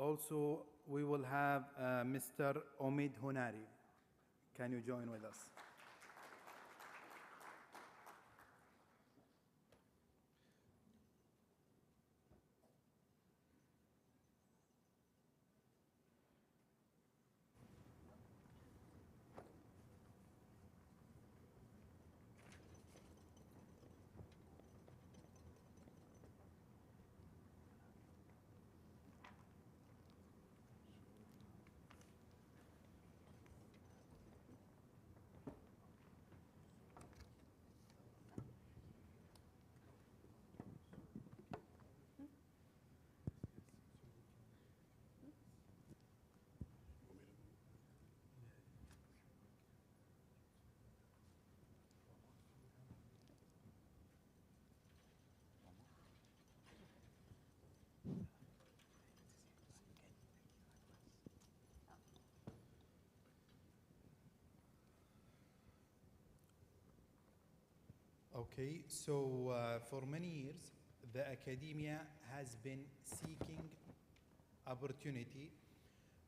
also we will have Mr. Omid Honari. Can you join with us? Okay, so for many years, the academia has been seeking opportunity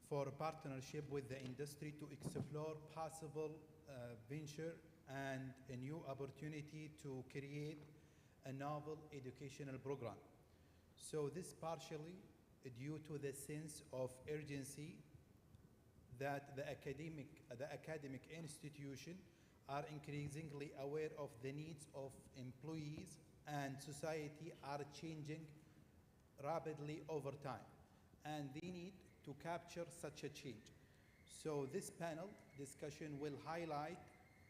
for partnership with the industry to explore possible venture and a new opportunity to create a novel educational program. So this partially due to the sense of urgency that the academic institution are increasingly aware of the needs of employees and society are changing rapidly over time, and they need to capture such a change. So this panel discussion will highlight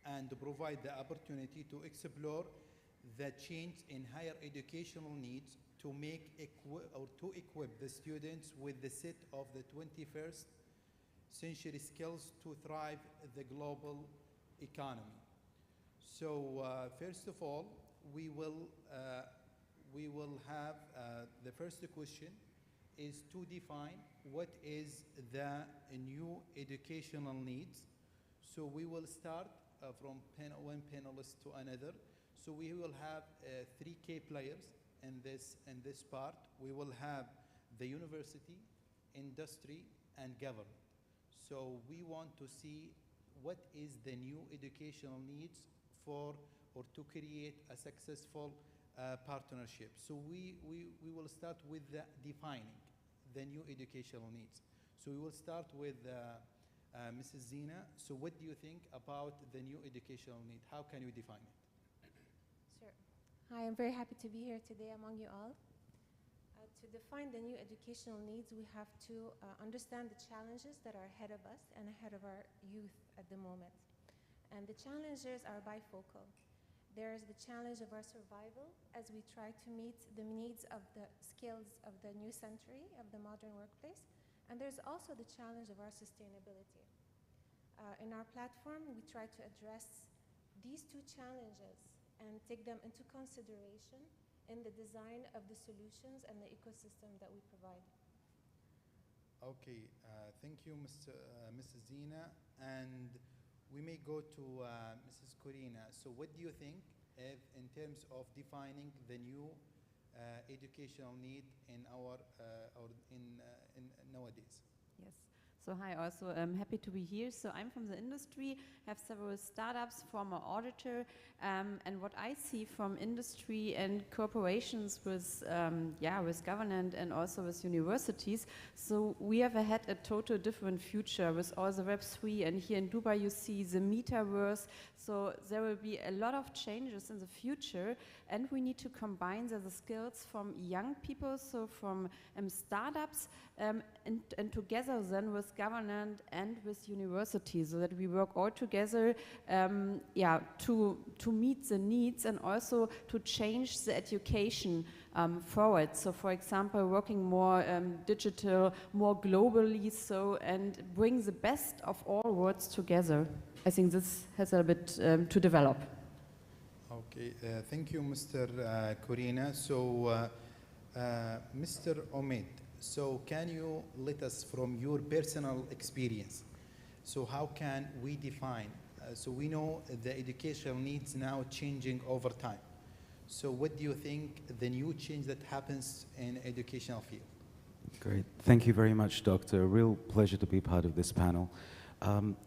and provide the opportunity to explore the change in higher educational needs to to equip the students with the set of the 21st century skills to thrive in the global economy. So first of all, we will have the first question is to define what is the new educational needs. So we will start from one panelist to another. So we will have three key players in this part. We will have the university, industry, and government. So we want to see what is the new educational needs for or to create a successful partnership. So we will start with defining the new educational needs. So we will start with Mrs. Zina. So what do you think about the new educational need? How can you define it? Sure. Hi, I'm very happy to be here today among you all. To define the new educational needs, we have to understand the challenges that are ahead of us and ahead of our youth at the moment. And the challenges are bifocal. There is the challenge of our survival as we try to meet the needs of the skills of the new century, of the modern workplace. And there's also the challenge of our sustainability. In our platform, we try to address these two challenges and take them into consideration in the design of the solutions and the ecosystem that we provide. Okay, thank you, Mrs. Zina. And we may go to Mrs. Corina. So what do you think in terms of defining the new educational need in our in nowadays? Yes. So hi, also I'm happy to be here. So I'm from the industry, have several startups, former auditor, and what I see from industry and corporations with government and also with universities. So we have had a total different future with all the Web3, and here in Dubai you see the metaverse. So there will be a lot of changes in the future, and we need to combine the skills from young people, so from startups, and together then with government and with universities, so that we work all together, to meet the needs and also to change the education forward. So, for example, working more digital, more globally, so and bring the best of all worlds together. I think this has a bit to develop. Okay, thank you, Mr. Corina. So, Mr. Omid, so can you let us from your personal experience, so how can we define, so we know the educational needs now changing over time. So what do you think the new change that happens in educational field? Great. Thank you very much, Doctor. A real pleasure to be part of this panel.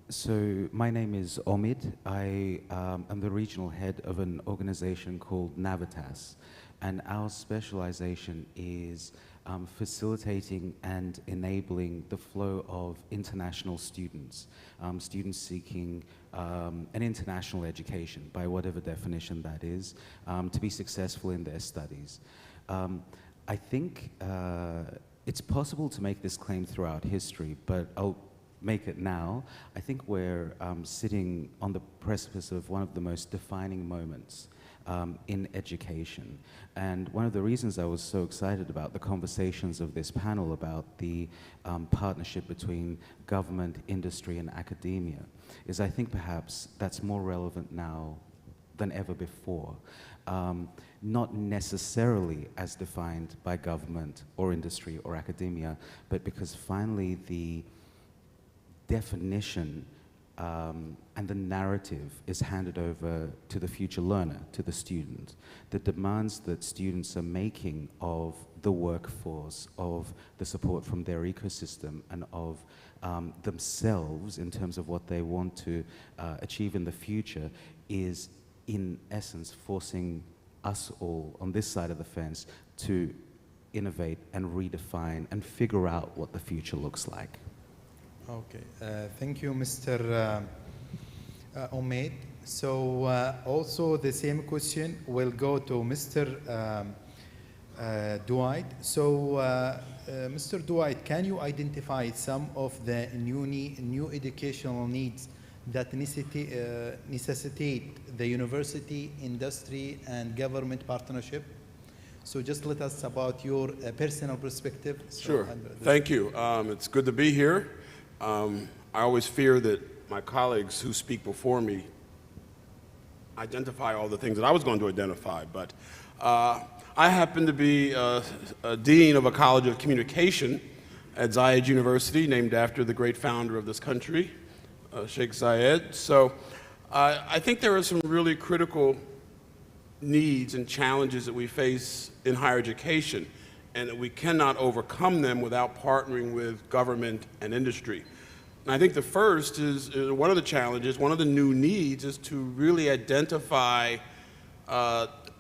So my name is Omid. I am the regional head of an organization called Navitas, and our specialization is facilitating and enabling the flow of international students, students seeking an international education, by whatever definition that is, to be successful in their studies. I think it's possible to make this claim throughout history, but I'll make it now. I think we're sitting on the precipice of one of the most defining moments in education. And one of the reasons I was so excited about the conversations of this panel about the partnership between government, industry, and academia is I think perhaps that's more relevant now than ever before. Not necessarily as defined by government or industry or academia, but because finally the definition and the narrative is handed over to the future learner, to the student. The demands that students are making of the workforce, of the support from their ecosystem, and of themselves in terms of what they want to achieve in the future is, in essence, forcing us all on this side of the fence to innovate and redefine and figure out what the future looks like. Okay, thank you, Mr. Omaid. So also the same question will go to Mr. Dwight. So Mr. Dwight, can you identify some of the new educational needs that necessitate the university, industry, and government partnership? So just let us about your personal perspective. Sure. Thank you. It's good to be here. I always fear that my colleagues who speak before me identify all the things that I was going to identify, but I happen to be a dean of a college of communication at Zayed University, named after the great founder of this country, Sheikh Zayed. So I think there are some really critical needs and challenges that we face in higher education, and that we cannot overcome them without partnering with government and industry. And I think the first is one of the challenges, one of the new needs is to really identify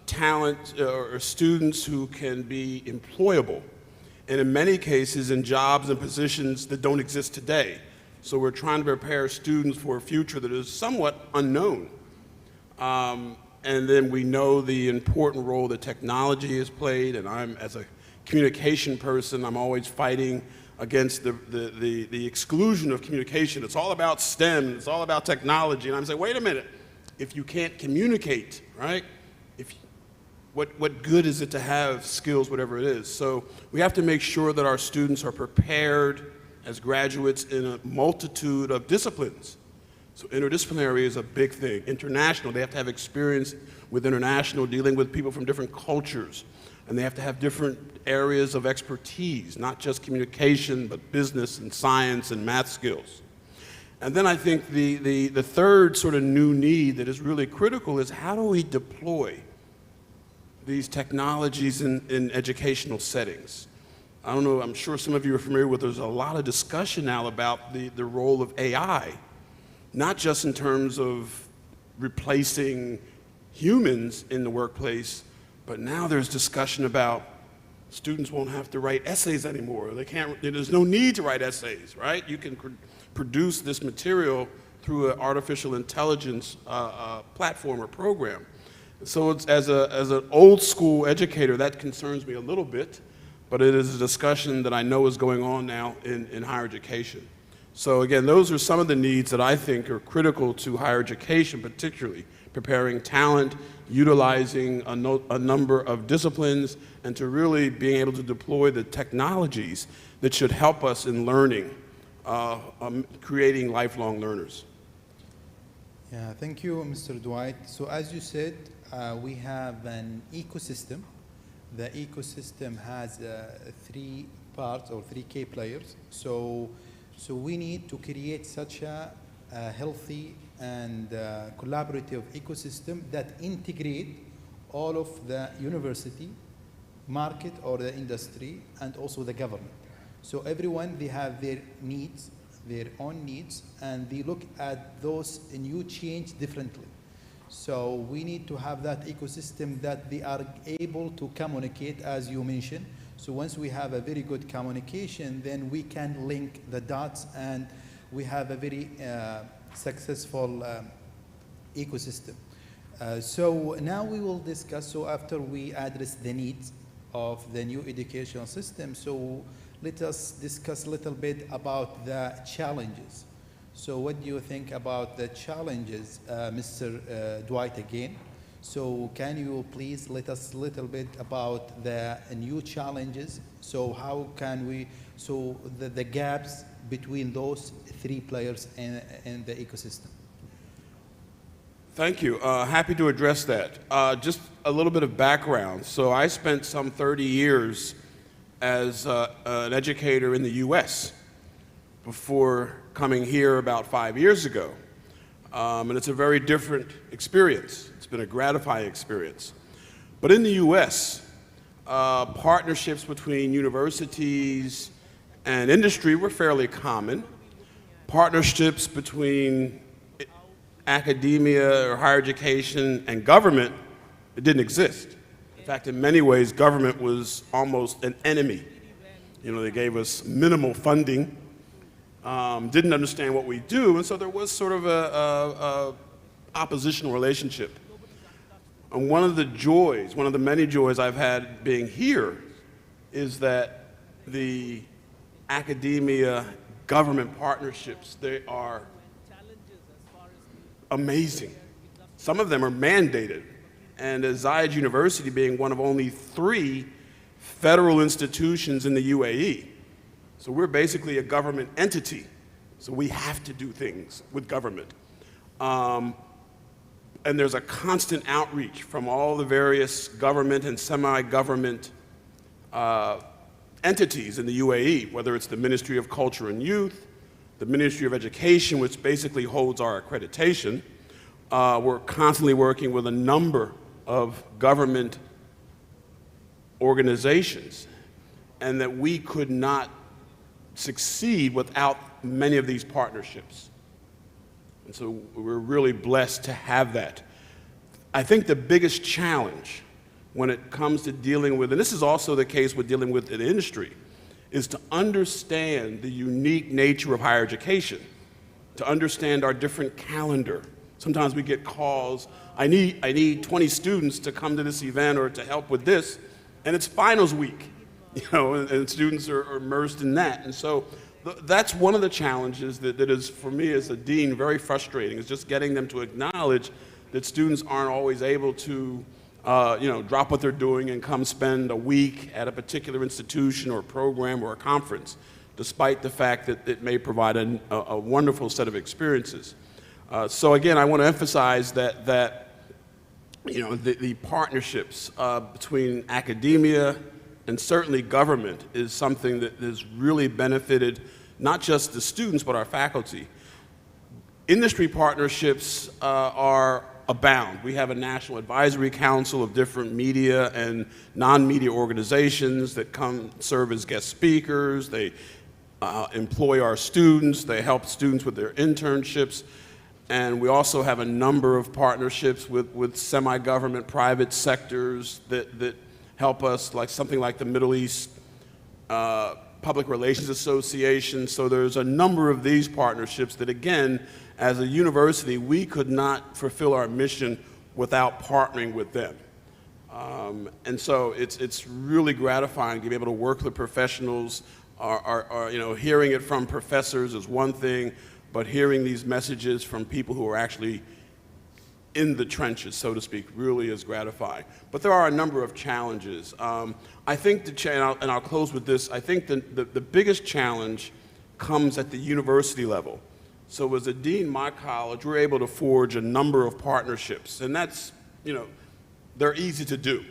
talent or students who can be employable, and in many cases in jobs and positions that don't exist today. So we're trying to prepare students for a future that is somewhat unknown. And then we know the important role that technology has played, and I'm, as a communication person, I'm always fighting against the exclusion of communication. It's all about STEM, it's all about technology, and I'm saying, wait a minute, if you can't communicate, right? What good is it to have skills, whatever it is? So we have to make sure that our students are prepared as graduates in a multitude of disciplines. So interdisciplinary is a big thing. International, they have to have experience with international, dealing with people from different cultures. And they have to have different areas of expertise, not just communication, but business and science and math skills. And then I think the third sort of new need that is really critical is how do we deploy these technologies in educational settings? I don't know, I'm sure some of you are familiar with, there's a lot of discussion now about the role of AI, not just in terms of replacing humans in the workplace, but now there's discussion about students won't have to write essays anymore. They can't, there's no need to write essays, right? You can produce this material through an artificial intelligence platform or program. So it's, as an old school educator, that concerns me a little bit, but it is a discussion that I know is going on now in higher education. So again, those are some of the needs that I think are critical to higher education, particularly preparing talent, utilizing a number of disciplines, and to really being able to deploy the technologies that should help us in learning, creating lifelong learners. Yeah, thank you, Mr. Dwight. So as you said, we have an ecosystem. The ecosystem has three parts or three key players. So we need to create such a healthy and collaborative ecosystem that integrate all of the university, market or the industry, and also the government. So everyone, they have their needs, their own needs, and they look at those new change differently. So we need to have that ecosystem that they are able to communicate, as you mentioned. So once we have a very good communication, then we can link the dots and we have a very successful ecosystem. So now we will discuss, so after we address the needs of the new educational system, so let us discuss a little bit about the challenges. So what do you think about the challenges, Mr. Dwight again? So can you please let us a little bit about the new challenges? So how can we, so the gaps between those three players in the ecosystem? Thank you. Happy to address that. Just a little bit of background. So I spent some 30 years as an educator in the US before coming here about 5 years ago. And it's a very different experience. It's been a gratifying experience. But in the US, partnerships between universities and industry were fairly common. Partnerships between academia or higher education and government, it didn't exist. In fact, in many ways, government was almost an enemy. You know, they gave us minimal funding, didn't understand what we do, and so there was sort of a oppositional relationship. And one of the joys, one of the many joys I've had being here is that the academia government partnerships, they are amazing. Some of them are mandated. And as Zayed University being one of only 3 federal institutions in the UAE, so we're basically a government entity. So we have to do things with government. And there's a constant outreach from all the various government and semi-government entities in the UAE, whether it's the Ministry of Culture and Youth, the Ministry of Education, which basically holds our accreditation. We're constantly working with a number of government organizations, and that we could not succeed without many of these partnerships. And so we're really blessed to have that. I think the biggest challenge when it comes to dealing with, and this is also the case with dealing with an industry, is to understand the unique nature of higher education, to understand our different calendar. Sometimes we get calls, I need 20 students to come to this event or to help with this, and it's finals week, you know, and students are immersed in that. And so that's one of the challenges that is, for me as a dean, very frustrating, is just getting them to acknowledge that students aren't always able to drop what they're doing and come spend a week at a particular institution or program or a conference, despite the fact that it may provide a wonderful set of experiences. So again, I want to emphasize that the partnerships between academia and certainly government is something that has really benefited not just the students, but our faculty. Industry partnerships are abound. We have a national advisory council of different media and non-media organizations that come serve as guest speakers. They employ our students. They help students with their internships. And we also have a number of partnerships with semi-government private sectors that help us, like something like the Middle East Public Relations Association. So there's a number of these partnerships that, again, as a university, we could not fulfill our mission without partnering with them. And so it's really gratifying to be able to work with professionals. Hearing it from professors is one thing, but hearing these messages from people who are actually in the trenches, so to speak, really is gratifying. But there are a number of challenges. I think and I'll close with this, I think the biggest challenge comes at the university level. So as a dean of my college, we're able to forge a number of partnerships, and that's, they're easy to do.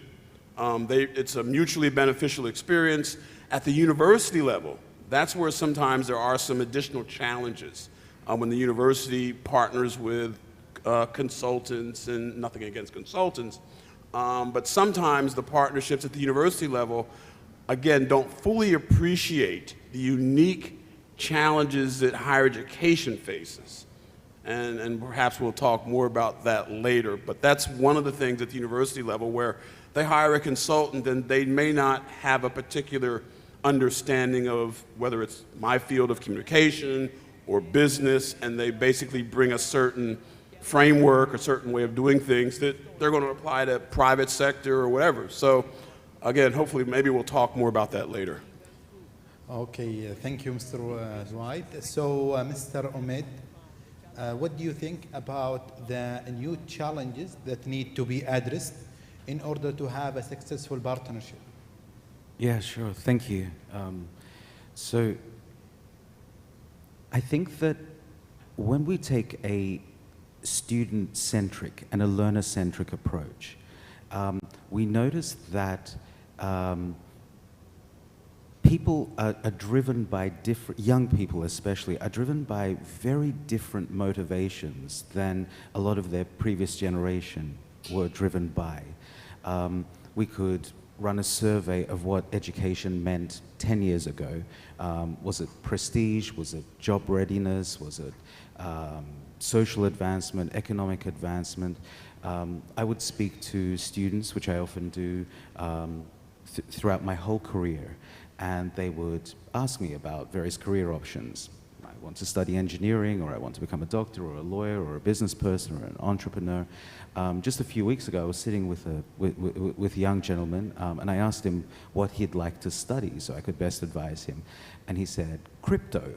It's a mutually beneficial experience. At the university level, that's where sometimes there are some additional challenges when the university partners with consultants, and nothing against consultants, but sometimes the partnerships at the university level again, don't fully appreciate the unique challenges that higher education faces. And perhaps we'll talk more about that later, but that's one of the things at the university level where they hire a consultant and they may not have a particular understanding of whether it's my field of communication or business, and they basically bring a certain framework, a certain way of doing things that they're going to apply to private sector or whatever. So again, hopefully maybe we'll talk more about that later. Okay, thank you, Mr. Dwight. So, Mr. Omid, what do you think about the new challenges that need to be addressed in order to have a successful partnership? Yeah, sure. Thank you. So I think that when we take a student-centric and a learner-centric approach, we notice that people are driven by young people especially, are driven by very different motivations than a lot of their previous generation were driven by. We could run a survey of what education meant 10 years ago. Was it prestige? Was it job readiness? Was it social advancement, economic advancement? I would speak to students, which I often do throughout my whole career, and they would ask me about various career options. I want to study engineering, or I want to become a doctor, or a lawyer, or a business person, or an entrepreneur. Just a few weeks ago, I was sitting with a young gentleman, and I asked him what he'd like to study so I could best advise him. And he said, crypto.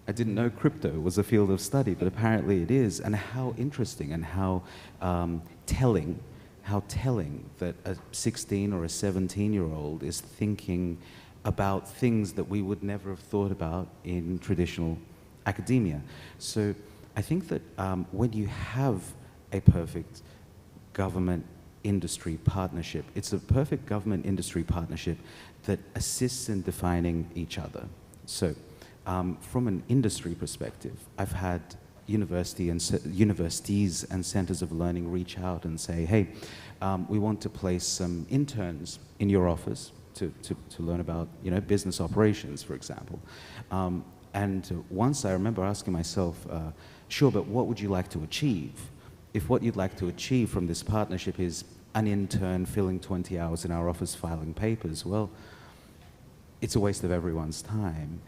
I didn't know crypto was a field of study, but apparently it is. And how interesting and how telling that a 16 or a 17-year-old is thinking about things that we would never have thought about in traditional academia. So I think that when you have a perfect government-industry partnership, it's a perfect government-industry partnership that assists in defining each other. So from an industry perspective, I've had universities and centers of learning reach out and say, hey, we want to place some interns in your office to learn about, business operations, for example. And once I remember asking myself, sure, but what would you like to achieve? If what you'd like to achieve from this partnership is an intern filling 20 hours in our office filing papers, well, it's a waste of everyone's time.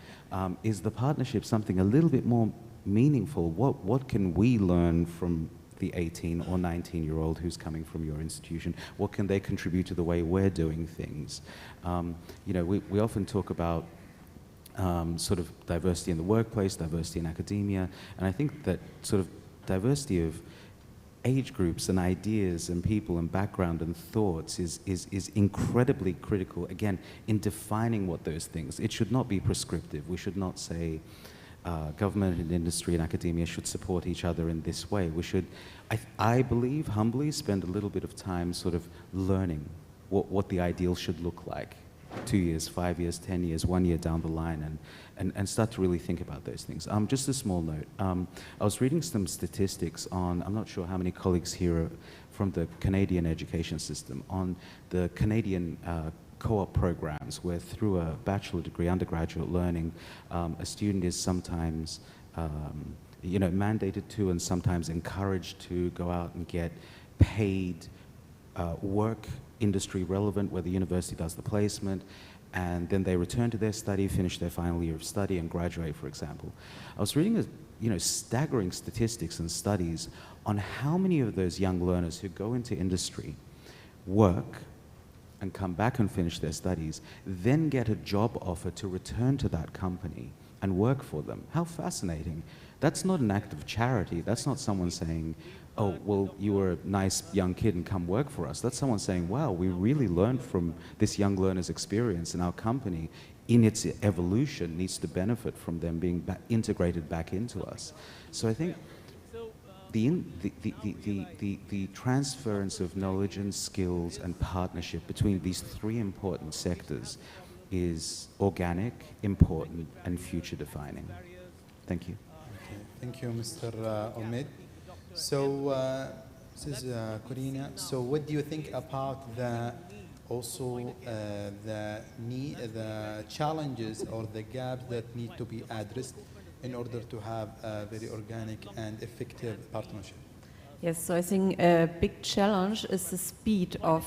Is the partnership something a little bit more meaningful? What can we learn from the 18 or 19-year-old who's coming from your institution? What can they contribute to the way we're doing things? We often talk about sort of diversity in the workplace, diversity in academia, and I think that sort of diversity of age groups and ideas and people and background and thoughts is incredibly critical, again, in defining what those things. It should not be prescriptive. We should not say government and industry and academia should support each other in this way. We should, I believe, humbly spend a little bit of time sort of learning what the ideal should look like 2 years, 5 years, 10 years, 1 year down the line, and start to really think about those things. Just a small note. I was reading some statistics on, I'm not sure how many colleagues here are from the Canadian education system, on the Canadian co-op programs where through a bachelor degree, undergraduate learning, a student is sometimes mandated to and sometimes encouraged to go out and get paid work, industry relevant, where the university does the placement, and then they return to their study, finish their final year of study, and graduate, for example. I was reading staggering statistics and studies on how many of those young learners who go into industry, work, and come back and finish their studies, then get a job offer to return to that company and work for them. How fascinating. That's not an act of charity. That's not someone saying, oh, well, you were a nice young kid and come work for us. That's someone saying, wow, we really learned from this young learner's experience, and our company, in its evolution, needs to benefit from them being integrated back into us. So I think the transference of knowledge and skills and partnership between these three important sectors is organic, important, and future defining. Thank you. Okay. Thank you, Mr. Omid. So, Mrs. Corina, so what do you think about the also the challenges or the gaps that need to be addressed in order to have a very organic and effective partnership? Yes, so I think a big challenge is the speed of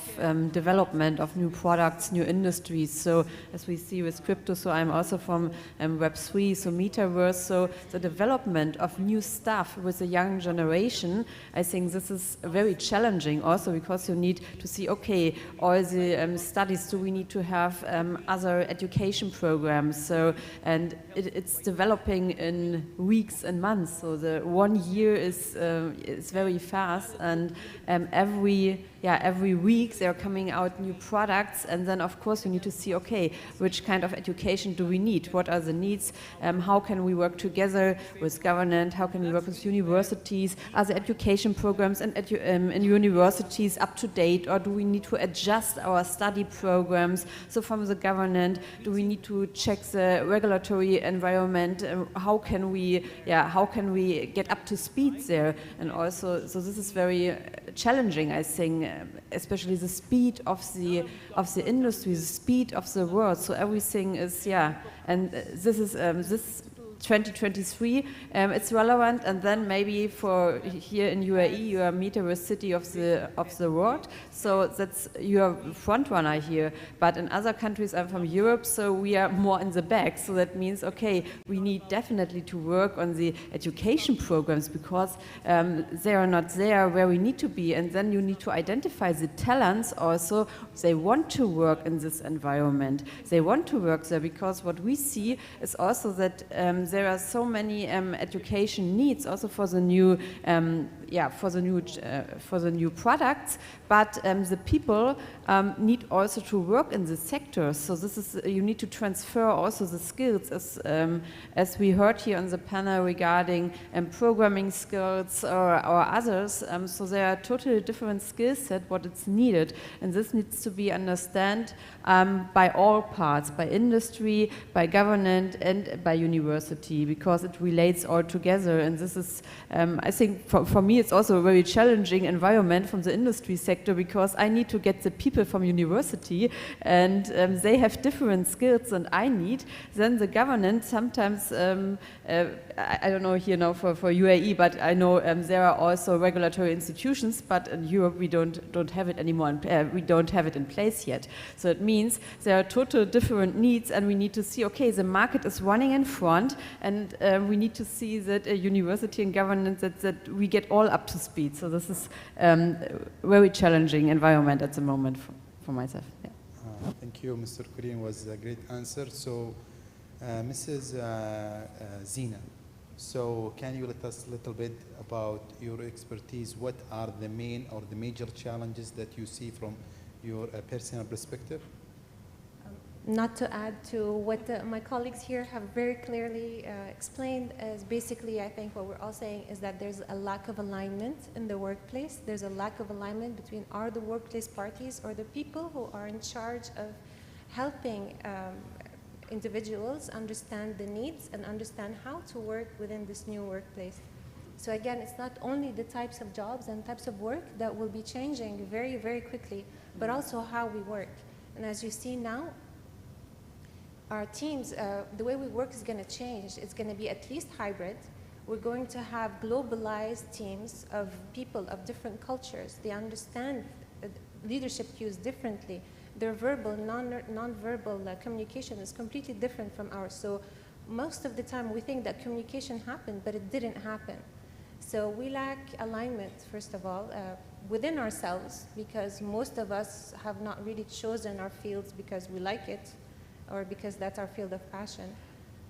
development of new products, new industries. So as we see with crypto, so I'm also from Web3, so Metaverse, so the development of new stuff with the young generation, I think this is very challenging also because you need to see, okay, all the studies, do we need to have other education programs? So, and it's developing in weeks and months, so the 1 year is very fast, and every week there are coming out new products, and then of course you need to see, okay, which kind of education do we need? What are the needs? How can we work together with government? How can we work with universities? Are the education programs and in universities up to date, or do we need to adjust our study programs? So from the government, do we need to check the regulatory environment? How can we get up to speed there? And also, so this is very challenging, I think, especially the speed of the industry, the speed of the world. So everything is, and this is this 2023, it's relevant, and then maybe for here in UAE, you are metaverse city of the world, so that's your front runner here. But in other countries, I'm from Europe, so we are more in the back. So that means, okay, we need definitely to work on the education programs because they are not there where we need to be, and then you need to identify the talents also. They want to work in this environment. They want to work there because what we see is also that there are so many education needs also for the new products, but the people need also to work in the sector. So this is you need to transfer also the skills, as we heard here on the panel regarding programming skills or others. So there are totally different skill set what is needed, and this needs to be understood by all parts, by industry, by government, and by university, because it relates all together. And this is, I think, for me, it's also a very challenging environment from the industry sector, because I need to get the people from university, and they have different skills than I need. Then the government sometimes, I don't know here now for UAE, but I know there are also regulatory institutions, but in Europe we don't have it anymore, and we don't have it in place yet. So it means there are total different needs, and we need to see, okay, the market is running in front, and we need to see that a university and government that we get all up to speed. So this is a very challenging environment at the moment for myself. Yeah. Thank you, Mr. Korean, was a great answer. So, Mrs. Zina, so can you let us a little bit about your expertise? What are the main or the major challenges that you see from your personal perspective? Not to add to what my colleagues here have very clearly explained, is basically, I think what we're all saying is that there's a lack of alignment in the workplace. There's a lack of alignment between the workplace parties or the people who are in charge of helping individuals understand the needs and understand how to work within this new workplace. So again, it's not only the types of jobs and types of work that will be changing very, very quickly, but also how we work. And as you see now, our teams, the way we work is going to change. It's going to be at least hybrid. We're going to have globalized teams of people of different cultures. They understand leadership cues differently. Their verbal, non-verbal communication is completely different from ours. So most of the time we think that communication happened, but it didn't happen. So we lack alignment, first of all, within ourselves, because most of us have not really chosen our fields because we like it, or because that's our field of passion.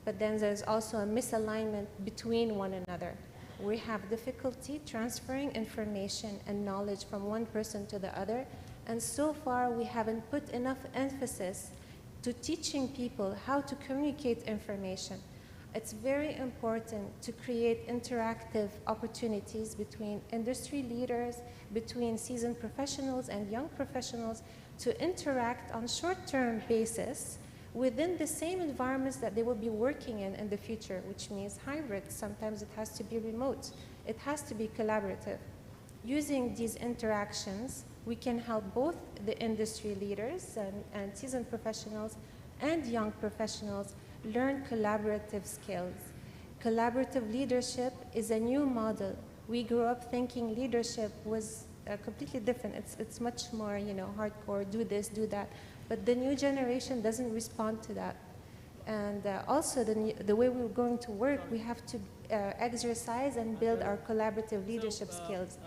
But then there's also a misalignment between one another. We have difficulty transferring information and knowledge from one person to the other, and so far we haven't put enough emphasis to teaching people how to communicate information. It's very important to create interactive opportunities between industry leaders, between seasoned professionals and young professionals, to interact on short-term basis within the same environments that they will be working in the future, which means hybrid. Sometimes it has to be remote. It has to be collaborative. Using these interactions we can help both the industry leaders and seasoned professionals and young professionals learn collaborative skills. Collaborative leadership is a new model. We grew up thinking leadership was completely different. It's much more, hardcore, do this, do that. But the new generation doesn't respond to that. And also the way we're going to work, we have to exercise and build our collaborative leadership skills.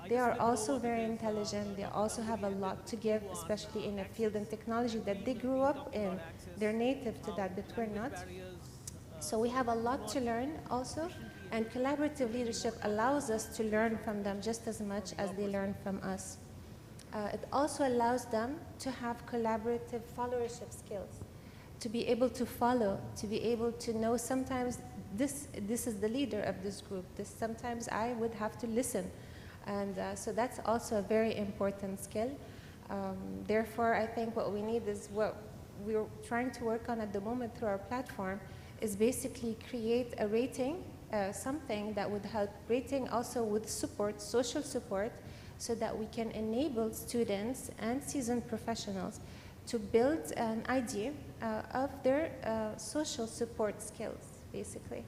They are also very intelligent. They also have a lot to give, especially in a field in technology that they grew up in. They're native to that, but we're not. So we have a lot to learn also, and collaborative leadership allows us to learn from them just as much as they learn from us. It also allows them to have collaborative followership skills, to be able to follow, to be able to know sometimes this is the leader of this group. Sometimes I would have to listen. And so that's also a very important skill. Therefore, I think what we need is what we're trying to work on at the moment through our platform is basically create a rating, something that would help rating also with support, social support, so that we can enable students and seasoned professionals to build an idea of their social support skills, basically.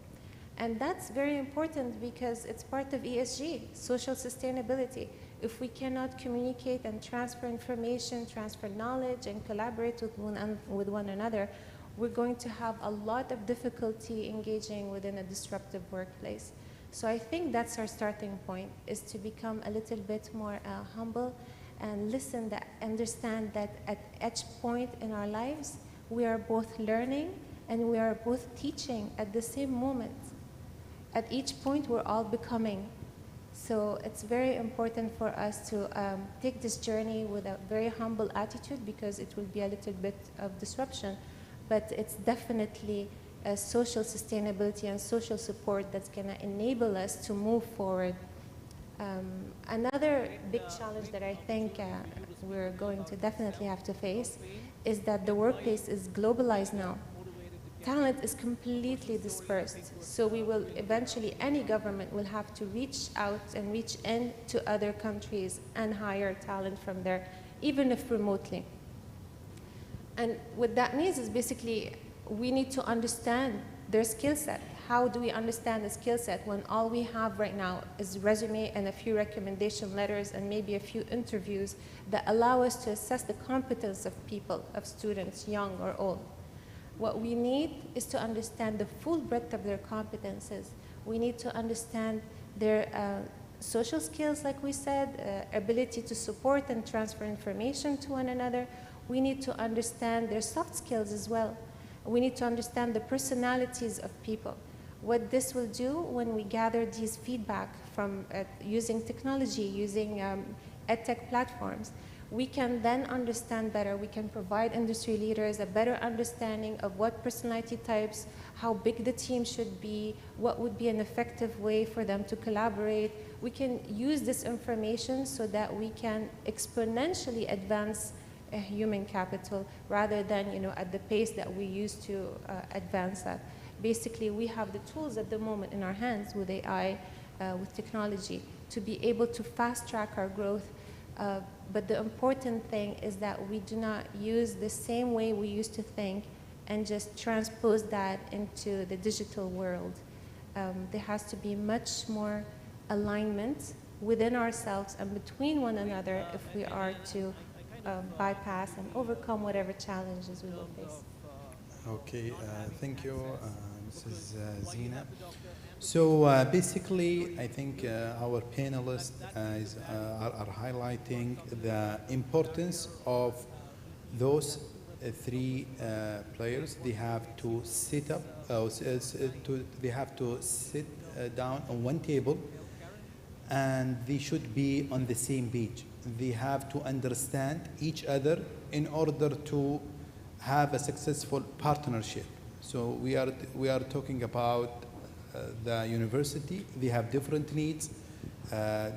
And that's very important because it's part of ESG, social sustainability. If we cannot communicate and transfer information, transfer knowledge, and collaborate with one another, we're going to have a lot of difficulty engaging within a disruptive workplace. So I think that's our starting point, is to become a little bit more humble and listen, understand that at each point in our lives, we are both learning and we are both teaching at the same moment. At each point, we're all becoming. So it's very important for us to take this journey with a very humble attitude, because it will be a little bit of disruption, but it's definitely a social sustainability and social support that's going to enable us to move forward. Another big challenge that I think we're going to definitely have to face is that the workplace is globalized now. Talent is completely dispersed. So we will eventually, any government will have to reach out and reach in to other countries and hire talent from there, even if remotely. And what that means is basically we need to understand their skill set. How do we understand the skill set when all we have right now is a resume and a few recommendation letters and maybe a few interviews that allow us to assess the competence of people, of students, young or old? What we need is to understand the full breadth of their competences. We need to understand their social skills, like we said, ability to support and transfer information to one another. We need to understand their soft skills as well. We need to understand the personalities of people. What this will do when we gather these feedback from using technology, using edtech platforms, we can then understand better. We can provide industry leaders a better understanding of what personality types, how big the team should be, what would be an effective way for them to collaborate. We can use this information so that we can exponentially advance human capital rather than at the pace that we used to advance at. Basically, we have the tools at the moment in our hands with AI, with technology, to be able to fast track our growth. But the important thing is that we do not use the same way we used to think and just transpose that into the digital world. There has to be much more alignment within ourselves and between one another if we are to bypass and overcome whatever challenges we will face. Okay, thank you, Mrs. Zina. So basically, I think our panelists are highlighting the importance of those three players. They have to sit up, they have to sit down on one table, and they should be on the same page. They have to understand each other in order to have a successful partnership. So we are talking about the university. They have different needs,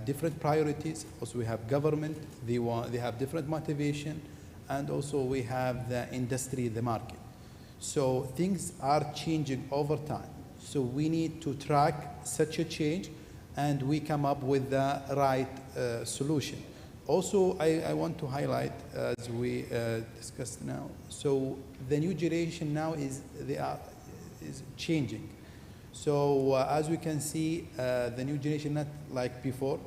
different priorities. Also, we have government. They have different motivation, and also we have the industry, the market. So things are changing over time. So we need to track such a change, and we come up with the right solution. Also, I want to highlight, as we discussed now, so the new generation now is changing. So as we can see, the new generation not like before.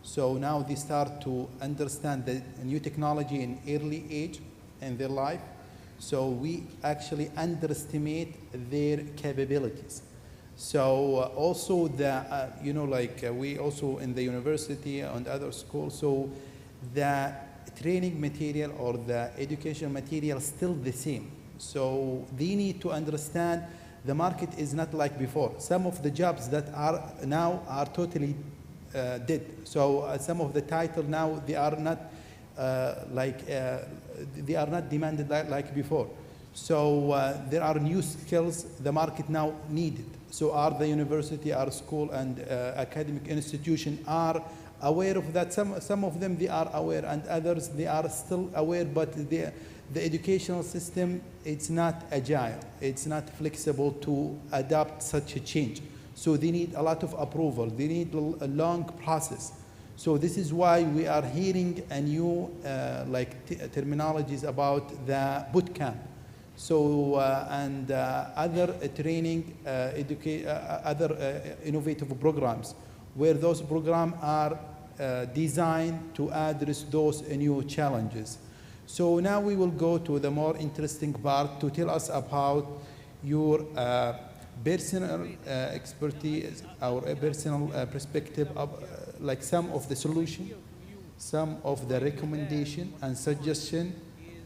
So now they start to understand the new technology in early age in their life. So we actually underestimate their capabilities. So also we also in the university and other schools, so the training material or the education material is still the same. So they need to understand the market is not like before. Some of the jobs that are now are totally dead. So some of the title now, they are not they are not demanded like before. So there are new skills the market now needed. So are the university, our school and academic institution are aware of that? Some of them they are aware, and others they are still aware, but the educational system, it's not agile, it's not flexible to adapt such a change. So they need a lot of approval, they need a long process. So this is why we are hearing a new terminologies about the boot camp. So and other training, other innovative programs, where those programs are designed to address those new challenges. So now we will go to the more interesting part to tell us about your personal expertise, our personal perspective of like some of the solution, some of the recommendation and suggestion,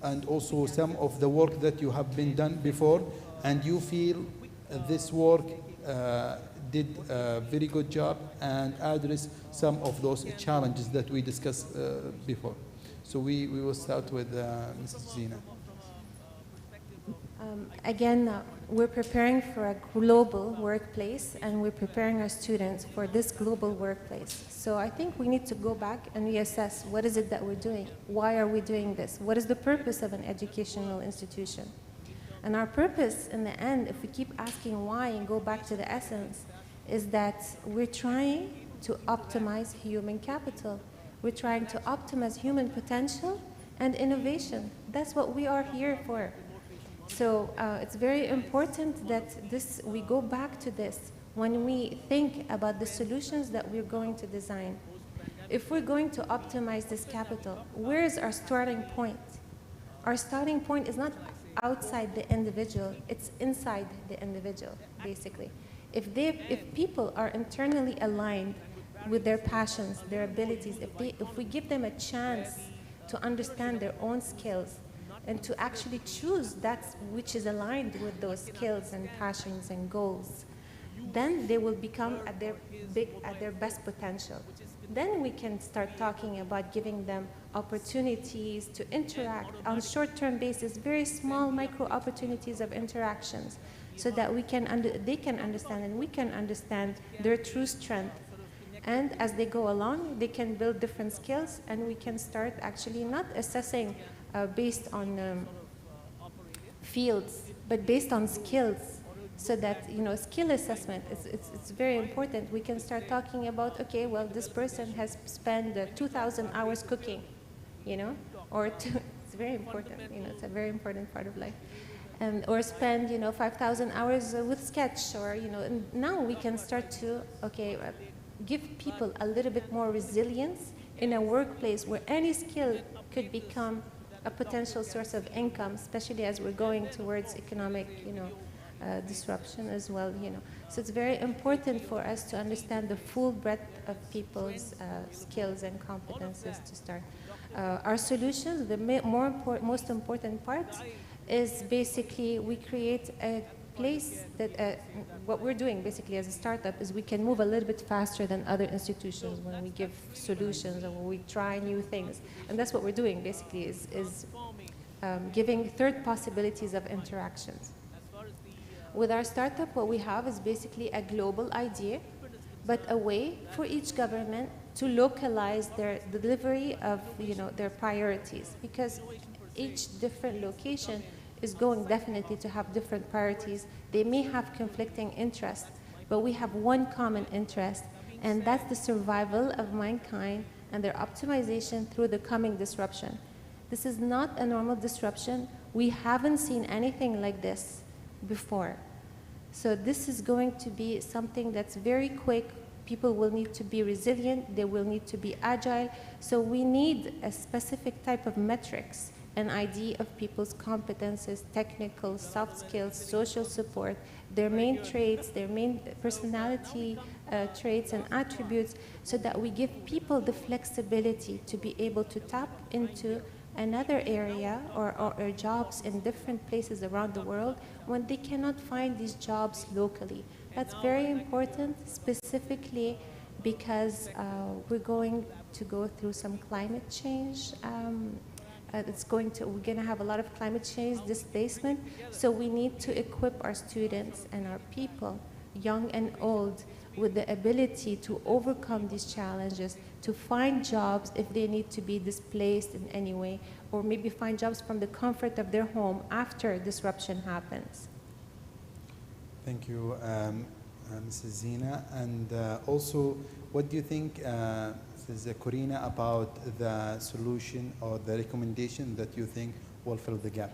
and also some of the work that you have been done before, and you feel this work did a very good job and address some of those challenges that we discussed before. So we will start with Mrs. Zina. Again, we're preparing for a global workplace, and we're preparing our students for this global workplace. So I think we need to go back and reassess what is it that we're doing? Why are we doing this? What is the purpose of an educational institution? And our purpose in the end, if we keep asking why and go back to the essence, is that we're trying to optimize human capital. We're trying to optimize human potential and innovation. That's what we are here for. So it's very important that we go back to this when we think about the solutions that we're going to design. If we're going to optimize this capital, where is our starting point? Our starting point is not outside the individual, it's inside the individual, basically. If people are internally aligned with their passions, their abilities, if we give them a chance to understand their own skills and to actually choose that which is aligned with those skills and passions and goals, then they will become at their best potential. Then we can start talking about giving them opportunities to interact on short-term basis, very small micro opportunities of interactions, so that they can understand and we can understand their true strength. And as they go along, they can build different skills, and we can start actually not assessing based on fields, but based on skills. So that, skill assessment, it's very important. We can start talking about, okay, well, this person has spent 2,000 hours cooking, or it's very important, it's a very important part of life. Or spend, 5,000 hours with sketch, or, and now we can start to, okay, give people a little bit more resilience in a workplace where any skill could become a potential source of income, especially as we're going towards economic, disruption as well, So it's very important for us to understand the full breadth of people's skills and competences to start. Our solutions, the most important part is basically we create a place that what we're doing basically as a startup is we can move a little bit faster than other institutions when we give solutions or when we try new things. And that's what we're doing basically is giving third possibilities of interactions. With our startup, what we have is basically a global idea, but a way for each government to localize their delivery of their priorities, because each different location is going definitely to have different priorities. They may have conflicting interests, but we have one common interest, and that's the survival of mankind and their optimization through the coming disruption. This is not a normal disruption. We haven't seen anything like this before. So this is going to be something that's very quick. People will need to be resilient. They will need to be agile. So we need a specific type of metrics, an idea of people's competences, technical, soft skills, social support, their main traits, their main personality traits and attributes, so that we give people the flexibility to be able to tap into another area or jobs in different places around the world when they cannot find these jobs locally. That's very important, specifically because we're going to go through some climate change. We're going to have a lot of climate change displacement, so we need to equip our students and our people, young and old, with the ability to overcome these challenges, to find jobs if they need to be displaced in any way, or maybe find jobs from the comfort of their home after disruption happens. Thank you, Mrs. Zina. And also, what do you think, Mrs. Corina, about the solution or the recommendation that you think will fill the gap?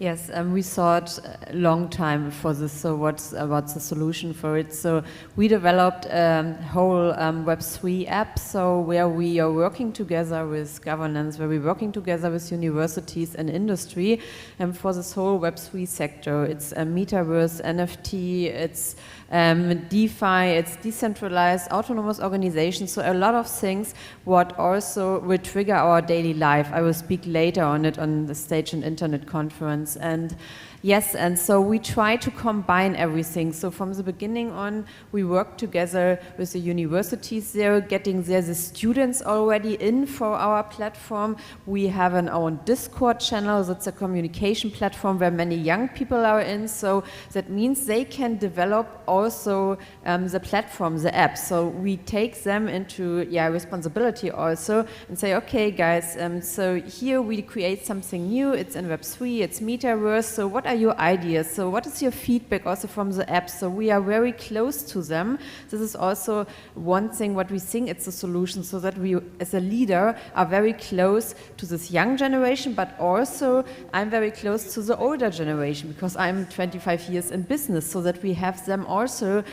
Yes, we thought a long time for this, so what's the solution for it? So we developed a whole Web3 app, so where we are working together with governance, where we're working together with universities and industry, and for this whole Web3 sector. It's a metaverse, NFT, it's DeFi, it's decentralized, autonomous organizations, so a lot of things what also will trigger our daily life. I will speak later on it on the Stage and Internet conference. And yes, and so we try to combine everything. So from the beginning on, we work together with the universities there, getting there the students already in for our platform. We have an own Discord channel. That's a communication platform where many young people are in. So that means they can develop also the platform, the app. So we take them into responsibility also and say, okay, guys, so here we create something new. It's in Web3, it's metaverse. So what are your ideas? So what is your feedback also from the app? So we are very close to them. This is also one thing what we think it's a solution, so that we as a leader are very close to this young generation, but also I'm very close to the older generation because I'm 25 years in business, so that we have them also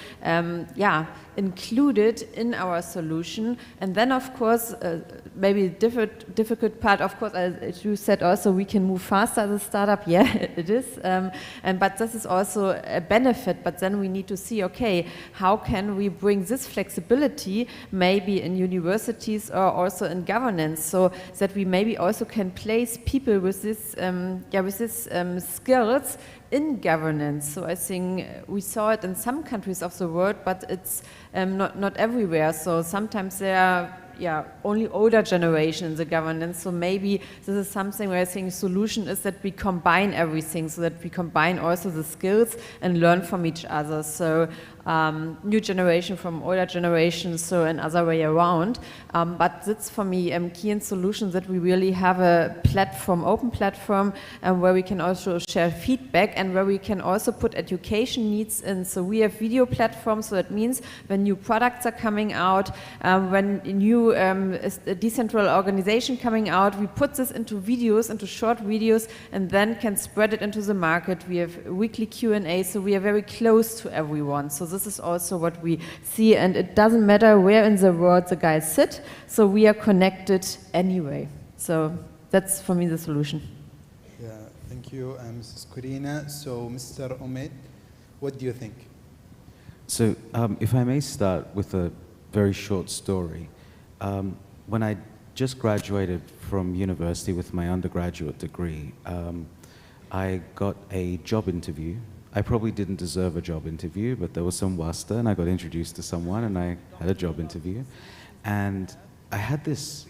included in our solution. And then of course, maybe difficult part, of course, as you said also, we can move faster as a startup. Yeah, it is. But this is also a benefit. But then we need to see, okay, how can we bring this flexibility maybe in universities or also in governance, so that we maybe also can place people with this, skills in governance. So I think we saw it in some countries of the world, but it's not everywhere. So sometimes there are only older generation in the governance. So maybe this is something where I think solution is that we combine everything, so that we combine also the skills and learn from each other. So new generation from older generation, so another way around. But that's for me key in solutions, that we really have a platform, open platform, where we can also share feedback and where we can also put education needs in. So we have video platforms, so that means when new products are coming out, when a new decentralized organization coming out, we put this into videos, into short videos, and then can spread it into the market. We have weekly Q&A, so we are very close to everyone. So this is also what we see, and it doesn't matter where in the world the guys sit, so we are connected anyway. So that's for me the solution. Yeah, thank you, Mrs. Corina. So Mr. Omid, what do you think? So if I may start with a very short story. When I just graduated from university with my undergraduate degree, I got a job interview. I probably didn't deserve a job interview, but there was some wasta, and I got introduced to someone, and I had a job interview. And I had this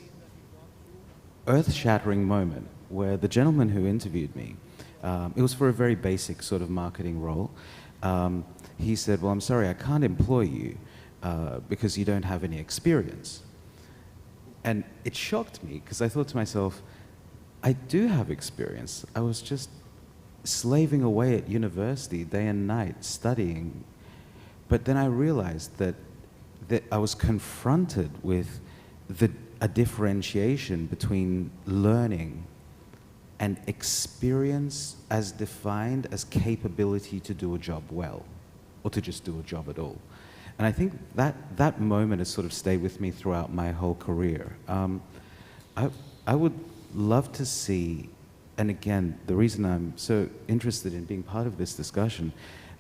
earth-shattering moment where the gentleman who interviewed me, it was for a very basic sort of marketing role. He said, well, I'm sorry, I can't employ you because you don't have any experience. And it shocked me, because I thought to myself, I do have experience. I was just slaving away at university day and night studying. But then I realized that I was confronted with the a differentiation between learning and experience as defined as capability to do a job well, or to just do a job at all. And I think that moment has sort of stayed with me throughout my whole career. I would love to see, and again, the reason I'm so interested in being part of this discussion,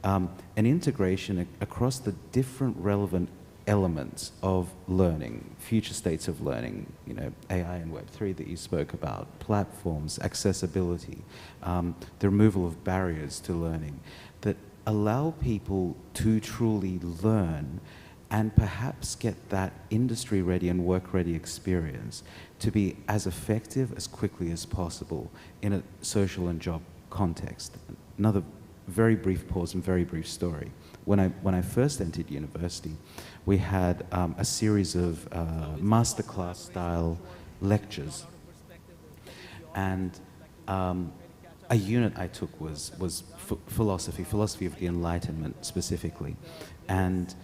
an integration across the different relevant elements of learning, future states of learning, you know, AI and Web3 that you spoke about, platforms, accessibility, the removal of barriers to learning, that allow people to truly learn and perhaps get that industry-ready and work-ready experience to be as effective as quickly as possible in a social and job context. Another very brief pause and very brief story. When I first entered university, we had a series of masterclass style lectures, and a unit I took was philosophy of the Enlightenment specifically, and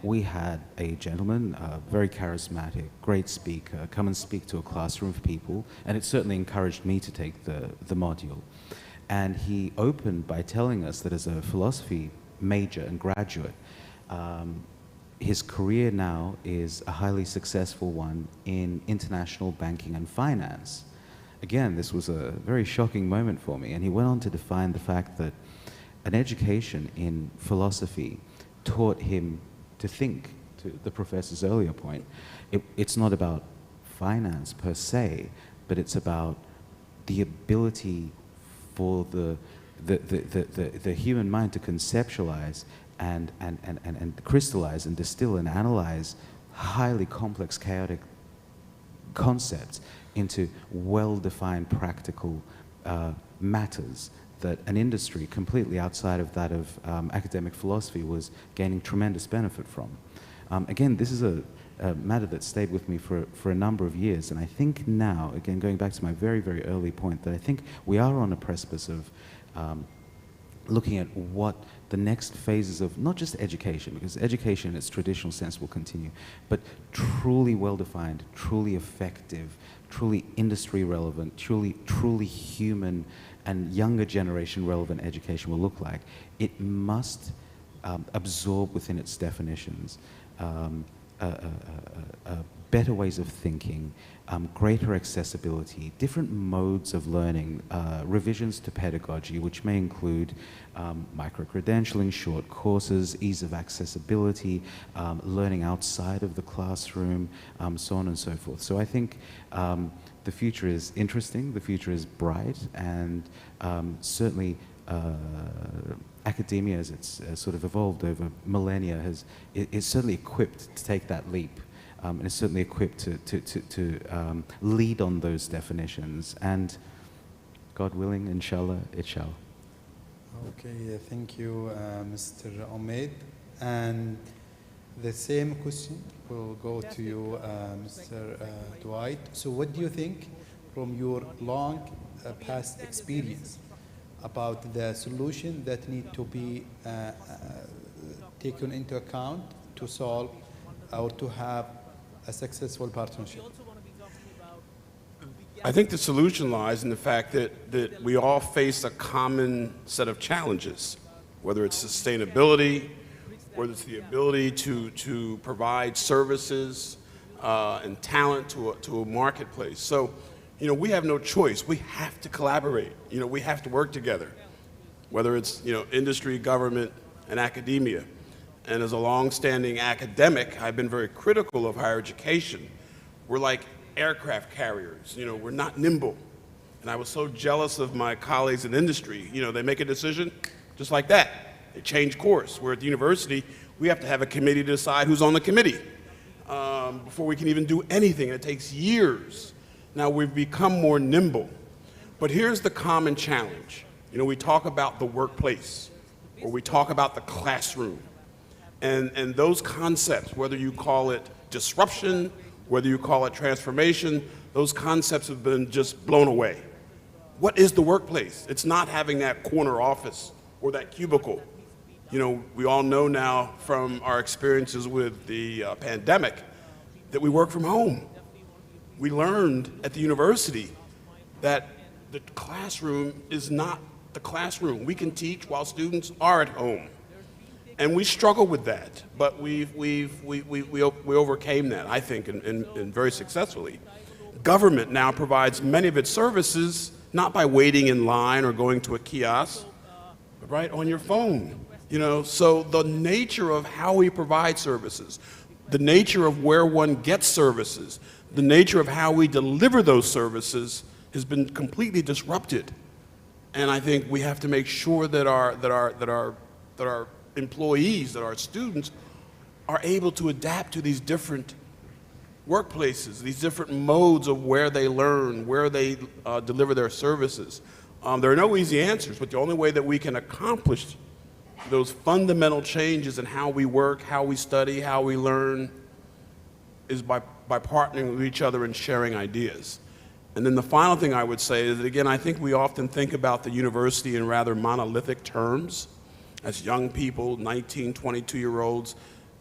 we had a gentleman, very charismatic, great speaker, come and speak to a classroom of people, and it certainly encouraged me to take the module. And he opened by telling us that as a philosophy major and graduate, his career now is a highly successful one in international banking and finance. Again, this was a very shocking moment for me, and he went on to define the fact that an education in philosophy taught him to think, to the professor's earlier point. It's not about finance per se, but it's about the ability for the human mind to conceptualize and crystallize and distill and analyze highly complex, chaotic concepts into well-defined practical matters that an industry completely outside of that of academic philosophy was gaining tremendous benefit from. Again, this is a matter that stayed with me for a number of years, and I think now, again, going back to my very, very early point, that I think we are on a precipice of looking at what the next phases of not just education, because education in its traditional sense will continue, but truly well-defined, truly effective, truly industry relevant, truly human and younger generation relevant education will look like. It must absorb within its definitions better ways of thinking, greater accessibility, different modes of learning, revisions to pedagogy, which may include micro-credentialing, short courses, ease of accessibility, learning outside of the classroom, so on and so forth. So I think the future is interesting, the future is bright, and certainly academia, as it's sort of evolved over millennia, is certainly equipped to take that leap. And is certainly equipped to lead on those definitions. And God willing, inshallah, it shall. Okay, thank you, Mr. Ahmed. And the same question will go to you, Mr. Dwight. So what do you think from your long past experience about the solution that need to be taken into account to solve or to have a successful partnership? I think the solution lies in the fact that we all face a common set of challenges, whether it's sustainability, whether it's the ability to provide services and talent to a marketplace. So, you know, we have no choice. We have to collaborate. You know, we have to work together, whether it's, you know, industry, government, and academia. And as a long-standing academic, I've been very critical of higher education. We're like aircraft carriers, you know, we're not nimble. And I was so jealous of my colleagues in industry. You know, they make a decision just like that. They change course. We're at the university, we have to have a committee to decide who's on the committee before we can even do anything. It takes years. Now we've become more nimble. But here's the common challenge. You know, we talk about the workplace, or we talk about the classroom. And those concepts, whether you call it disruption, whether you call it transformation, those concepts have been just blown away. What is the workplace? It's not having that corner office or that cubicle. You know, we all know now from our experiences with the pandemic that we work from home. We learned at the university that the classroom is not the classroom. We can teach while students are at home. And we struggle with that, but we overcame that, I think, and very successfully. Government now provides many of its services not by waiting in line or going to a kiosk, but right on your phone. You know, so the nature of how we provide services, the nature of where one gets services, the nature of how we deliver those services has been completely disrupted. And I think we have to make sure that our employees, that our students are able to adapt to these different workplaces, these different modes of where they learn, where they deliver their services. There are no easy answers, but the only way that we can accomplish those fundamental changes in how we work, how we study, how we learn, is by partnering with each other and sharing ideas. And then the final thing I would say is that, again, I think we often think about the university in rather monolithic terms. As young people, 19, 22-year-olds,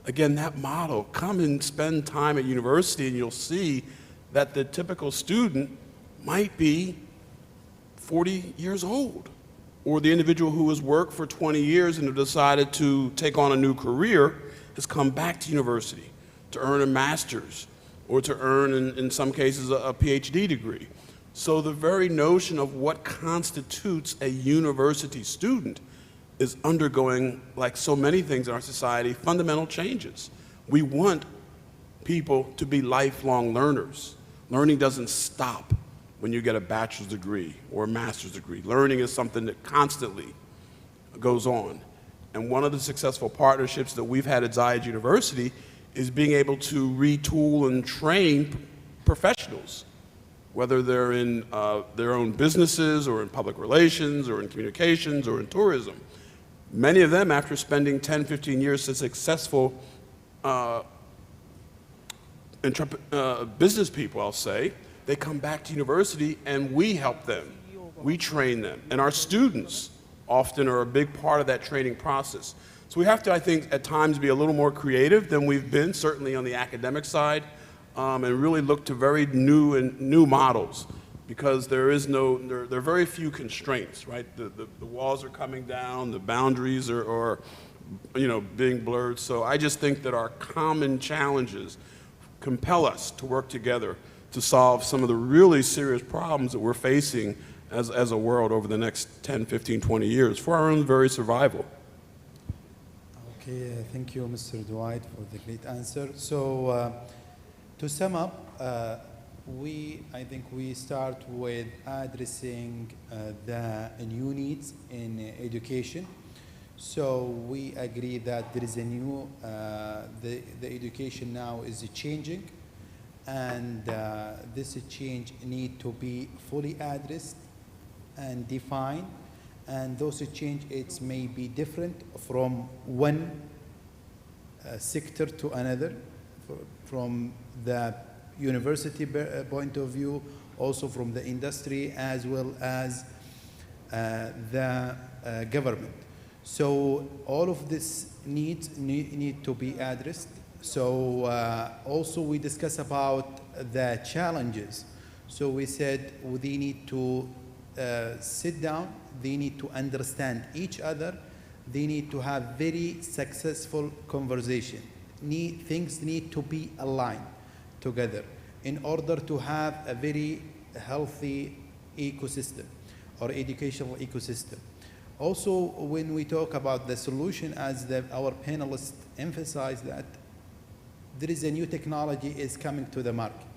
again, that model, come and spend time at university and you'll see that the typical student might be 40 years old, or the individual who has worked for 20 years and have decided to take on a new career has come back to university to earn a master's or to earn, in some cases, a PhD degree. So the very notion of what constitutes a university student is undergoing, like so many things in our society, fundamental changes. We want people to be lifelong learners. Learning doesn't stop when you get a bachelor's degree or a master's degree. Learning is something that constantly goes on. And one of the successful partnerships that we've had at Zayed University is being able to retool and train professionals, whether they're in their own businesses or in public relations or in communications or in tourism. Many of them, after spending 10, 15 years as successful business people, I'll say, they come back to university and we help them. We train them. And our students often are a big part of that training process. So we have to, I think, at times be a little more creative than we've been, certainly on the academic side, and really look to very new models, because there are very few constraints, right? The walls are coming down, the boundaries are being blurred. So I just think that our common challenges compel us to work together to solve some of the really serious problems that we're facing as a world over the next 10, 15, 20 years for our own very survival. Okay, thank you, Mr. Dwight, for the great answer. So to sum up, I think we start with addressing the new needs in education. So we agree that there is a new, the education now is changing, and this change need to be fully addressed and defined, and those change, it may be different from one sector to another, from the university point of view, also from the industry, as well as the government. So all of this needs need to be addressed. So also we discuss about the challenges. So we said they need to sit down, they need to understand each other, they need to have very successful conversation. Things need to be aligned together in order to have a very healthy ecosystem or educational ecosystem. Also, when we talk about the solution, as our panelists emphasize, that there is a new technology is coming to the market.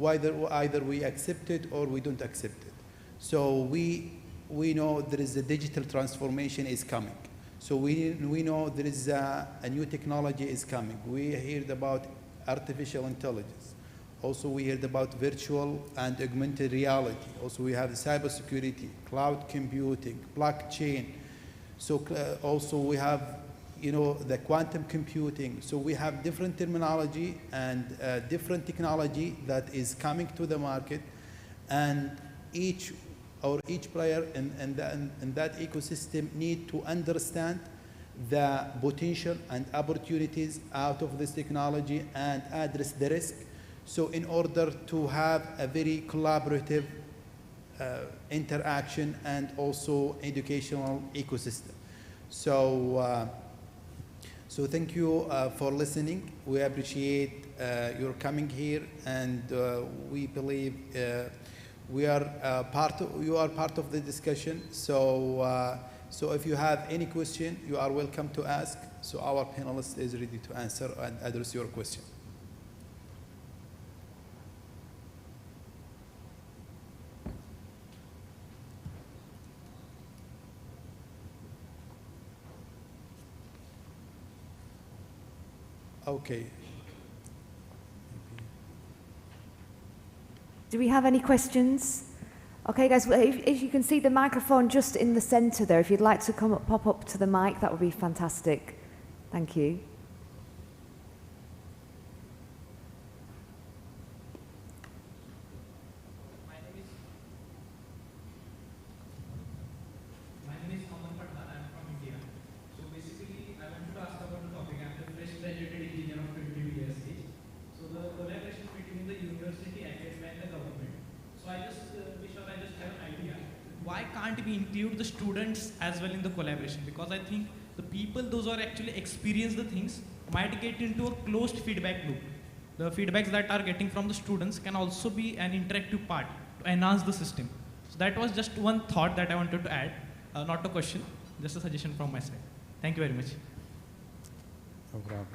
Either we accept it or we don't accept it. So we know there is a digital transformation is coming. So we know there is a new technology is coming. We heard about artificial intelligence. Also, we heard about virtual and augmented reality. Also, we have cybersecurity, cloud computing, blockchain. So also we have, the quantum computing. So we have different terminology and different technology that is coming to the market, and each player in that ecosystem need to understand the potential and opportunities out of this technology and address the risk. So in order to have a very collaborative interaction and also educational ecosystem. So, so thank you for listening. We appreciate your coming here, and we believe we are you are part of the discussion. So, so if you have any question, you are welcome to ask. So our panelist is ready to answer and address your question. Okay. Do we have any questions? Okay, guys, well, if you can see the microphone just in the center there, if you'd like to come up, pop up to the mic, that would be fantastic. Thank you. Why can't we include the students as well in the collaboration? Because I think the people, those who are actually experience the things, might get into a closed feedback loop. The feedbacks that are getting from the students can also be an interactive part to enhance the system. So that was just one thought that I wanted to add, not a question, just a suggestion from my side. Thank you very much. No problem.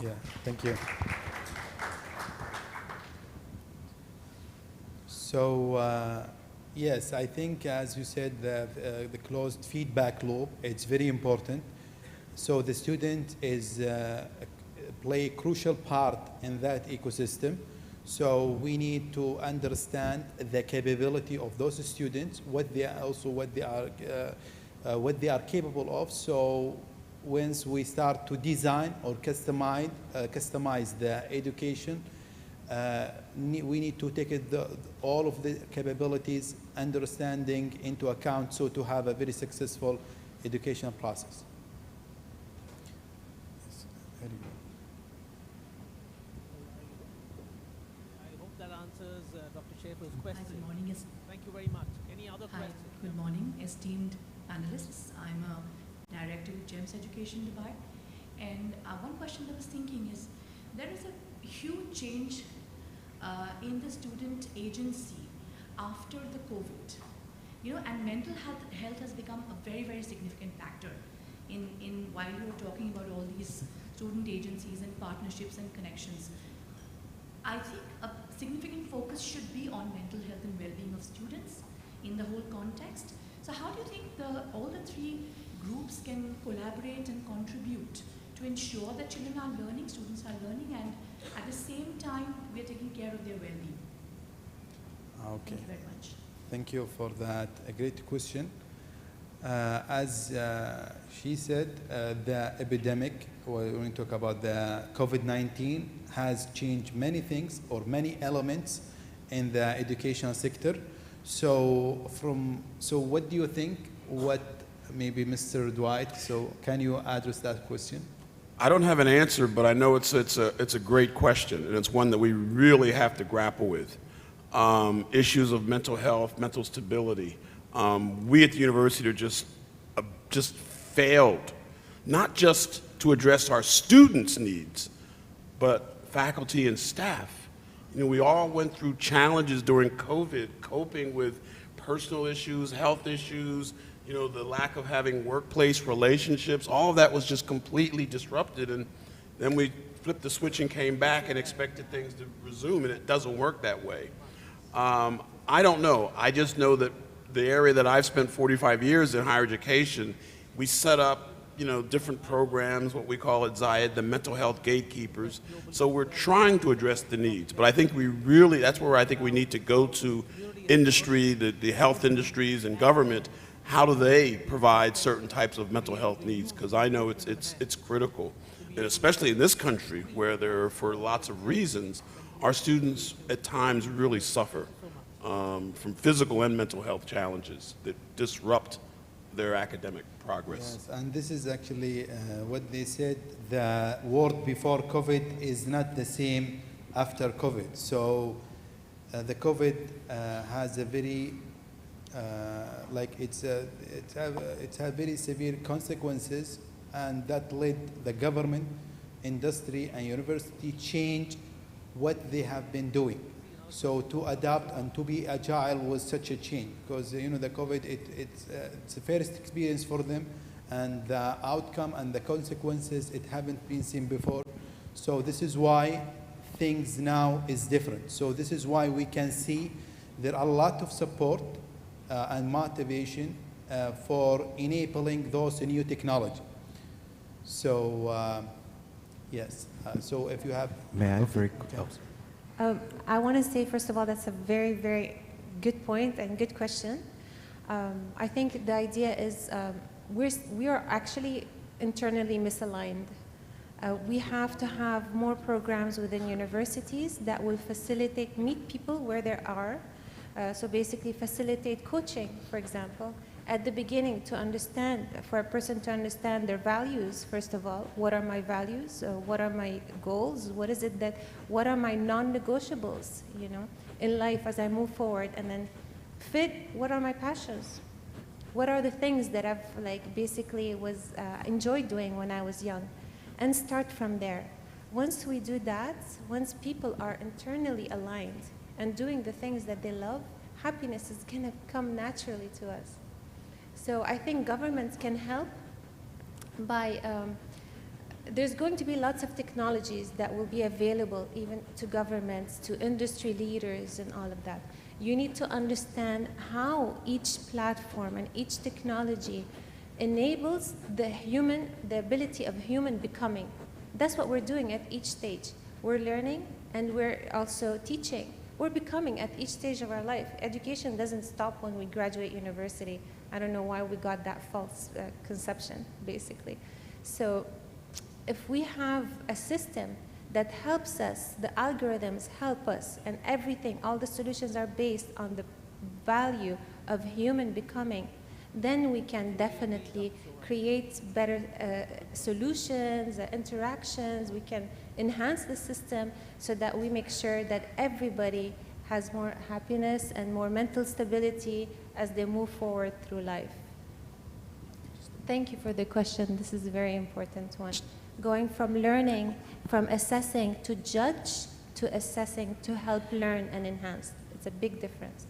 Yeah, thank you. So, yes, I think, as you said, the closed feedback loop, it's very important. So the student is play a crucial part in that ecosystem. So we need to understand the capability of those students, what they are capable of. So once we start to design or customize the education, we need to take all of the capabilities, understanding into account, so to have a very successful educational process. Yes, very good. I hope that answers Dr. Schaefer's question. Hi, good morning. Thank you very much. Any other Hi, questions? good morning, esteemed panelists. I'm a director with GEMS Education Dubai. And one question that I was thinking is, there is a huge change in the student agency after the COVID. You know, and mental health has become a very, very significant factor in while you were talking about all these student agencies and partnerships and connections. I think a significant focus should be on mental health and well-being of students in the whole context. So how do you think all the three groups can collaborate and contribute to ensure that children are learning, students are learning, and at the same time we are taking care of their well-being? Okay. Thank you very much. Thank you for that. A great question. As she said, the epidemic, when we talk about the COVID-19, has changed many things or many elements in the educational sector. So what do you think? What maybe Mr. Dwight? So can you address that question? I don't have an answer, but I know it's a great question, and it's one that we really have to grapple with. Issues of mental health, mental stability. We at the university are just failed, not just to address our students' needs, but faculty and staff. You know, we all went through challenges during COVID, coping with personal issues, health issues, you know, the lack of having workplace relationships. All of that was just completely disrupted, and then we flipped the switch and came back and expected things to resume, and it doesn't work that way. I don't know. I just know that the area that I've spent 45 years in, higher education, we set up, you know, different programs, what we call at Zayed, the mental health gatekeepers. So we're trying to address the needs, but I think that's where I think we need to go to industry, the health industries and government. How do they provide certain types of mental health needs? Because I know it's critical, and especially in this country where for lots of reasons, our students at times really suffer from physical and mental health challenges that disrupt their academic progress. Yes, and this is actually what they said, the world before COVID is not the same after COVID. So the COVID has a very like it's had very severe consequences, and that led the government, industry, and university change what they have been doing. So to adapt and to be agile was such a change, because the COVID it's the first experience for them, and the outcome and the consequences it haven't been seen before. So this is why things now is different. So this is why we can see there are a lot of support and motivation for enabling those new technology. So yes, so if you have... May I very I want to say, first of all, that's a very, very good point and good question. I think the idea is we are actually internally misaligned. We have to have more programs within universities that will facilitate, meet people where they are. So basically facilitate coaching, for example, at the beginning to understand, for a person to understand their values, first of all. What are my values? What are my goals? What are my non-negotiables, in life as I move forward? And then what are my passions? What are the things that I've basically enjoyed doing when I was young? And start from there. Once we do that, once people are internally aligned and doing the things that they love, happiness is going to come naturally to us. So I think governments can help by, there's going to be lots of technologies that will be available even to governments, to industry leaders and all of that. You need to understand how each platform and each technology enables the ability of human becoming. That's what we're doing at each stage. We're learning and we're also teaching. We're becoming at each stage of our life. Education doesn't stop when we graduate university. I don't know why we got that false conception, basically. So if we have a system that helps us, the algorithms help us, and everything, all the solutions are based on the value of human becoming, then we can definitely create better solutions, interactions. We can enhance the system so that we make sure that everybody has more happiness and more mental stability as they move forward through life. Thank you for the question. This is a very important one. Going from learning, from assessing to judge, to assessing to help learn and enhance. It's a big difference.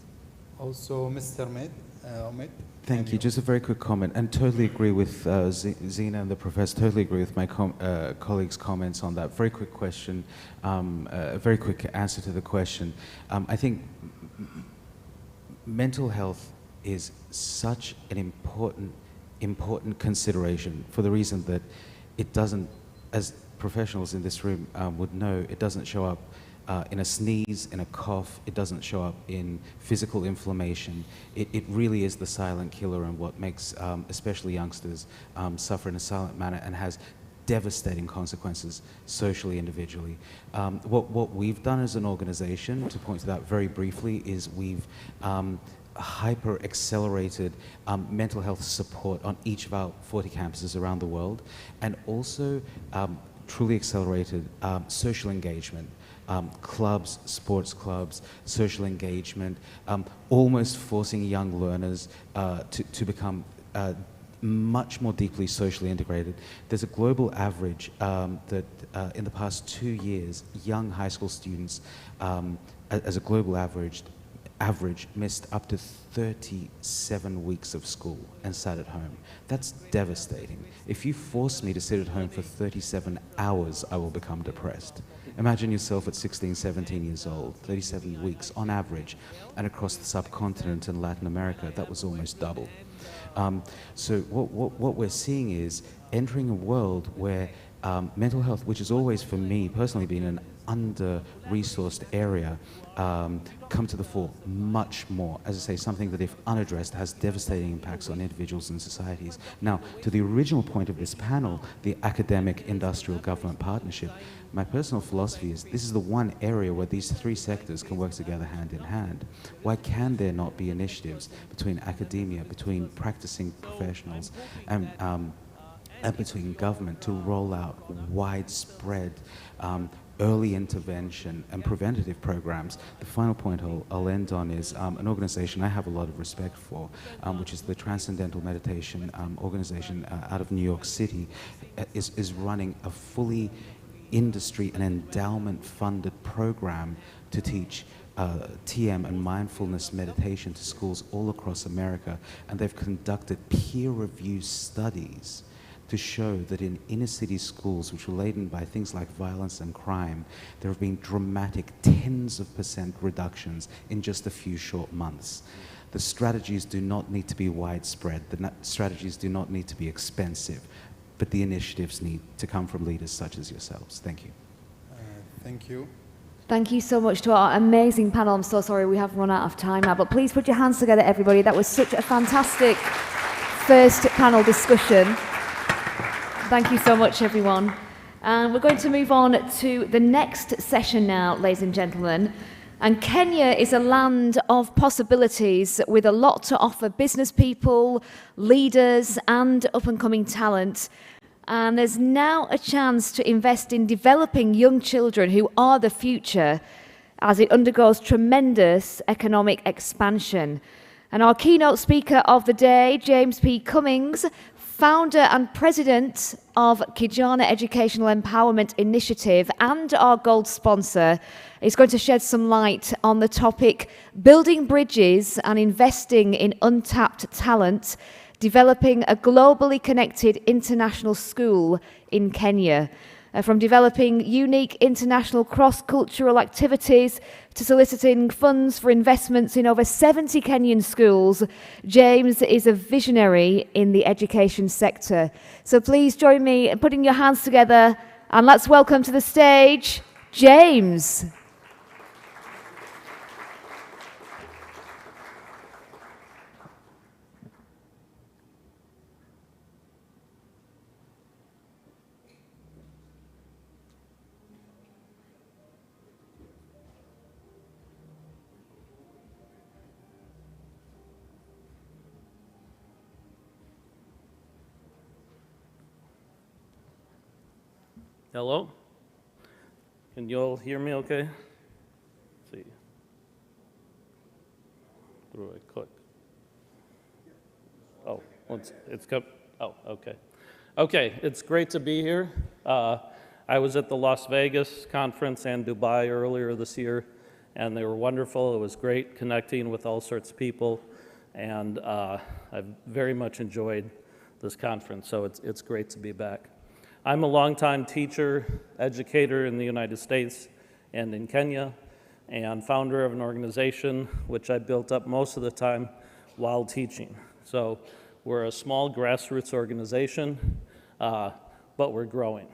Also, Mr. Omid. Thank you. Just a very quick comment, and totally agree with Zina and the professor, totally agree with my colleagues' comments on that. Very quick question, a very quick answer to the question. I think mental health is such an important consideration for the reason that it doesn't, as professionals in this room would know, it doesn't show up in a sneeze, in a cough. It doesn't show up in physical inflammation. It really is the silent killer, and what makes especially youngsters suffer in a silent manner and has devastating consequences socially, individually. What we've done as an organization, to point to that very briefly, is we've hyper-accelerated mental health support on each of our 40 campuses around the world, and also truly accelerated social engagement. Clubs, sports clubs, social engagement, almost forcing young learners to become much more deeply socially integrated. There's a global average that in the past 2 years, young high school students, as a global average, missed up to 37 weeks of school and sat at home. That's devastating. If you force me to sit at home for 37 hours, I will become depressed. Imagine yourself at 16, 17 years old, 37 weeks on average, and across the subcontinent and Latin America, that was almost double. So what we're seeing is entering a world where mental health, which has always, for me personally, been an under-resourced area, come to the fore much more. As I say, something that if unaddressed has devastating impacts on individuals and societies. Now, to the original point of this panel, the academic-industrial government partnership, my personal philosophy is this is the one area where these three sectors can work together hand in hand. Why can there not be initiatives between academia, between practicing professionals, and between government to roll out widespread early intervention and preventative programs. The final point I'll end on is an organization I have a lot of respect for, which is the Transcendental Meditation organization out of New York City, is running a fully industry and endowment funded program to teach TM and mindfulness meditation to schools all across America, and they've conducted peer-reviewed studies to show that in inner city schools, which are laden by things like violence and crime, there have been dramatic tens of % reductions in just a few short months. The strategies do not need to be widespread, the strategies do not need to be expensive, but the initiatives need to come from leaders such as yourselves. Thank you. Thank you. Thank you so much to our amazing panel. I'm so sorry we have run out of time now, but please put your hands together, everybody. That was such a fantastic first panel discussion. Thank you so much, everyone. And we're going to move on to the next session now, ladies and gentlemen. And Kenya is a land of possibilities with a lot to offer business people, leaders, and up-and-coming talent. And there's now a chance to invest in developing young children who are the future as it undergoes tremendous economic expansion. And our keynote speaker of the day, James P. Cummings, founder and president of Kijana Educational Empowerment Initiative and our gold sponsor, is going to shed some light on the topic building bridges and investing in untapped talent, developing a globally connected international school in Kenya. From developing unique international cross-cultural activities to soliciting funds for investments in over 70 Kenyan schools, James is a visionary in the education sector. So please join me in putting your hands together and let's welcome to the stage, James. Hello? Can you all hear me okay? Let's see. Where do I click? Oh, it's come. Oh, okay. Okay, it's great to be here. I was at the Las Vegas conference and Dubai earlier this year, and they were wonderful. It was great connecting with all sorts of people, and I've very much enjoyed this conference, so it's great to be back. I'm a longtime teacher, educator in the United States and in Kenya, and founder of an organization which I built up most of the time while teaching. So we're a small grassroots organization, but we're growing.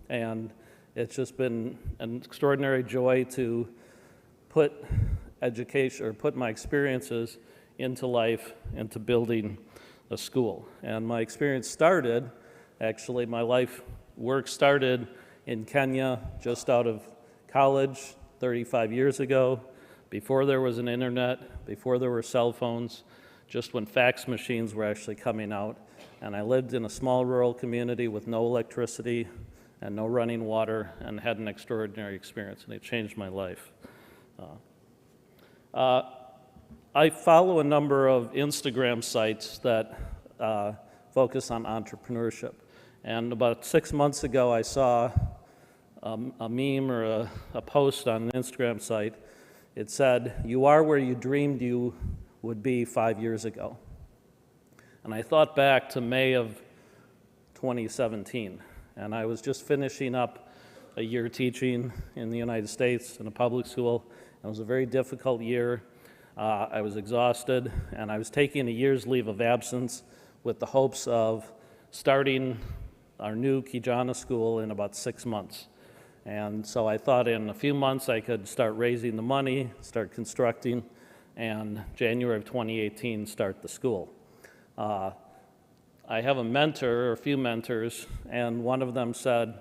And it's just been an extraordinary joy to put education, or put my experiences into life, into building a school. And my experience started, actually, my life work started in Kenya just out of college 35 years ago, before there was an internet, before there were cell phones, just when fax machines were actually coming out. And I lived in a small rural community with no electricity and no running water, and had an extraordinary experience, and it changed my life. I follow a number of Instagram sites that focus on entrepreneurship. And about 6 months ago, I saw a meme or a post on an Instagram site. It said, "You are where you dreamed you would be 5 years ago." And I thought back to May of 2017, and I was just finishing up a year teaching in the United States in a public school. It was a very difficult year. I was exhausted, and I was taking a year's leave of absence with the hopes of starting our new Kijana school in about 6 months. And so I thought in a few months I could start raising the money, start constructing, and January of 2018 start the school. I have a mentor, or a few mentors, and one of them said,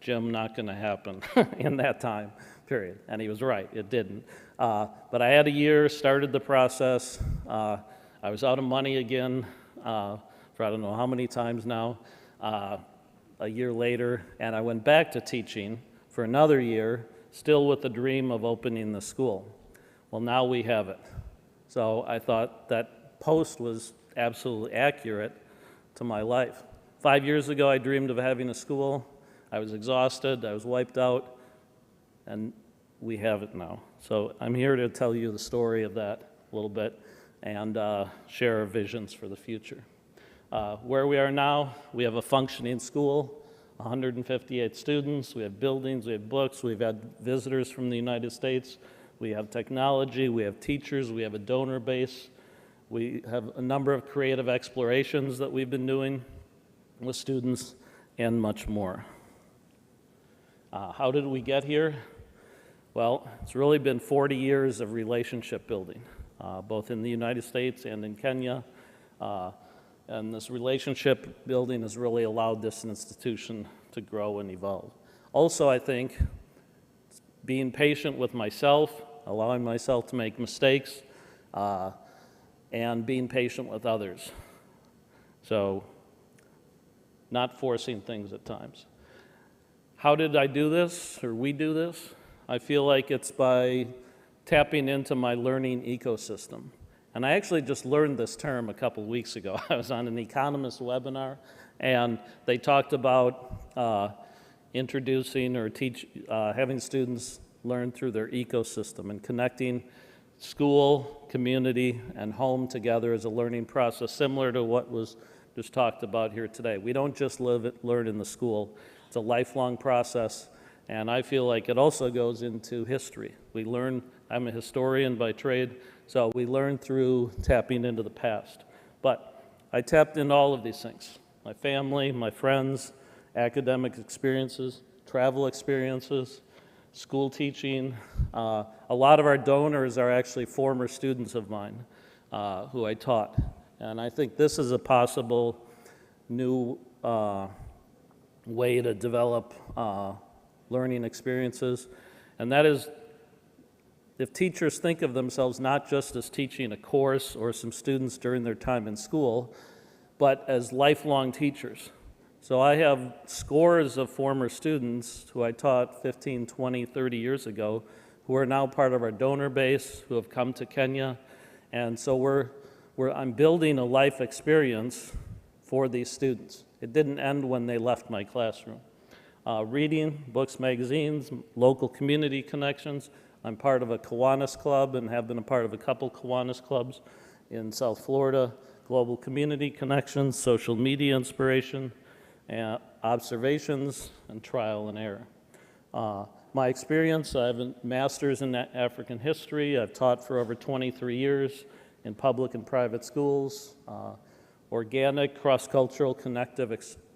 "Jim, not gonna happen," in that time period. And he was right, it didn't. But I had a year, started the process. I was out of money again for I don't know how many times now. A year later, and I went back to teaching for another year, still with the dream of opening the school. Well, now we have it. So I thought that post was absolutely accurate to my life. 5 years ago, I dreamed of having a school. I was exhausted, I was wiped out, and we have it now. So I'm here to tell you the story of that a little bit and share our visions for the future. Where we are now, we have a functioning school, 158 students, we have buildings, we have books, we've had visitors from the United States, we have technology, we have teachers, we have a donor base, we have a number of creative explorations that we've been doing with students, and much more. How did we get here? Well, it's really been 40 years of relationship building, both in the United States and in Kenya. And this relationship building has really allowed this institution to grow and evolve. Also, I think being patient with myself, allowing myself to make mistakes, and being patient with others. So, not forcing things at times. How did I do this, or we do this? I feel like it's by tapping into my learning ecosystem. And I actually just learned this term a couple weeks ago. I was on an economist webinar, and they talked about introducing or having students learn through their ecosystem and connecting school, community, and home together as a learning process, similar to what was just talked about here today. We don't just learn in the school. It's a lifelong process, and I feel like it also goes into history. We learn, I'm a historian by trade, so we learn through tapping into the past. But I tapped into all of these things. My family, my friends, academic experiences, travel experiences, school teaching. A lot of our donors are actually former students of mine who I taught. And I think this is a possible new way to develop learning experiences. And that is, if teachers think of themselves not just as teaching a course or some students during their time in school, but as lifelong teachers. So I have scores of former students who I taught 15, 20, 30 years ago who are now part of our donor base, who have come to Kenya. And so I'm building a life experience for these students. It didn't end when they left my classroom. Reading, books, magazines, local community connections. I'm part of a Kiwanis club and have been a part of a couple Kiwanis clubs in South Florida. Global community connections, social media inspiration, and observations, and trial and error. My experience, I have a master's in African history. I've taught for over 23 years in public and private schools. Organic, cross-cultural, connective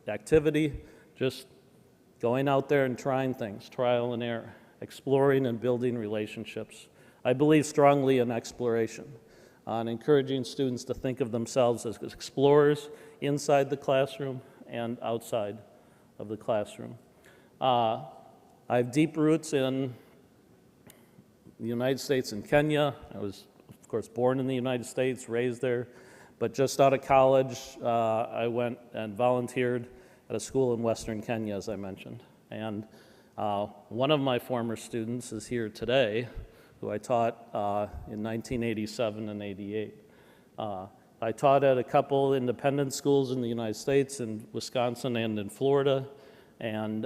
activity, just going out there and trying things, trial and error, exploring and building relationships. I believe strongly in exploration, and encouraging students to think of themselves as explorers inside the classroom and outside of the classroom. I have deep roots in the United States and Kenya. I was, of course, born in the United States, raised there, but just out of college, I went and volunteered at a school in Western Kenya, as I mentioned. And one of my former students is here today, who I taught in 1987 and 88. I taught at a couple independent schools in the United States, in Wisconsin and in Florida, and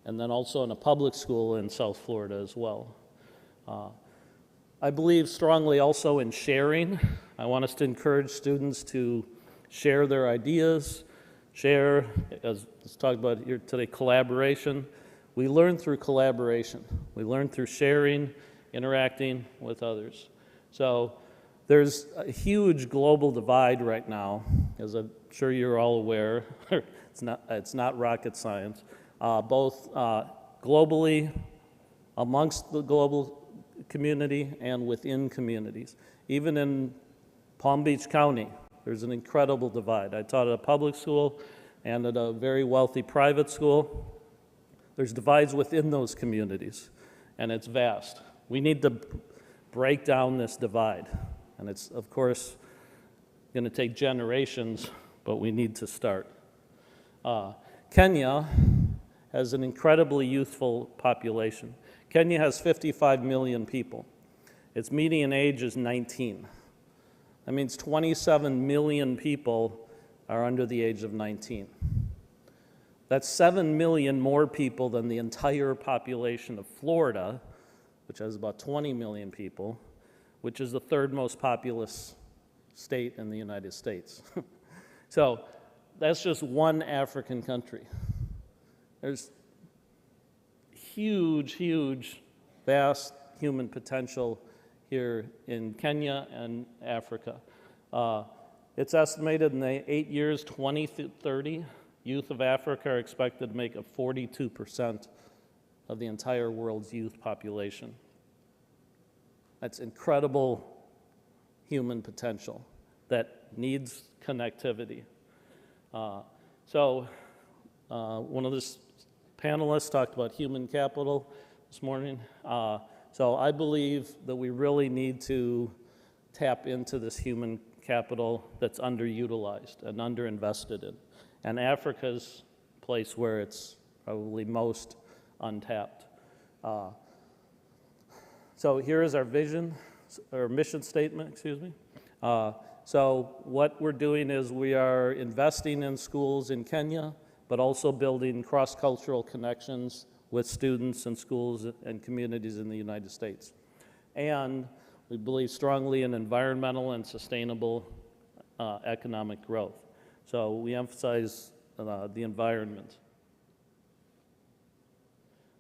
then also in a public school in South Florida as well. I believe strongly also in sharing. I want us to encourage students to share their ideas, share, as it's talked about here today, collaboration. We learn through collaboration. We learn through sharing, interacting with others. So there's a huge global divide right now, as I'm sure you're all aware. It's not rocket science. Both globally, amongst the global community, and within communities. Even in Palm Beach County, there's an incredible divide. I taught at a public school and at a very wealthy private school. There's divides within those communities, and it's vast. We need to break down this divide, and it's, of course, going to take generations, but we need to start. Kenya has an incredibly youthful population. Kenya has 55 million people. Its median age is 19. That means 27 million people are under the age of 19. That's 7 million more people than the entire population of Florida, which has about 20 million people, which is the third most populous state in the United States. So that's just one African country. There's huge, huge, vast human potential here in Kenya and Africa. It's estimated in the 8 years, 2030, youth of Africa are expected to make up 42% of the entire world's youth population. That's incredible human potential that needs connectivity. One of the panelists talked about human capital this morning. So I believe that we really need to tap into this human capital that's underutilized and underinvested in. And Africa's a place where it's probably most untapped. So here is our vision, or mission statement, excuse me. So what we're doing is we are investing in schools in Kenya, but also building cross-cultural connections with students and schools and communities in the United States. And we believe strongly in environmental and sustainable economic growth. So we emphasize the environment.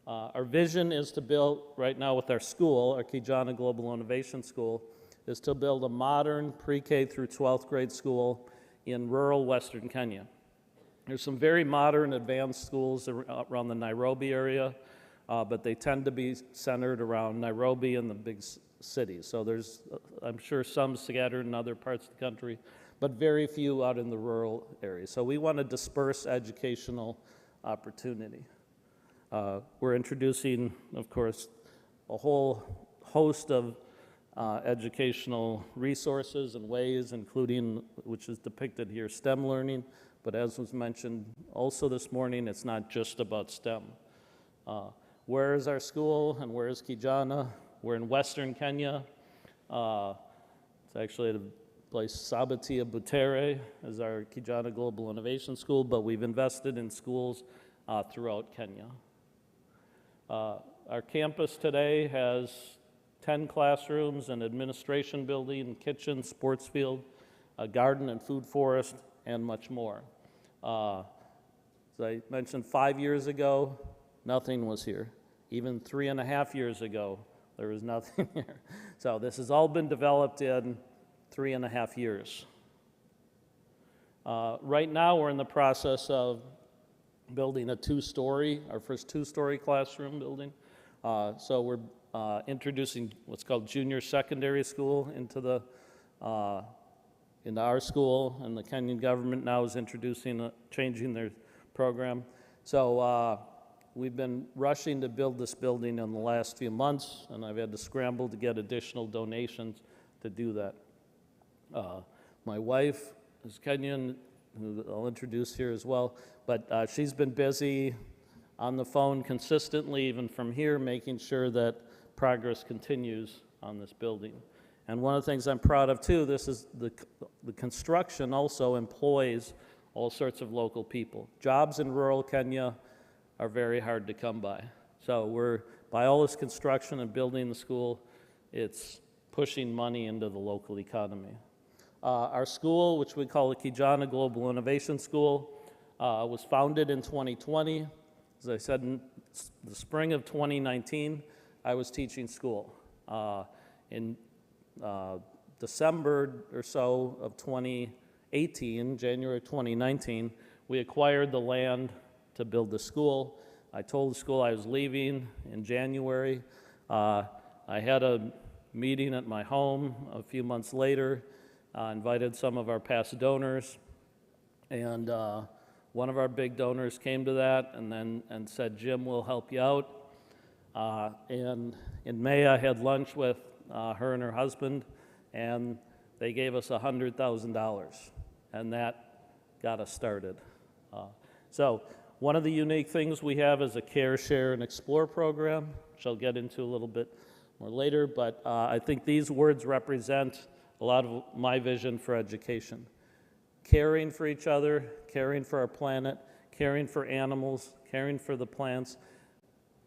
Our vision is to build, right now with our school, our Kijana Global Innovation School, is to build a modern pre-K through 12th grade school in rural Western Kenya. There's some very modern advanced schools around the Nairobi area, but they tend to be centered around Nairobi and the big cities. So there's, I'm sure, some scattered in other parts of the country, but very few out in the rural areas. So we want to disperse educational opportunity. We're introducing, of course, a whole host of educational resources and ways, including, which is depicted here, STEM learning. But as was mentioned also this morning, it's not just about STEM. Where is our school and where is Kijana? We're in Western Kenya. It's actually at a place, Sabatia Butere, is our Kijana Global Innovation School, but we've invested in schools throughout Kenya. Our campus today has 10 classrooms, an administration building, kitchen, sports field, a garden and food forest, and much more. As I mentioned, 5 years ago, nothing was here. Even 3.5 years ago, there was nothing here. So this has all been developed in 3.5 years. Right now, we're in the process of building a our first two-story classroom building. So we're introducing what's called junior secondary school into our school, and the Kenyan government now is changing their program. So we've been rushing to build this building in the last few months, and I've had to scramble to get additional donations to do that. My wife is Kenyan, who I'll introduce here as well, but she's been busy on the phone consistently, even from here, making sure that progress continues on this building. And one of the things I'm proud of too, this is the construction also employs all sorts of local people. Jobs in rural Kenya are very hard to come by. So by all this construction and building the school, it's pushing money into the local economy. Our school, which we call the Kijana Global Innovation School, was founded in 2020. As I said, in the spring of 2019, I was teaching school. In December or so of 2018, January 2019, we acquired the land to build the school. I told the school I was leaving in January. I had a meeting at my home a few months later, invited some of our past donors, and one of our big donors came to that and said, Jim, we'll help you out. And in May, I had lunch with her and her husband, and they gave us $100,000, and that got us started. So One of the unique things we have is a Care, Share, and Explore program, which I'll get into a little bit more later, but I think these words represent a lot of my vision for education. Caring for each other, caring for our planet, caring for animals, caring for the plants,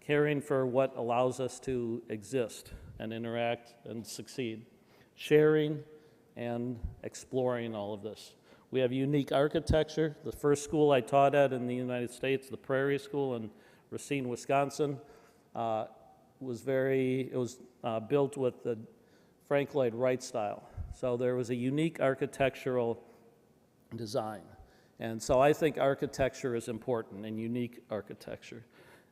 caring for what allows us to exist and interact and succeed. Sharing and exploring all of this. We have unique architecture. The first school I taught at in the United States, the Prairie School in Racine, Wisconsin, was built with the Frank Lloyd Wright style. So there was a unique architectural design. And so I think architecture is important and unique architecture.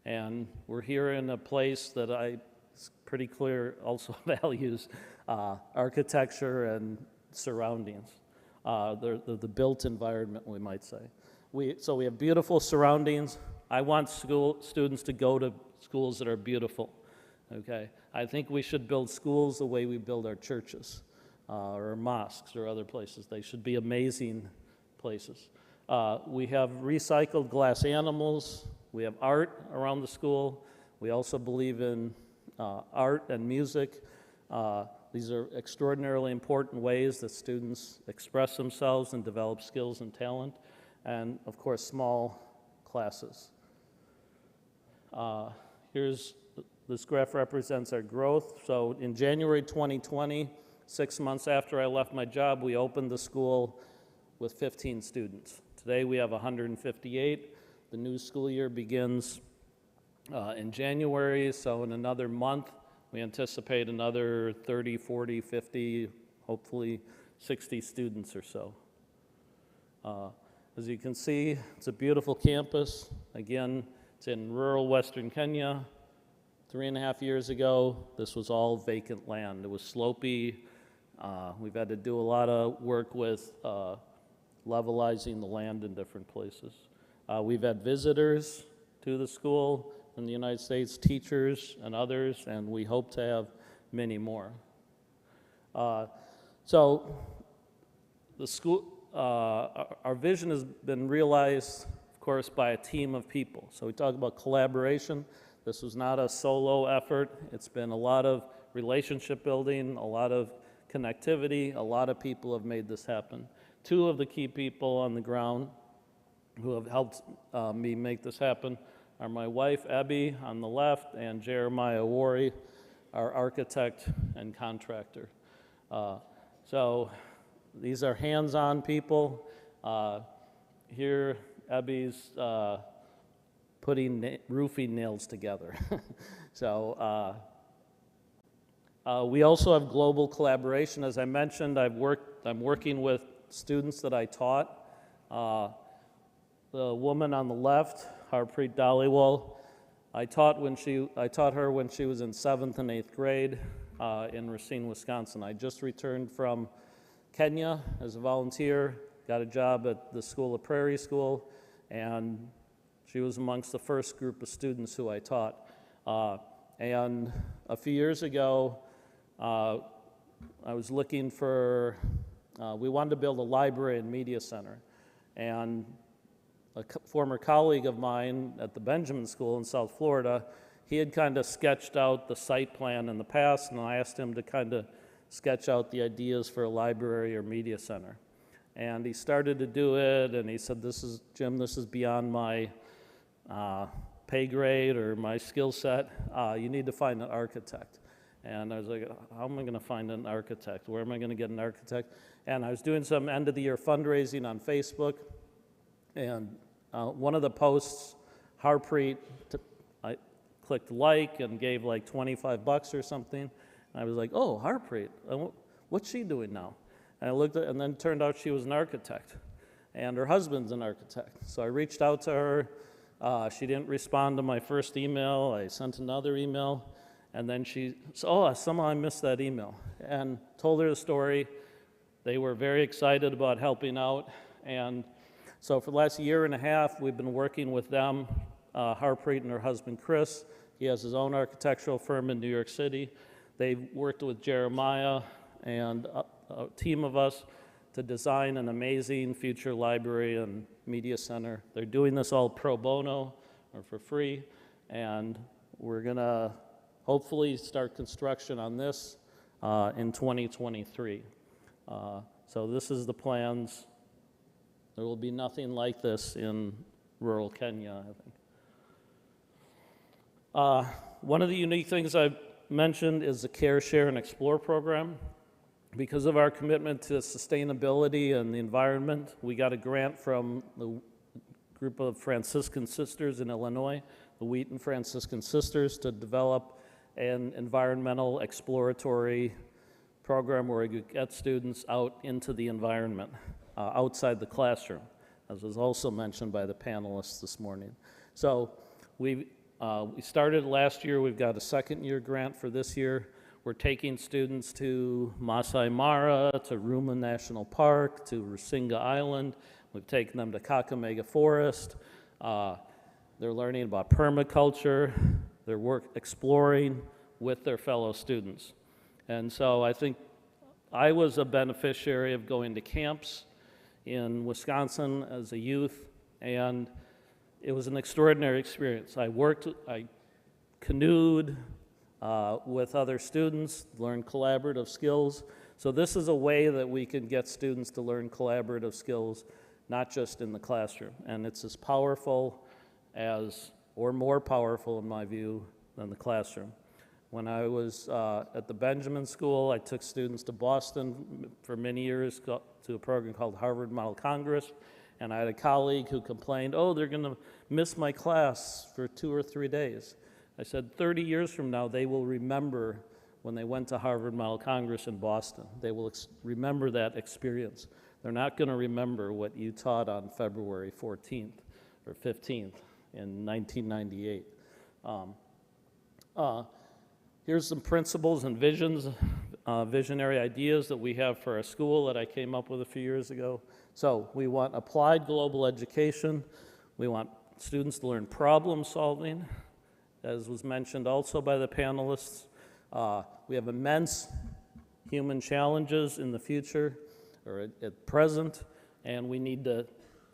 And we're here in a place that it's pretty clear also values architecture and surroundings. The built environment, we might say. So we have beautiful surroundings. I want students to go to schools that are beautiful, okay? I think we should build schools the way we build our churches or mosques or other places. They should be amazing places. We have recycled glass animals. We have art around the school. We also believe in art and music. These are extraordinarily important ways that students express themselves and develop skills and talent. And of course, small classes. This graph represents our growth. So in January 2020, 6 months after I left my job, we opened the school with 15 students. Today we have 158. The new school year begins in January, so in another month, we anticipate another 30, 40, 50, hopefully 60 students or so. As you can see, it's a beautiful campus. Again, it's in rural Western Kenya. 3.5 years ago, this was all vacant land. It was slopey. We've had to do a lot of work with levelizing the land in different places. We've had visitors to the school in the United States, teachers and others, and we hope to have many more. So the school, our vision has been realized, of course, by a team of people. So we talk about collaboration. This was not a solo effort. It's been a lot of relationship building, a lot of connectivity. A lot of people have made this happen. Two of the key people on the ground who have helped me make this happen are my wife, Abby, on the left, and Jeremiah Wari, our architect and contractor. So these are hands-on people. Here, Abby's putting roofing nails together. So we also have global collaboration. As I mentioned, I'm working with students that I taught. The woman on the left, Harpreet Dhaliwal, I taught her when she was in 7th and 8th grade in Racine, Wisconsin. I just returned from Kenya as a volunteer, got a job at the school of Prairie School, and she was amongst the first group of students who I taught. And a few years ago, I was looking for, we wanted to build a library and media center. And a former colleague of mine at the Benjamin School in South Florida, he had kind of sketched out the site plan in the past, and I asked him to kind of sketch out the ideas for a library or media center. And he started to do it, and he said, Jim, this is beyond my pay grade or my skill set. You need to find an architect. And I was like, how am I going to find an architect? Where am I going to get an architect? And I was doing some end-of-the-year fundraising on Facebook, and one of the posts, Harpreet, I clicked like and gave like $25 or something. And I was like, oh, Harpreet, what's she doing now? And I looked at, and then it turned out she was an architect, and her husband's an architect. So I reached out to her. She didn't respond to my first email. I sent another email, and then she said, oh, somehow I missed that email, and told her the story. They were very excited about helping out, and so for the last 1.5 years, we've been working with them, Harpreet and her husband, Chris. He has his own architectural firm in New York City. They've worked with Jeremiah and a team of us to design an amazing future library and media center. They're doing this all pro bono or for free, and we're gonna hopefully start construction on this in 2023. So this is the plans. There will be nothing like this in rural Kenya, I think. One of the unique things I've mentioned is the Care, Share, and Explore program. Because of our commitment to sustainability and the environment, we got a grant from the group of Franciscan sisters in Illinois, the Wheaton Franciscan Sisters, to develop an environmental exploratory program where we get students out into the environment, outside the classroom, as was also mentioned by the panelists this morning. So we started last year. We've got a second-year grant for this year. We're taking students to Masai Mara, to Ruma National Park, to Rusinga Island. We've taken them to Kakamega Forest. They're learning about permaculture. They're exploring with their fellow students. And so I think I was a beneficiary of going to camps in Wisconsin as a youth, and it was an extraordinary experience. I canoed with other students, learned collaborative skills. So this is a way that we can get students to learn collaborative skills, not just in the classroom. And it's as powerful as, or more powerful in my view, than the classroom. When I was at the Benjamin School, I took students to Boston for many years to a program called Harvard Model Congress, and I had a colleague who complained, oh, they're gonna miss my class for 2 or 3 days. I said, 30 years from now, they will remember when they went to Harvard Model Congress in Boston. They will remember that experience. They're not gonna remember what you taught on February 14th or 15th in 1998. Here's some principles and visions, visionary ideas that we have for our school that I came up with a few years ago. So we want applied global education. We want students to learn problem solving, as was mentioned also by the panelists. We have immense human challenges in the future, or at present, and we need to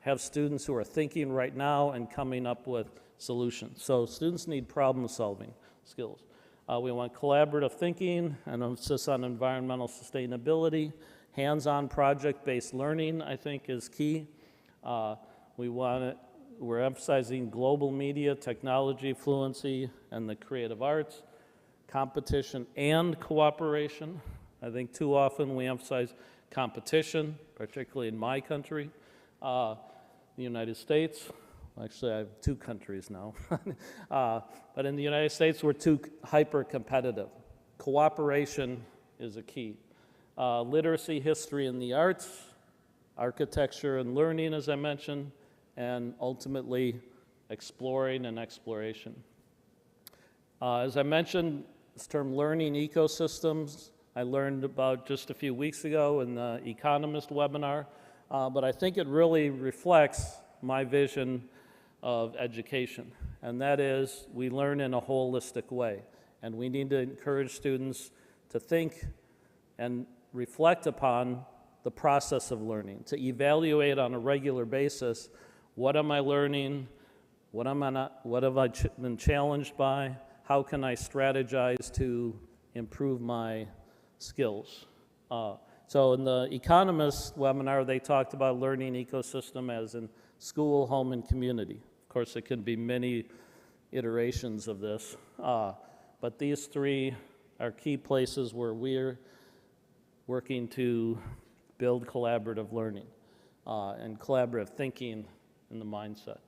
have students who are thinking right now and coming up with solutions. So students need problem solving skills. We want collaborative thinking and emphasis on environmental sustainability. Hands-on project-based learning, I think, is key. We're emphasizing global media, technology, fluency, and the creative arts. Competition and cooperation. I think too often we emphasize competition, particularly in my country, the United States. Actually, I have 2 countries now. But in the United States, we're too hyper-competitive. Cooperation is a key. Literacy, history, and the arts, architecture and learning, as I mentioned, and ultimately exploring and exploration. As I mentioned, this term learning ecosystems, I learned about just a few weeks ago in the Economist webinar, but I think it really reflects my vision of education, and that is we learn in a holistic way, and we need to encourage students to think and reflect upon the process of learning, to evaluate on a regular basis, what am I learning, what have I been challenged by, how can I strategize to improve my skills. So in the Economist webinar, they talked about learning ecosystem as in school, home, and community. Of course, it can be many iterations of this, but these 3 are key places where we're working to build collaborative learning and collaborative thinking in the mindset.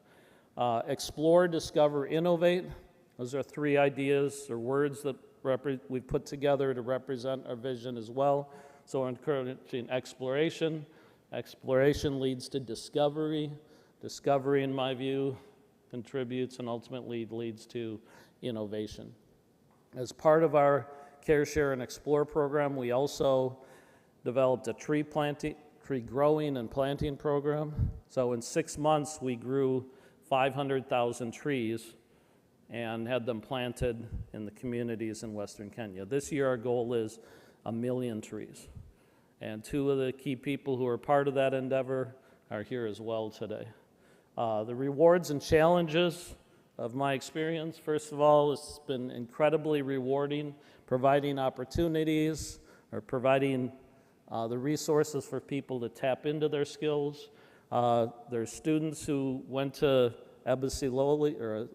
Explore, discover, innovate. Those are 3 ideas or words that we've put together to represent our vision as well. So we're encouraging exploration. Exploration leads to discovery. Discovery, in my view, contributes and ultimately leads to innovation. As part of our Care, Share, and Explore program, we also developed a tree growing and planting program. So in 6 months, we grew 500,000 trees and had them planted in the communities in Western Kenya. This year, our goal is 1 million trees. And two of the key people who are part of that endeavor are here as well today. The rewards and challenges of my experience, first of all, it's been incredibly rewarding, providing opportunities or providing the resources for people to tap into their skills. There's students who went to Ebbsey-Lowley, or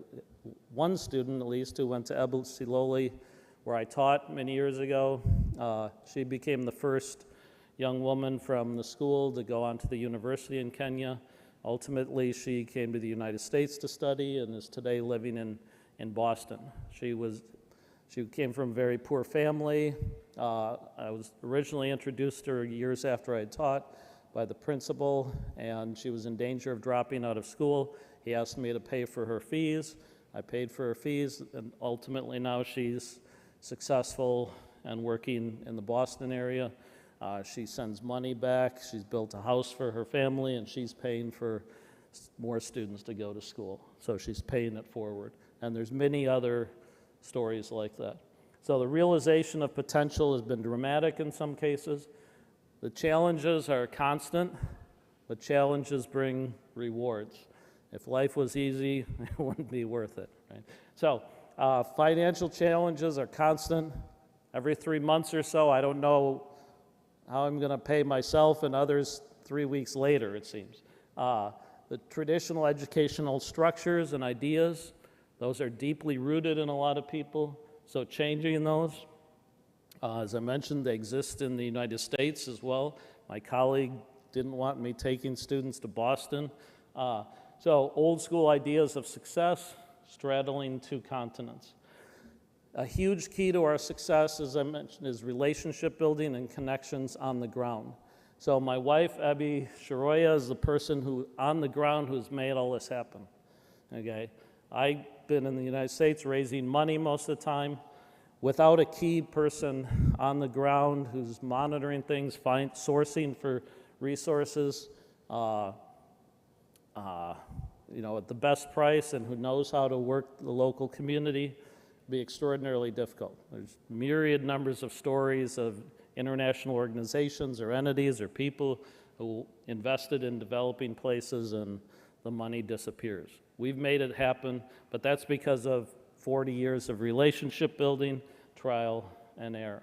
one student at least who went to Ebbsey-Lowley where I taught many years ago. She became the first young woman from the school to go on to the university in Kenya. Ultimately, she came to the United States to study and is today living in Boston. She came from a very poor family. I was originally introduced to her years after I had taught by the principal, and she was in danger of dropping out of school. He asked me to pay for her fees. I paid for her fees, and ultimately now she's successful and working in the Boston area. She sends money back. She's built a house for her family, and she's paying for more students to go to school. So she's paying it forward. And there's many other stories like that. So the realization of potential has been dramatic in some cases. The challenges are constant, but challenges bring rewards. If life was easy, it wouldn't be worth it, right? So financial challenges are constant. Every 3 months or so, I don't know how I'm going to pay myself and others 3 weeks later, it seems. The traditional educational structures and ideas, those are deeply rooted in a lot of people, so changing those. As I mentioned, they exist in the United States as well. My colleague didn't want me taking students to Boston. So old school ideas of success straddling two continents. A huge key to our success, as I mentioned, is relationship building and connections on the ground. So my wife, Abby Sharoya, is the person who, on the ground, who's made all this happen, okay? I've been in the United States raising money most of the time. Without a key person on the ground who's monitoring things, sourcing for resources, at the best price and who knows how to work the local community, be extraordinarily difficult. There's myriad numbers of stories of international organizations or entities or people who invested in developing places and the money disappears. We've made it happen, but that's because of 40 years of relationship building, trial, and error.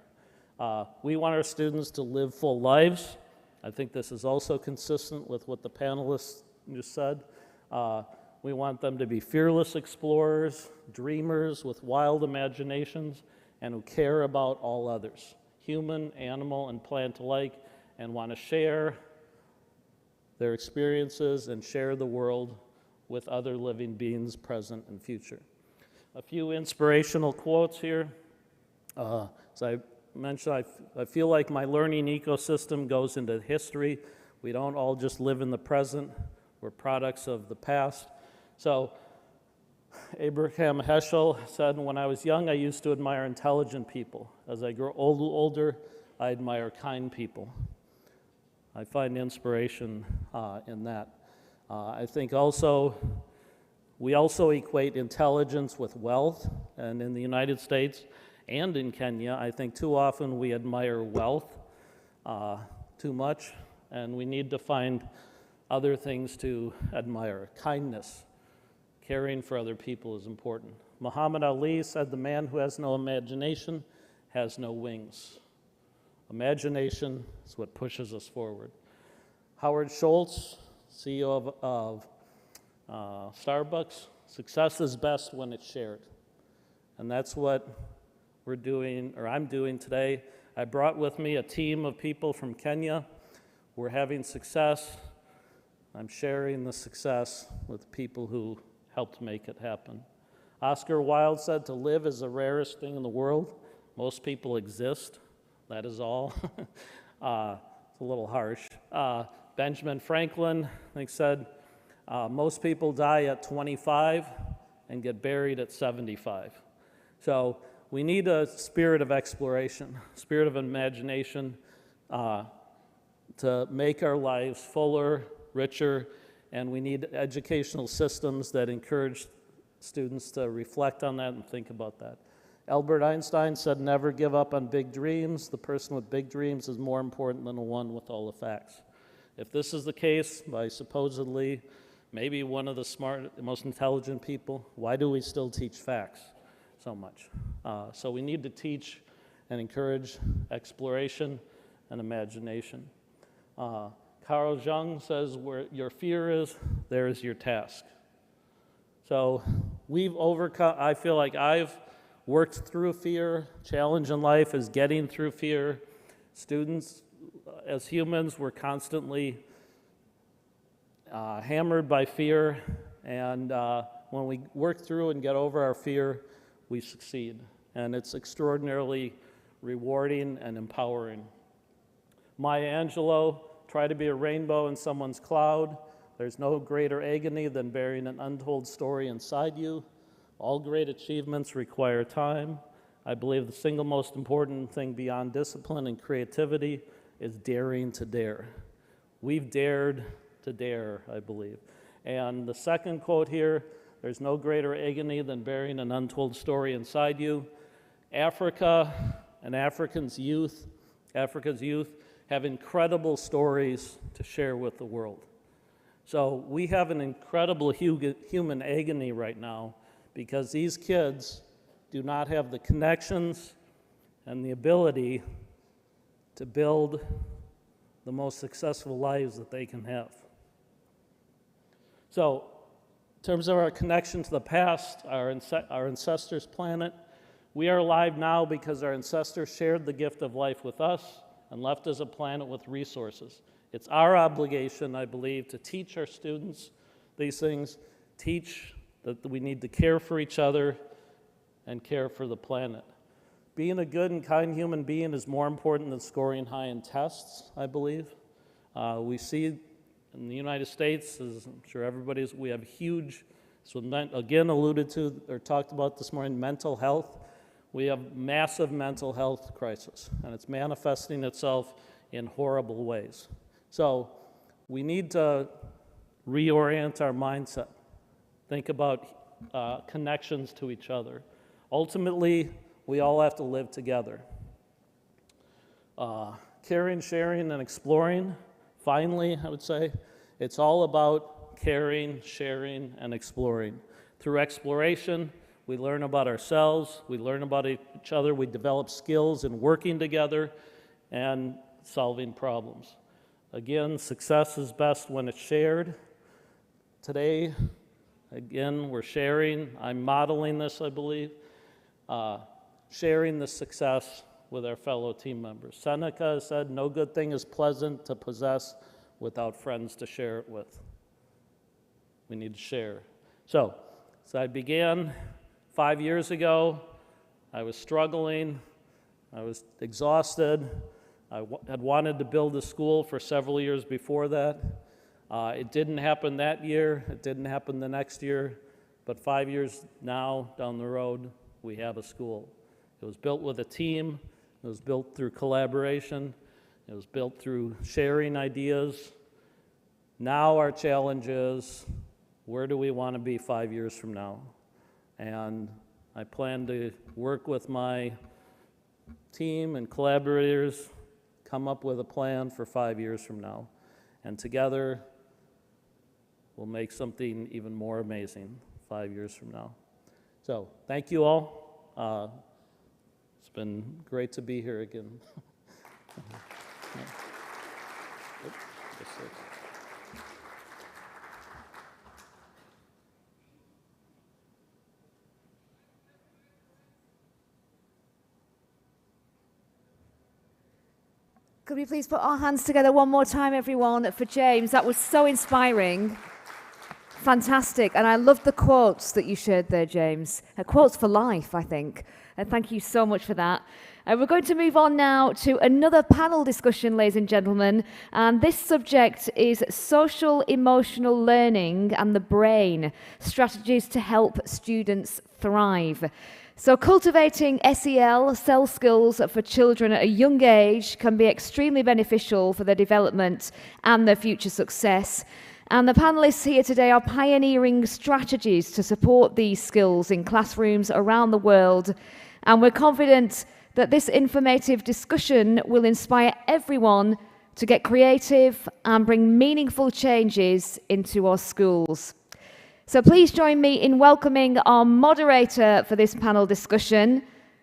We want our students to live full lives. I think this is also consistent with what the panelists just said. We want them to be fearless explorers, dreamers with wild imaginations, and who care about all others, human, animal, and plant alike, and want to share their experiences and share the world with other living beings, present and future. A few inspirational quotes here. As I mentioned, I feel like my learning ecosystem goes into history. We don't all just live in the present. We're products of the past. So Abraham Heschel said, when I was young, I used to admire intelligent people. As I grow older, I admire kind people. I find inspiration in that. I think also, we also equate intelligence with wealth, and in the United States and in Kenya, I think too often we admire wealth too much, and we need to find other things to admire. Kindness, caring for other people is important. Muhammad Ali said, the man who has no imagination has no wings. Imagination is what pushes us forward. Howard Schultz, CEO of Starbucks, success is best when it's shared. And that's what we're doing, or I'm doing today. I brought with me a team of people from Kenya. We're having success. I'm sharing the success with people who helped make it happen. Oscar Wilde said, to live is the rarest thing in the world. Most people exist, that is all. It's a little harsh. Benjamin Franklin, I think, said, most people die at 25 and get buried at 75. So we need a spirit of exploration, spirit of imagination to make our lives fuller, richer, and we need educational systems that encourage students to reflect on that and think about that. Albert Einstein said, never give up on big dreams. The person with big dreams is more important than the one with all the facts. If this is the case by supposedly maybe one of the smart, most intelligent people, why do we still teach facts so much? So we need to teach and encourage exploration and imagination. Carl Jung says, where your fear is, there is your task. So we've overcome, I feel like I've worked through fear. Challenge in life is getting through fear. Students, as humans, we're constantly hammered by fear, and when we work through and get over our fear, we succeed. And it's extraordinarily rewarding and empowering. Maya Angelou, try to be a rainbow in someone's cloud. There's no greater agony than bearing an untold story inside you. All great achievements require time. I believe the single most important thing beyond discipline and creativity is daring to dare. We've dared to dare, I believe. And the second quote here, there's no greater agony than bearing an untold story inside you. Africa and Africa's youth have incredible stories to share with the world. So we have an incredible human agony right now because these kids do not have the connections and the ability to build the most successful lives that they can have. So in terms of our connection to the past, our ancestors' planet, we are alive now because our ancestors shared the gift of life with us and left us a planet with resources. It's our obligation, I believe, to teach our students these things, teach that we need to care for each other and care for the planet. Being a good and kind human being is more important than scoring high in tests, I believe. We see in the United States, as I'm sure we have huge, so again alluded to or talked about this morning, mental health. We have massive mental health crisis, and it's manifesting itself in horrible ways. So we need to reorient our mindset, think about connections to each other. Ultimately, we all have to live together. Caring, sharing, and exploring, finally, I would say, it's all about caring, sharing, and exploring. Through exploration, we learn about ourselves, we learn about each other, we develop skills in working together and solving problems. Again, success is best when it's shared. Today, again, we're sharing, I'm modeling this, I believe, sharing the success with our fellow team members. Seneca said, no good thing is pleasant to possess without friends to share it with. We need to share. So I began 5 years ago. I was struggling. I was exhausted. I had wanted to build a school for several years before that. It didn't happen that year. It didn't happen the next year. But 5 years now down the road, we have a school. It was built with a team. It was built through collaboration. It was built through sharing ideas. Now our challenge is, where do we want to be 5 years from now? And I plan to work with my team and collaborators, come up with a plan for 5 years from now. And together, we'll make something even more amazing 5 years from now. So thank you all. It's been great to be here again. Could we please put our hands together one more time, everyone, for James? That was so inspiring. Fantastic. And I loved the quotes that you shared there, James. Quotes for life, I think. And thank you so much for that. We're going to move on now to another panel discussion, ladies and gentlemen. And this subject is social-emotional learning and the brain, strategies to help students thrive. So cultivating SEL, cell skills for children at a young age can be extremely beneficial for their development and their future success. And the panelists here today are pioneering strategies to support these skills in classrooms around the world. And we're confident that this informative discussion will inspire everyone to get creative and bring meaningful changes into our schools. So please join me in welcoming our moderator for this panel discussion,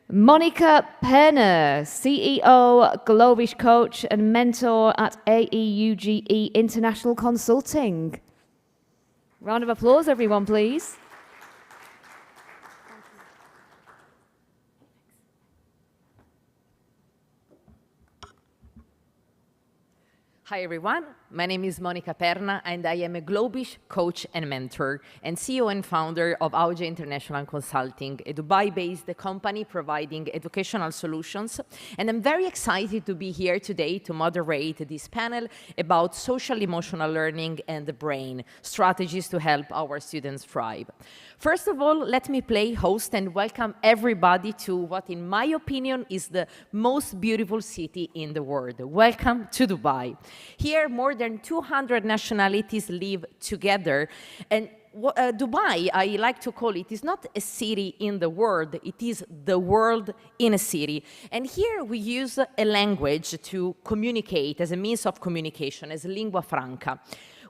Monica Perner, CEO, Globish Coach and Mentor at AEUGE International Consulting. Round of applause, everyone, please. Hi everyone, my name is Monica Perna and I am a Globish coach and mentor and CEO and founder of AUGE International Consulting, a Dubai-based company providing educational solutions. And I'm very excited to be here today to moderate this panel about social-emotional learning and the brain, strategies to help our students thrive. First of all, let me play host and welcome everybody to what, in my opinion, is the most beautiful city in the world. Welcome to Dubai. Here, more than 200 nationalities live together. And Dubai, I like to call it, is not a city in the world, it is the world in a city. And here we use a language to communicate as a means of communication, as lingua franca.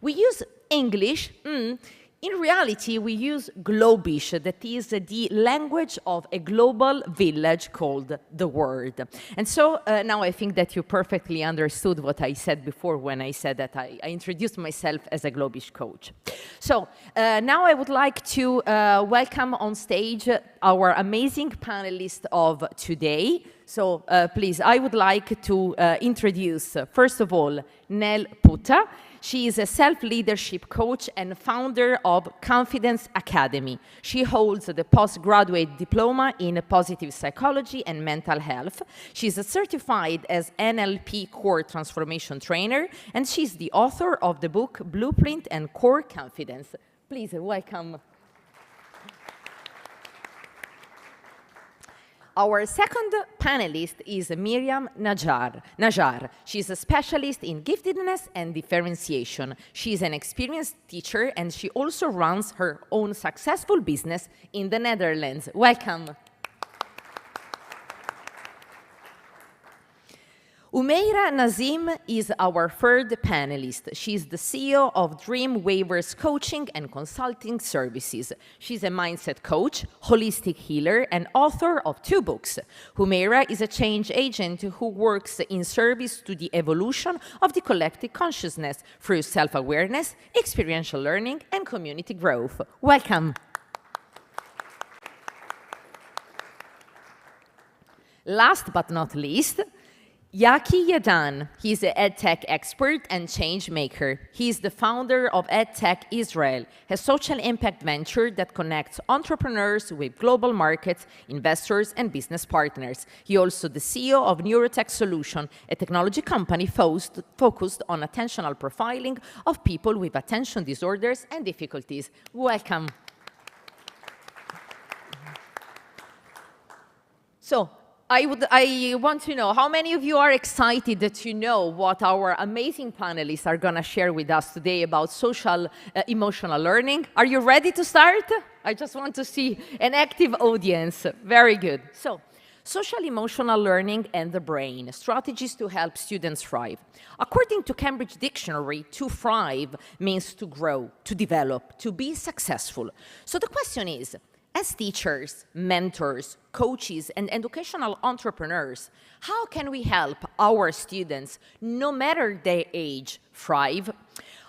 We use English. In reality, we use Globish, that is the language of a global village called the world. And so now I think that you perfectly understood what I said before when I said that I introduced myself as a Globish coach. So now I would like to welcome on stage our amazing panelists of today. So please, I would like to introduce, first of all, Nell Putta. She is a self-leadership coach and founder of Confidence Academy. She holds the postgraduate diploma in positive psychology and mental health. She's certified as NLP Core Transformation Trainer, and she's the author of the book Blueprint and Core Confidence. Please welcome. Our second panelist is Miriam Najjar. She's a specialist in giftedness and differentiation. She's an experienced teacher and she also runs her own successful business in the Netherlands. Welcome. Umeira Nazim is our third panelist. She's the CEO of Dream Waivers Coaching and Consulting Services. She's a mindset coach, holistic healer, and author of 2 books. Umeira is a change agent who works in service to the evolution of the collective consciousness through self-awareness, experiential learning, and community growth. Welcome. Last but not least, Yaki Yadan. He's an EdTech expert and change maker. He's the founder of EdTech Israel, a social impact venture that connects entrepreneurs with global markets, investors, and business partners. He also the CEO of Neurotech Solution, a technology company focused on attentional profiling of people with attention disorders and difficulties. Welcome. So, I want to know, how many of you are excited to know what our amazing panelists are going to share with us today about social emotional learning? Are you ready to start? I just want to see an active audience. Very good. So, social emotional learning and the brain, strategies to help students thrive. According to Cambridge Dictionary, to thrive means to grow, to develop, to be successful. So the question is, as teachers, mentors, coaches, and educational entrepreneurs, how can we help our students, no matter their age, thrive?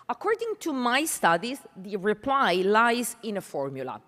According to my studies, the reply lies in a formula.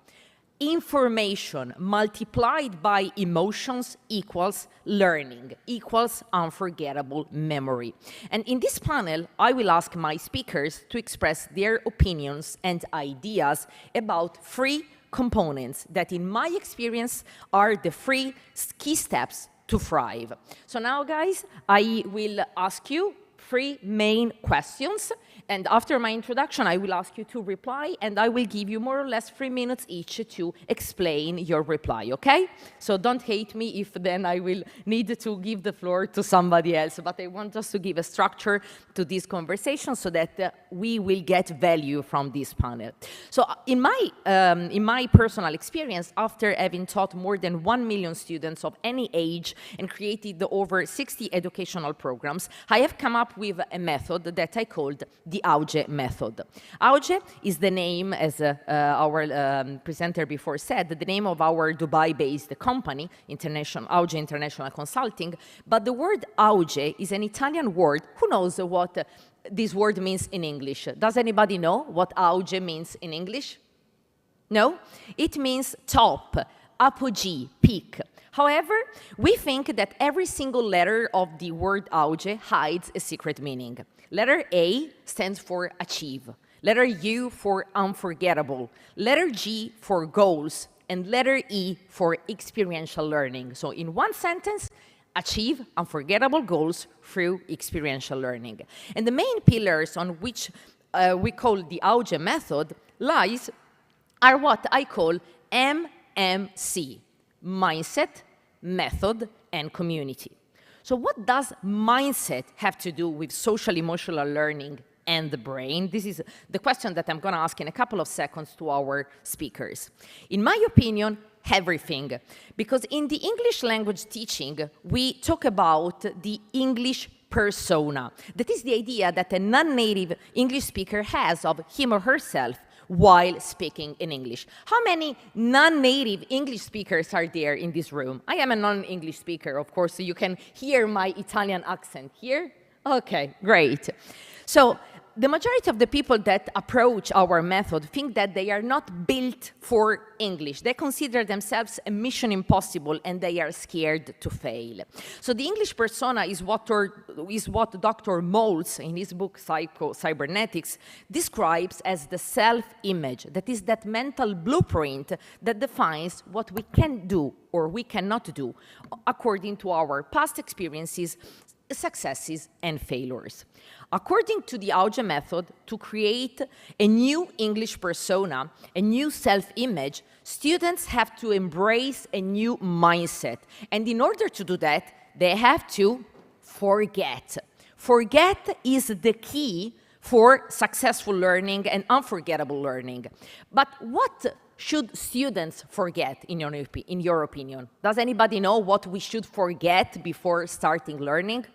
Information multiplied by emotions equals learning, equals unforgettable memory. And in this panel, I will ask my speakers to express their opinions and ideas about 3 components that, in my experience, are the 3 key steps to thrive. So now, guys, I will ask you 3 main questions, And after my introduction, I will ask you to reply, and I will give you more or less 3 minutes each to explain your reply, okay? So don't hate me if then I will need to give the floor to somebody else, but I want just to give a structure to this conversation so that we will get value from this panel. So in my personal experience, after having taught more than 1 million students of any age and created over 60 educational programs, I have come up with a method that I called the AUGE method. AUGE is the name, as our presenter before said, the name of our Dubai-based company, AUGE International Consulting, but the word AUGE is an Italian word. Who knows what this word means in English? Does anybody know what AUGE means in English? No? It means top, apogee, peak. However, we think that every single letter of the word AUGE hides a secret meaning. Letter A stands for achieve, letter U for unforgettable, letter G for goals, and letter E for experiential learning. So in one sentence, achieve unforgettable goals through experiential learning. And the main pillars on which we call the AUGE method are what I call MMC, mindset, method, and community. So what does mindset have to do with social-emotional learning and the brain? This is the question that I'm going to ask in a couple of seconds to our speakers. In my opinion, everything. Because in the English language teaching, we talk about the English persona. That is the idea that a non-native English speaker has of him or herself while speaking in English. How many non-native English speakers are there in this room? I am a non-English speaker, of course, so you can hear my Italian accent here. Okay, great. So the majority of the people that approach our method think that they are not built for English. They consider themselves a mission impossible and they are scared to fail. So the English persona is what Dr. Moltz, in his book Cybernetics, describes as the self-image. That is that mental blueprint that defines what we can do or we cannot do according to our past experiences, successes, and failures. According to the AUGE method, to create a new English persona, a new self-image, students have to embrace a new mindset. And in order to do that, they have to forget. Forget is the key for successful learning and unforgettable learning. But what should students forget, in your opinion? Does anybody know what we should forget before starting learning?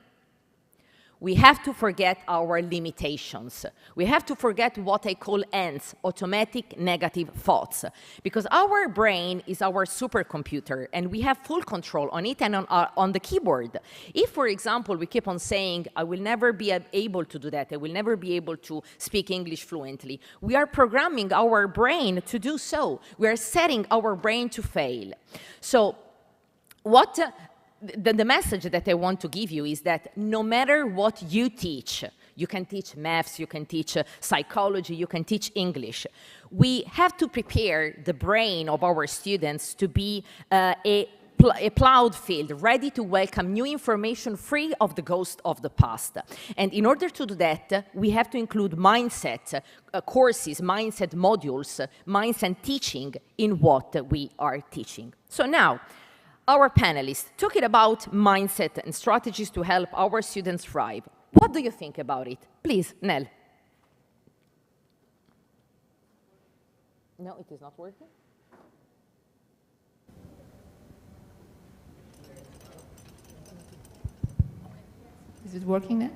We have to forget our limitations. We have to forget what I call ANTs, automatic negative thoughts, because our brain is our supercomputer and we have full control on it and on the keyboard. If, for example, we keep on saying, I will never be able to do that, I will never be able to speak English fluently, we are programming our brain to do so. We are setting our brain to fail. So the message that I want to give you is that no matter what you teach, you can teach maths, you can teach psychology, you can teach English, we have to prepare the brain of our students to be a plowed field, ready to welcome new information free of the ghost of the past. And in order to do that, we have to include mindset courses, mindset modules, mindset teaching in what we are teaching. So now, our panelists, talking about mindset and strategies to help our students thrive. What do you think about it? Please, Nell. No, it is not working. Is it working now?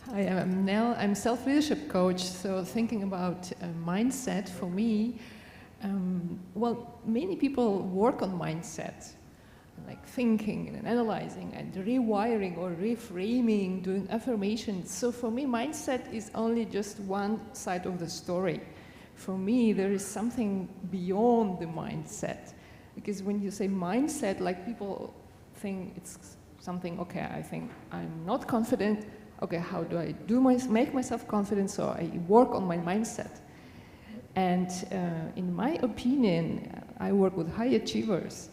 Hi, I'm Nell. I'm a self-leadership coach, so thinking about mindset for me, well, many people work on mindset, like thinking and analyzing and rewiring or reframing, doing affirmations. So for me, mindset is only just one side of the story. For me, there is something beyond the mindset. Because when you say mindset, like people think it's something, okay, I think I'm not confident. Okay, how do I make myself confident? So I work on my mindset. And in my opinion, I work with high achievers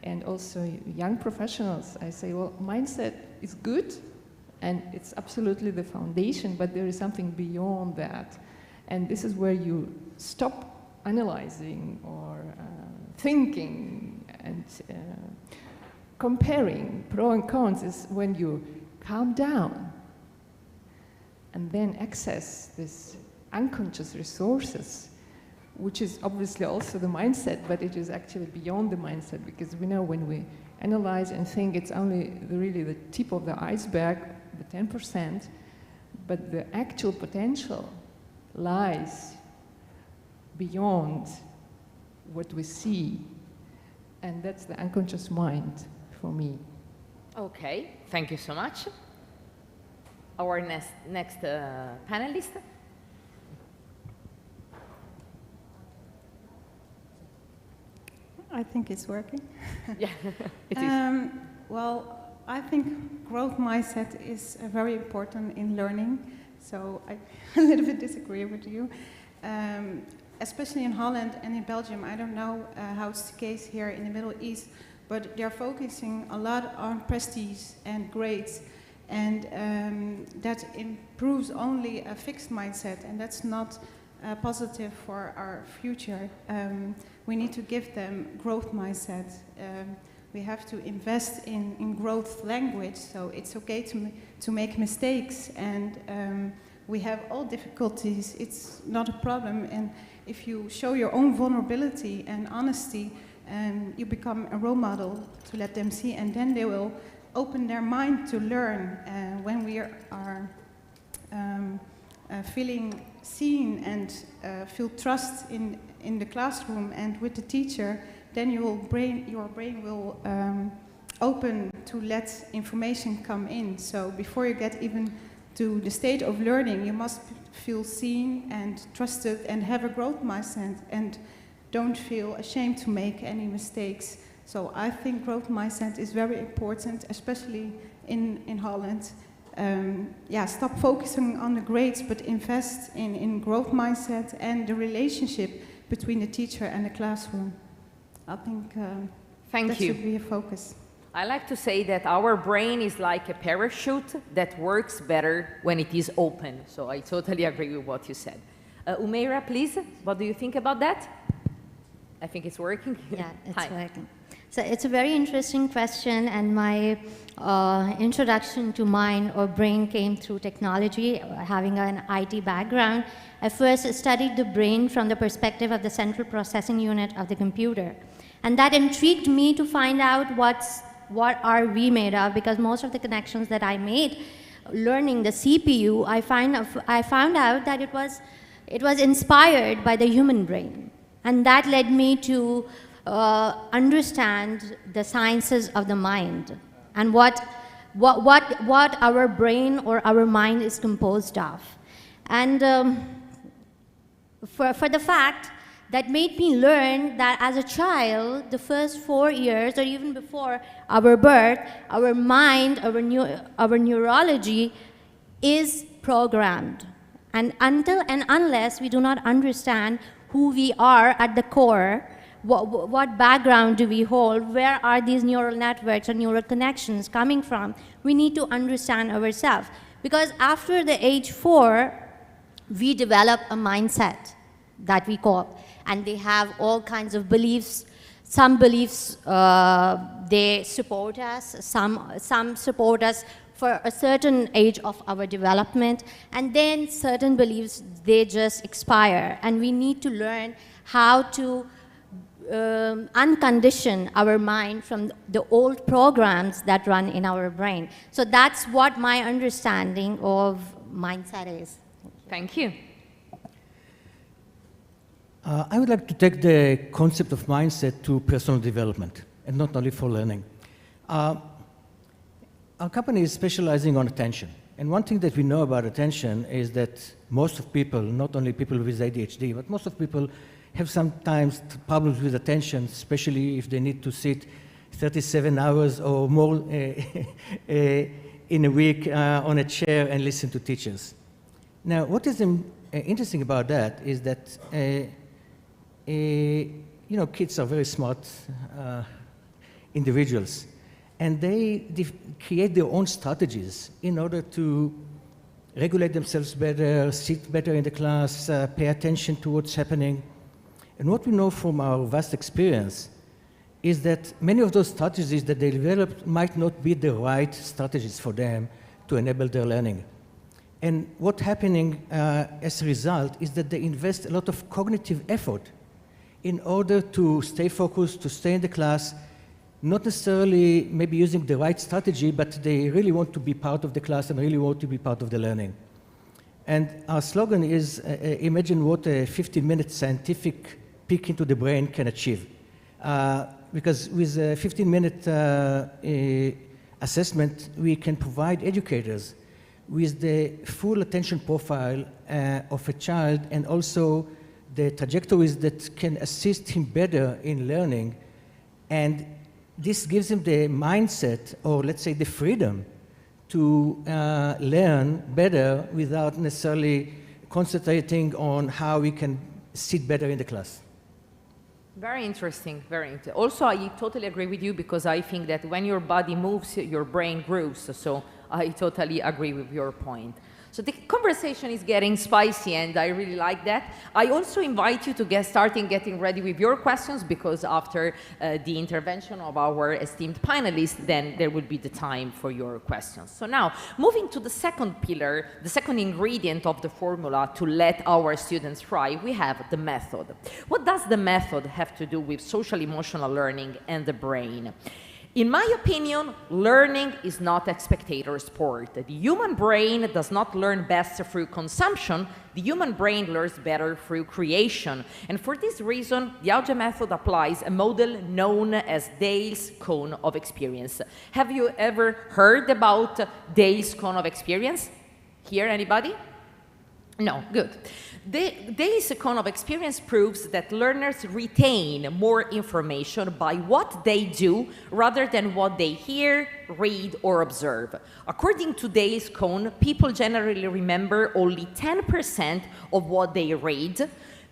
and also young professionals. I say, well, mindset is good, And it's absolutely the foundation, but there is something beyond that. And this is where you stop analyzing or thinking and comparing pro and cons, is when you calm down and then access this unconscious resources, which is obviously also the mindset, but it is actually beyond the mindset, because we know when we analyze and think, it's only really the tip of the iceberg, the 10%, but the actual potential lies beyond what we see, and that's the unconscious mind for me. Okay, thank you so much. Our next panelist. I think it's working. Yeah, it is. Well, I think growth mindset is very important in learning. So I a little bit disagree with you. Especially in Holland and in Belgium, I don't know how it's the case here in the Middle East, but they're focusing a lot on prestige and grades, and that improves only a fixed mindset, and that's not positive for our future. We need to give them growth mindset. We have to invest in growth language, so it's okay to make mistakes, and we have all difficulties. It's not a problem, and if you show your own vulnerability and honesty, you become a role model to let them see, and then they will open their mind to learn. When we are feeling seen and feel trust in the classroom and with the teacher, then your brain will open to let information come in. So before you get even to the state of learning, you must feel seen and trusted and have a growth mindset and don't feel ashamed to make any mistakes. So I think growth mindset is very important, especially in Holland. Yeah, stop focusing on the grades, but invest in growth mindset and the relationship between the teacher and the classroom. I think that should be a focus. I like to say that our brain is like a parachute that works better when it is open. So I totally agree with what you said. Umaira, please, what do you think about that? I think it's working. Yeah, it's Hi. working. So it's a very interesting question, and my introduction to mind or brain came through technology, having an IT background. I first studied the brain from the perspective of the central processing unit of the computer. And that intrigued me to find out what are we made of, because most of the connections that I made learning the CPU, I found out that it was inspired by the human brain. And that led me to understand the sciences of the mind and what our brain or our mind is composed of. And for the fact that made me learn that as a child, the first 4 years or even before our birth, our mind, our neurology is programmed. And until and unless we do not understand who we are at the core, what background do we hold, where are these neural networks or neural connections coming from, we need to understand ourselves. Because after the age 4, we develop a mindset that we call, and they have all kinds of beliefs. Some beliefs, they support us, some support us for a certain age of our development, and then certain beliefs, they just expire, and we need to learn how to uncondition our mind from the old programs that run in our brain. So that's what my understanding of mindset is. Thank you. I would like to take the concept of mindset to personal development, and not only for learning. Our company is specializing on attention. And one thing that we know about attention is that most of people, not only people with ADHD, but most of people have sometimes problems with attention, especially if they need to sit 37 hours or more in a week on a chair and listen to teachers. Now, what is interesting about that is that kids are very smart individuals. and they create their own strategies in order to regulate themselves better, sit better in the class, pay attention to what's happening. And what we know from our vast experience is that many of those strategies that they developed might not be the right strategies for them to enable their learning. And what's happening as a result is that they invest a lot of cognitive effort in order to stay focused, to stay in the class, not necessarily maybe using the right strategy, but they really want to be part of the class and really want to be part of the learning. And our slogan is, imagine what a 15-minute scientific peek into the brain can achieve. Because with a 15-minute assessment, we can provide educators with the full attention profile of a child and also the trajectories that can assist him better in learning. And this gives him the mindset, or let's say the freedom, to learn better without necessarily concentrating on how we can sit better in the class. Very interesting, very interesting. Also, I totally agree with you because I think that when your body moves, your brain grooves. So I totally agree with your point. So the conversation is getting spicy, and I really like that. I also invite you to getting ready with your questions, because after the intervention of our esteemed panelists, then there will be the time for your questions. So now, moving to the second pillar, the second ingredient of the formula to let our students thrive, we have the method. What does the method have to do with social-emotional learning and the brain? In my opinion, learning is not a spectator sport. The human brain does not learn best through consumption. The human brain learns better through creation. And for this reason, the Auge method applies a model known as Dale's cone of experience. Have you ever heard about Dale's cone of experience? Here, anybody? No, good. Dale's cone of experience proves that learners retain more information by what they do rather than what they hear, read, or observe. According to Dale's cone, people generally remember only 10% of what they read,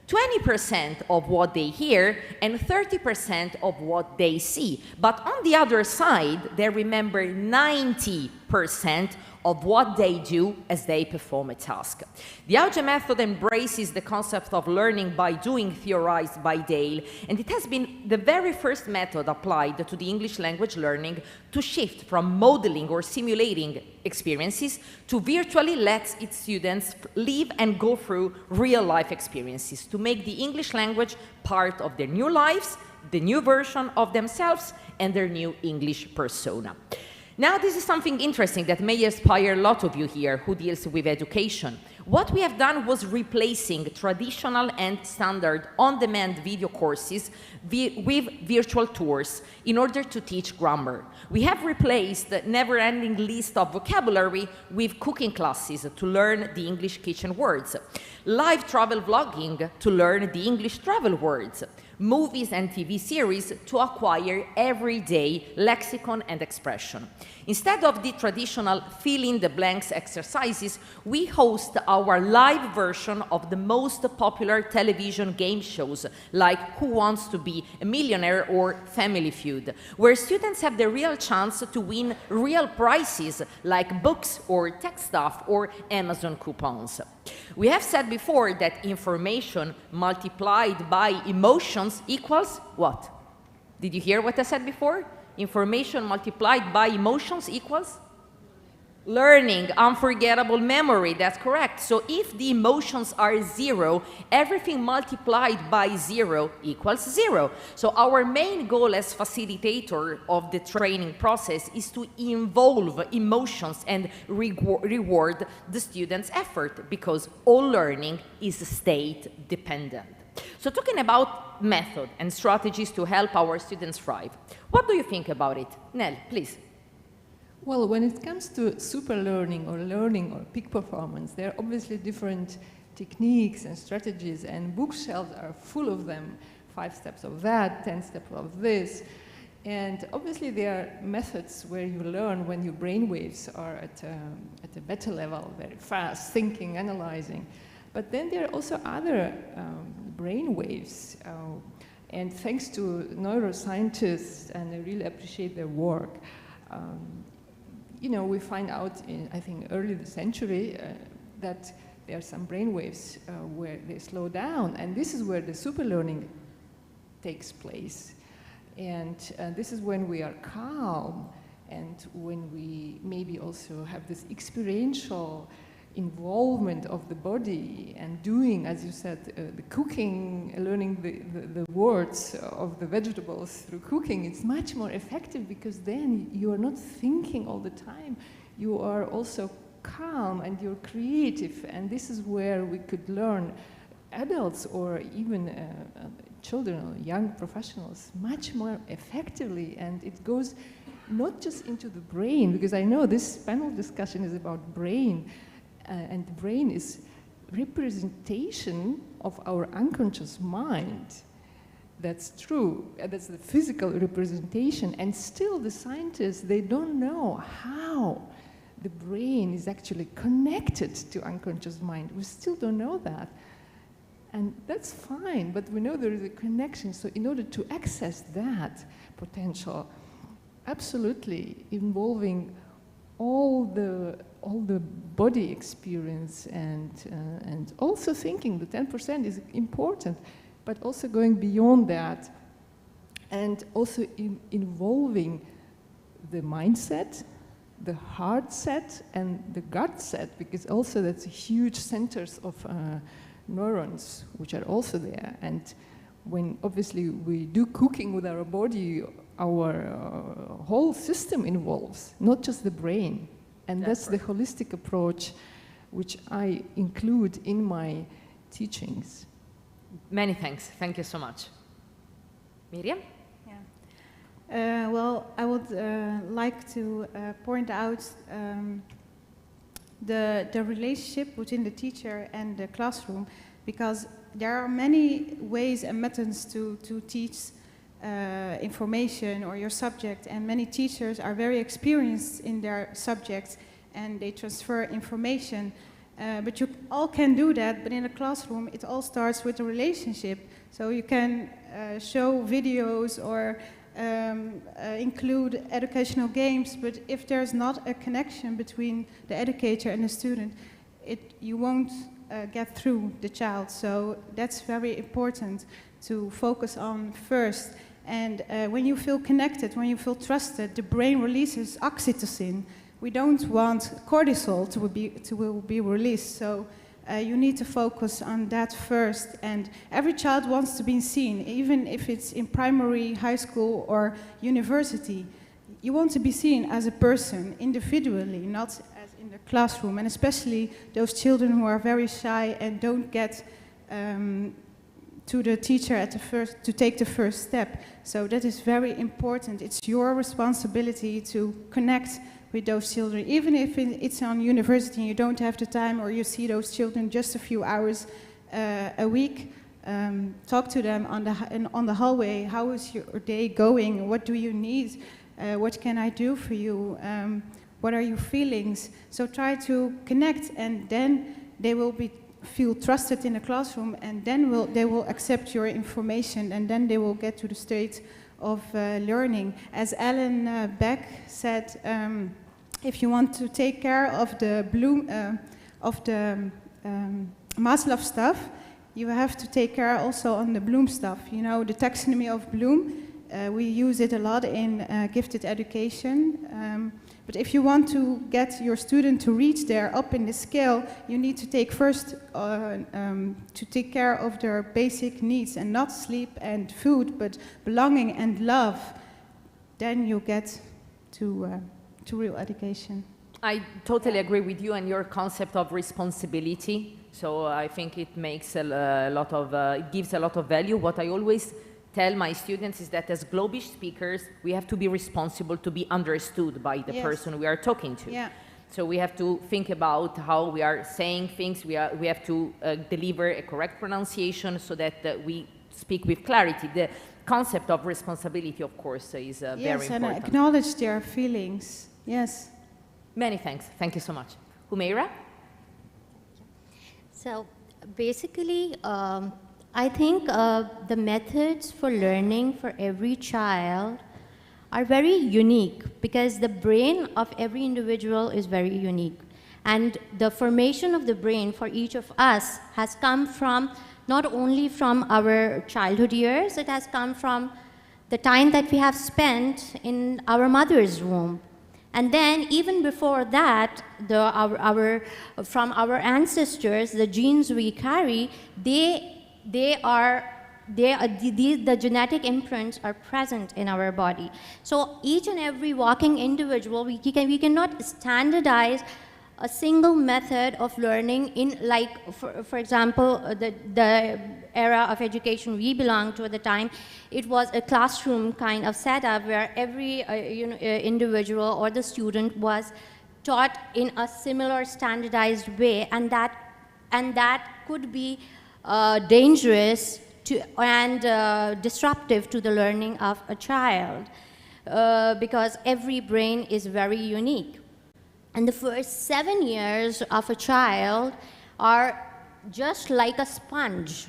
20% of what they hear, and 30% of what they see. But on the other side, they remember 90% of what they do as they perform a task. The Auge method embraces the concept of learning by doing theorized by Dale, and it has been the very first method applied to the English language learning to shift from modeling or simulating experiences to virtually let its students live and go through real-life experiences to make the English language part of their new lives, the new version of themselves, and their new English persona. Now, this is something interesting that may inspire a lot of you here who deals with education. What we have done was replacing traditional and standard on-demand video courses with virtual tours in order to teach grammar. We have replaced the never-ending list of vocabulary with cooking classes to learn the English kitchen words, live travel vlogging to learn the English travel words, movies and TV series to acquire everyday lexicon and expression. Instead of the traditional fill-in-the-blanks exercises, we host our live version of the most popular television game shows, like Who Wants to Be a Millionaire or Family Feud, where students have the real chance to win real prizes, like books or tech stuff or Amazon coupons. We have said before that information multiplied by emotions equals what? Did you hear what I said before? Information multiplied by emotions equals learning, unforgettable memory. That's correct. So if the emotions are 0, everything multiplied by 0 equals 0. So our main goal as facilitator of the training process is to involve emotions and reward the students' effort, because all learning is state dependent. So talking about method and strategies to help our students thrive, what do you think about it? Nell, please. Well, when it comes to super learning or peak performance, there are obviously different techniques and strategies, and bookshelves are full of them. 5 steps of that, 10 steps of this. And obviously there are methods where you learn when your brainwaves are at a better level, very fast, thinking, analyzing. But then there are also other brainwaves. And thanks to neuroscientists, and I really appreciate their work, You know, we find out in, I think, early this century that there are some brain waves where they slow down, and this is where the super learning takes place. And this is when we are calm, and when we maybe also have this experiential involvement of the body and doing, as you said, the cooking, learning the words of the vegetables through cooking. It's much more effective because then you are not thinking all the time. You are also calm and you're creative, and this is where we could learn, adults or even children or young professionals, much more effectively. And it goes not just into the brain, because I know this panel discussion is about brain, and the brain is representation of our unconscious mind. That's true. That's the physical representation. And still the scientists, they don't know how the brain is actually connected to unconscious mind. We still don't know that. And that's fine, but we know there is a connection. So in order to access that potential, absolutely involving all the body experience and also thinking the 10% is important, but also going beyond that and also involving the mindset, the heart set, and the gut set, because also that's huge centers of neurons which are also there. And when obviously we do cooking with our body, our whole system involves, not just the brain. And that's the holistic approach which I include in my teachings. Many thanks. Thank you so much. Miriam? Yeah. Well, I would like to point out the relationship between the teacher and the classroom, because there are many ways and methods to teach information or your subject, and many teachers are very experienced in their subjects and they transfer information, but you all can do that, but in a classroom it all starts with a relationship. So you can show videos or include educational games, but if there's not a connection between the educator and the student, you won't get through the child. So that's very important to focus on first. And when you feel connected, when you feel trusted, the brain releases oxytocin. We don't want cortisol to be released. So you need to focus on that first. And every child wants to be seen, even if it's in primary, high school, or university. You want to be seen as a person individually, not as in the classroom. And especially those children who are very shy and don't get to the teacher to take the first step. So that is very important. It's your responsibility to connect with those children, even if it's on university and you don't have the time, or you see those children just a few hours a week. Talk to them on the hallway. How is your day going? What do you need? What can I do for you? What are your feelings? So try to connect, and then they will feel trusted in the classroom, and then they will accept your information, and then they will get to the state of learning. As Alan Beck said, if you want to take care of the Maslow stuff, you have to take care also on the Bloom stuff. You know, the taxonomy of Bloom, we use it a lot in gifted education. But if you want to get your student to reach there up in the scale, you need to take first to take care of their basic needs, and not sleep and food, but belonging and love. Then you get to real education. I totally agree with you and your concept of responsibility. So I think it makes it gives a lot of value. What I always tell my students is that as Globish speakers, we have to be responsible to be understood by the person we are talking to. Yeah. So we have to think about how we are saying things. We have to deliver a correct pronunciation so that we speak with clarity. The concept of responsibility, of course, is very important. Yes, and acknowledge their feelings. Yes. Many thanks. Thank you so much. Humaira? So basically, I think the methods for learning for every child are very unique, because the brain of every individual is very unique. And the formation of the brain for each of us has come from, not only from our childhood years, it has come from the time that we have spent in our mother's womb. And then even before that, from our ancestors, the genes we carry, the genetic imprints are present in our body. So each and every walking individual, we cannot standardize a single method of learning in, like, for example, the era of education we belong to at the time, it was a classroom kind of setup where every individual or the student was taught in a similar standardized way, and that could be dangerous and disruptive to the learning of a child, because every brain is very unique. And the first 7 years of a child are just like a sponge.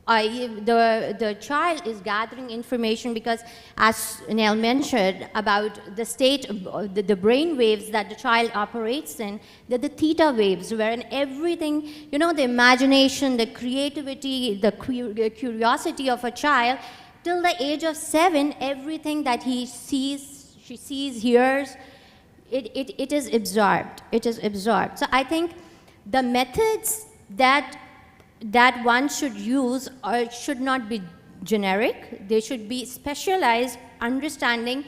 The child is gathering information because, as Nell mentioned about the state, the brain waves that the child operates in, they're the theta waves, wherein everything, the imagination, the creativity, the curiosity of a child, till the age of 7, everything that he sees, she sees, hears, it is absorbed. It is absorbed. So I think the methods that one should use should not be generic. They should be specialized, understanding,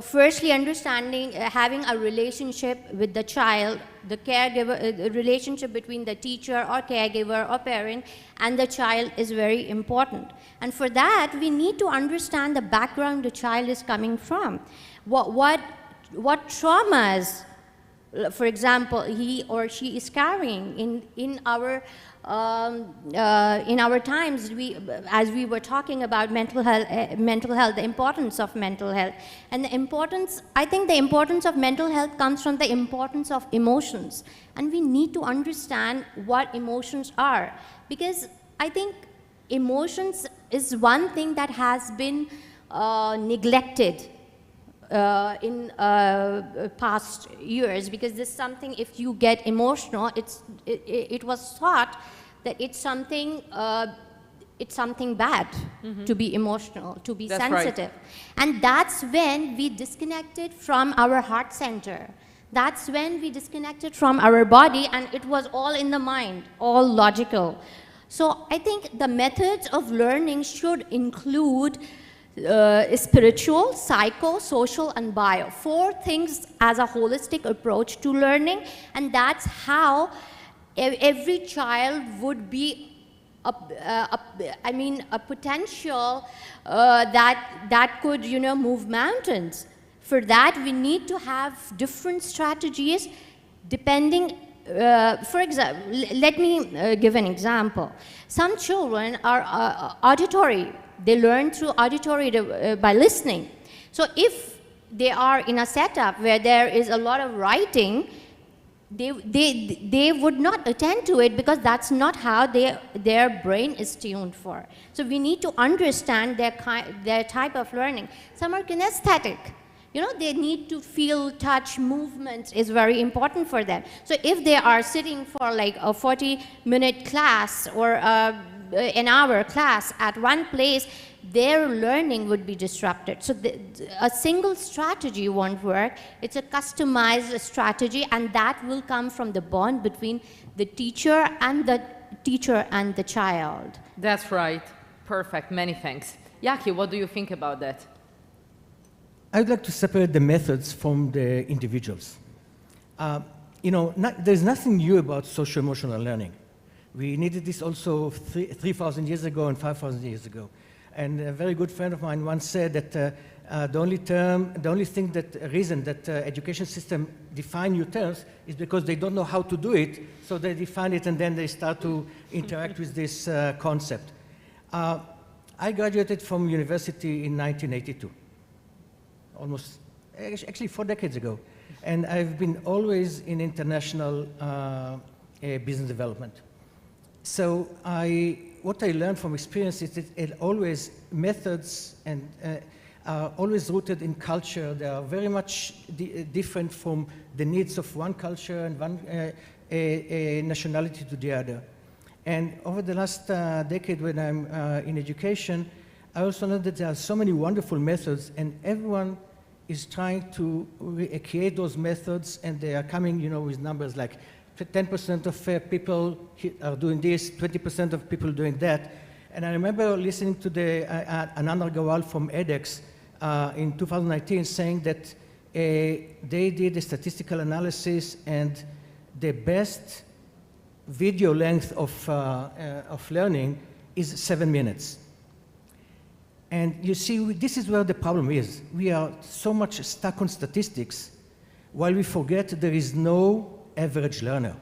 firstly understanding, having a relationship with the child, the caregiver, the relationship between the teacher or caregiver or parent and the child is very important. And for that, we need to understand the background the child is coming from. What traumas, for example, he or she is carrying in our times, as we were talking about mental health, the importance of mental health, and I think the importance of mental health comes from the importance of emotions, and we need to understand what emotions are, because I think emotions is one thing that has been neglected in past years, because this is something, if you get emotional, it was thought that it's something bad to be emotional, to be sensitive. Right. And that's when we disconnected from our heart center. That's when we disconnected from our body, and it was all in the mind, all logical. So I think the methods of learning should include spiritual, psycho, social, and bio. 4 things as a holistic approach to learning, and that's how every child would be a potential that could move mountains. For that, we need to have different strategies depending. For example, let me give an example. Some children are auditory. They learn through auditory by listening. So if they are in a setup where there is a lot of writing, they would not attend to it, because that's not how their brain is tuned for. So we need to understand their type of learning. Some are kinesthetic. They need to feel, touch, movement is very important for them. So if they are sitting for like a 40-minute class or an hour class at one place, their learning would be disrupted. So a single strategy won't work. It's a customized strategy, and that will come from the bond between the teacher and the child. That's right. Perfect. Many thanks. Yaki, what do you think about that? I'd like to separate the methods from the individuals. There's nothing new about socio-emotional learning. We needed this also 3,000 years ago and 5,000 years ago. And a very good friend of mine once said that the only reason that education system define new terms is because they don't know how to do it, so they define it and then they start to interact with this concept. I graduated from university in 1982, actually 4 decades ago. And I've been always in international business development. So what I learned from experience is that always methods and are always rooted in culture. They are very much different from the needs of one culture and one nationality to the other. And over the last decade when I'm in education, I also know that there are so many wonderful methods, and everyone is trying to recreate those methods, and they are coming, with numbers like 10% of people are doing this, 20% of people doing that. And I remember listening to Anand Agarwal from edX in 2019 saying that they did a statistical analysis, and the best video length of learning is 7 minutes. And you see, this is where the problem is. We are so much stuck on statistics while we forget there is no average learner.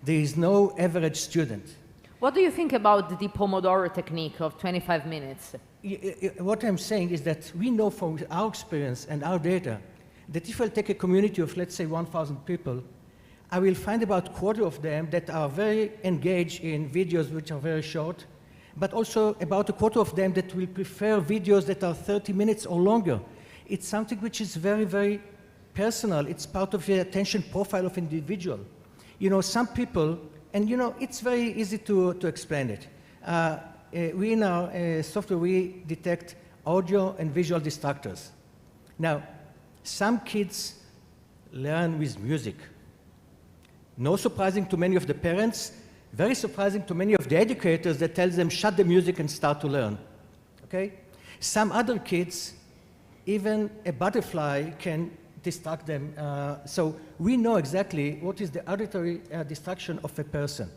There is no average student. What do you think about the Pomodoro technique of 25 minutes? What I'm saying is that we know from our experience and our data that if I take a community of, let's say, 1,000 people, I will find about a quarter of them that are very engaged in videos which are very short, but also about a quarter of them that will prefer videos that are 30 minutes or longer. It's something which is very, very personal. It's part of the attention profile of individual. Some people, and it's very easy to explain it. We in our software, we detect audio and visual distractors. Now, some kids learn with music. No surprising to many of the parents, very surprising to many of the educators that tells them shut the music and start to learn, okay? Some other kids, even a butterfly can distract them. So we know exactly what is the auditory distraction of a person.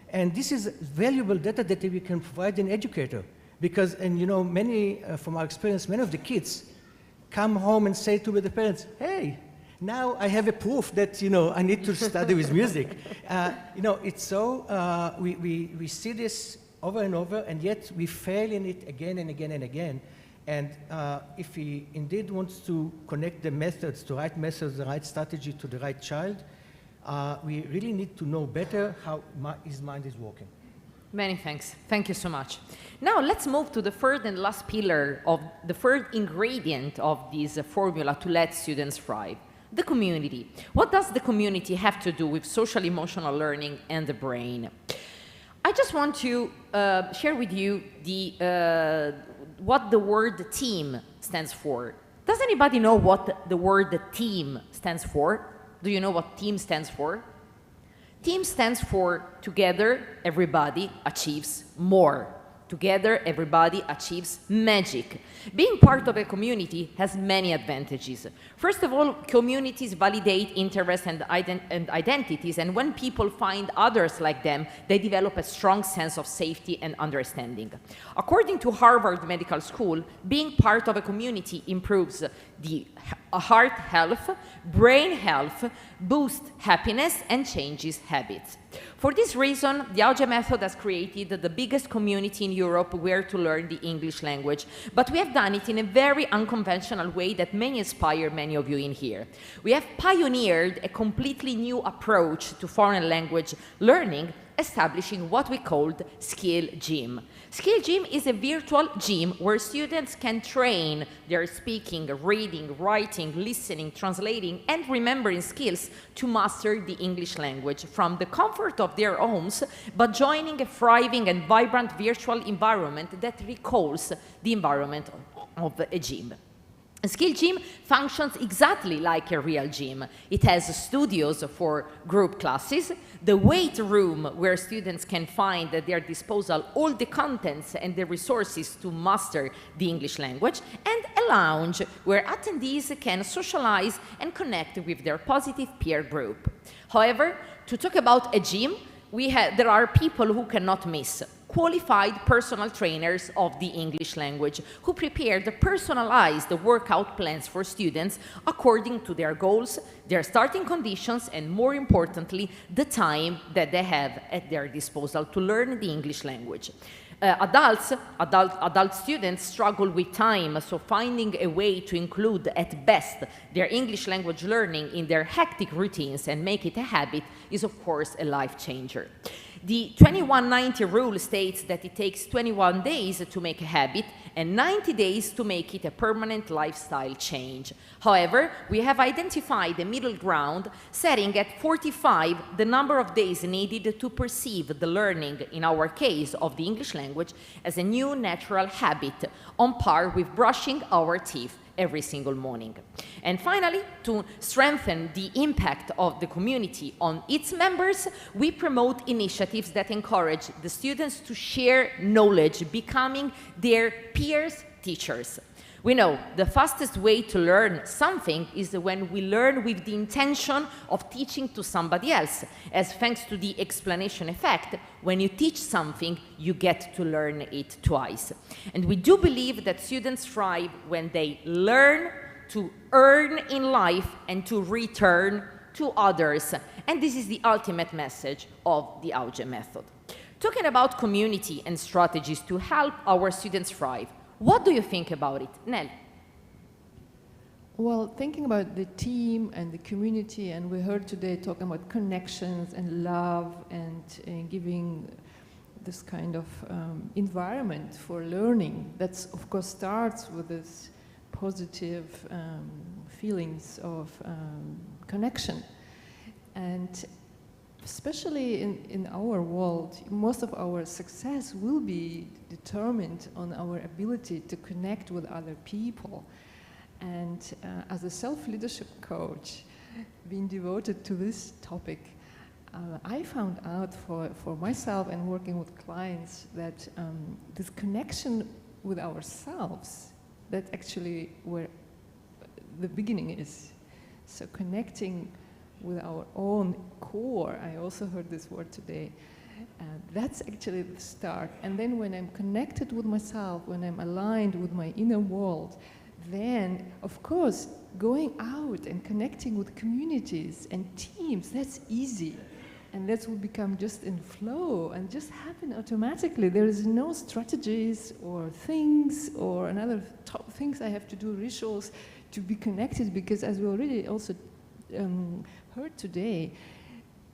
And this is valuable data that we can provide an educator because, and many, from our experience, many of the kids come home and say to the parents, hey, now I have a proof that, I need to study with music. It's so, we see this over and over, and yet we fail in it again and again and again. And if he indeed wants to connect the methods, the right methods, the right strategy to the right child, we really need to know better how his mind is working. Many thanks. Thank you so much. Now let's move to the third and last pillar of the third ingredient of this formula to let students thrive. The community. What does the community have to do with social-emotional learning and the brain? I just want to share with you what the word team stands for. Does anybody know what the word team stands for? Do you know what team stands for? Team stands for together everybody achieves more. Together everybody achieves magic. Being part of a community has many advantages. First of all, communities validate interests and identities, and when people find others like them, they develop a strong sense of safety and understanding. According to Harvard Medical School, being part of a community improves the heart health, brain health, boosts happiness, and changes habits. For this reason, the Auge method has created the biggest community in Europe where to learn the English language, but we have done it in a very unconventional way that may inspire many of you in here. We have pioneered a completely new approach to foreign language learning, establishing what we called Skill Gym. Skill Gym is a virtual gym where students can train their speaking, reading, writing, listening, translating, and remembering skills to master the English language from the comfort of their homes, but joining a thriving and vibrant virtual environment that recalls the environment of a gym. A Skill Gym functions exactly like a real gym. It has studios for group classes, the weight room where students can find at their disposal all the contents and the resources to master the English language, and a lounge where attendees can socialize and connect with their positive peer group. However, to talk about a gym, there are people who cannot miss. Qualified personal trainers of the English language who prepare the personalized workout plans for students according to their goals, their starting conditions, and more importantly, the time that they have at their disposal to learn the English language. Adult students struggle with time, so finding a way to include at best their English language learning in their hectic routines and make it a habit is of course a life changer. The 2190 rule states that it takes 21 days to make a habit and 90 days to make it a permanent lifestyle change. However, we have identified a middle ground, setting at 45 the number of days needed to perceive the learning, in our case, of the English language as a new natural habit, on par with brushing our teeth every single morning. And finally, to strengthen the impact of the community on its members, we promote initiatives that encourage the students to share knowledge, becoming their peers' teachers. We know the fastest way to learn something is when we learn with the intention of teaching to somebody else, as thanks to the explanation effect, when you teach something, you get to learn it twice. And we do believe that students thrive when they learn to earn in life and to return to others. And this is the ultimate message of the Auge method. Talking about community and strategies to help our students thrive, what do you think about it? Nel? Well, thinking about the team and the community, and we heard today talking about connections and love and giving this kind of environment for learning. That's, of course, starts with this positive feelings of connection. And especially in our world, most of our success will be determined on our ability to connect with other people. And as a self-leadership coach, being devoted to this topic, I found out for myself and working with clients that this connection with ourselves, that's actually where the beginning is. So connecting with our own core, I also heard this word today, that's actually the start. And then when I'm connected with myself, when I'm aligned with my inner world, then, of course, going out and connecting with communities and teams, that's easy. And that will become just in flow and just happen automatically. There is no strategies or things or another top things I have to do, rituals to be connected, because as we already also heard today,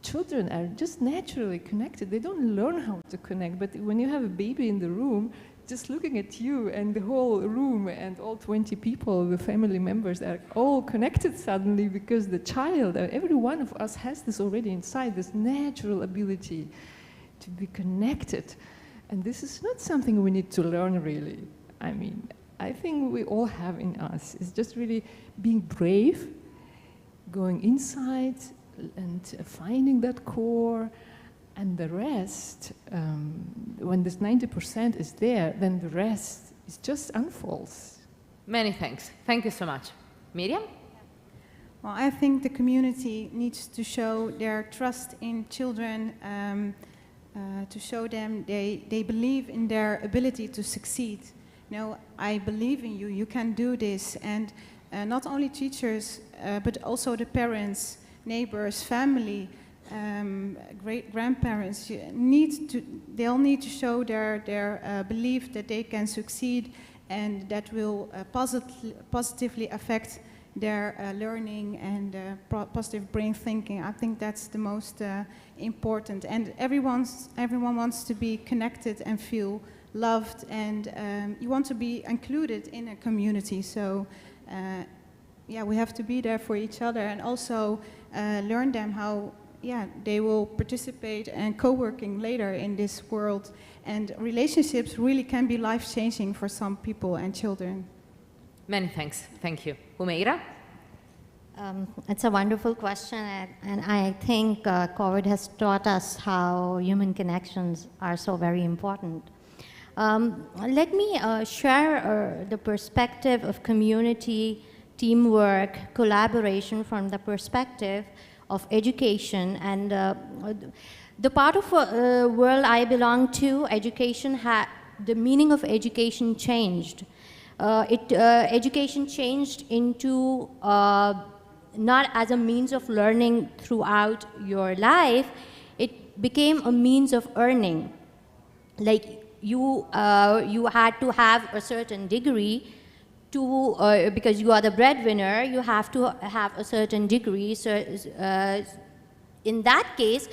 children are just naturally connected. They don't learn how to connect, but when you have a baby in the room, just looking at you and the whole room and all 20 people, the family members are all connected suddenly, because the child, every one of us has this already inside, this natural ability to be connected. And this is not something we need to learn, really. I mean, I think we all have in us. It's just really being brave, going inside and finding that core, and the rest, when this 90% is there, then the rest is just unfolds. Many thanks. Thank you so much. Miriam? Well, I think the community needs to show their trust in children, to show them they believe in their ability to succeed. You know, I believe in you, you can do this. And not only teachers, but also the parents, neighbors, family, great-grandparents, they'll need to show their belief that they can succeed, and that will positively affect their learning and positive brain thinking. I think that's the most important. And everyone wants to be connected and feel loved, and you want to be included in a community. So yeah, we have to be there for each other, and also learn them how they will participate and co-working later in this world. And relationships really can be life-changing for some people and children. Many thanks. Thank you. Humeira? It's a wonderful question, and I think COVID has taught us how human connections are so very important. Let me share the perspective of community, teamwork, collaboration from the perspective of education. And the part of world I belong to, education, the meaning of education changed. Education changed into not as a means of learning throughout your life, it became a means of earning. Like you had to have a certain degree to, because you are the breadwinner, you have to have a certain degree. So in that case,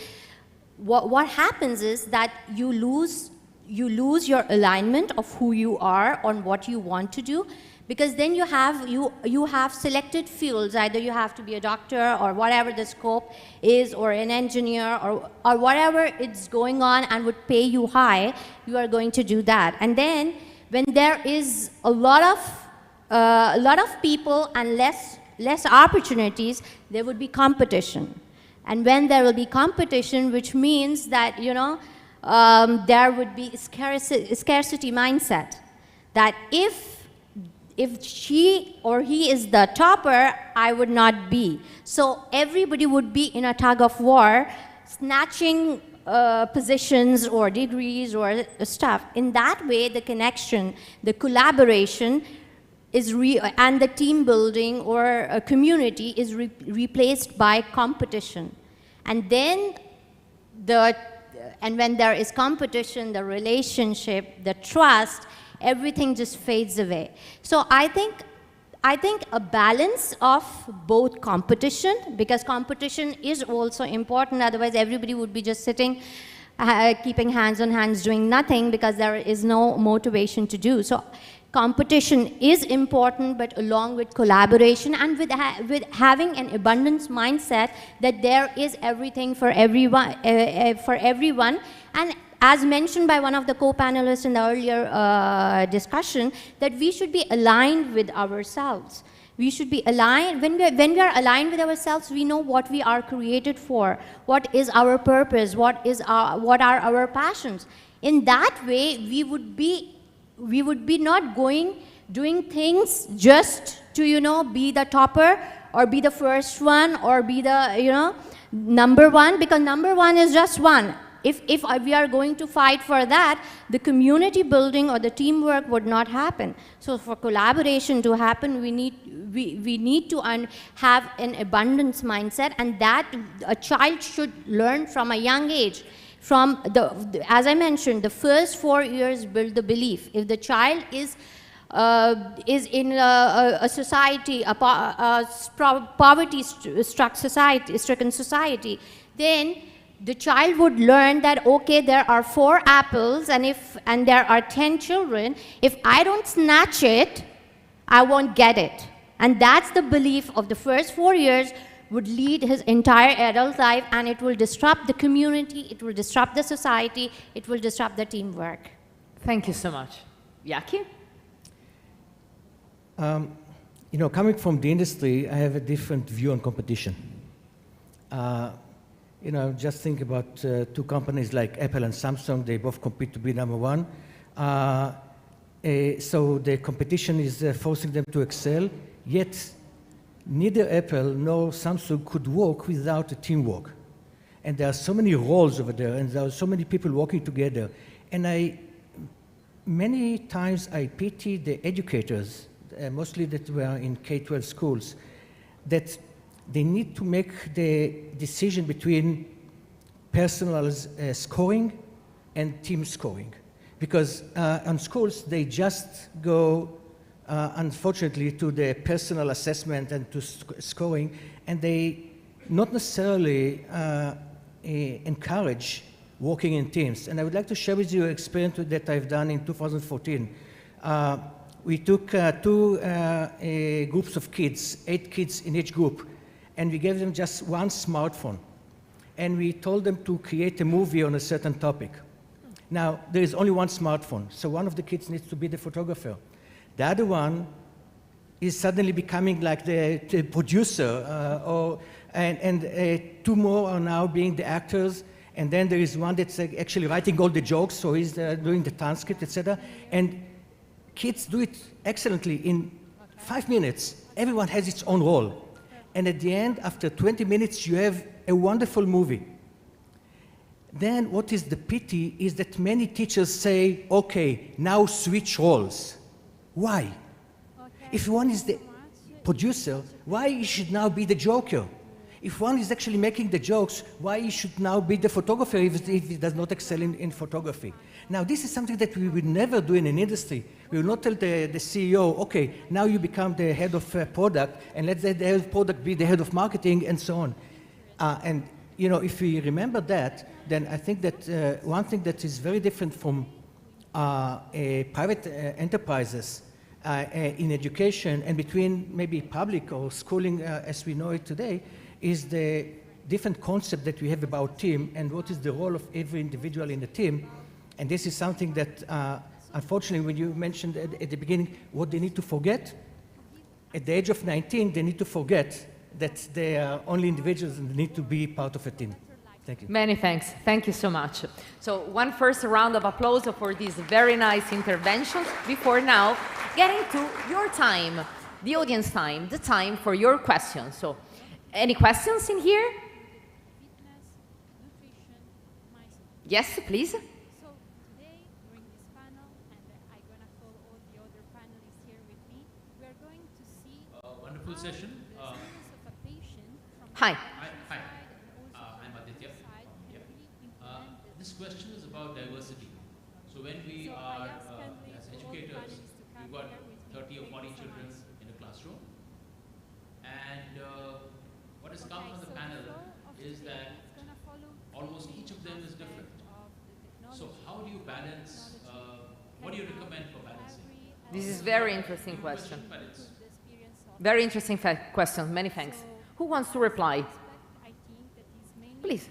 what happens is that you lose your alignment of who you are on what you want to do, because then you have selected fields. Either you have to be a doctor or whatever the scope is, or an engineer, or whatever it's going on and would pay you high, you are going to do that. And then when there is a lot of people and less opportunities, there would be competition. And when there will be competition, which means that, you know, there would be scarcity mindset, that if she or he is the topper, I would not be. So everybody would be in a tug of war, snatching positions or degrees or stuff. In that way, the connection, the collaboration is and the team building or a community is replaced by competition. And then when there is competition, the relationship, the trust, everything just fades away. So I think a balance of both competition, because competition is also important, otherwise everybody would be just sitting, keeping hands on hands, doing nothing, because there is no motivation to do. So competition is important, but along with collaboration and with having an abundance mindset, that there is everything for everyone, and as mentioned by one of the co-panelists in the earlier discussion, that we should be aligned with ourselves. We should be aligned. When we are aligned with ourselves, we know what we are created for, what is our purpose, what are our passions. In that way, we would be not doing things just to, you know, be the topper or be the first one or be the, you know, number one, because number one is just one. If we are going to fight for that, the community building or the teamwork would not happen. So for collaboration to happen, we need to have an abundance mindset, and that a child should learn from a young age. From as I mentioned, the first 4 years build the belief. If the child is in a society, a poverty-struck society, stricken society, then the child would learn that, okay, there are 4 apples, and there are 10 children. If I don't snatch it, I won't get it. And that's the belief of the first 4 years would lead his entire adult life, and it will disrupt the community, it will disrupt the society, it will disrupt the teamwork. Thank you so much. Yaki? You know, coming from the industry, I have a different view on competition. You know, just think about 2 companies like Apple and Samsung. They both compete to be number 1. So the competition is forcing them to excel, yet neither Apple nor Samsung could work without a teamwork. And there are so many roles over there, and there are so many people working together. And many times I pity the educators, mostly that were in K-12 schools, that they need to make the decision between personal scoring and team scoring. Because on schools, they just go, unfortunately, to the personal assessment and to scoring, and they not necessarily encourage working in teams. And I would like to share with you an experience that I've done in 2014. We took 2 groups of kids, 8 kids in each group, and we gave them just 1 smartphone. And we told them to create a movie on a certain topic. Now, there is only 1 smartphone, so one of the kids needs to be the photographer. The other one is suddenly becoming like the producer, and 2 more are now being the actors, and then there is one that's actually writing all the jokes, so he's doing the transcript, etc. And kids do it excellently. In 5 minutes, everyone has its own role. And at the end, after 20 minutes, you have a wonderful movie. Then what is the pity is that many teachers say, okay, now switch roles. Why? If one is the producer, why he should now be the joker? If one is actually making the jokes, why he should now be the photographer if he does not excel in photography? Now, this is something that we would never do in an industry. We will not tell the CEO, okay, now you become the head of product, and let the head of product be the head of marketing, and so on. And you know, if we remember that, then I think that one thing that is very different from private enterprises in education and between maybe public or schooling as we know it today is the different concept that we have about team and what is the role of every individual in the team. And this is something that, unfortunately, when you mentioned at the beginning what they need to forget, at the age of 19, they need to forget that they are only individuals and need to be part of a team. Thank you. Many thanks. Thank you so much. So one first round of applause for these very nice interventions before now getting to your time, the audience time, the time for your questions. So any questions in here? Yes, please. So today, during this panel, and I'm going to call all the other panelists here with me, we are going to see wonderful session. the experience of a patient from Hi. Hi. I'm Aditya. This question is about diversity. So when we are, as educators, we've got 30 or 40 children in a classroom. And what has come from the panel is that almost each of them is different. So how do you balance, what do you recommend for balancing? This is very interesting question. Very interesting question. Many thanks. Who wants to reply? Please.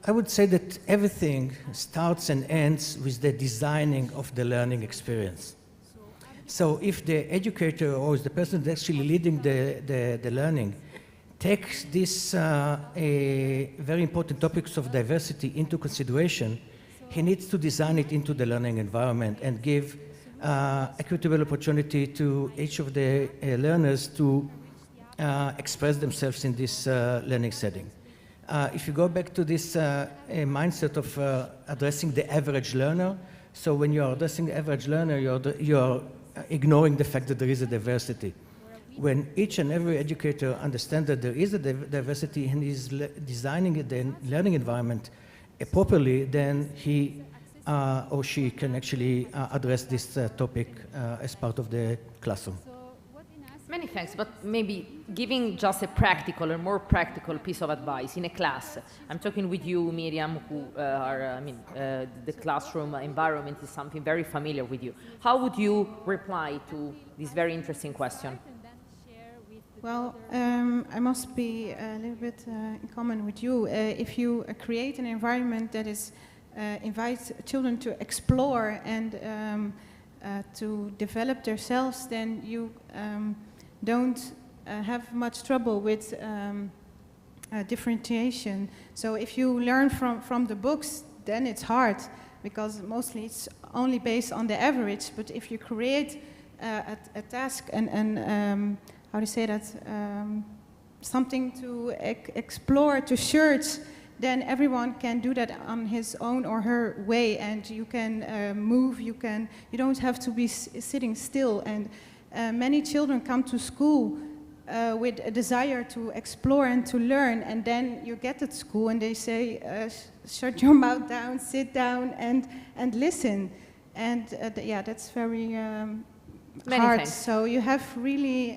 I would say that everything starts and ends with the designing of the learning experience. So if the educator or the person that's actually leading the learning takes these very important topics of diversity into consideration, he needs to design it into the learning environment and give equitable opportunity to each of the learners to express themselves in this learning setting. If you go back to this mindset of addressing the average learner, so when you're addressing the average learner, you're ignoring the fact that there is a diversity. When each and every educator understands that there is a diversity and is designing the learning environment properly, then he or she can actually address this topic as part of the classroom. Many thanks, but maybe giving just a practical or more practical piece of advice in a class. I'm talking with you, Miriam, who the classroom environment is something very familiar with you. How would you reply to this very interesting question? Well, I must be a little bit in common with you. If you create an environment that is invites children to explore and to develop themselves, then you don't have much trouble with differentiation. So if you learn from the books, then it's hard because mostly it's only based on the average. But if you create a task and how do you say that, something to explore, to search, then everyone can do that on his own or her way, and you can move, you don't have to be sitting still. And many children come to school with a desire to explore and to learn, and then you get at school and they say, shut your mouth down, sit down and listen. And yeah, that's very hard. Thanks. So you have really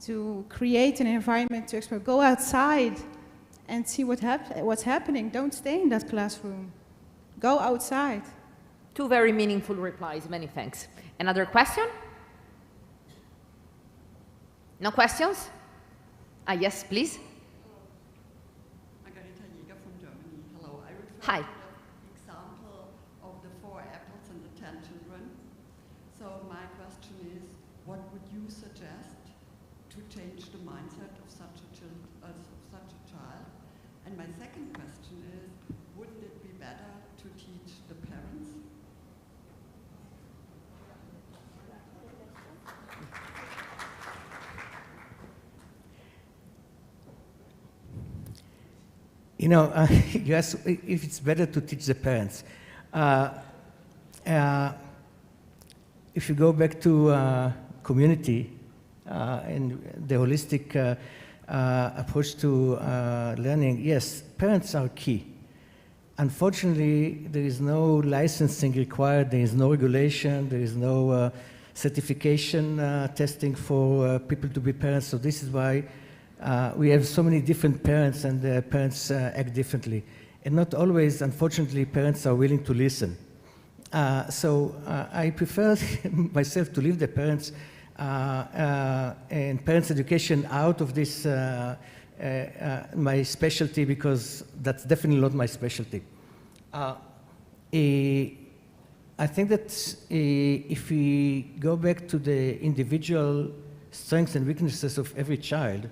to create an environment to explore. Go outside and see what's happening. Don't stay in that classroom. Go outside. Two very meaningful replies. Many thanks. Another question? No questions? Yes, please. Hello. I refer Hi. to the example of the 4 apples and the 10 children. So my question is, what would you suggest to change the mindset of such a child? And my second question is, wouldn't it be better to teach the parents? You know, you asked if it's better to teach the parents. If you go back to community and the holistic approach to learning, yes, parents are key. Unfortunately, there is no licensing required, there is no regulation, there is no certification testing for people to be parents, so this is why we have so many different parents, and parents act differently. And not always, unfortunately, parents are willing to listen. So I prefer myself to leave the parents and parents' education out of this my specialty, because that's definitely not my specialty. I think that if we go back to the individual strengths and weaknesses of every child,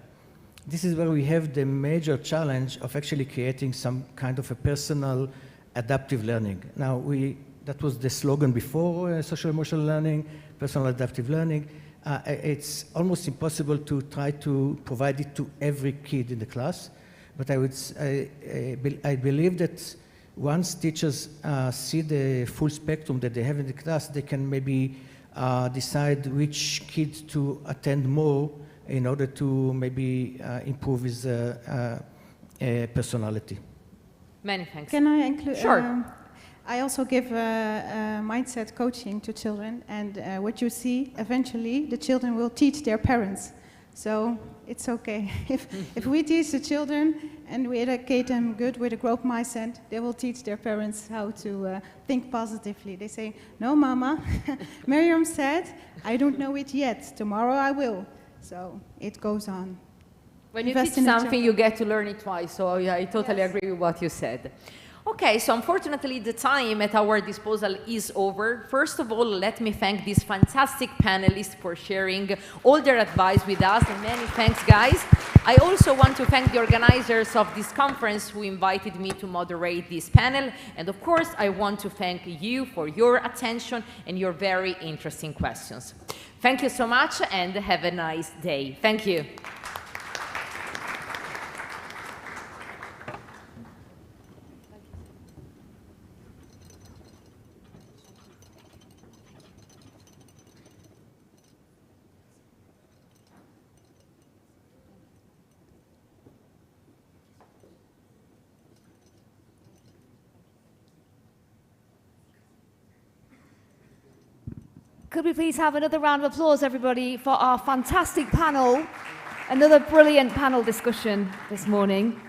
this is where we have the major challenge of actually creating some kind of a personal adaptive learning. Now, that was the slogan before, socio-emotional learning, personal adaptive learning. It's almost impossible to try to provide it to every kid in the class, but I believe that once teachers see the full spectrum that they have in the class, they can maybe decide which kid to attend more in order to maybe improve his personality. Many thanks. Can I include? Sure. I also give mindset coaching to children, and what you see, eventually, the children will teach their parents. So it's okay. If we teach the children and we educate them good with a growth mindset, they will teach their parents how to think positively. They say, no, Mama, Miriam said, I don't know it yet. Tomorrow I will. So it goes on. When you teach something, you get to learn it twice. So yeah, I totally agree with what you said. Okay, so unfortunately the time at our disposal is over. First of all, let me thank these fantastic panelists for sharing all their advice with us, and many thanks, guys. I also want to thank the organizers of this conference who invited me to moderate this panel, and of course I want to thank you for your attention and your very interesting questions. Thank you so much and have a nice day. Thank you. Could we please have another round of applause, everybody, for our fantastic panel, another brilliant panel discussion this morning.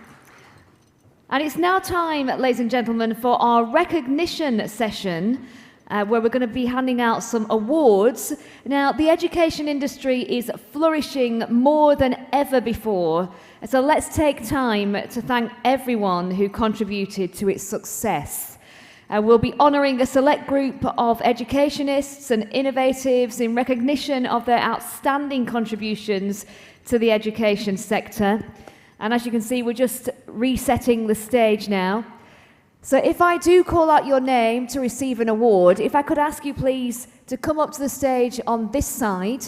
And it's now time, ladies and gentlemen, for our recognition session, where we're going to be handing out some awards. Now, the education industry is flourishing more than ever before, so let's take time to thank everyone who contributed to its success. We'll be honouring a select group of educationists and innovatives in recognition of their outstanding contributions to the education sector. And as you can see, we're just resetting the stage now. So if I do call out your name to receive an award, if I could ask you please to come up to the stage on this side,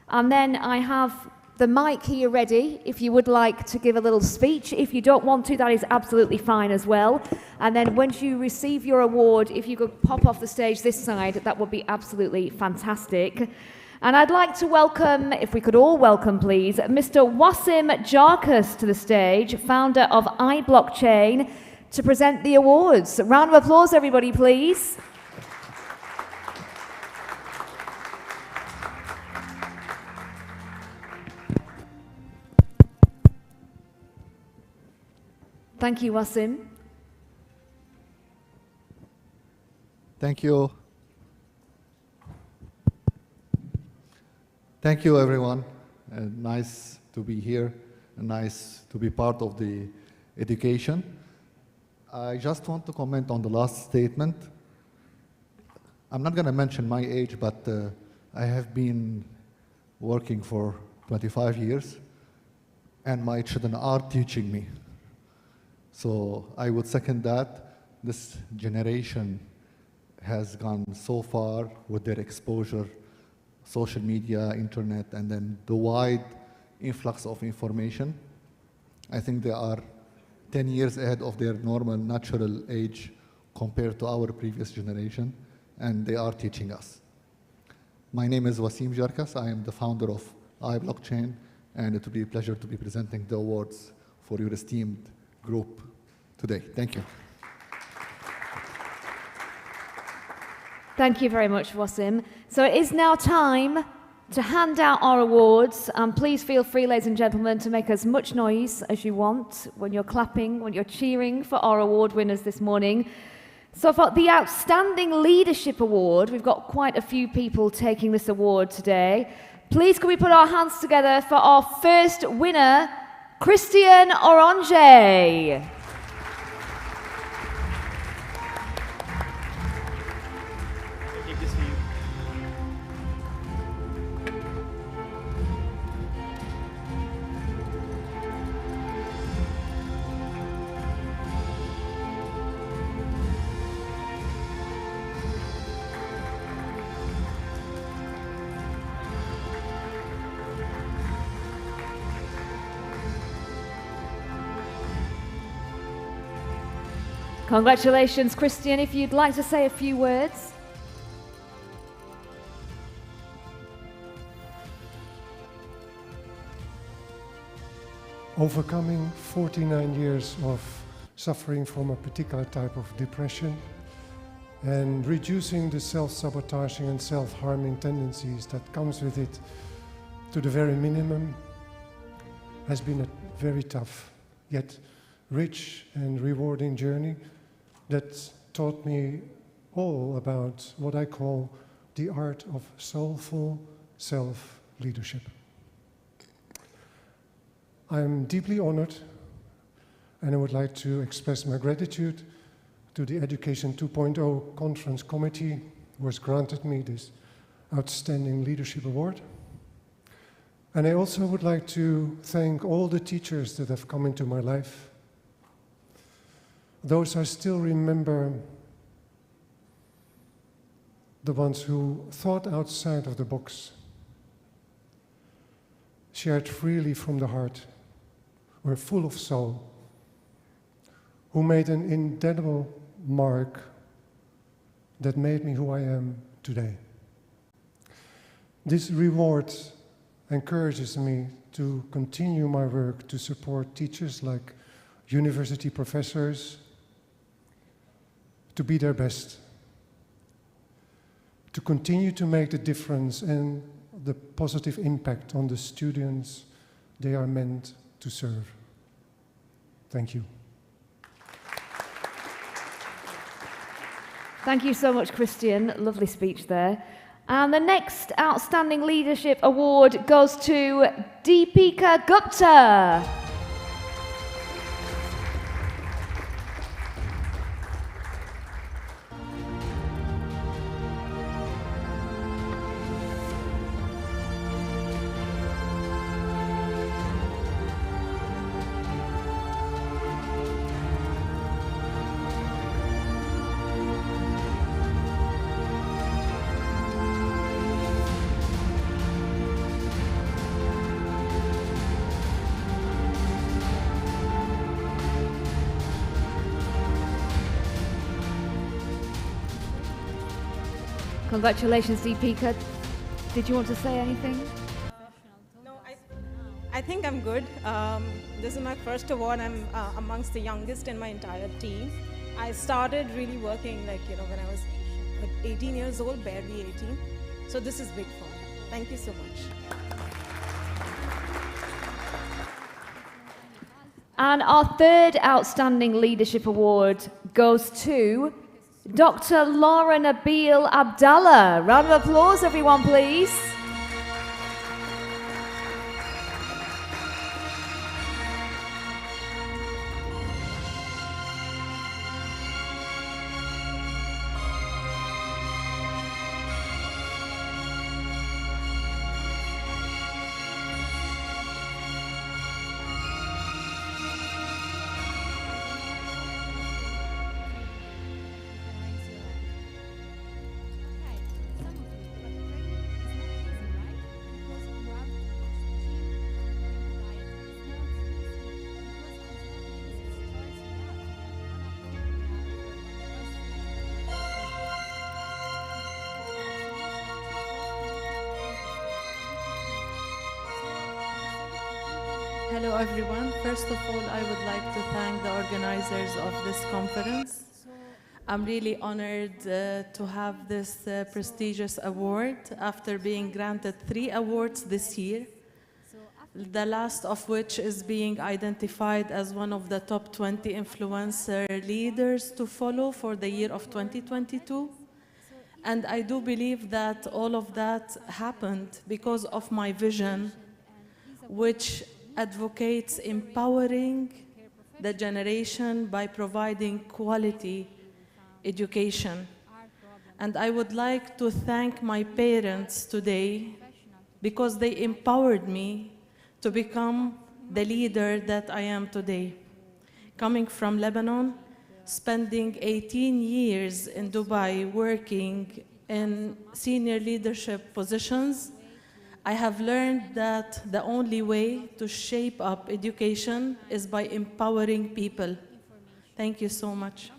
and then I have the mic here ready if you would like to give a little speech. If you don't want to, that is absolutely fine as well. And then once you receive your award, if you could pop off the stage this side, that would be absolutely fantastic. And I'd like to welcome, if we could all welcome please, Mr. Wasim Jarkas to the stage, founder of iBlockchain, to present the awards. A round of applause, everybody, please. Thank you, Wasim. Thank you. Thank you, everyone. Nice to be here, and nice to be part of the education. I just want to comment on the last statement. I'm not going to mention my age, but I have been working for 25 years, and my children are teaching me. So I would second that. This generation has gone so far with their exposure, social media, internet, and then the wide influx of information. I think they are 10 years ahead of their normal, natural age compared to our previous generation, and they are teaching us. My name is Wasim Jarkas. I am the founder of iBlockchain, and it will be a pleasure to be presenting the awards for your esteemed group today. Thank you. Thank you very much, Wasim. So it is now time to hand out our awards. And please feel free, ladies and gentlemen, to make as much noise as you want when you're clapping, when you're cheering for our award winners this morning. So for the Outstanding Leadership Award, we've got quite a few people taking this award today. Please can we put our hands together for our first winner, Christian Orange. Congratulations, Christian. If you'd like to say a few words. Overcoming 49 years of suffering from a particular type of depression and reducing the self-sabotaging and self-harming tendencies that comes with it to the very minimum has been a very tough yet rich and rewarding journey that taught me all about what I call the art of soulful self-leadership. I'm deeply honored, and I would like to express my gratitude to the Education 2.0 Conference Committee, who has granted me this Outstanding Leadership Award. And I also would like to thank all the teachers that have come into my life. Those I still remember, the ones who thought outside of the box, shared freely from the heart, were full of soul, who made an indelible mark that made me who I am today. This reward encourages me to continue my work to support teachers like university professors, to be their best, to continue to make the difference and the positive impact on the students they are meant to serve. Thank you. Thank you so much, Christian. Lovely speech there. And the next Outstanding Leadership Award goes to Deepika Gupta. Congratulations, Deepika. Did you want to say anything? No, I think I'm good. This is my first award. I'm amongst the youngest in my entire team. I started really working when I was 18 years old, barely 18. So this is big fun. Thank you so much. And our third Outstanding Leadership Award goes to Dr. Laura Nabil Abdallah. Round of applause, everyone, please. Hello everyone. First of all, I would like to thank the organizers of this conference. I'm really honored to have this prestigious award after being granted 3 awards this year, the last of which is being identified as one of the top 20 influencer leaders to follow for the year of 2022. And I do believe that all of that happened because of my vision, which advocates empowering the generation by providing quality education. And I would like to thank my parents today because they empowered me to become the leader that I am today. Coming from Lebanon, spending 18 years in Dubai working in senior leadership positions, I have learned that the only way to shape up education is by empowering people. Thank you so much.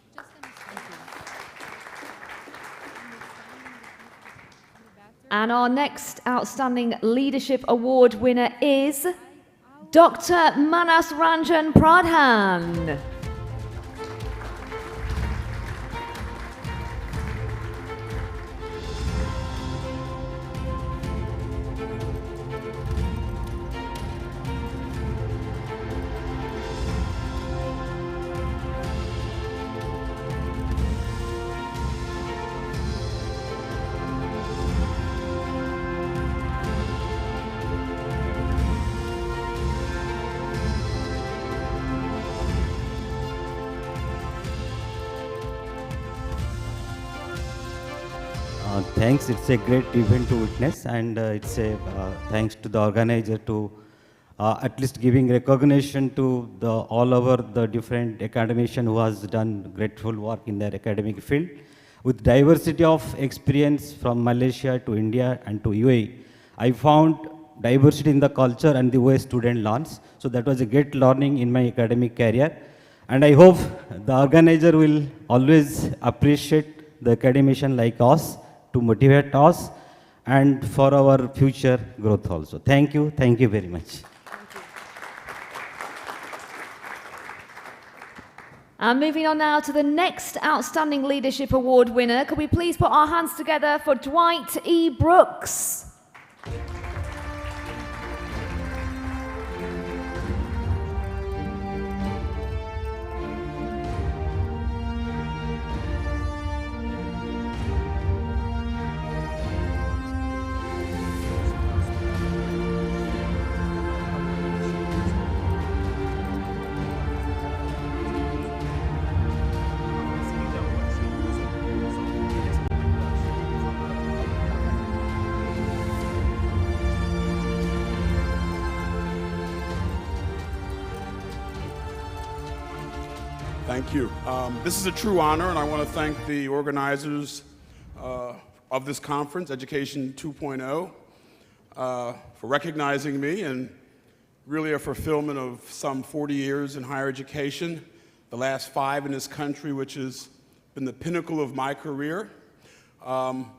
And our next Outstanding Leadership Award winner is Dr. Manas Ranjan Pradhan. Thanks, it's a great event to witness, and it's a thanks to the organizer to at least giving recognition to all over the different academicians who has done grateful work in their academic field. With diversity of experience from Malaysia to India and to UAE, I found diversity in the culture and the way student learns. So that was a great learning in my academic career. And I hope the organizer will always appreciate the academician like us to motivate us and for our future growth also. Thank you very much. And moving on now to the next Outstanding Leadership Award winner, could we please put our hands together for Dwight E. Brooks? Thank you. This is a true honor, and I want to thank the organizers of this conference, Education 2.0, for recognizing me, and really a fulfillment of some 40 years in higher education, the last 5 in this country, which has been the pinnacle of my career.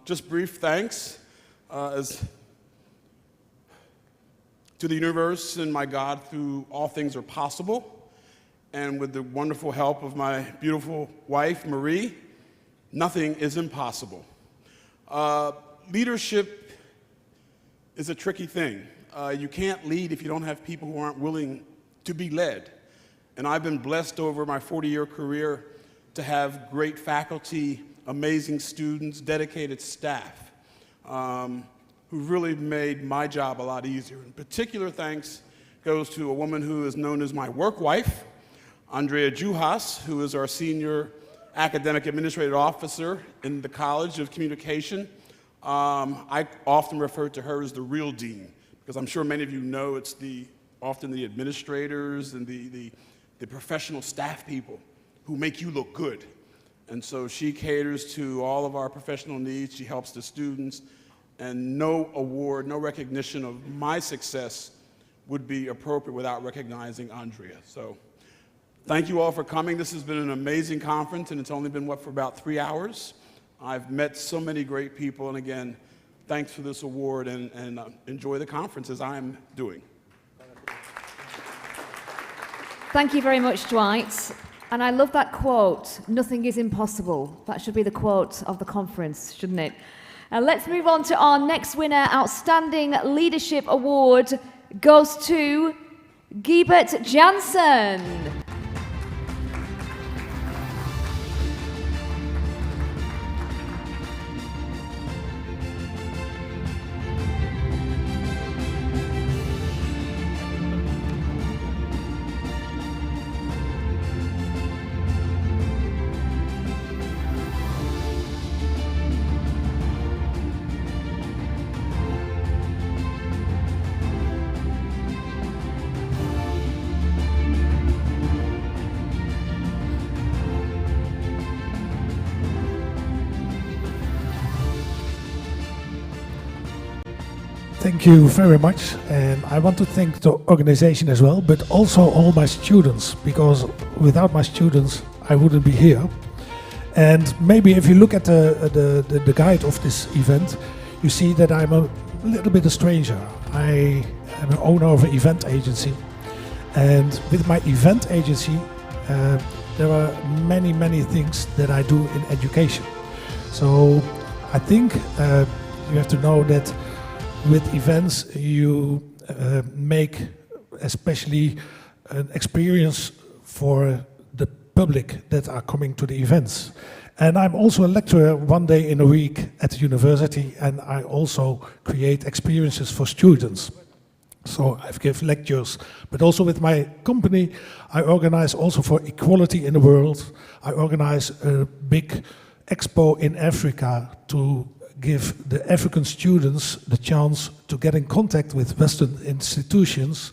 Just brief thanks to the universe and my God, through all things are possible. And with the wonderful help of my beautiful wife, Marie, nothing is impossible. Leadership is a tricky thing. You can't lead if you don't have people who aren't willing to be led. And I've been blessed over my 40-year career to have great faculty, amazing students, dedicated staff, who really made my job a lot easier. In particular, thanks goes to a woman who is known as my work wife, Andrea Juhas, who is our senior academic administrative officer in the College of Communication. I often refer to her as the real dean, because I'm sure many of you know it's often the administrators and the professional staff people who make you look good. And so she caters to all of our professional needs. She helps the students, and no award, no recognition of my success would be appropriate without recognizing Andrea. So thank you all for coming. This has been an amazing conference, and it's only been, for about 3 hours. I've met so many great people, and again, thanks for this award, and enjoy the conference as I'm doing. Thank you very much, Dwight. And I love that quote, nothing is impossible. That should be the quote of the conference, shouldn't it? Let's move on to our next winner. Outstanding Leadership Award goes to Guibert Janssen. Thank you very much, and I want to thank the organization as well, but also all my students, because without my students I wouldn't be here. And maybe if you look at the guide of this event, you see that I'm a little bit a stranger. I am an owner of an event agency, and with my event agency there are many things that I do in education. So I think you have to know that with events, you make especially an experience for the public that are coming to the events. And I'm also a lecturer 1 day in a week at the university, and I also create experiences for students. So I give lectures, but also with my company, I organize also for equality in the world. I organize a big expo in Africa to give the African students the chance to get in contact with Western institutions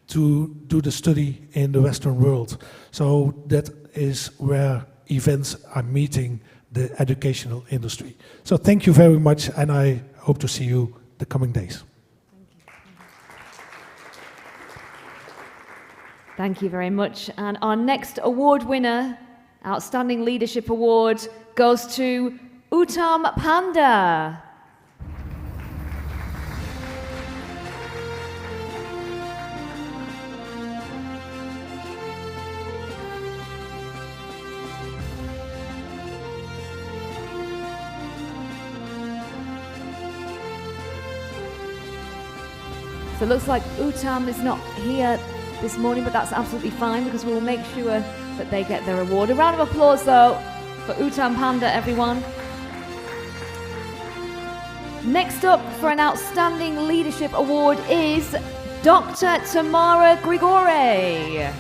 to do the study in the Western world. So that is where events are meeting the educational industry. So thank you very much, and I hope to see you the coming days. Thank you very much. And our next award winner, Outstanding Leadership Award, goes to Uttam Panda. So it looks like Uttam is not here this morning, but that's absolutely fine because we'll make sure that they get their award. A round of applause though for Uttam Panda, everyone. Next up for an Outstanding Leadership Award is Dr. Tamara Grigore.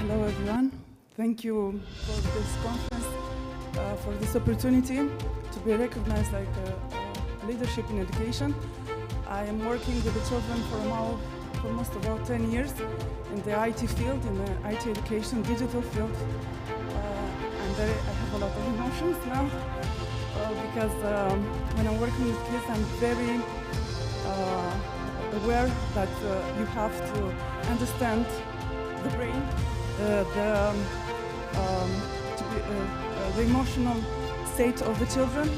Hello everyone, thank you for this conference, for this opportunity to be recognized like leadership in education. I am working with the children for almost about 10 years in the IT field, in the IT education, digital field. I have a lot of emotions now because when I'm working with kids I'm very aware that you have to understand the brain, the emotional state of the children,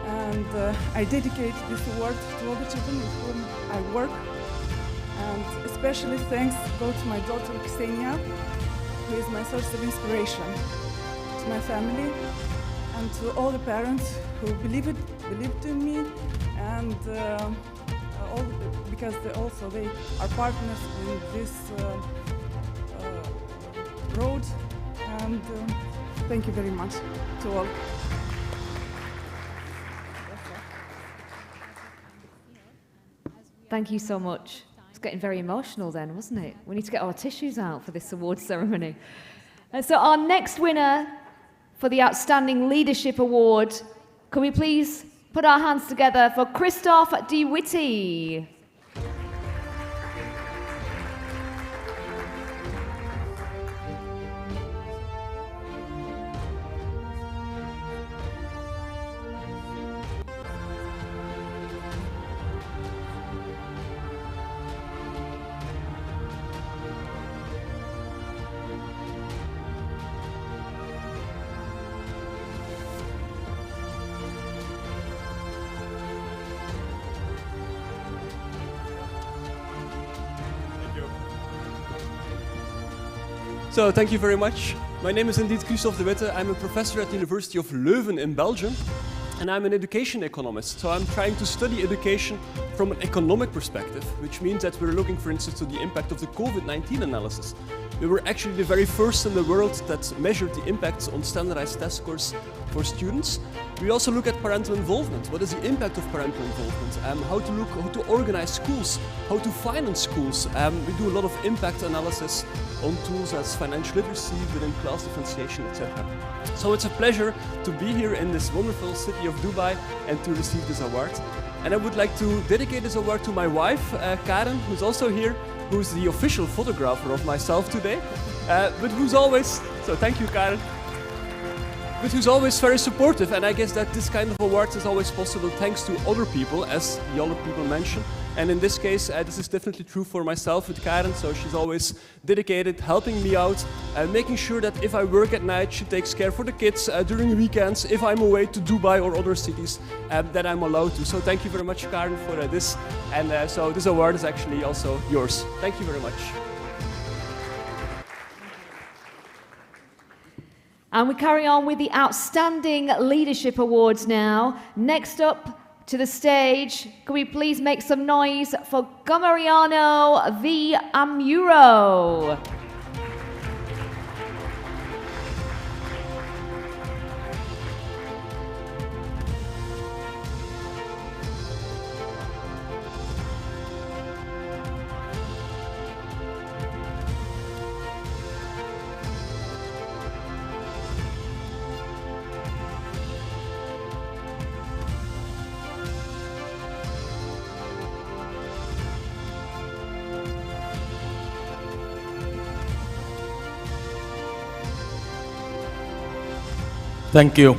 and I dedicate this award to all the children with whom I work, and especially thanks go to my daughter Ksenia, who is my source of inspiration, to my family, and to all the parents who believed in me, and because they are partners in this road, and thank you very much to all. Thank you so much. It's getting very emotional then, wasn't it? We need to get our tissues out for this award ceremony. And so our next winner for the Outstanding Leadership Award, can we please put our hands together for Christoph De Witty. So thank you very much. My name is indeed Christoph De Witte. I'm a professor at the University of Leuven in Belgium, and I'm an education economist. So I'm trying to study education from an economic perspective, which means that we're looking, for instance, to the impact of the COVID-19 analysis. We were actually the very first in the world that measured the impacts on standardized test scores for students. We also look at parental involvement. What is the impact of parental involvement? How to organize schools, how to finance schools. We do a lot of impact analysis on tools as financial literacy, within class differentiation, etc. So it's a pleasure to be here in this wonderful city of Dubai and to receive this award. And I would like to dedicate this award to my wife, Karen, who's also here, who's the official photographer of myself today, but who's always, so thank you, Karen, but who's always very supportive. And I guess that this kind of award is always possible thanks to other people, as the other people mentioned. And in this case, this is definitely true for myself with Karen, so she's always dedicated, helping me out, making sure that if I work at night, she takes care for the kids during weekends, if I'm away to Dubai or other cities, that I'm allowed to. So thank you very much, Karen, for this. And so this award is actually also yours. Thank you very much. And we carry on with the Outstanding Leadership Awards now. Next up to the stage, can we please make some noise for Gomariano V. Amuro? Thank you.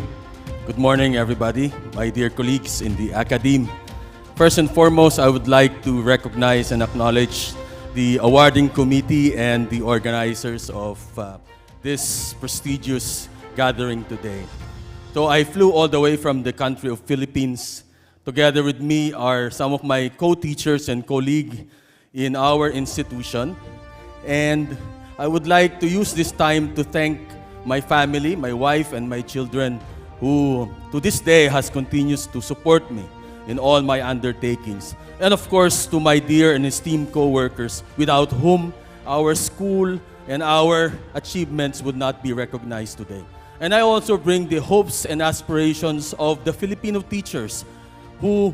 Good morning, everybody, my dear colleagues in the academe. First and foremost, I would like to recognize and acknowledge the awarding committee and the organizers of this prestigious gathering today. So I flew all the way from the country of Philippines. Together with me are some of my co-teachers and colleagues in our institution. And I would like to use this time to thank my family, my wife, and my children, who to this day has continues to support me in all my undertakings. And of course, to my dear and esteemed co-workers, without whom our school and our achievements would not be recognized today. And I also bring the hopes and aspirations of the Filipino teachers who,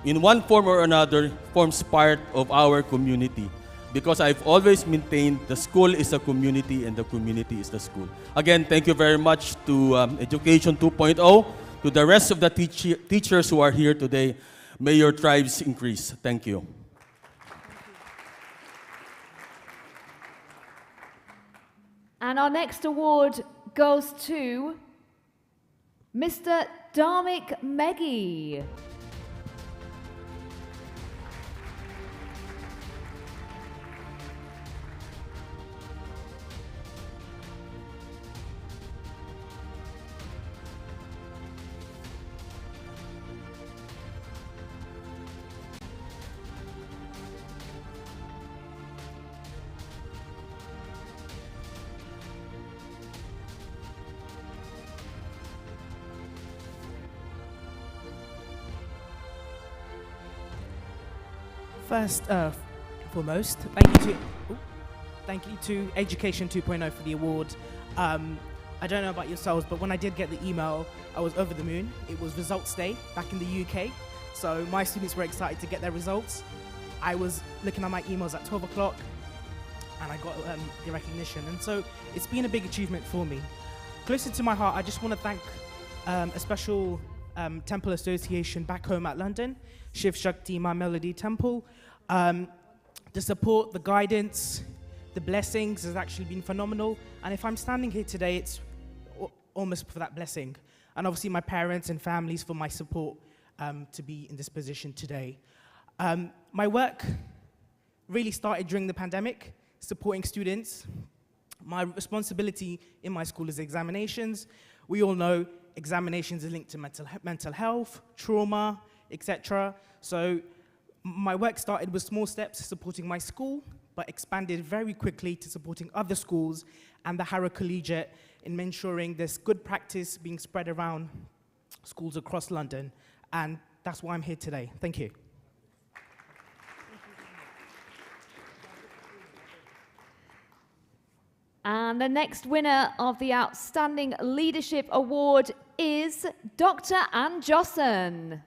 in one form or another, forms part of our community. Because I've always maintained the school is a community and the community is the school. Again, thank you very much to Education 2.0, to the rest of the teachers who are here today. May your tribes increase. Thank you. And our next award goes to Mr. Dharmik Meghi. First, foremost, thank you to Education 2.0 for the award. I don't know about yourselves, but when I did get the email, I was over the moon. It was results day back in the UK, so my students were excited to get their results. I was looking at my emails at 12 o'clock, and I got the recognition, and so it's been a big achievement for me. Closer to my heart, I just want to thank a special temple association back home at London, Shiv Shakti Ma Melody Temple. The support, the guidance, the blessings has actually been phenomenal. And if I'm standing here today, it's almost for that blessing. And obviously my parents and families for my support to be in this position today. My work really started during the pandemic, supporting students. My responsibility in my school is examinations. We all know examinations are linked to mental health, trauma, etc. So my work started with small steps supporting my school, but expanded very quickly to supporting other schools and the Harrow Collegiate in ensuring there's good practice being spread around schools across London. And that's why I'm here today. Thank you. And the next winner of the Outstanding Leadership Award is Dr. Anne Josson.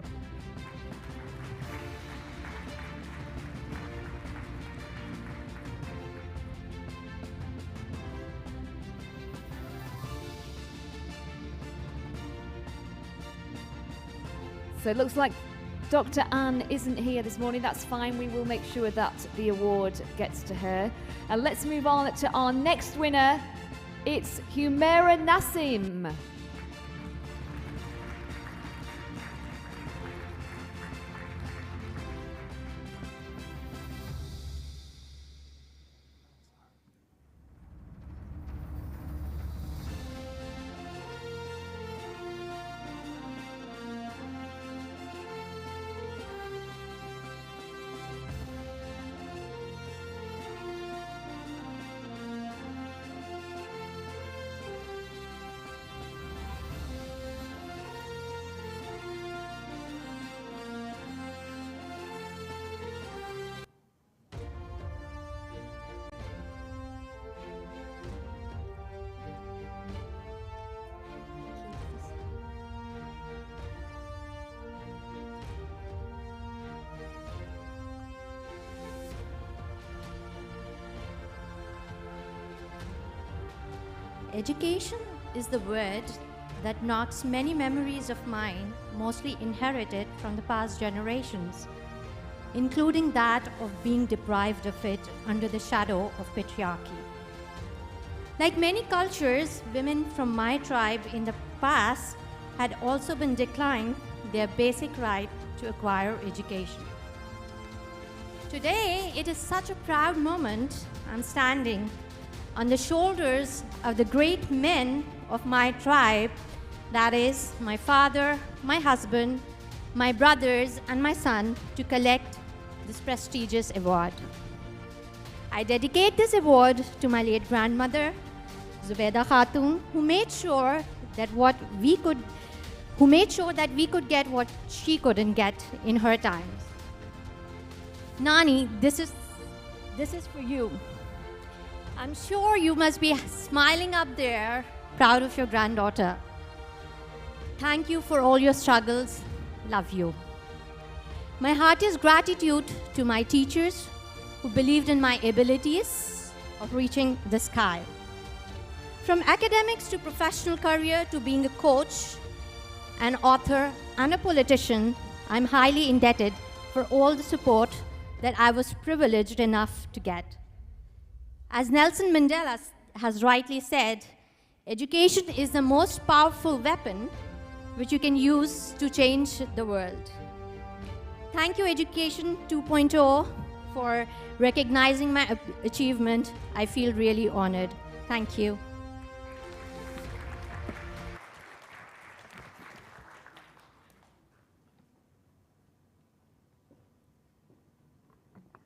So it looks like Dr. Anne isn't here this morning. That's fine. We will make sure that the award gets to her. And let's move on to our next winner. It's Humaira Nassim. Education is the word that knocks many memories of mine, mostly inherited from the past generations, including that of being deprived of it under the shadow of patriarchy. Like many cultures, women from my tribe in the past had also been declined their basic right to acquire education. Today, it is such a proud moment. I'm standing on the shoulders of the great men of my tribe, that is, my father, my husband, my brothers, and my son, to collect this prestigious award. I dedicate this award to my late grandmother, Zubeda Khatun, who made sure that we could get what she couldn't get in her times. Nani, this is for you. I'm sure you must be smiling up there, proud of your granddaughter. Thank you for all your struggles. Love you. My heartiest gratitude to my teachers who believed in my abilities of reaching the sky. From academics to professional career to being a coach, an author, and a politician, I'm highly indebted for all the support that I was privileged enough to get. As Nelson Mandela has rightly said, education is the most powerful weapon which you can use to change the world. Thank you, Education 2.0, for recognizing my achievement. I feel really honored. Thank you.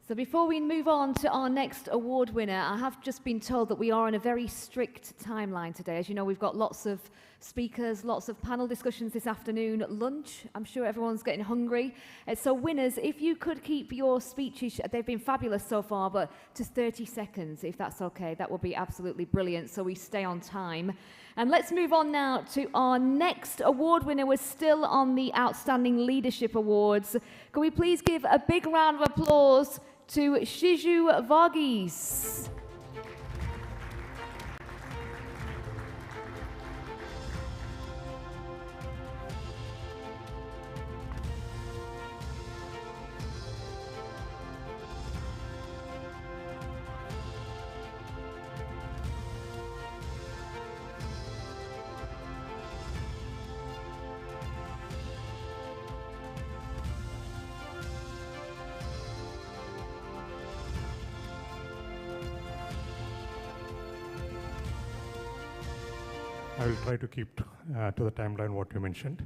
So before we move on to our next award winner, I have just been told that we are on a very strict timeline today. As you know, we've got lots of speakers, lots of panel discussions this afternoon, lunch. I'm sure everyone's getting hungry. So winners, if you could keep your speeches, they've been fabulous so far, but to 30 seconds, if that's okay, that would be absolutely brilliant, so we stay on time. And let's move on now to our next award winner. We're still on the Outstanding Leadership Awards. Can we please give a big round of applause to Shiju Varghese. I will try to keep to the timeline what you mentioned.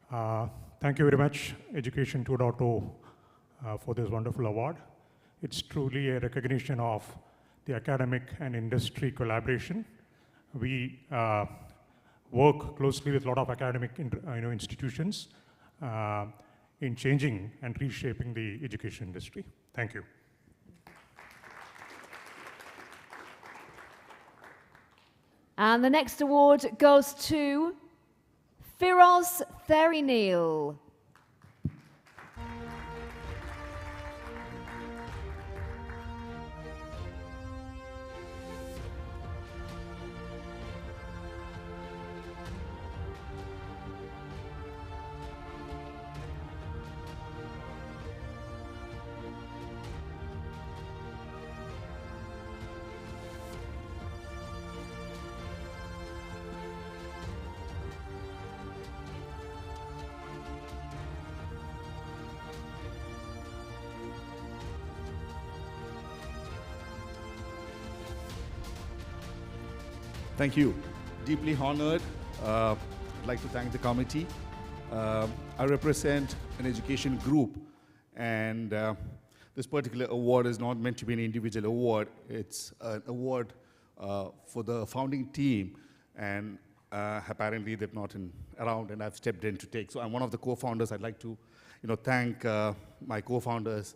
Thank you very much, Education 2.0, for this wonderful award. It's truly a recognition of the academic and industry collaboration. We work closely with a lot of academic institutions in changing and reshaping the education industry. Thank you. And the next award goes to Firoz Therinil. Thank you. Deeply honored. I'd like to thank the committee. I represent an education group, and this particular award is not meant to be an individual award. It's an award for the founding team, and apparently they're not around, and I've stepped in to take. So I'm one of the co-founders. I'd like to thank my co-founders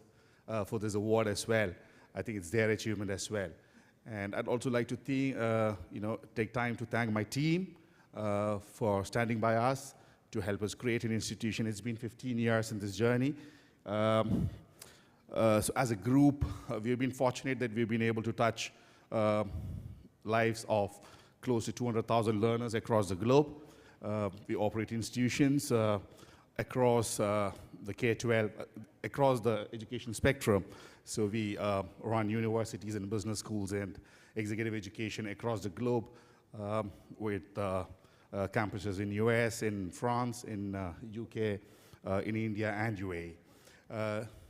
for this award as well. I think it's their achievement as well. And I'd also like to take time to thank my team for standing by us to help us create an institution. It's been 15 years in this journey. So as a group, we've been fortunate that we've been able to touch lives of close to 200,000 learners across the globe. We operate institutions across the K-12, across the education spectrum. So we run universities and business schools and executive education across the globe with campuses in US, in France, in UK, in India, and UAE.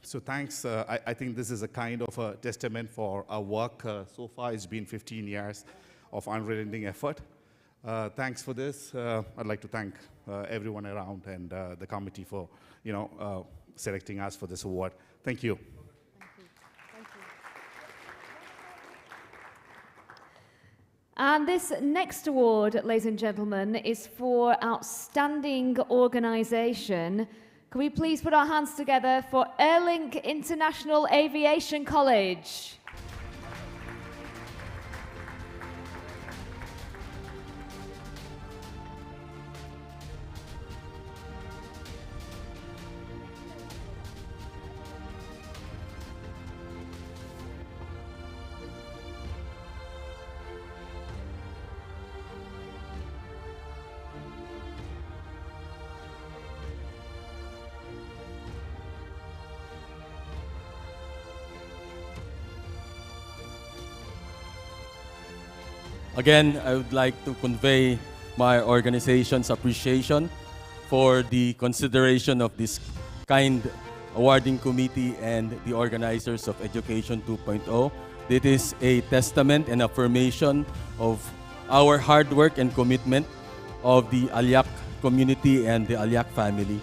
So thanks. I think this is a kind of a testament for our work. So far, it's been 15 years of unrelenting effort. Thanks for this. I'd like to thank everyone around and the committee for, selecting us for this award. Thank you. And this next award, ladies and gentlemen, is for Outstanding Organisation. Can we please put our hands together for Airlink International Aviation College? Again, I would like to convey my organization's appreciation for the consideration of this kind awarding committee and the organizers of Education 2.0. It is a testament and affirmation of our hard work and commitment of the Alyak community and the Alyak family.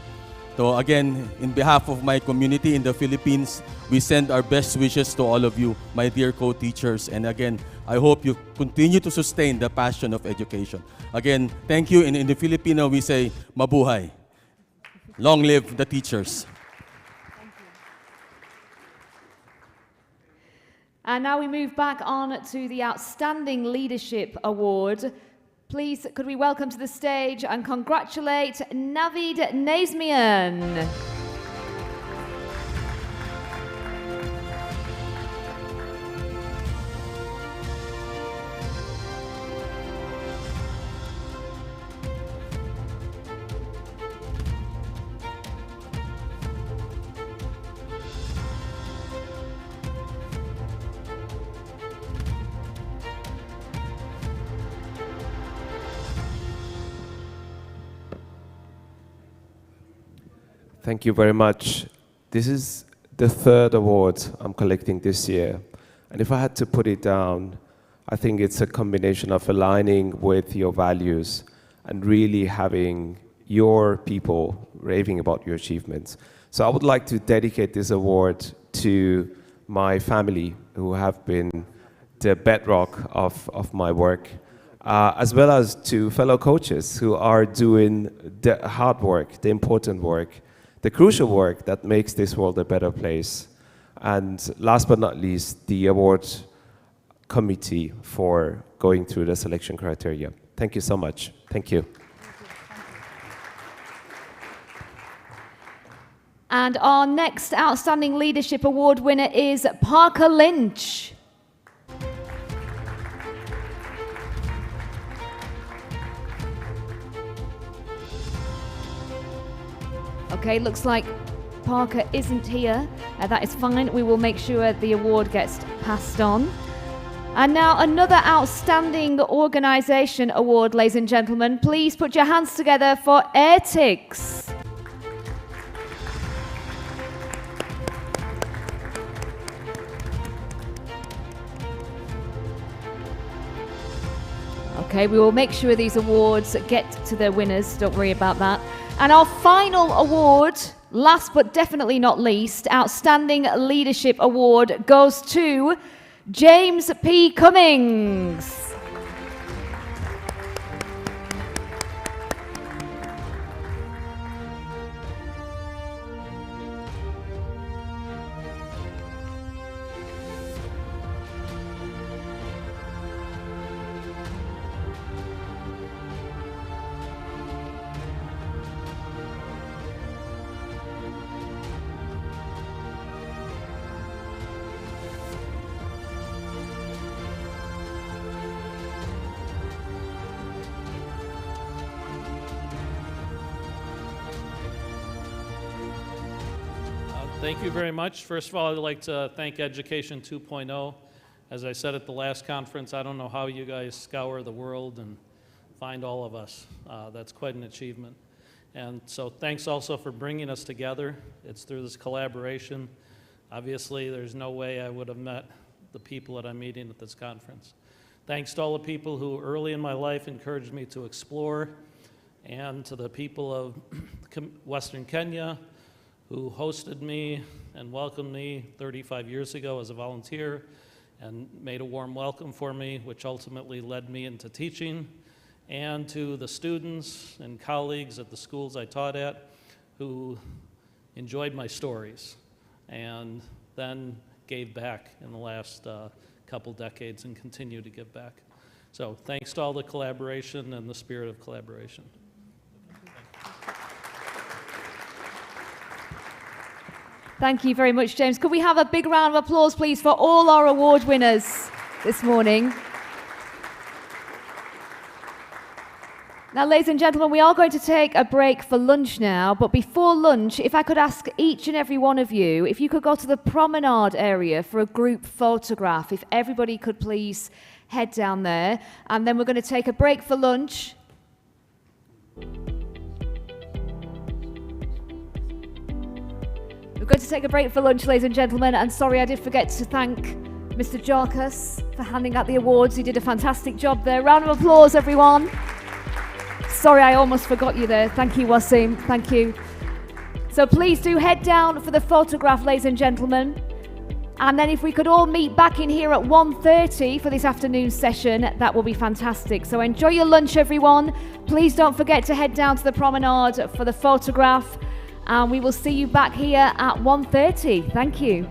So again, in behalf of my community in the Philippines, we send our best wishes to all of you, my dear co-teachers. And again, I hope you continue to sustain the passion of education. Again, thank you. In the Filipino, we say, mabuhay. Long live the teachers. And now we move back on to the Outstanding Leadership Award. Please, could we welcome to the stage and congratulate Navid Nazmian. Thank you very much. This is the third award I'm collecting this year. And if I had to put it down, I think it's a combination of aligning with your values and really having your people raving about your achievements. So I would like to dedicate this award to my family, who have been the bedrock of my work, as well as to fellow coaches who are doing the hard work, the important work, the crucial work that makes this world a better place. And last but not least, the award committee for going through the selection criteria. Thank you so much. Thank you. And our next Outstanding Leadership Award winner is Parker Lynch. Okay, looks like Parker isn't here. That is fine. We will make sure the award gets passed on. And now another Outstanding Organisation Award, ladies and gentlemen. Please put your hands together for Airtix. Okay, we will make sure these awards get to their winners. Don't worry about that. And our final award, last but definitely not least, Outstanding Leadership Award goes to James P. Cummings. Thank you very much. First of all, I'd like to thank Education 2.0. As I said at the last conference, I don't know how you guys scour the world and find all of us. That's quite an achievement. And so thanks also for bringing us together. It's through this collaboration. Obviously, there's no way I would have met the people that I'm meeting at this conference. Thanks to all the people who early in my life encouraged me to explore, and to the people of Western Kenya, who hosted me and welcomed me 35 years ago as a volunteer and made a warm welcome for me, which ultimately led me into teaching, and to the students and colleagues at the schools I taught at who enjoyed my stories and then gave back in the last couple decades and continue to give back. So thanks to all the collaboration and the spirit of collaboration. Thank you very much, James. Could we have a big round of applause, please, for all our award winners this morning? Now, ladies and gentlemen, we are going to take a break for lunch now, but before lunch, if I could ask each and every one of you, if you could go to the promenade area for a group photograph, if everybody could please head down there, and then we're going to take a break for lunch. We're going to take a break for lunch, ladies and gentlemen, and sorry I did forget to thank Mr. Jarkas for handing out the awards. He did a fantastic job there. Round of applause, everyone. Sorry, I almost forgot you there. Thank you, Wasim. Thank you. So please do head down for the photograph, ladies and gentlemen. And then if we could all meet back in here at 1:30 for this afternoon session, that will be fantastic. So enjoy your lunch, everyone. Please don't forget to head down to the promenade for the photograph. And we will see you back here at 1:30. Thank you.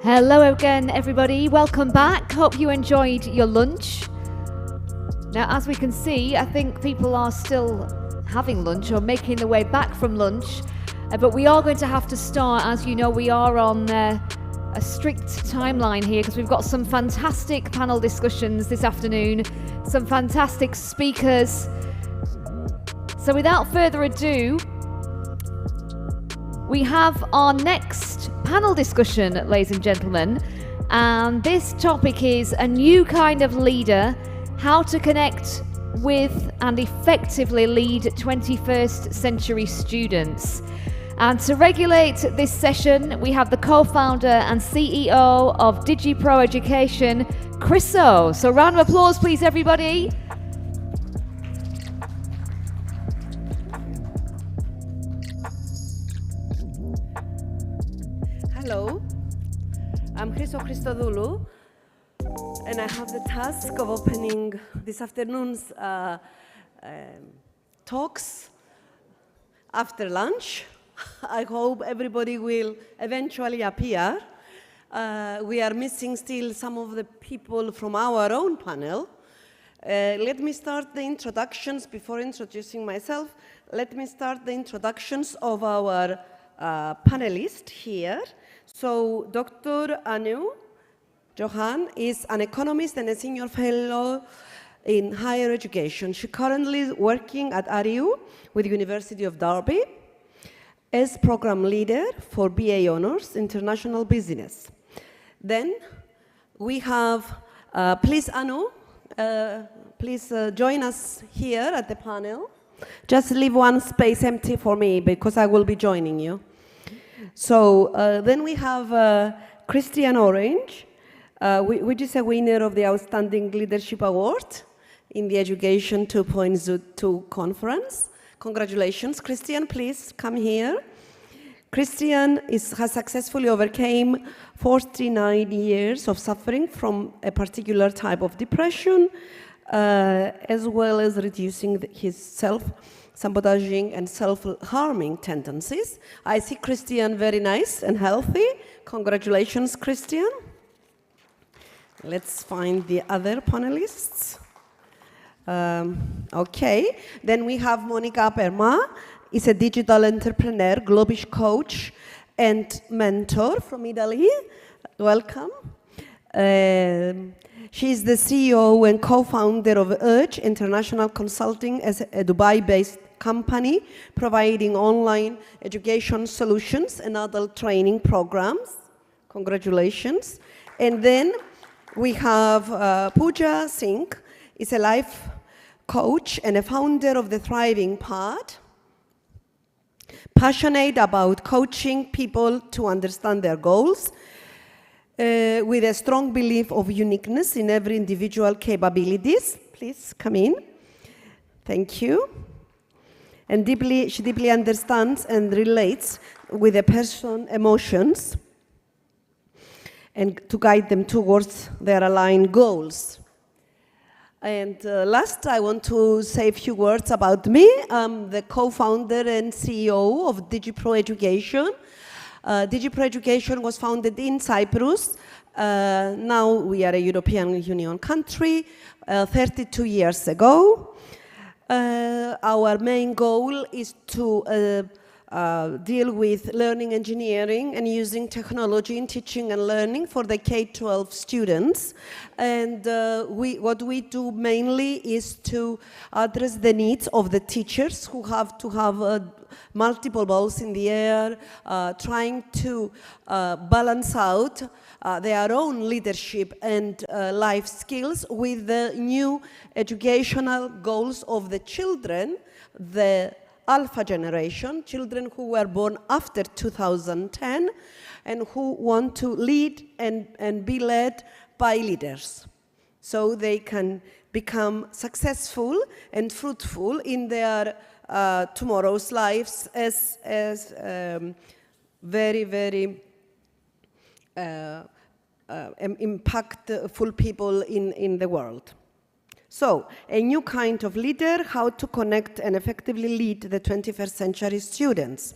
Hello again, everybody. Welcome back. Hope you enjoyed your lunch. Now, as we can see, I think people are still having lunch or making their way back from lunch. But we are going to have to start. As you know, we are on a strict timeline here because we've got some fantastic panel discussions this afternoon, some fantastic speakers. So without further ado, we have our next panel discussion, ladies and gentlemen, and this topic is a new kind of leader, how to connect with and effectively lead 21st century students. And to regulate this session, we have the co-founder and CEO of DigiPro Education, Chriso. So round of applause, please, everybody. Hello, I'm Chriso Christodoulou, and I have the task of opening this afternoon's talks after lunch. I hope everybody will eventually appear. We are missing still some of the people from our own panel. Let me start the introductions before introducing myself. Let me start the introductions of our panelists here. So Dr. Anu Johan is an economist and a senior fellow in higher education. She's currently working at RU with the University of Derby as program leader for BA Honors International Business. Then we have, please Anu, please join us here at the panel. Just leave one space empty for me because I will be joining you. So then we have Christian Orange, which is a winner of the Outstanding Leadership Award in the Education 2.2 conference. Congratulations. Christian, please come here. Christian has successfully overcome 49 years of suffering from a particular type of depression, as well as reducing his self-sabotaging and self-harming tendencies. I see Christian very nice and healthy. Congratulations, Christian. Let's find the other panelists. Okay, then we have Monica Perma, is a digital entrepreneur, Globish coach, and mentor from Italy. Welcome. She is the CEO and co-founder of Urge International Consulting, as a Dubai-based company providing online education solutions and adult training programs. Congratulations. And then we have Pooja Singh, is a life coach and a founder of the Thriving Pod, passionate about coaching people to understand their goals, with a strong belief of uniqueness in every individual capabilities. Please come in. Thank you. And she deeply understands and relates with a person's emotions and to guide them towards their aligned goals. And last, I want to say a few words about me. I'm the co-founder and CEO of DigiPro Education. DigiPro Education was founded in Cyprus. Now we are a European Union country, 32 years ago. Our main goal is to deal with learning engineering and using technology in teaching and learning for the K-12 students. And what we do mainly is to address the needs of the teachers who have to have multiple balls in the air, trying to balance out their own leadership and life skills with the new educational goals of the children, the Alpha generation, children who were born after 2010 and who want to lead and be led by leaders so they can become successful and fruitful in their tomorrow's lives as very, very impactful people in the world. So, a new kind of leader, how to connect and effectively lead the 21st century students.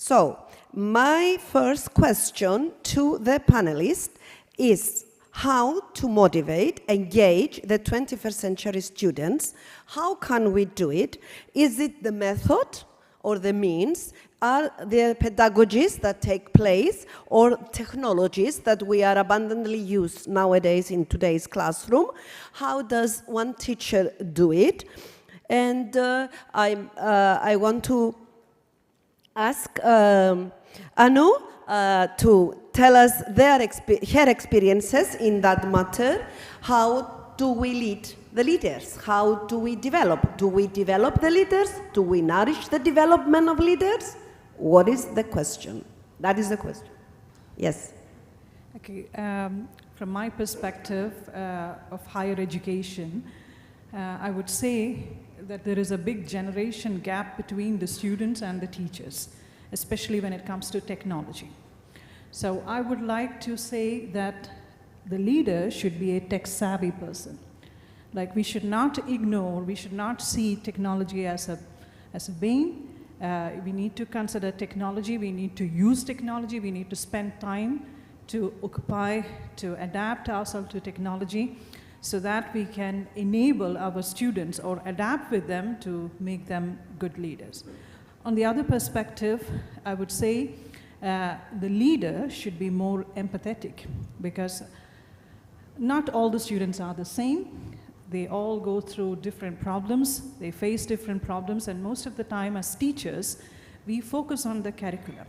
So, my first question to the panelists is how to motivate, engage the 21st century students. How can we do it? Is it the method or the means? Are there pedagogies that take place or technologies that we are abundantly used nowadays in today's classroom? How does one teacher do it? And I want to ask Anu to tell us her experiences in that matter. How do we lead the leaders? How do we develop? Do we develop the leaders? Do we nourish the development of leaders? What is the question? That is the question. Yes. Okay. From my perspective of higher education, I would say that there is a big generation gap between the students and the teachers, especially when it comes to technology. So I would like to say that the leader should be a tech-savvy person. Like, we should not ignore, we should not see technology as a bane. We need to consider technology, we need to use technology, we need to spend time to occupy, to adapt ourselves to technology, so that we can enable our students or adapt with them to make them good leaders. On the other perspective, I would say the leader should be more empathetic, because not all the students are the same. They all go through different problems, they face different problems, and most of the time as teachers, we focus on the curriculum.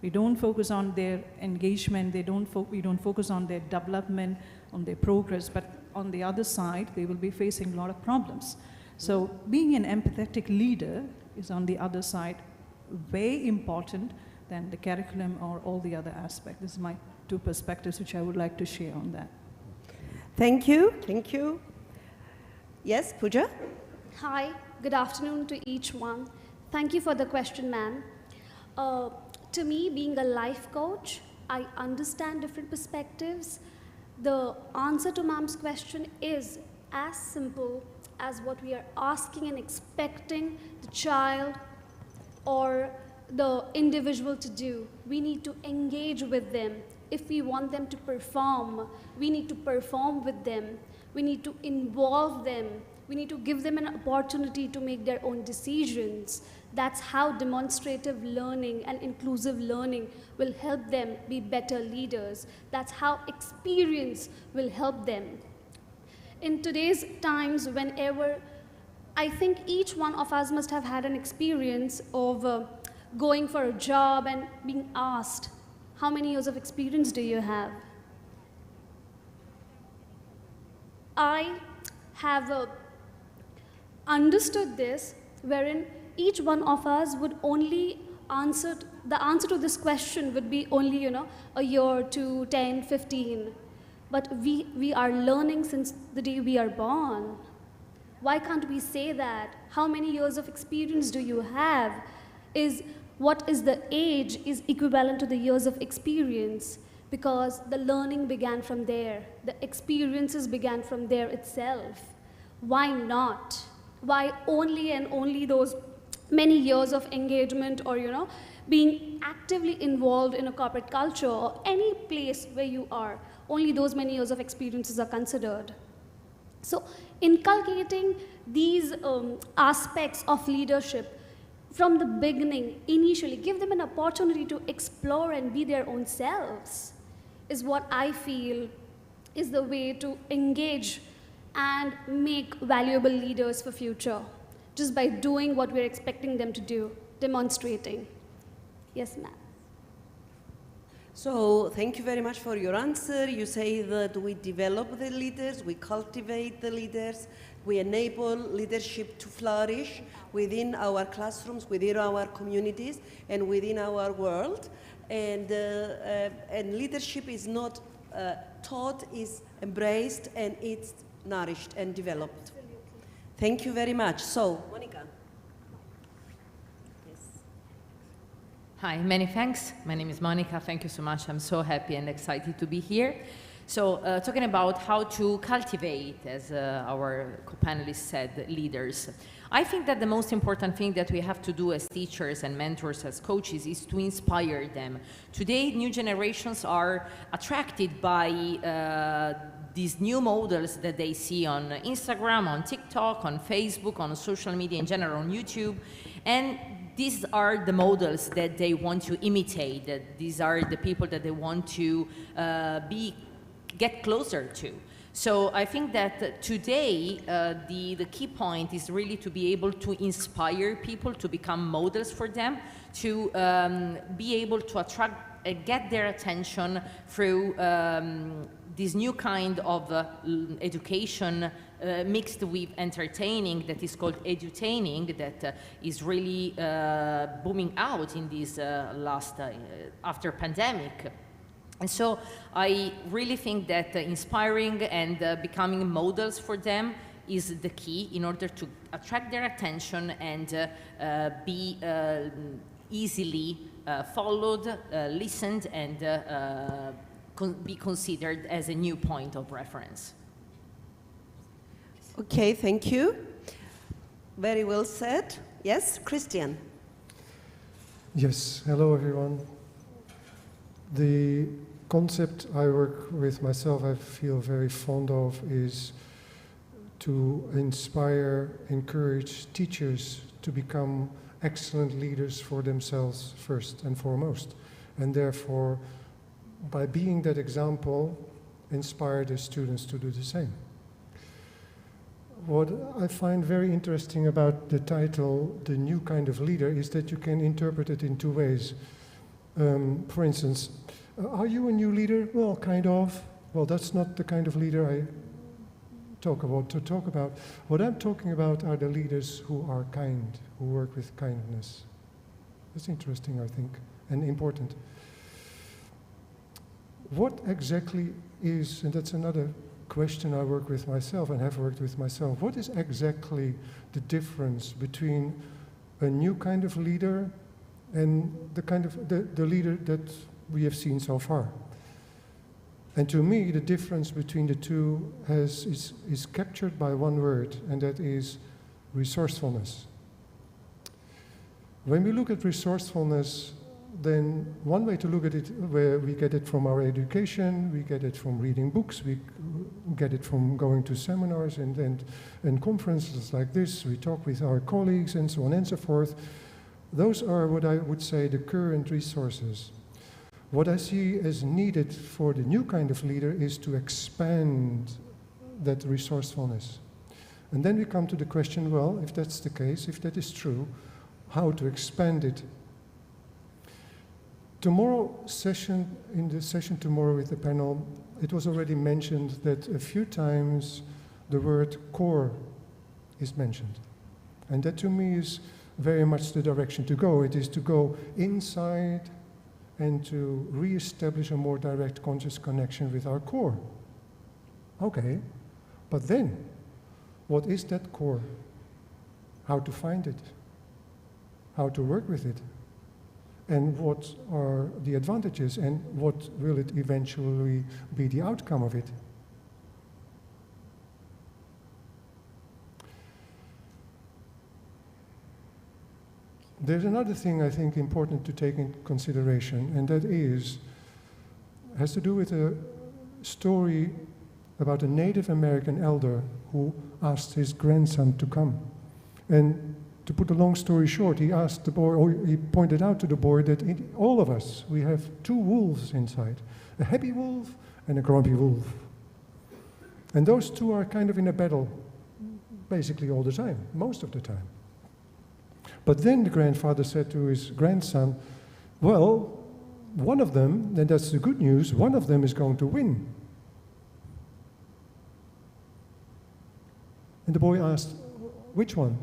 We don't focus on their engagement, we don't focus on their development, on their progress, but on the other side, they will be facing a lot of problems. So being an empathetic leader is, on the other side, way important than the curriculum or all the other aspects. This is my two perspectives which I would like to share on that. Thank you. Thank you. Yes, Pooja? Hi, good afternoon to each one. Thank you for the question, ma'am. To me, being a life coach, I understand different perspectives. The answer to ma'am's question is as simple as what we are asking and expecting the child or the individual to do. We need to engage with them. If we want them to perform, we need to perform with them. We need to involve them. We need to give them an opportunity to make their own decisions. That's how demonstrative learning and inclusive learning will help them be better leaders. That's how experience will help them. In today's times, whenever, I think each one of us must have had an experience of going for a job and being asked, how many years of experience do you have? I have understood this, wherein each one of us would only answer, the answer to this question would be only, a year, 2, 10, 15. But we are learning since the day we are born. Why can't we say that? How many years of experience do you have? What is the age is equivalent to the years of experience, because the learning began from there. The experiences began from there itself. Why not? Why only and only those many years of engagement or, being actively involved in a corporate culture or any place where you are, only those many years of experiences are considered. So inculcating these aspects of leadership from the beginning, initially, give them an opportunity to explore and be their own selves is what I feel is the way to engage and make valuable leaders for future, just by doing what we're expecting them to do, demonstrating. Yes, ma'am. So thank you very much for your answer. You say that we develop the leaders, we cultivate the leaders, we enable leadership to flourish within our classrooms, within our communities, and within our world. And leadership is not taught, is embraced, and it's nourished and developed. Absolutely. Thank you very much. So, Monica. Hi, many thanks. My name is Monica. Thank you so much. I'm so happy and excited to be here. So talking about how to cultivate, as our co-panelists said, leaders. I think that the most important thing that we have to do as teachers and mentors, as coaches, is to inspire them. Today, new generations are attracted by these new models that they see on Instagram, on TikTok, on Facebook, on social media in general, on YouTube. And these are the models that they want to imitate. That these are the people that they want to get closer to. So I think that today, the key point is really to be able to inspire people to become models for them, to be able to attract, get their attention through this new kind of education mixed with entertaining that is called edutaining, that is really booming out in this after pandemic. And so I really think that inspiring and becoming models for them is the key in order to attract their attention and be easily followed, listened, and be considered as a new point of reference. Okay, thank you. Very well said. Yes, Christian. Yes, hello everyone. The concept I work with myself, I feel very fond of, is to inspire, encourage teachers to become excellent leaders for themselves first and foremost. And therefore, by being that example, inspire the students to do the same. What I find very interesting about the title, The New Kind of Leader, is that you can interpret it in two ways. For instance, are you a new leader? Well, kind of. Well, that's not the kind of leader I talk about. What I'm talking about are the leaders who are kind, who work with kindness. That's interesting, I think, and important. What exactly is, and that's another question I work with myself and have worked with myself, what is exactly the difference between a new kind of leader and the kind of the leader that we have seen so far? And to me, the difference between the two is captured by one word, and that is resourcefulness. When we look at resourcefulness, then one way to look at it, where we get it from our education, we get it from reading books, we get it from going to seminars and conferences like this, we talk with our colleagues and so on and so forth. Those are what I would say the current resources. What I see as needed for the new kind of leader is to expand that resourcefulness. And then we come to the question, well, if that's the case, if that is true, how to expand it? In the session tomorrow with the panel, it was already mentioned that a few times the word core is mentioned. And that to me is very much the direction to go. It is to go inside and to re-establish a more direct conscious connection with our core. Okay, but then, what is that core? How to find it? How to work with it? And what are the advantages, and what will it eventually be the outcome of it? There's another thing I think important to take into consideration, and that has to do with a story about a Native American elder who asked his grandson to come. And to put a long story short, he asked the boy, or he pointed out to the boy that all of us, we have two wolves inside, a happy wolf and a grumpy wolf. And those two are kind of in a battle basically all the time, most of the time. But then the grandfather said to his grandson, well, one of them, and that's the good news, one of them is going to win. And the boy asked, which one?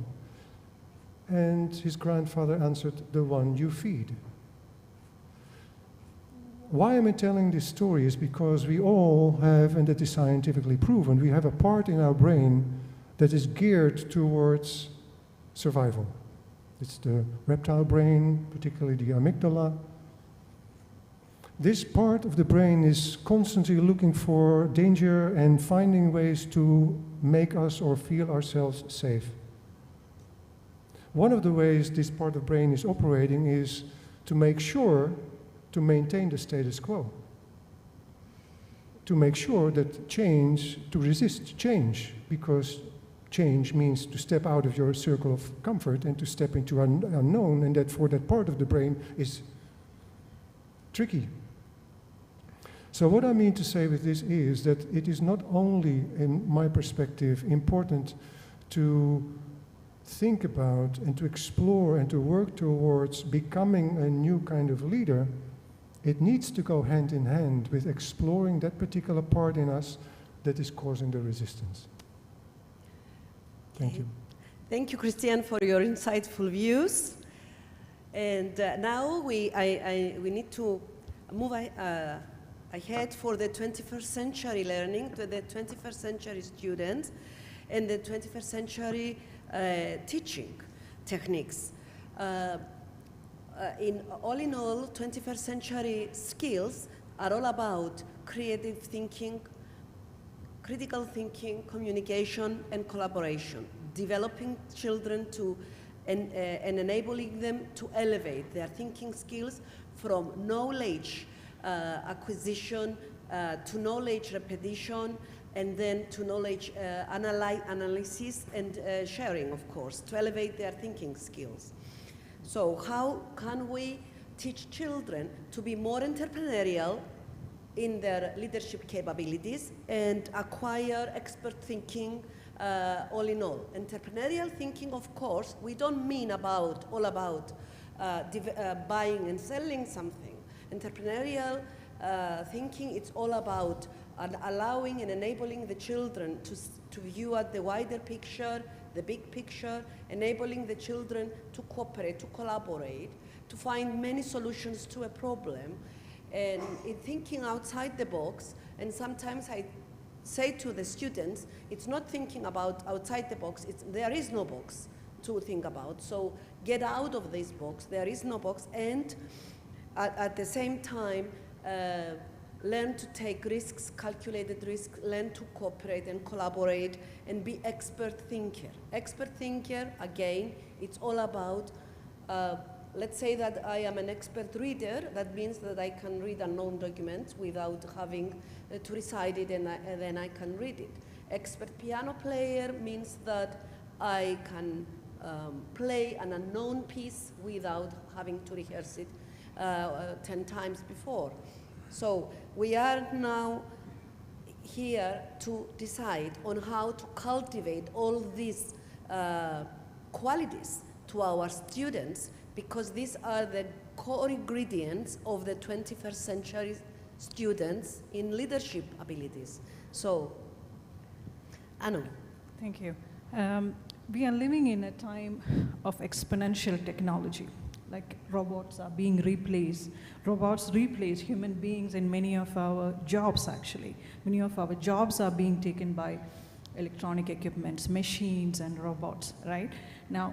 And his grandfather answered, the one you feed. Why am I telling this story is because we all have, and that is scientifically proven, we have a part in our brain that is geared towards survival. It's the reptile brain, particularly the amygdala. this part of the brain is constantly looking for danger and finding ways to make us or feel ourselves safe. One of the ways this part of the brain is operating is to make sure to maintain the status quo, to make sure that change, to resist change, because change means to step out of your circle of comfort and to step into unknown, and that for that part of the brain is tricky. So what I mean to say with this is that it is not only, in my perspective, important to think about and to explore and to work towards becoming a new kind of leader, it needs to go hand in hand with exploring that particular part in us that is causing the resistance. Thank you. Thank you, Christian, for your insightful views. And now we need to move ahead for the 21st century learning, to the 21st century students and the 21st century teaching techniques. In all, 21st century skills are all about creative thinking, critical thinking, communication, and collaboration, developing children to and enabling them to elevate their thinking skills from knowledge acquisition to knowledge repetition, and then to knowledge analysis and sharing, of course, to elevate their thinking skills. So how can we teach children to be more entrepreneurial in their leadership capabilities and acquire expert thinking all in all? Entrepreneurial thinking, of course, we don't mean all about buying and selling something. Entrepreneurial thinking, it's all about allowing and enabling the children to view at the wider picture, the big picture, enabling the children to cooperate, to collaborate, to find many solutions to a problem, and in thinking outside the box. And sometimes I say to the students, it's not thinking about outside the box, there is no box to think about. So get out of this box, there is no box, and at the same time, learn to take risks, calculated risks, learn to cooperate and collaborate, and be expert thinker. Expert thinker, again, it's all about, let's say that I am an expert reader. That means that I can read unknown documents without having to recite it, and then I can read it. Expert piano player means that I can play an unknown piece without having to rehearse it 10 times before. So we are now here to decide on how to cultivate all these qualities to our students, because these are the core ingredients of the 21st century students in leadership abilities. So, Anu. Thank you. We are living in a time of exponential technology. Like robots are being replaced. Robots replace human beings in many of our jobs, actually. Many of our jobs are being taken by electronic equipments, machines, and robots, right? Now,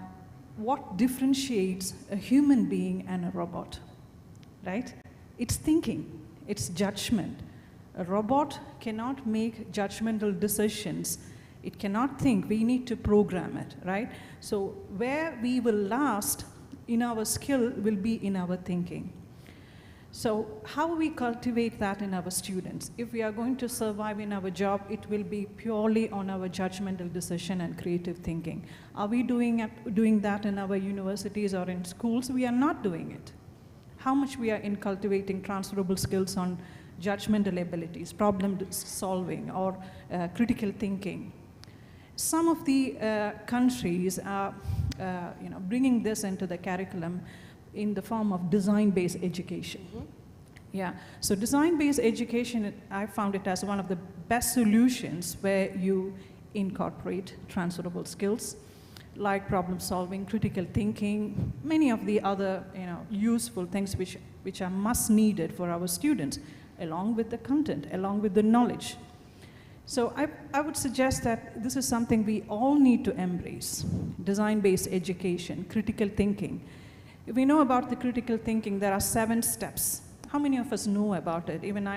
what differentiates a human being and a robot, right? It's thinking, it's judgment. A robot cannot make judgmental decisions. It cannot think. We need to program it, right? So where we will last in our skill will be in our thinking. So how we cultivate that in our students? If we are going to survive in our job, it will be purely on our judgmental decision and creative thinking. Are we doing that in our universities or in schools? We are not doing it. How much we are in cultivating transferable skills on judgmental abilities, problem solving, or critical thinking? Some of the countries are bringing this into the curriculum in the form of design-based education. Mm-hmm. Yeah, so design-based education, I found it as one of the best solutions where you incorporate transferable skills like problem solving, critical thinking, many of the other useful things which are must needed for our students, along with the content, along with the knowledge. So I would suggest that this is something we all need to embrace: design-based education, critical thinking. If we know about the critical thinking, there are 7 steps. how many of us know about it? Even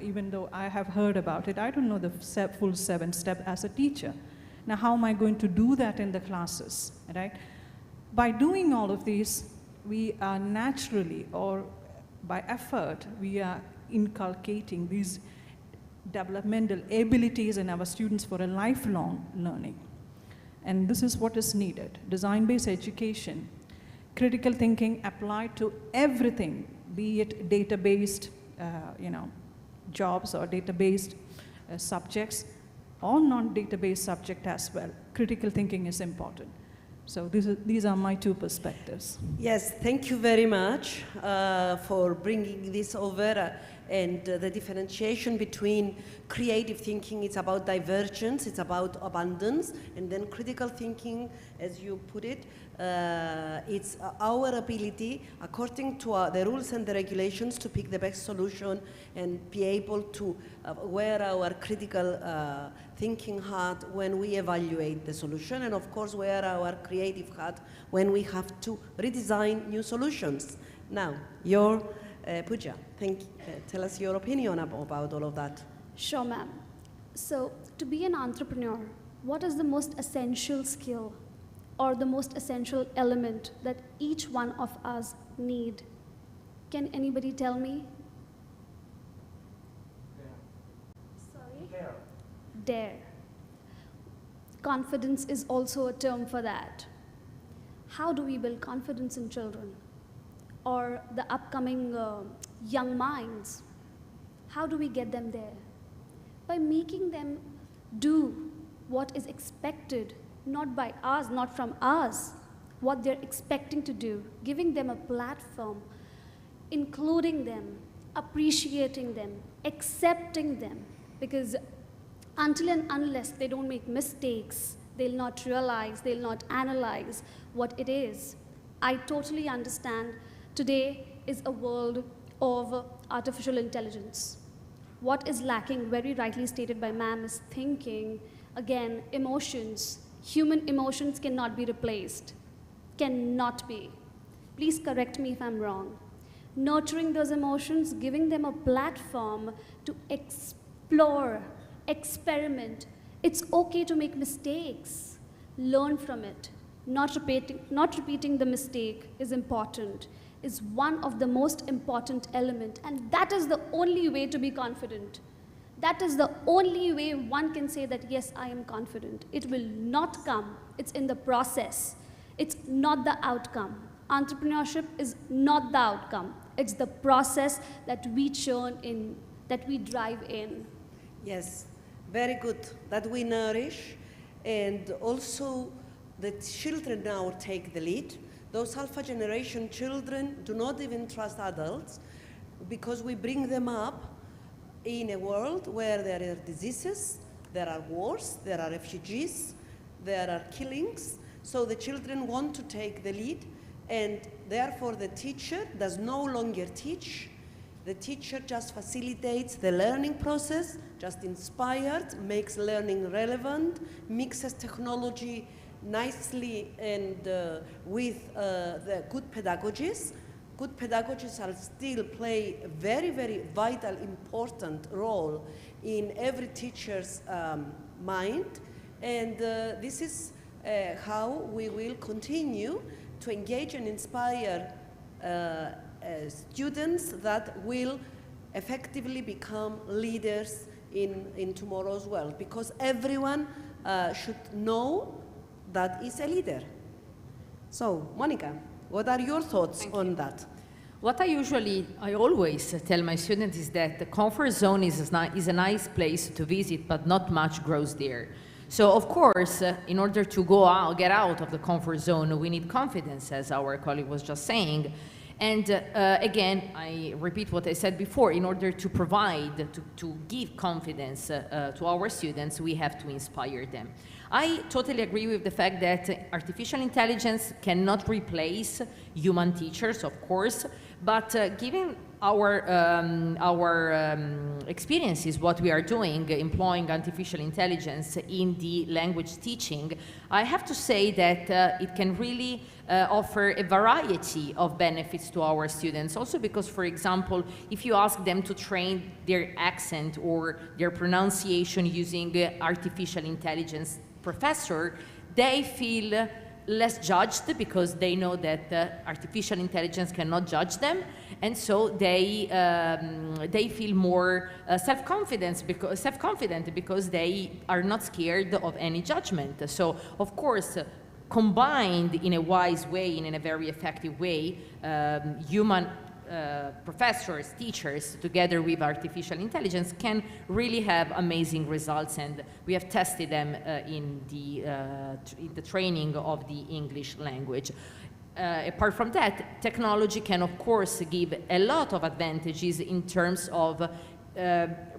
even though I have heard about it, I don't know the full 7-step as a teacher. Now, how am I going to do that in the classes, right? By doing all of these, we are naturally, or by effort, we are inculcating these developmental abilities in our students for a lifelong learning. And this is what is needed. Design-based education, critical thinking applied to everything, be it data-based jobs or data-based subjects, or non-data-based subject as well. Critical thinking is important. So these are my 2 perspectives. Yes, thank you very much for bringing this over and the differentiation between creative thinking, it's about divergence, it's about abundance, and then critical thinking, as you put it, it's our ability, according to the rules and the regulations, to pick the best solution and be able to wear our critical thinking hat when we evaluate the solution, and of course wear our creative hat when we have to redesign new solutions. Now, Pooja, tell us your opinion about all of that. Sure, ma'am. So, to be an entrepreneur, what is the most essential skill or the most essential element that each one of us need? Can anybody tell me? Sorry? Dare. Confidence is also a term for that. How do we build confidence in children or the upcoming young minds? How do we get them there? By making them do what is expected, not by us, not from us, what they're expecting to do, giving them a platform, including them, appreciating them, accepting them, because until and unless they don't make mistakes, they'll not realize, they'll not analyze what it is. I totally understand today is a world of artificial intelligence. What is lacking, very rightly stated by ma'am, is thinking, again, emotions. Human emotions cannot be replaced, cannot be. Please correct me if I'm wrong. Nurturing those emotions, giving them a platform to explore, experiment. It's okay to make mistakes. Learn from it. Not repeating the mistake is important, is one of the most important element, and that is the only way to be confident. That is the only way one can say that, yes, I am confident. It will not come. It's in the process. It's not the outcome. Entrepreneurship is not the outcome. It's the process that we churn in, that we drive in. Yes, very good. That we nourish, and also the children now take the lead. Those alpha generation children do not even trust adults because we bring them up in a world where there are diseases, there are wars, there are refugees, there are killings. So the children want to take the lead, and therefore the teacher does no longer teach. The teacher just facilitates the learning process, just inspired, makes learning relevant, mixes technology nicely and with the good pedagogies. Good pedagogies are still play a very, very vital, important role in every teacher's mind. And this is how we will continue to engage and inspire students that will effectively become leaders in tomorrow's world, because everyone should know that is a leader. So, Monica, what are your thoughts on that? What I always tell my students is that the comfort zone is a nice place to visit, but not much grows there. So, of course, in order to get out of the comfort zone, we need confidence, as our colleague was just saying. And again, I repeat what I said before, in order to provide, to give confidence to our students, we have to inspire them. I totally agree with the fact that artificial intelligence cannot replace human teachers, of course, but given our experiences, what we are doing, employing artificial intelligence in the language teaching, I have to say that it can really offer a variety of benefits to our students. Also because, for example, if you ask them to train their accent or their pronunciation using artificial intelligence professor, they feel less judged because they know that artificial intelligence cannot judge them, and so they feel more self-confident because they are not scared of any judgment. So, of course, combined in a wise way, in a very effective way, human professors, teachers, together with artificial intelligence, can really have amazing results, and we have tested them in the training of the English language. Apart from that, technology can, of course, give a lot of advantages in terms of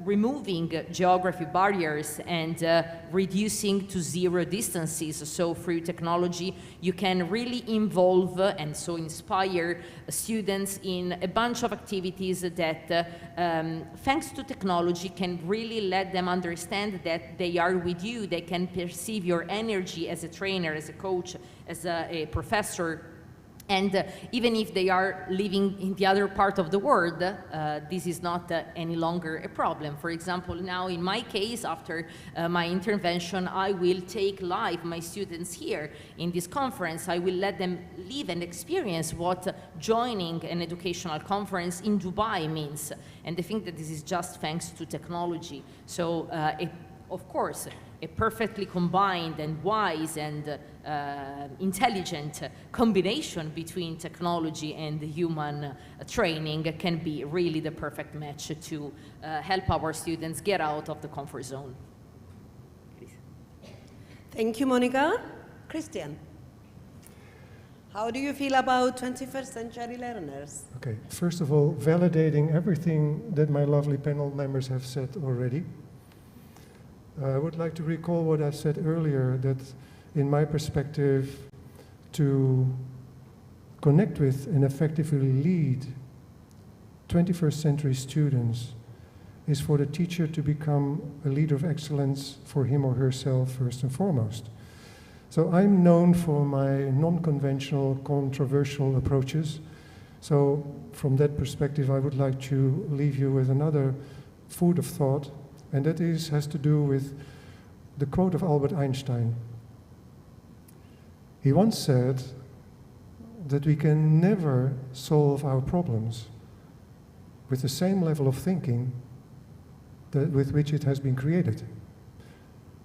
removing geography barriers and reducing to zero distances. So through technology, you can really involve and so inspire students in a bunch of activities that, thanks to technology, can really let them understand that they are with you. They can perceive your energy as a trainer, as a coach, as a professor. And even if they are living in the other part of the world, this is not any longer a problem. For example, now in my case, after my intervention, I will take live my students here in this conference. I will let them live and experience what joining an educational conference in Dubai means. And I think that this is just thanks to technology. So, of course, a perfectly combined and wise and intelligent combination between technology and human training can be really the perfect match to help our students get out of the comfort zone. Please. Thank you, Monica. Christian, how do you feel about 21st century learners? Okay, first of all, validating everything that my lovely panel members have said already. I would like to recall what I said earlier, that in my perspective, to connect with and effectively lead 21st century students is for the teacher to become a leader of excellence for him or herself first and foremost. So I'm known for my non-conventional, controversial approaches. So from that perspective, I would like to leave you with another food of thought. And that has to do with the quote of Albert Einstein. He once said that we can never solve our problems with the same level of thinking with which it has been created.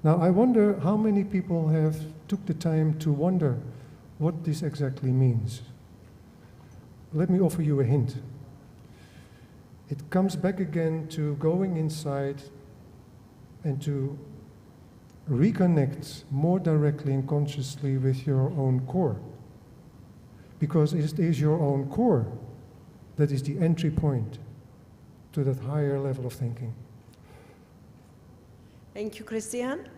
Now, I wonder how many people have took the time to wonder what this exactly means. Let me offer you a hint. It comes back again to going inside and to reconnect more directly and consciously with your own core. Because it is your own core that is the entry point to that higher level of thinking. Thank you, Christian.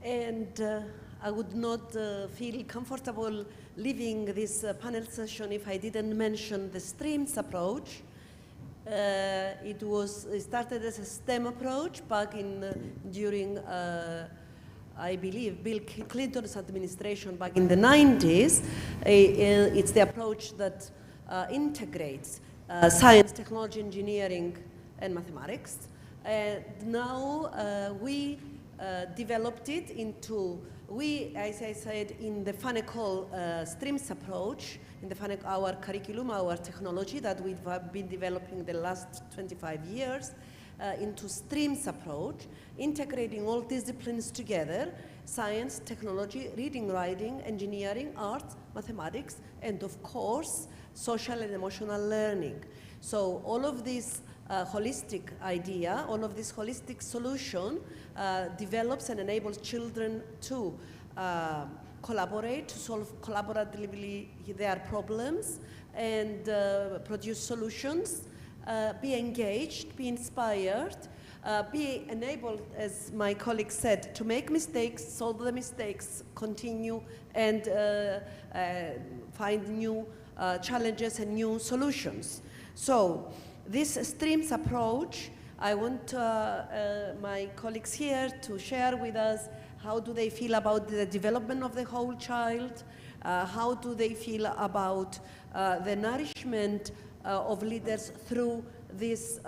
And I would not feel comfortable leaving this panel session if I didn't mention the streams approach. It started as a STEM approach back during, I believe, Bill Clinton's administration back in the 90s. It's the approach that integrates science, technology, engineering, and mathematics. Now we developed it into, as I said, in the FANECOL streams approach, in the our curriculum, our technology that we've been developing the last 25 years, into streams approach, integrating all disciplines together, science, technology, reading, writing, engineering, art, mathematics, and of course, social and emotional learning. So all of this holistic idea, all of this holistic solution develops and enables children to collaborate, to solve collaboratively their problems, and produce solutions, be engaged, be inspired, be enabled, as my colleague said, to make mistakes, solve the mistakes, continue, and find new challenges and new solutions. So this streams approach, I want my colleagues here to share with us how do they feel about the development of the whole child, How do they feel about the nourishment of leaders through these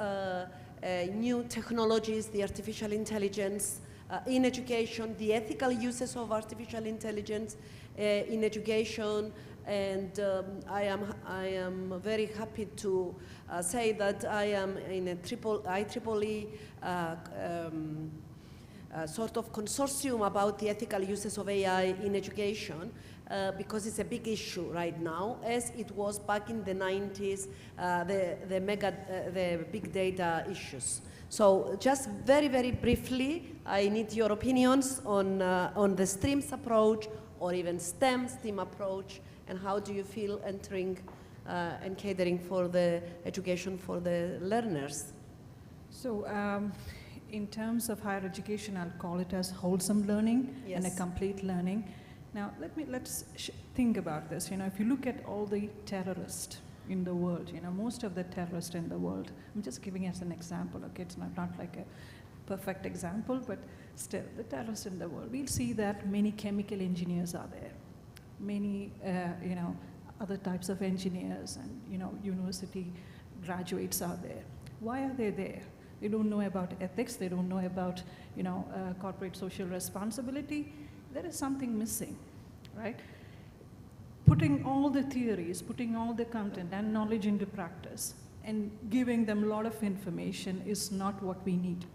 new technologies, the artificial intelligence in education, the ethical uses of artificial intelligence in education, and I am very happy to say that I am in a IEEE sort of consortium about the ethical uses of AI in education, because it's a big issue right now, as it was back in the 90s, the big data issues. So just very, very briefly, I need your opinions on the streams approach, or even STEM approach, and how do you feel entering and catering for the education for the learners? So in terms of higher education, I'll call it as wholesome learning and a complete learning. Now, let's think about this. You know, if you look at all the terrorists in the world, you know, most of the terrorists in the world, I'm just giving as an example, okay, it's not like a perfect example, but still, the terrorists in the world, we'll see that many chemical engineers are there, many, you know, other types of engineers and, you know, university graduates are there. Why are they there? They don't know about ethics, they don't know about, you know, corporate social responsibility. There is something missing, right? Putting all the theories, putting all the content and knowledge into practice and giving them a lot of information is not what we need.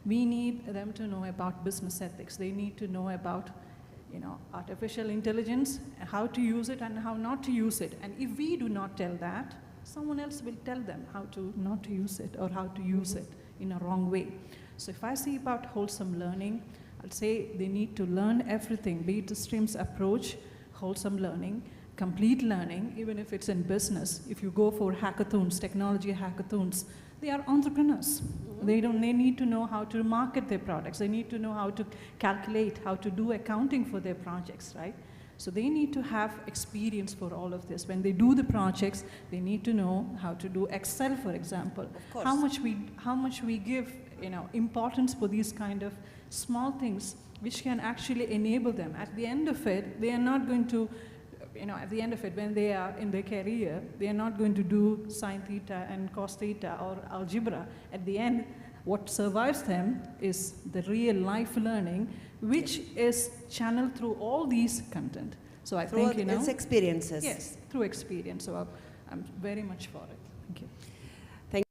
We need them to know about business ethics. They need to know about, you know, artificial intelligence, how to use it and how not to use it. And if we do not tell that, someone else will tell them how to not to use it or how to use it in a wrong way. So if I see about wholesome learning, I'll say they need to learn everything, be it the streams approach, wholesome learning, complete learning, even if it's in business. If you go for hackathons, technology hackathons, they are entrepreneurs. They need to know how to market their products. They need to know how to calculate, how to do accounting for their projects, right? So they need to have experience for all of this. When they do the projects, they need to know how to do Excel, for example. Of course. How much we give, you know, importance for these kind of small things which can actually enable them. At the end of it, they are not going to, you know, at the end of it, when they are in their career, they are not going to do sine theta and cos theta or algebra. At the end, what survives them is the real life learning, which is channeled through all these content. So I think, you know, it's experiences. Yes, through experience. So I'm very much for it. Thank you. Thank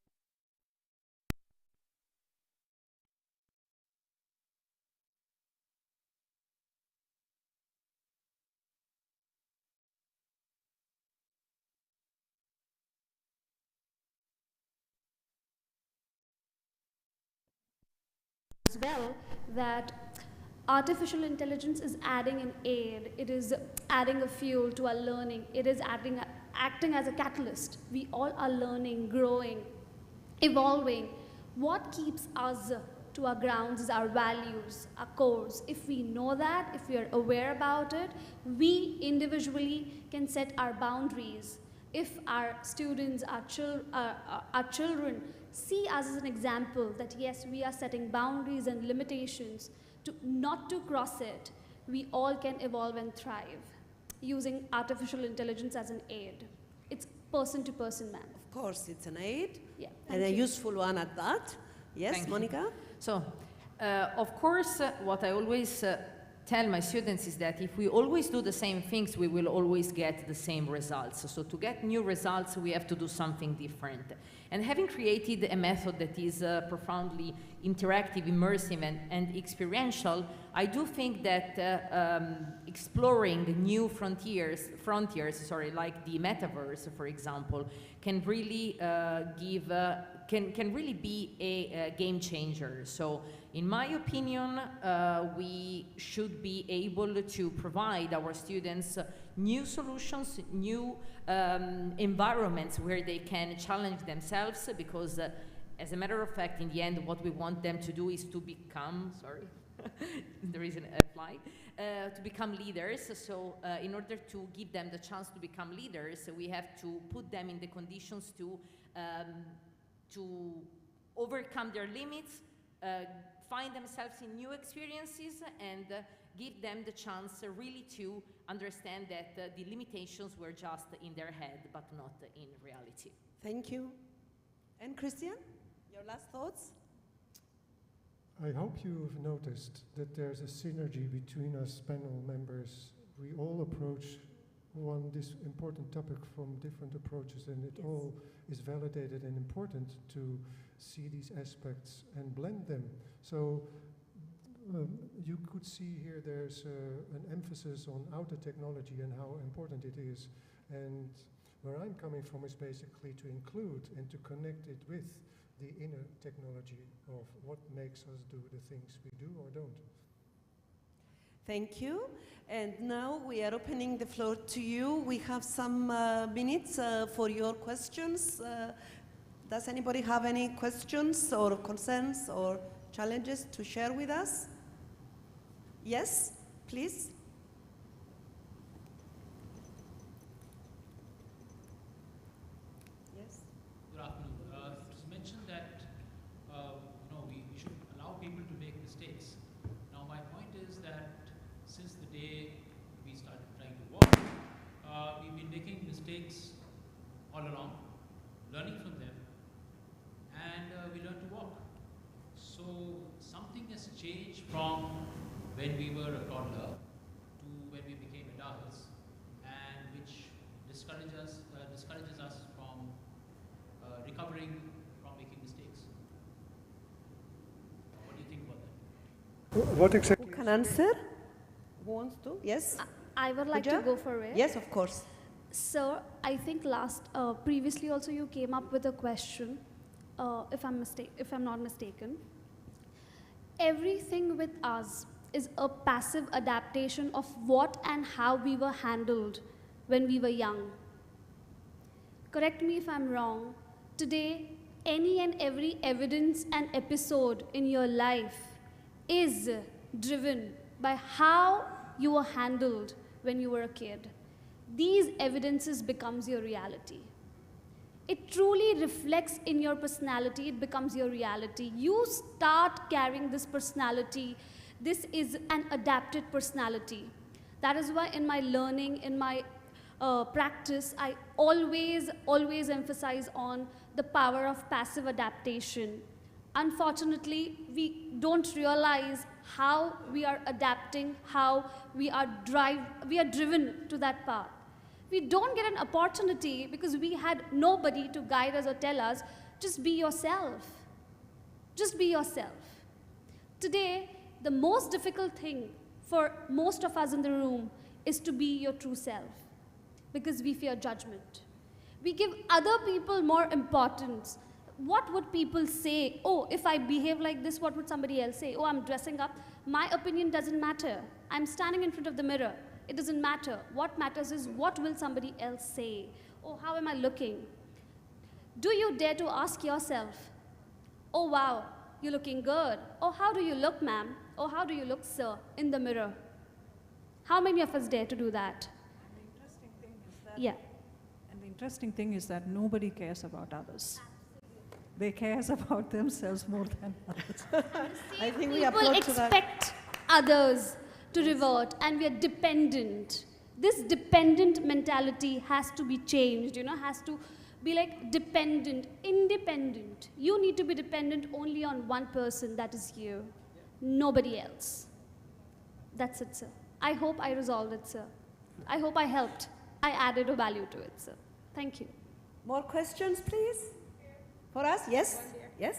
as well, that artificial intelligence is adding an aid, it is adding a fuel to our learning, it is acting as a catalyst. We all are learning, growing, evolving. What keeps us to our grounds is our values, our cores. If we know that, if we are aware about it, we individually can set our boundaries. If our students, our children see us as an example that yes, we are setting boundaries and limitations to not to cross it, we all can evolve and thrive using artificial intelligence as an aid. It's person to person, ma'am. Of course, it's an aid, yeah, and a useful one at that. Yes, Thank Monica? You. So, of course, what I always tell my students is that if we always do the same things, we will always get the same results. So to get new results, we have to do something different. And having created a method that is profoundly interactive, immersive, and experiential, I do think that exploring new frontiers, like the metaverse, for example, can really can really be a game changer. So, in my opinion, we should be able to provide our students new solutions, new environments where they can challenge themselves, because as a matter of fact, in the end, what we want them to do is to become, there is a fly, to become leaders. So in order to give them the chance to become leaders, we have to put them in the conditions to overcome their limits, find themselves in new experiences, and give them the chance really to understand that the limitations were just in their head, but not in reality. Thank you. And Christian, your last thoughts? I hope you've noticed that there's a synergy between us panel members. We all approach this important topic from different approaches, and it all is validated and important to see these aspects and blend them. So you could see here there's an emphasis on outer technology and how important it is. And where I'm coming from is basically to include and to connect it with the inner technology of what makes us do the things we do or don't. Thank you. And now we are opening the floor to you. We have some minutes for your questions. Does anybody have any questions or concerns or challenges to share with us? Yes, please. Yes. Good afternoon. It was mentioned that we should allow people to make mistakes. Now, my point is that since the day we started trying to walk, we've been making mistakes all along, learning from them, and we learn to walk. So something has changed from when we were a toddler to when we became adults, and which discourages us from recovering from making mistakes. What do you think about that? What exactly? Who can answer? Who wants to? Yes? I would like Pooja? to go for it. Yes, of course. So I think previously also you came up with a question, if I'm not mistaken. Everything with us is a passive adaptation of what and how we were handled when we were young. Correct me if I'm wrong. Today, any and every evidence and episode in your life is driven by how you were handled when you were a kid. These evidences becomes your reality. It truly reflects in your personality, it becomes your reality. You start carrying this personality. This is an adapted personality. That is why in my learning, in my practice, I always emphasize on the power of passive adaptation. Unfortunately, we don't realize how we are adapting, how we are driven to that path. We don't get an opportunity because we had nobody to guide us or tell us, just be yourself. Just be yourself. Today, the most difficult thing for most of us in the room is to be your true self, because we fear judgment. We give other people more importance. What would people say? Oh, if I behave like this, what would somebody else say? Oh, I'm dressing up. My opinion doesn't matter. I'm standing in front of the mirror. It doesn't matter. What matters is what will somebody else say? Oh, how am I looking? Do you dare to ask yourself, oh wow, you're looking good. Oh, how do you look, ma'am? Oh, how do you look, sir, in the mirror? How many of us dare to do that? Yeah. And the interesting thing is that nobody cares about others. They care about themselves more than others. I think we People approach to that. expect others to revert, and we are dependent. This dependent mentality has to be changed, has to be like dependent, independent. You need to be dependent only on one person, that is you, nobody else. That's it, sir. I hope I resolved it, sir. I hope I helped. I added a value to it, sir. Thank you. More questions, please? For us? Yes? Yes?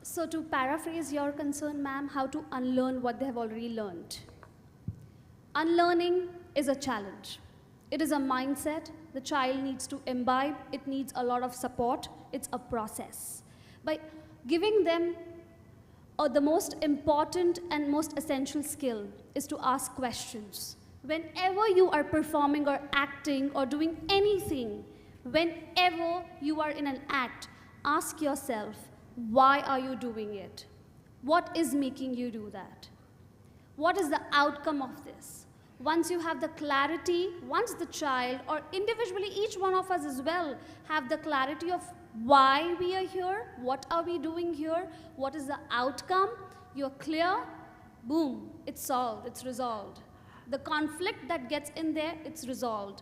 So to paraphrase your concern, ma'am, how to unlearn what they have already learned. Unlearning is a challenge. It is a mindset the child needs to imbibe. It needs a lot of support. It's a process. By giving them the most important and most essential skill is to ask questions. Whenever you are performing or acting or doing anything, whenever you are in an act, ask yourself, why are you doing it? What is making you do that? What is the outcome of this? Once you have the clarity, once the child, or individually each one of us as well, have the clarity of why we are here, what are we doing here, what is the outcome, you're clear, boom, it's solved, it's resolved. The conflict that gets in there, it's resolved.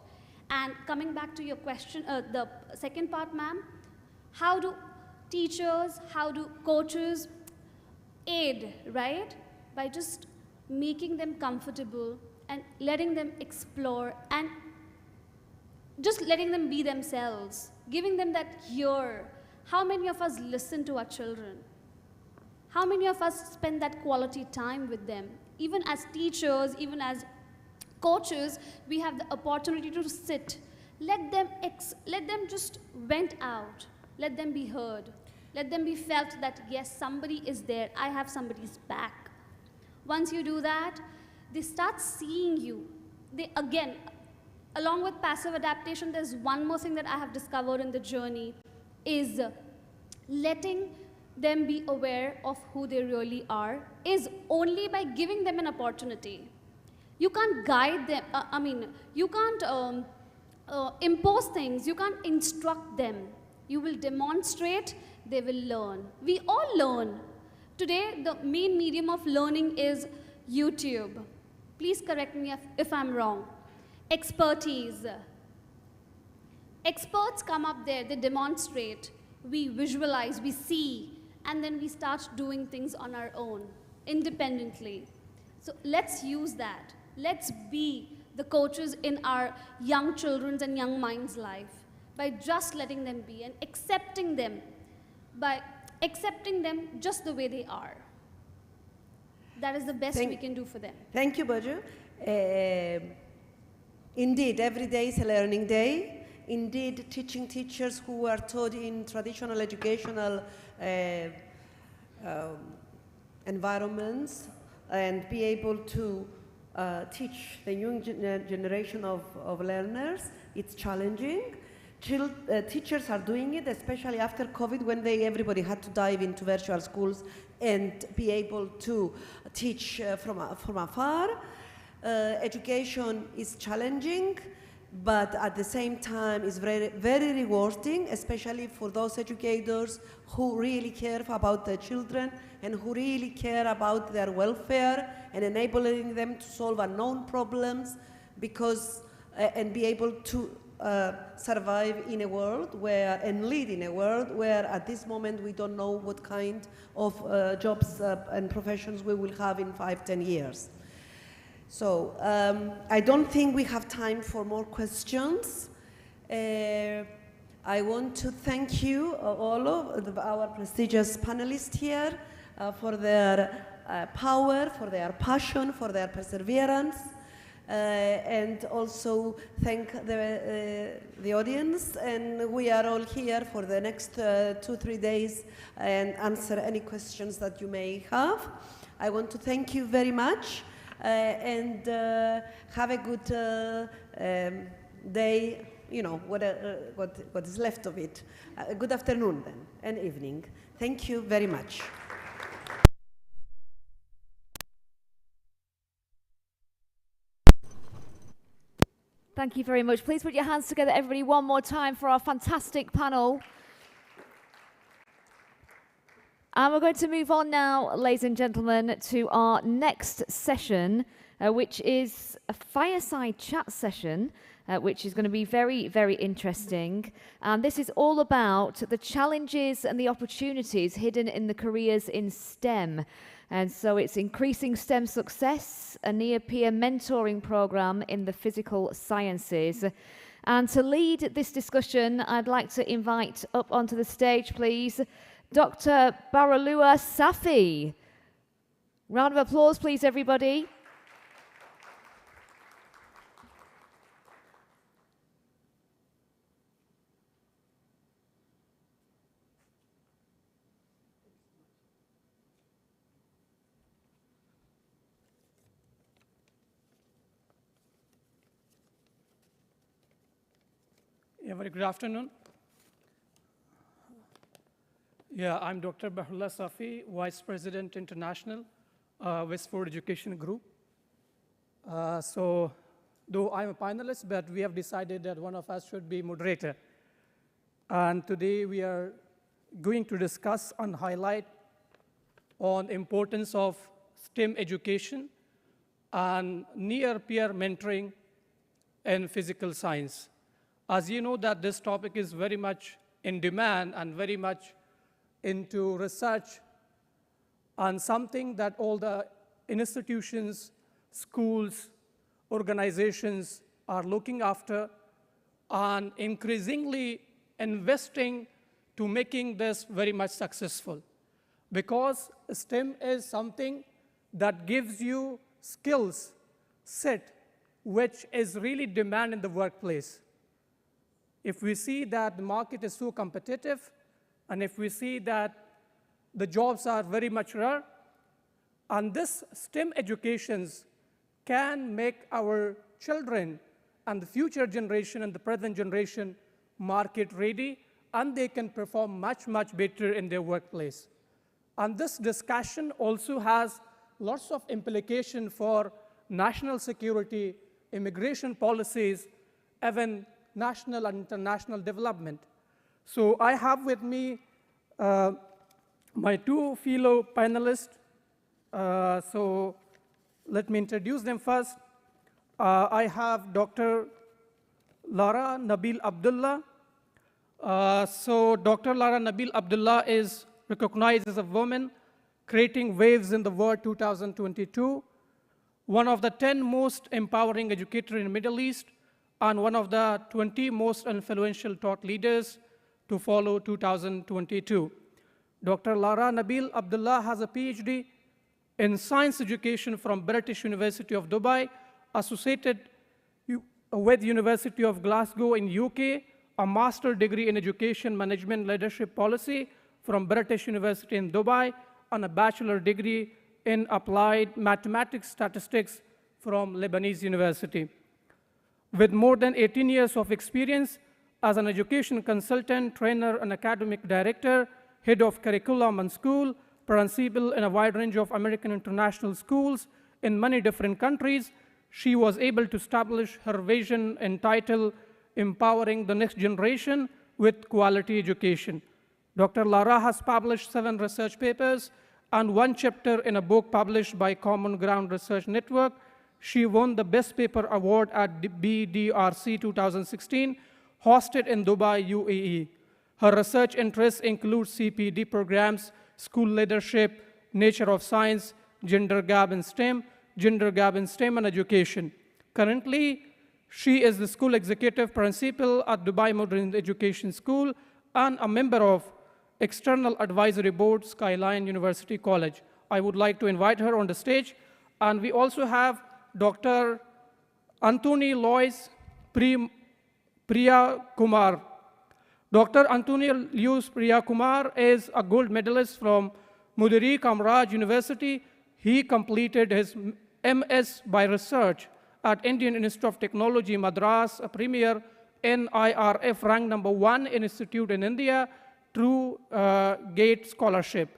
And coming back to your question, the second part, ma'am, how do teachers, how do coaches aid, right? By just making them comfortable and letting them explore and just letting them be themselves, giving them that ear. How many of us listen to our children? How many of us spend that quality time with them? Even as teachers, even as coaches, we have the opportunity to sit. Let them just vent out. Let them be heard. Let them be felt that, yes, somebody is there. I have somebody's back. Once you do that, they start seeing you. They, again, along with passive adaptation, there's one more thing that I have discovered in the journey is letting them be aware of who they really are is only by giving them an opportunity. You can't guide them, you can't impose things, you can't instruct them. You will demonstrate, they will learn. We all learn. Today, the main medium of learning is YouTube. Please correct me if I'm wrong. Expertise. Experts come up there, they demonstrate, we visualize, we see, and then we start doing things on our own, independently. So let's use that. Let's be the coaches in our young children's and young minds' life by just letting them be and accepting them, by accepting them just the way they are. That is the best we can do for them. Thank you, Baju. Indeed, every day is a learning day. Indeed, teaching teachers who are taught in traditional educational environments and be able to teach the young generation of learners, it's challenging. Teachers are doing it, especially after COVID, when everybody had to dive into virtual schools and be able to teach from afar. Education is challenging, but at the same time is very, very rewarding, especially for those educators who really care about their children and who really care about their welfare and enabling them to solve unknown problems and be able to survive in a world where, and lead in a world where at this moment we don't know what kind of jobs and professions we will have in 5-10 years. So I don't think we have time for more questions. I want to thank you, all of our prestigious panelists here, for their power, for their passion, for their perseverance, and also thank the audience. And we are all here for the next 2-3 days and answer any questions that you may have. I want to thank you very much. And have a good day, you know, what is left of it. Good afternoon then, and evening. Thank you very much. Thank you very much. Please put your hands together, everybody, one more time for our fantastic panel. And we're going to move on now, ladies and gentlemen, to our next session, which is a fireside chat session, which is going to be very, very interesting. And this is all about the challenges and the opportunities hidden in the careers in STEM. And so it's increasing STEM success, a near-peer mentoring program in the physical sciences. And to lead this discussion, I'd like to invite up onto the stage, please, Dr. Baralua Safi. Round of applause, please, everybody. Yeah, very good afternoon. Yeah, I'm Dr. Bahullah Safi, Vice President International, Westford Education Group. So, though I'm a panelist, but we have decided that one of us should be moderator. And today we are going to discuss and highlight on importance of STEM education and near-peer mentoring in physical science. As you know that this topic is very much in demand and very much into research and something that all the institutions, schools, organizations are looking after and increasingly investing to making this very much successful. Because STEM is something that gives you skills set which is really demand in the workplace. If we see that the market is so competitive, and if we see that the jobs are very much rare, and this STEM educations can make our children and the future generation and the present generation market ready, and they can perform much, much better in their workplace. And this discussion also has lots of implication for national security, immigration policies, even national and international development. So I have with me my two fellow panelists. So let me introduce them first. I have Dr. Lara Nabil Abdullah. So Dr. Lara Nabil Abdullah is recognized as a woman creating waves in the world 2022, one of the 10 most empowering educators in the Middle East, and one of the 20 most influential thought leaders to follow 2022. Dr. Lara Nabil Abdullah has a PhD in science education from British University of Dubai, associated with University of Glasgow in UK, a master's degree in education management leadership policy from British University in Dubai, and a bachelor's degree in applied mathematics statistics from Lebanese University. With more than 18 years of experience as an education consultant, trainer, and academic director, head of curriculum and school, principal in a wide range of American international schools in many different countries, she was able to establish her vision entitled Empowering the Next Generation with Quality Education. Dr. Lara has published 7 research papers and 1 chapter in a book published by Common Ground Research Network. She won the Best Paper Award at BDRC 2016, hosted in Dubai, UAE. Her research interests include CPD programs, school leadership, nature of science, gender gap in STEM and education. Currently, she is the school executive principal at Dubai Modern Education School and a member of External Advisory Board, Skyline University College. I would like to invite her on the stage. And we also have Dr. Anthony Lois Priya Kumar. Dr. Anthony Lois Priya Kumar is a gold medalist from Mudiri Kamraj University. He completed his MS by research at Indian Institute of Technology, Madras, a premier NIRF rank #1 institute in India through GATE scholarship.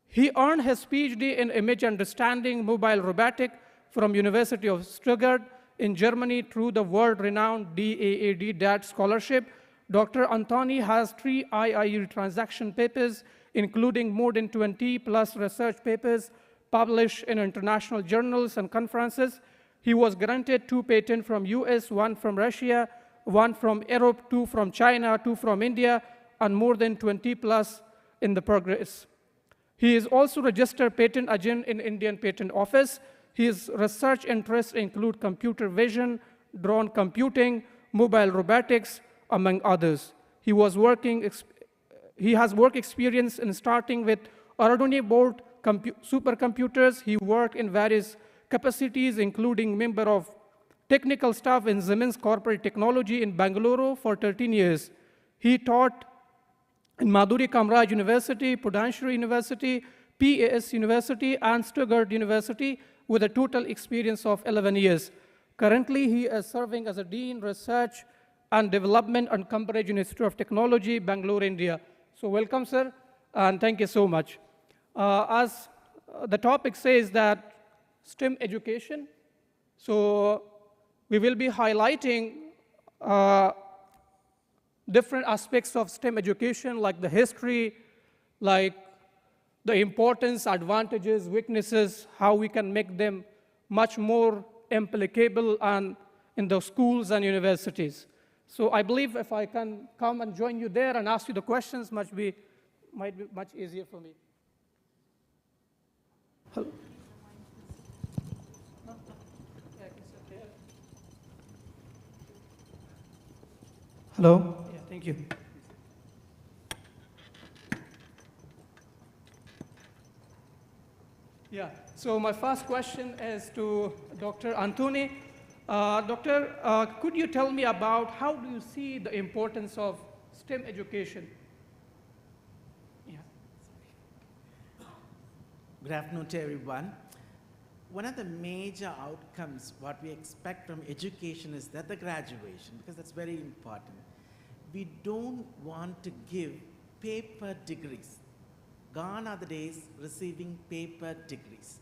He earned his PhD in image understanding mobile robotic from University of Stuttgart in Germany through the world-renowned DAAD scholarship. Dr. Anthony has 3 IIE transaction papers, including more than 20+ research papers published in international journals and conferences. He was granted 2 patents from US, 1 from Russia, 1 from Europe, 2 from China, 2 from India, and more than 20+ in the progress. He is also registered patent agent in Indian Patent Office. His research interests include computer vision, drone computing, mobile robotics, among others. He has work experience in starting with Arduino board supercomputers. He worked in various capacities, including member of technical staff in Siemens Corporate Technology in Bangalore for 13 years. He taught in Madhuri Kamraj University, Prudential University, PAS University, and Stuttgart University with a total experience of 11 years. Currently, he is serving as a Dean Research and Development and Comparison Institute of Technology, Bangalore, India. So welcome, sir, and thank you so much. As the topic says that STEM education, so we will be highlighting different aspects of STEM education, like the history, like the importance, advantages, weaknesses, how we can make them much more applicable and in the schools and universities. So I believe if I can come and join you there and ask you the questions, might be much easier for me. Hello. Hello. Yeah, thank you. Yeah, so my first question is to Dr. Antoni. Doctor, could you tell me about how do you see the importance of STEM education? Yeah. Good afternoon to everyone. One of the major outcomes, what we expect from education is that the graduation, because that's very important. We don't want to give paper degrees. Gone are the days receiving paper degrees.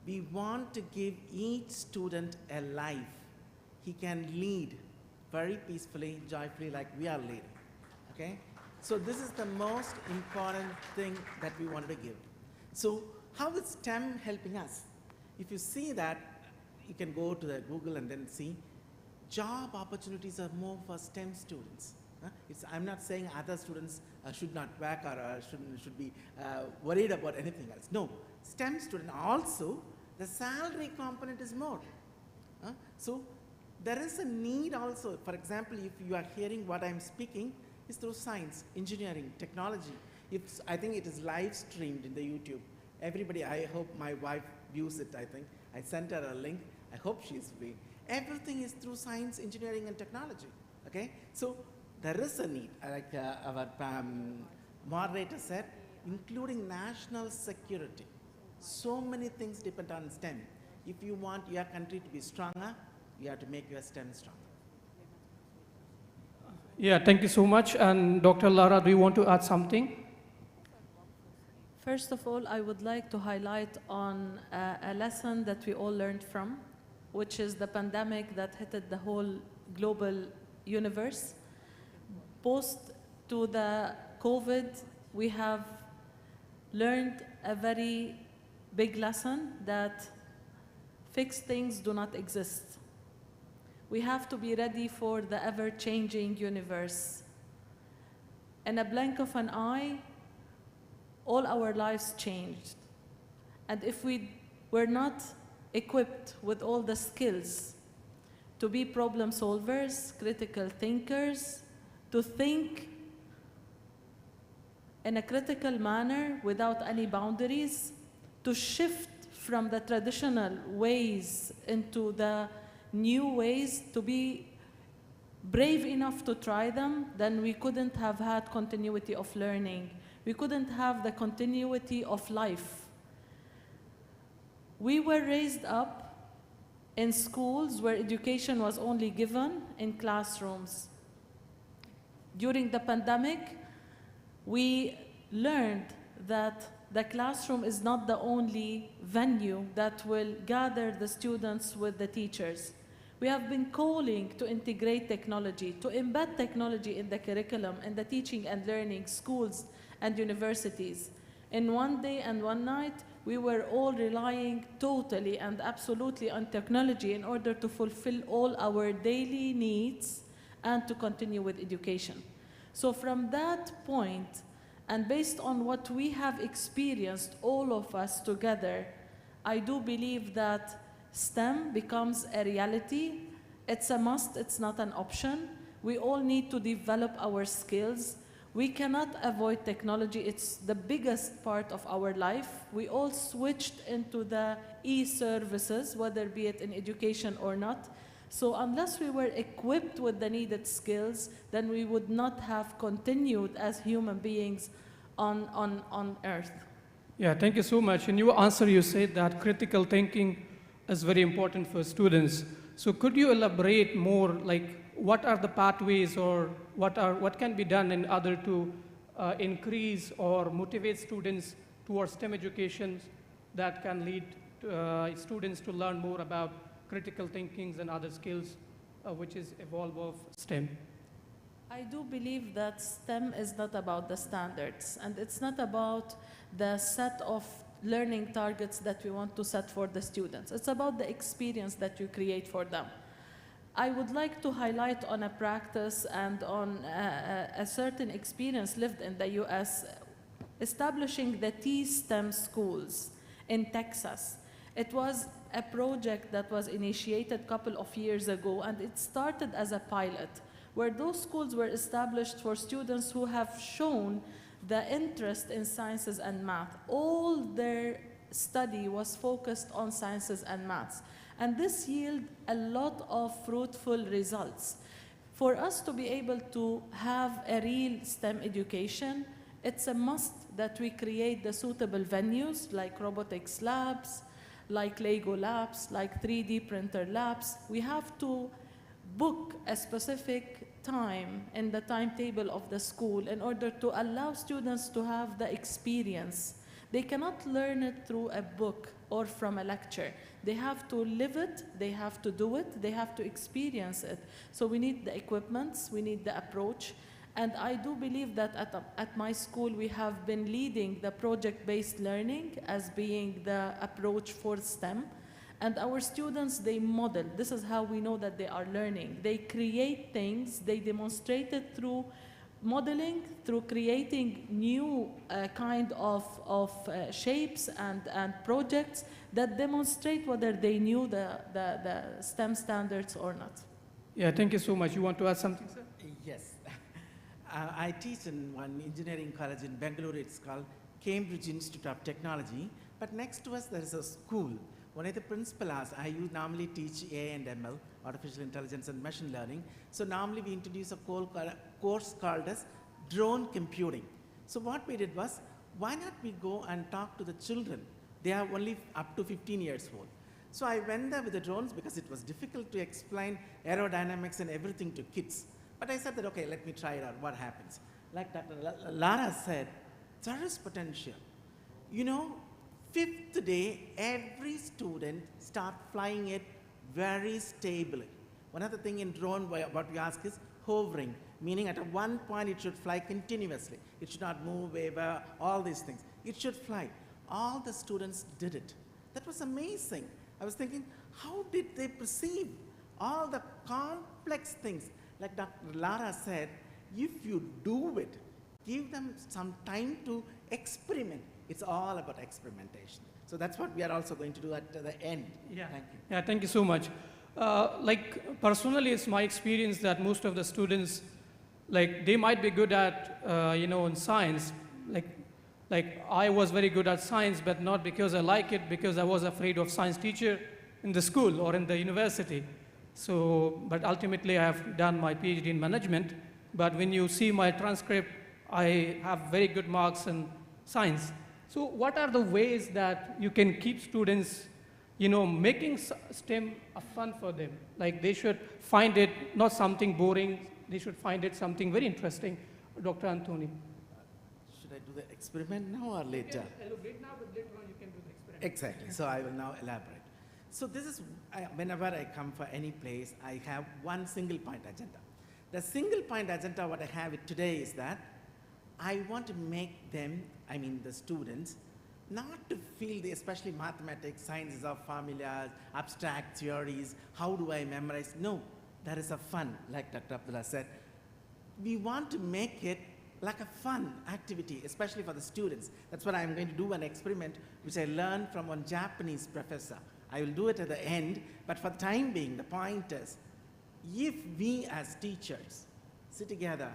We want to give each student a life he can lead very peacefully, joyfully, like we are leading, okay? So this is the most important thing that we wanted to give. So how is STEM helping us? If you see that, you can go to the Google and then see job opportunities are more for STEM students. I'm not saying other students should not work or should be worried about anything else. No, STEM student also, the salary component is more. So there is a need also. For example, if you are hearing what I'm speaking, it's through science, engineering, technology. I think it is live streamed in the YouTube. Everybody, I hope my wife views it, I think. I sent her a link. I hope she's free. Everything is through science, engineering, and technology, okay? So there is a need, like our moderator said, including national security. So many things depend on STEM. If you want your country to be stronger, you have to make your STEM stronger. Yeah, thank you so much. And Dr. Lara, do you want to add something? First of all, I would like to highlight on a lesson that we all learned from, which is the pandemic that hit the whole global universe. Post to the COVID, we have learned a very big lesson that fixed things do not exist. We have to be ready for the ever-changing universe. In a blink of an eye, all our lives changed. And if we were not equipped with all the skills to be problem solvers, critical thinkers, to think in a critical manner without any boundaries, to shift from the traditional ways into the new ways, to be brave enough to try them, then we couldn't have had continuity of learning. We couldn't have the continuity of life. We were raised up in schools where education was only given in classrooms. During the pandemic, we learned that the classroom is not the only venue that will gather the students with the teachers. We have been calling to integrate technology, to embed technology in the curriculum, in the teaching and learning schools and universities. In one day and one night, we were all relying totally and absolutely on technology in order to fulfill all our daily needs and to continue with education. So from that point, and based on what we have experienced, all of us together, I do believe that STEM becomes a reality. It's a must, it's not an option. We all need to develop our skills. We cannot avoid technology. It's the biggest part of our life. We all switched into the e-services, whether be it in education or not. So unless we were equipped with the needed skills, then we would not have continued as human beings on Earth. Yeah, thank you so much. In your answer, you said that critical thinking is very important for students. So could you elaborate more, like what are the pathways or what can be done in order to increase or motivate students towards STEM education that can lead to, students to learn more about critical thinking and other skills which is evolve of STEM? I do believe that STEM is not about the standards, and it's not about the set of learning targets that we want to set for the students. It's about the experience that you create for them. I would like to highlight on a practice and on a certain experience lived in the US, establishing the T-STEM schools in Texas. It was a project that was initiated a couple of years ago, and it started as a pilot, where those schools were established for students who have shown the interest in sciences and math. All their study was focused on sciences and maths. And this yielded a lot of fruitful results. For us to be able to have a real STEM education, it's a must that we create the suitable venues like robotics labs, like Lego labs, like 3D printer labs. We have to book a specific time in the timetable of the school in order to allow students to have the experience. They cannot learn it through a book or from a lecture. They have to live it, they have to do it, they have to experience it. So we need the equipments, we need the approach. And I do believe that at my school we have been leading the project-based learning as being the approach for STEM. And our students, they model. This is how we know that they are learning. They create things, they demonstrate it through modeling, through creating new kind of shapes and projects that demonstrate whether they knew the STEM standards or not. Yeah, thank you so much. You want to add something, sir? Yes. I teach in one engineering college in Bangalore. It's called Cambridge Institute of Technology. But next to us, there is a school. One of the principal asked, I normally teach AI and ML, artificial intelligence and machine learning. So normally we introduce a course called as drone computing. So what we did was, why not we go and talk to the children? They are only up to 15 years old. So I went there with the drones because it was difficult to explain aerodynamics and everything to kids. But I said that, okay, let me try it out, what happens? Like Dr. Lara said, there is potential. You know, 5th day, every student start flying it very stably. One other thing in drone, what we ask is hovering, meaning at one point it should fly continuously. It should not move, waver, all these things. It should fly. All the students did it. That was amazing. I was thinking, how did they perceive all the complex things? Like Dr. Lara said, if you do it, give them some time to experiment. It's all about experimentation. So that's what we are also going to do at the end. Yeah. Thank you. Yeah, thank you so much. Like personally, it's my experience that most of the students, like they might be good at, in science. Like I was very good at science, but not because I like it, because I was afraid of science teacher in the school or in the university. So, but ultimately I have done my PhD in management. But when you see my transcript, I have very good marks in science. So what are the ways that you can keep students, making STEM a fun for them? Like they should find it not something boring, they should find it something very interesting. Dr. Anthony. Should I do the experiment now or later? You can elaborate now, but later on you can do the experiment. Exactly. So I will now elaborate. So this is, whenever I come for any place, I have one single point agenda. The single point agenda what I have today is that I want to make them, the students, not to feel, especially mathematics, sciences of formulas, abstract theories, how do I memorize? No, that is a fun, like Dr. Abdullah said. We want to make it like a fun activity, especially for the students. That's what I'm going to do, an experiment which I learned from one Japanese professor. I will do it at the end, but for the time being, the point is, if we as teachers sit together,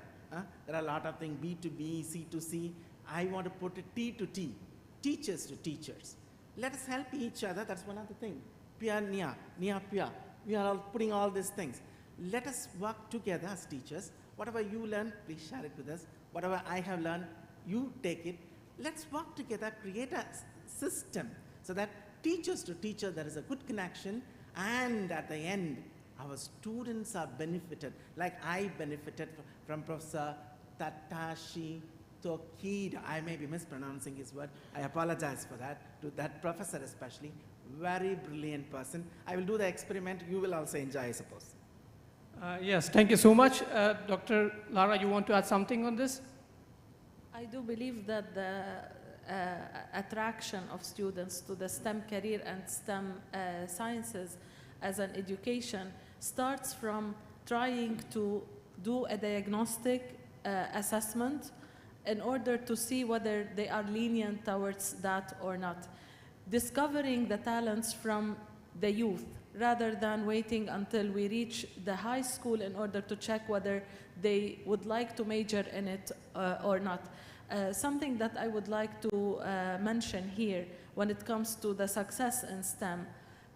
there are a lot of things, B to B, C to C, I want to put it T to T, teachers to teachers. Let us help each other, that's one other thing. Pia, nia, pia. We are all putting all these things. Let us work together as teachers. Whatever you learn, please share it with us. Whatever I have learned, you take it. Let's work together, create a system so that teachers to teacher, there is a good connection, and at the end, our students are benefited, like I benefited from Professor Tatashi Tokida. I may be mispronouncing his word. I apologize for that, to that professor especially. Very brilliant person. I will do the experiment. You will also enjoy, I suppose. Yes, thank you so much. Dr. Lara, you want to add something on this? I do believe that the attraction of students to the STEM career and STEM sciences as an education starts from trying to do a diagnostic assessment in order to see whether they are lenient towards that or not. Discovering the talents from the youth rather than waiting until we reach the high school in order to check whether they would like to major in it or not. Something that I would like to mention here when it comes to the success in STEM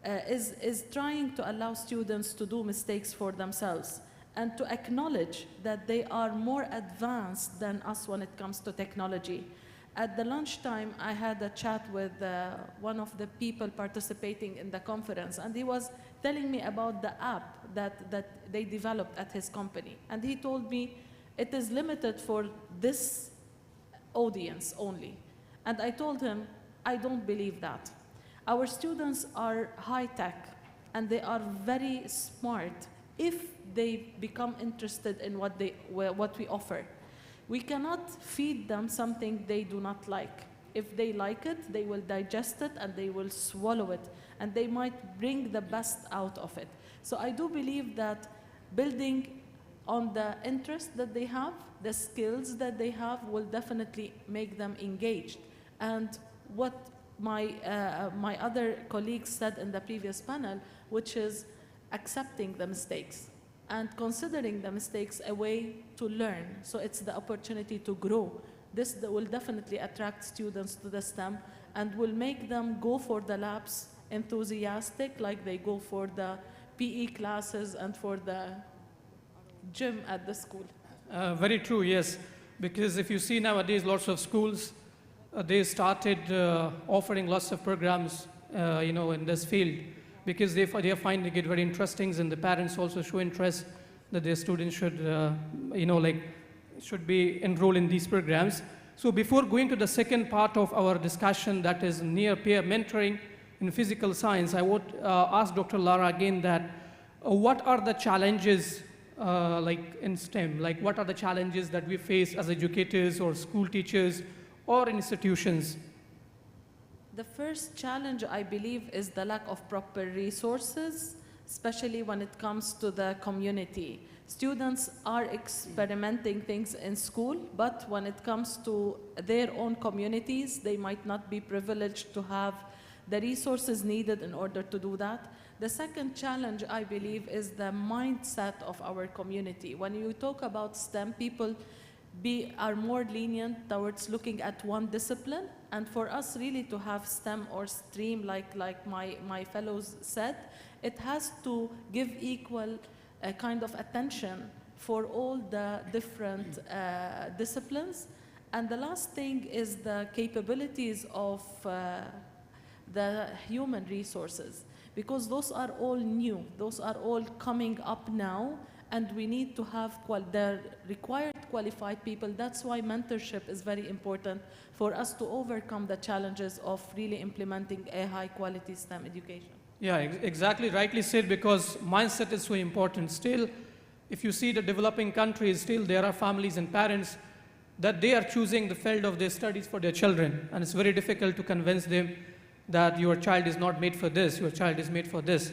is trying to allow students to do mistakes for themselves and to acknowledge that they are more advanced than us when it comes to technology. At the lunchtime, I had a chat with one of the people participating in the conference, and he was telling me about the app that they developed at his company. And he told me it is limited for this audience only. And I told him, I don't believe that. Our students are high-tech, and they are very smart if they become interested in what we offer. We cannot feed them something they do not like. If they like it, they will digest it and they will swallow it, and they might bring the best out of it. So I do believe that building on the interest that they have, the skills that they have, will definitely make them engaged. And what my other colleagues said in the previous panel, which is accepting the mistakes and considering the mistakes a way to learn. So it's the opportunity to grow. This will definitely attract students to the STEM and will make them go for the labs enthusiastic, like they go for the PE classes and for the gym at the school. Very true, yes. Because if you see nowadays, lots of schools, they started offering lots of programs, in this field, because they are finding it very interesting, and the parents also show interest that their students should, should be enrolled in these programs. So before going to the second part of our discussion, that is near-peer mentoring in physical science, I would ask Dr. Lara again that what are the challenges in STEM? Like, what are the challenges that we face as educators or school teachers or institutions? The first challenge, I believe, is the lack of proper resources, especially when it comes to the community. Students are experimenting things in school, but when it comes to their own communities, they might not be privileged to have the resources needed in order to do that. The second challenge, I believe, is the mindset of our community. When you talk about STEM, people are more lenient towards looking at one discipline, and for us really to have STEM or STREAM, like my fellows said, it has to give equal kind of attention for all the different disciplines. And the last thing is the capabilities of the human resources, because those are all new, those are all coming up now, and we need to have the required qualified people. That's why mentorship is very important for us to overcome the challenges of really implementing a high-quality STEM education. Yeah, exactly, rightly said, because mindset is so important. Still, if you see the developing countries, still there are families and parents that they are choosing the field of their studies for their children, and it's very difficult to convince them that your child is not made for this, your child is made for this.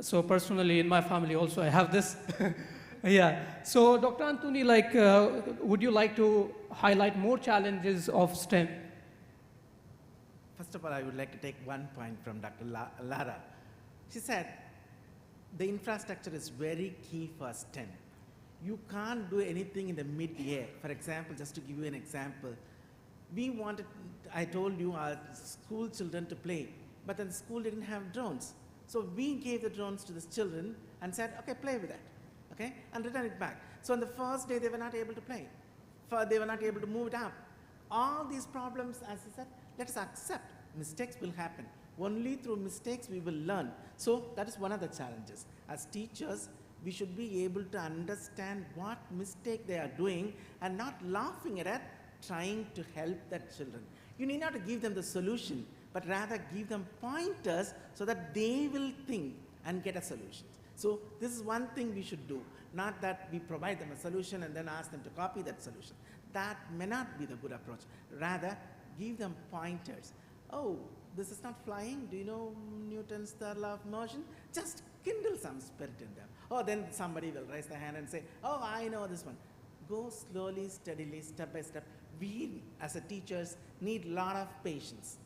So personally, in my family also, I have this. Yeah. So Dr. Anthony, would you like to highlight more challenges of STEM? First of all, I would like to take one point from Dr. Lara. She said, the infrastructure is very key for STEM. You can't do anything in the mid-air. For example, just to give you an example, I told you our school children to play, but then the school didn't have drones. So we gave the drones to the children and said, okay, play with that, okay, and return it back. So on the first day, they were not able to play. They were not able to move it up. All these problems, as I said, let us accept mistakes will happen. Only through mistakes we will learn. So that is one of the challenges. As teachers, we should be able to understand what mistake they are doing and not laughing at it, trying to help the children. You need not to give them the solution, but rather give them pointers so that they will think and get a solution. So this is one thing we should do, not that we provide them a solution and then ask them to copy that solution. That may not be the good approach. Rather, give them pointers. Oh, this is not flying. Do you know Newton's third law of motion? Just kindle some spirit in them. Oh, then somebody will raise their hand and say, oh, I know this one. Go slowly, steadily, step by step. We, as a teachers, need a lot of patience.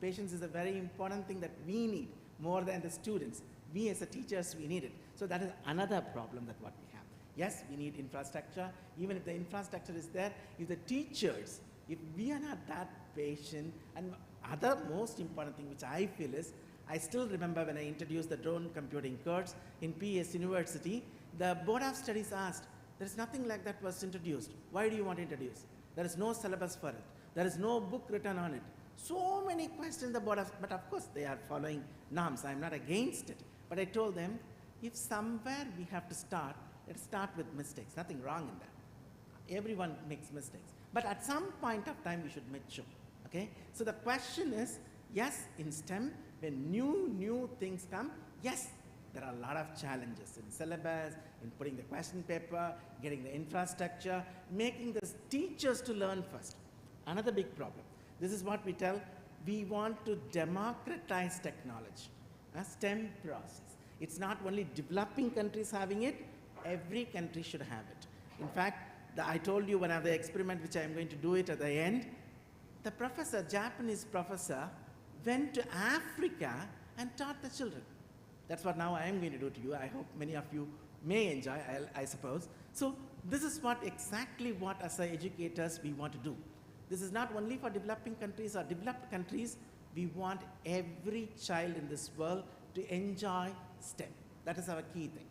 Patience is a very important thing that we need more than the students. We as a teachers, we need it. So that is another problem that what we have. Yes, we need infrastructure. Even if the infrastructure is there, if the teachers, if we are not that patient, and other most important thing which I feel is, I still remember when I introduced the drone computing course in PS University, the Board of Studies asked, there is nothing like that was introduced. Why do you want to introduce? There is no syllabus for it. There is no book written on it. So many questions the board of, but of course they are following norms. I'm not against it. But I told them, if somewhere we have to start, let's start with mistakes. Nothing wrong in that. Everyone makes mistakes. But at some point of time, we should mature. Okay? So the question is, yes, in STEM, when new things come, yes, there are a lot of challenges in syllabus, in putting the question paper, getting the infrastructure, making the teachers to learn first. Another big problem. This is what we tell, we want to democratize technology, a STEM process. It's not only developing countries having it, every country should have it. In fact, I told you one of the experiment which I'm going to do it at the end, the professor, Japanese professor, went to Africa and taught the children. That's what now I am going to do to you. I hope many of you may enjoy, I suppose. So this is what exactly what as educators we want to do. This is not only for developing countries or developed countries, we want every child in this world to enjoy STEM. That is our key thing.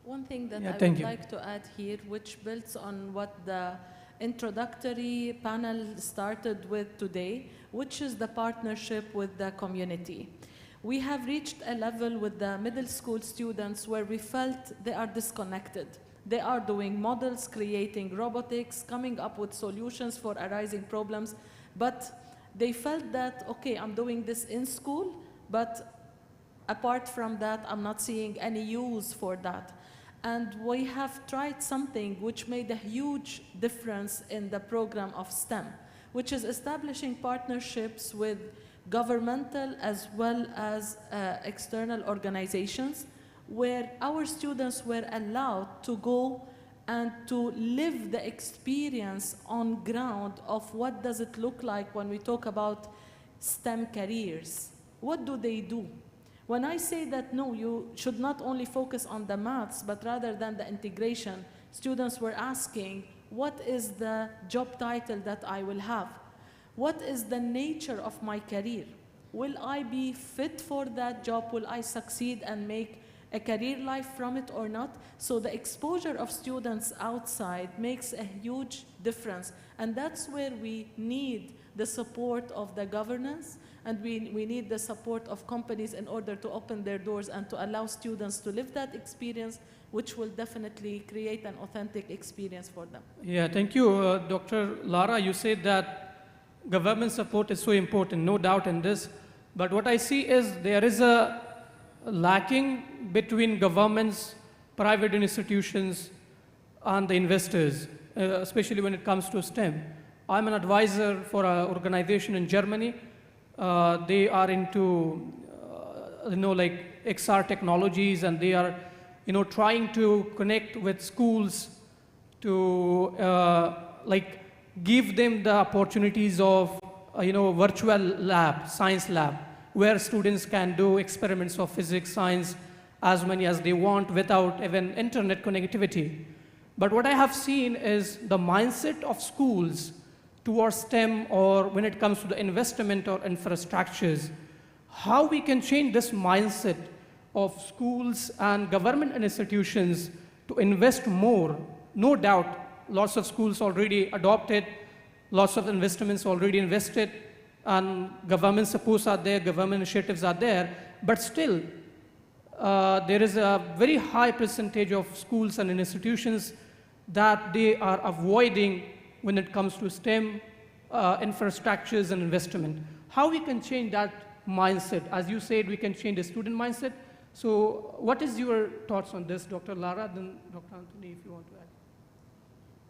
One thing that I would like to add here, which builds on what the introductory panel started with today, which is the partnership with the community. We have reached a level with the middle school students where we felt they are disconnected. They are doing models, creating robotics, coming up with solutions for arising problems, but they felt that, okay, I'm doing this in school, but apart from that, I'm not seeing any use for that. And we have tried something which made a huge difference in the program of STEM, which is establishing partnerships with governmental as well as external organizations, where our students were allowed to go and to live the experience on ground of what does it look like when we talk about STEM careers. What do they do? When I say that, no, you should not only focus on the maths, but rather than the integration, students were asking, what is the job title that I will have? What is the nature of my career? Will I be fit for that job? Will I succeed and make a career life from it or not? So the exposure of students outside makes a huge difference. And that's where we need the support of the governance, and we need the support of companies in order to open their doors and to allow students to live that experience, which will definitely create an authentic experience for them. Yeah, thank you, Dr. Lara. You said that government support is so important, no doubt in this. But what I see is there is a lacking between governments, private institutions, and the investors, especially when it comes to STEM. I'm an advisor for an organization in Germany. They are into, like XR technologies, and they are, trying to connect with schools to, give them the opportunities of, virtual lab, science lab, where students can do experiments of physics, science, as many as they want without even internet connectivity. But what I have seen is the mindset of schools towards STEM, or when it comes to the investment or infrastructures, how we can change this mindset of schools and government institutions to invest more. No doubt, lots of schools already adopted, lots of investments already invested, and government supports are there, government initiatives are there, but still there is a very high percentage of schools and institutions that they are avoiding when it comes to STEM infrastructures and investment. How we can change that mindset? As you said, we can change the student mindset. So what is your thoughts on this, Dr. Lara, then Dr. Anthony, if you want to add?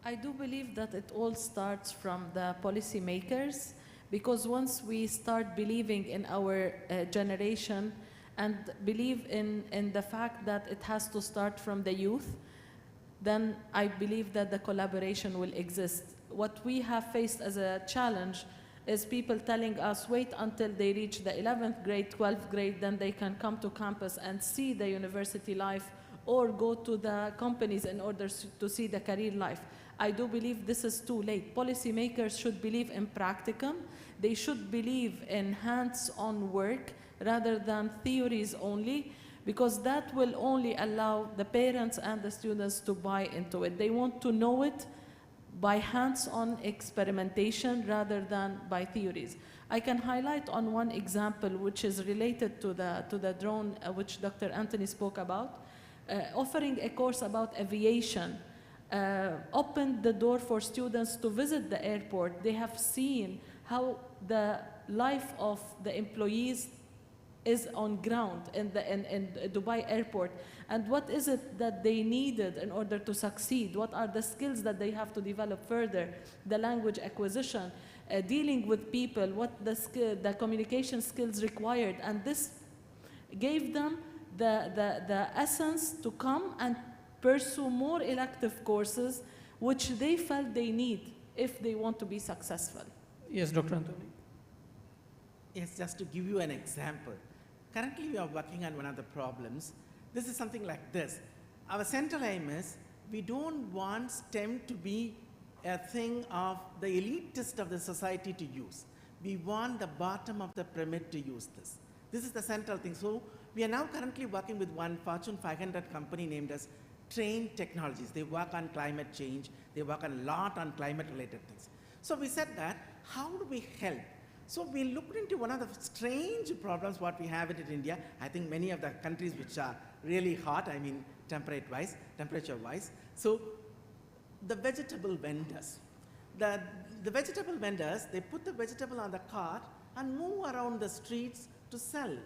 I do believe that it all starts from the policymakers, because once we start believing in our generation and believe in the fact that it has to start from the youth, then I believe that the collaboration will exist. What we have faced as a challenge is people telling us, wait until they reach the 11th grade, 12th grade, then they can come to campus and see the university life or go to the companies in order to see the career life. I do believe this is too late. Policymakers should believe in practicum. They should believe in hands-on work rather than theories only, because that will only allow the parents and the students to buy into it. They want to know it by hands-on experimentation rather than by theories. I can highlight on one example which is related to the drone, which Dr. Anthony spoke about. Offering a course about aviation opened the door for students to visit the airport. They have seen how the life of the employees is on ground in Dubai airport, and what is it that they needed in order to succeed, what are the skills that they have to develop further, the language acquisition, dealing with people, what the communication skills required, and this gave them the essence to come and pursue more elective courses which they felt they need if they want to be successful. Yes, Dr. Anthony. Yes, just to give you an example. Currently, we are working on one of the problems. This is something like this. Our central aim is we don't want STEM to be a thing of the elitist of the society to use. We want the bottom of the pyramid to use this. This is the central thing. So we are now currently working with one Fortune 500 company named as Train Technologies. They work on climate change. They work a lot on climate-related things. So we said that, how do we help? So we looked into one of the strange problems what we have in India. I think many of the countries which are really hot, I mean temperature-wise. So the vegetable vendors. The vegetable vendors, they put the vegetable on the cart and move around the streets to sell.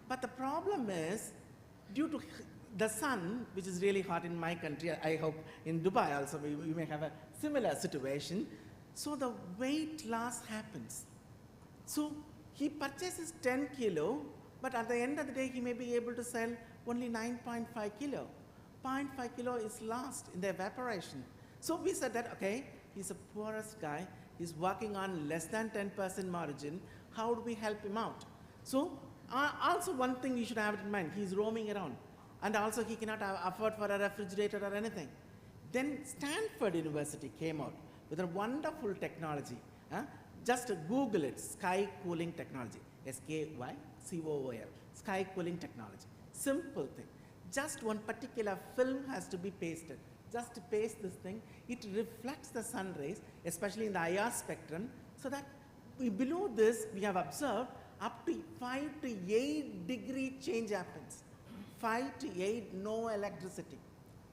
But the problem is, due to the sun, which is really hot in my country, I hope in Dubai also we may have a similar situation, so the weight loss happens. So he purchases 10 kilo, but at the end of the day, he may be able to sell only 9.5 kilo. 0.5 kilo is lost in the evaporation. So we said that, okay, he's the poorest guy, he's working on less than 10% margin, how do we help him out? So also one thing you should have in mind, he's roaming around, and also he cannot afford for a refrigerator or anything. Then Stanford University came out with a wonderful technology. Just Google it, sky cooling technology, SKYCOOL, sky cooling technology. Simple thing. Just one particular film has to be pasted. Just to paste this thing, it reflects the sun rays, especially in the IR spectrum, so that below this, we have observed up to 5 to 8 degree change happens. 5 to 8, no electricity.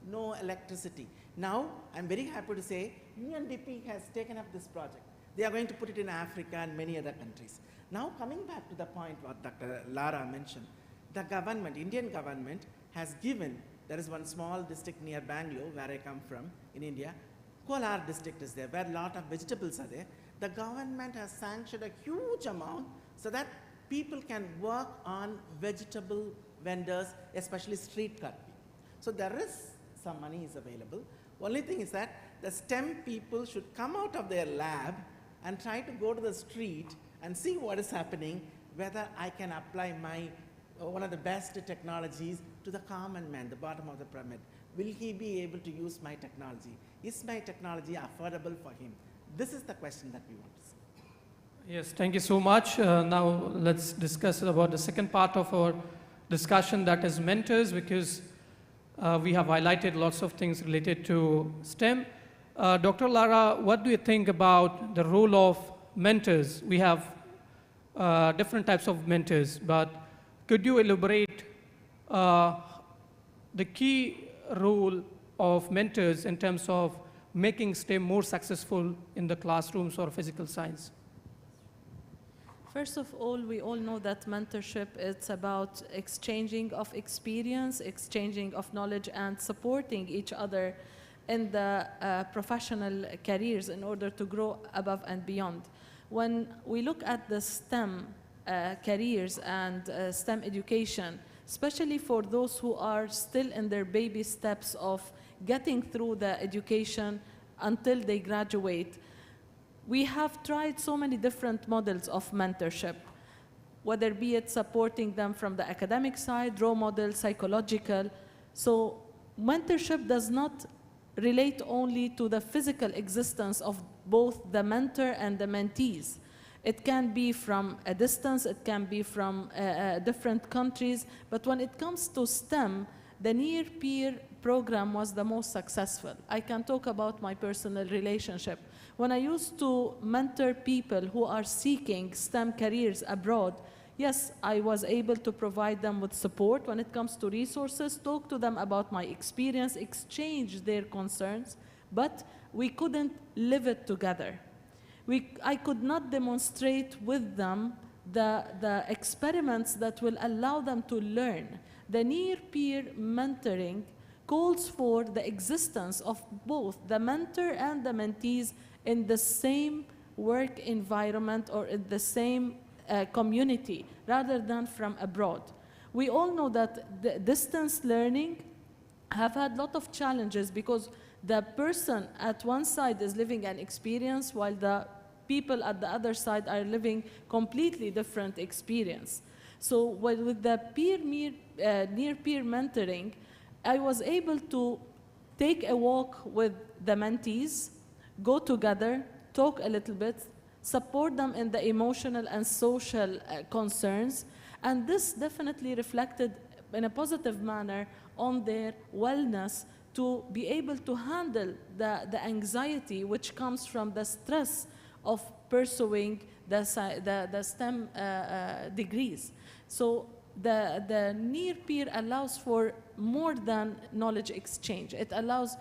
No electricity. Now, I'm very happy to say, UNDP has taken up this project. They are going to put it in Africa and many other countries. Now, coming back to the point what Dr. Lara mentioned, the government, Indian government, has given, there is one small district near Bangalore, where I come from, in India, Kolar district is there, where a lot of vegetables are there. The government has sanctioned a huge amount so that people can work on vegetable vendors, especially street cut people. So there is some money is available. Only thing is that the STEM people should come out of their lab and try to go to the street and see what is happening, whether I can apply my one of the best technologies to the common man, the bottom of the pyramid. Will he be able to use my technology? Is my technology affordable for him? This is the question that we want to see. Yes, thank you so much. Now let's discuss about the second part of our discussion, that is mentors, because we have highlighted lots of things related to STEM. Dr. Lara, what do you think about the role of mentors? We have different types of mentors, but could you elaborate the key role of mentors in terms of making STEM more successful in the classrooms or physical science? First of all, we all know that mentorship is about exchanging of experience, exchanging of knowledge, and supporting each other in the professional careers in order to grow above and beyond. When we look at the STEM careers and STEM education, especially for those who are still in their baby steps of getting through the education until they graduate, we have tried so many different models of mentorship, whether be it supporting them from the academic side, role model, psychological. So mentorship does not relate only to the physical existence of both the mentor and the mentees. It can be from a distance, it can be from different countries, but when it comes to STEM, the near-peer program was the most successful. I can talk about my personal relationship. When I used to mentor people who are seeking STEM careers abroad, yes, I was able to provide them with support when it comes to resources, talk to them about my experience, exchange their concerns, but we couldn't live it together. I could not demonstrate with them the experiments that will allow them to learn. The near-peer mentoring calls for the existence of both the mentor and the mentees in the same work environment or in the same community rather than from abroad. We all know that the distance learning have had a lot of challenges because the person at one side is living an experience while the people at the other side are living completely different experience. So with the near-peer mentoring, I was able to take a walk with the mentees, go together, talk a little bit, support them in the emotional and social concerns, and this definitely reflected in a positive manner on their wellness to be able to handle the anxiety which comes from the stress of pursuing the STEM degrees. So the near-peer allows for more than knowledge exchange. It allows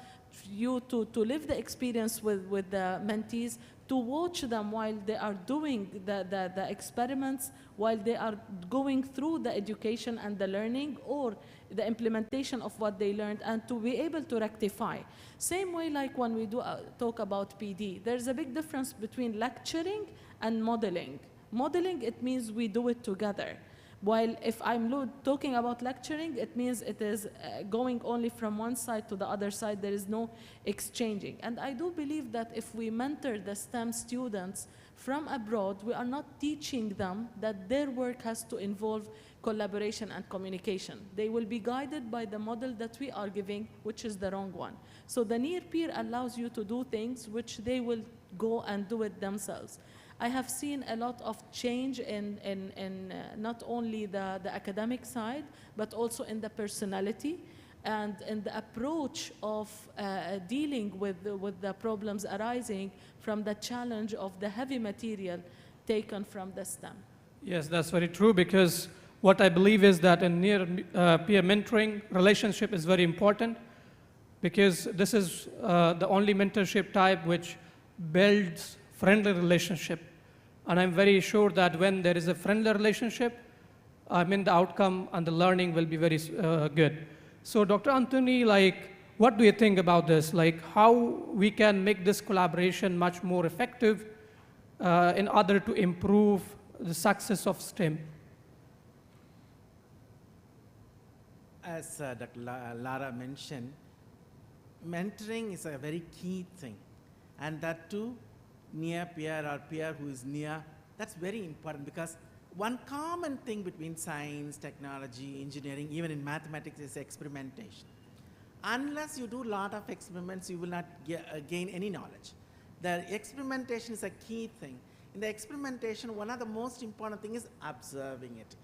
you to live the experience with the mentees, to watch them while they are doing the experiments, while they are going through the education and the learning or the implementation of what they learned, and to be able to rectify. Same way like when we do talk about PD, there's a big difference between lecturing and modeling. Modeling, it means we do it together. While if I'm talking about lecturing, it means it is going only from one side to the other side. There is no exchanging. And I do believe that if we mentor the STEM students from abroad, we are not teaching them that their work has to involve collaboration and communication. They will be guided by the model that we are giving, which is the wrong one. So the near-peer allows you to do things which they will go and do it themselves. I have seen a lot of change in not only the academic side, but also in the personality and in the approach of dealing with the problems arising from the challenge of the heavy material taken from the STEM. Yes, that's very true, because what I believe is that a near-peer mentoring relationship is very important, because this is the only mentorship type which builds friendly relationship. And I'm very sure that when there is a friendly relationship, the outcome and the learning will be very good. So Dr. Anthony, what do you think about this? How we can make this collaboration much more effective in order to improve the success of STEM? As Dr. Lara mentioned, mentoring is a very key thing. And that too, near peer or peer who is near, that's very important, because one common thing between science, technology, engineering, even in mathematics, is experimentation. Unless you do a lot of experiments, you will not gain any knowledge. The experimentation is a key thing. In the experimentation, one of the most important things is observing it.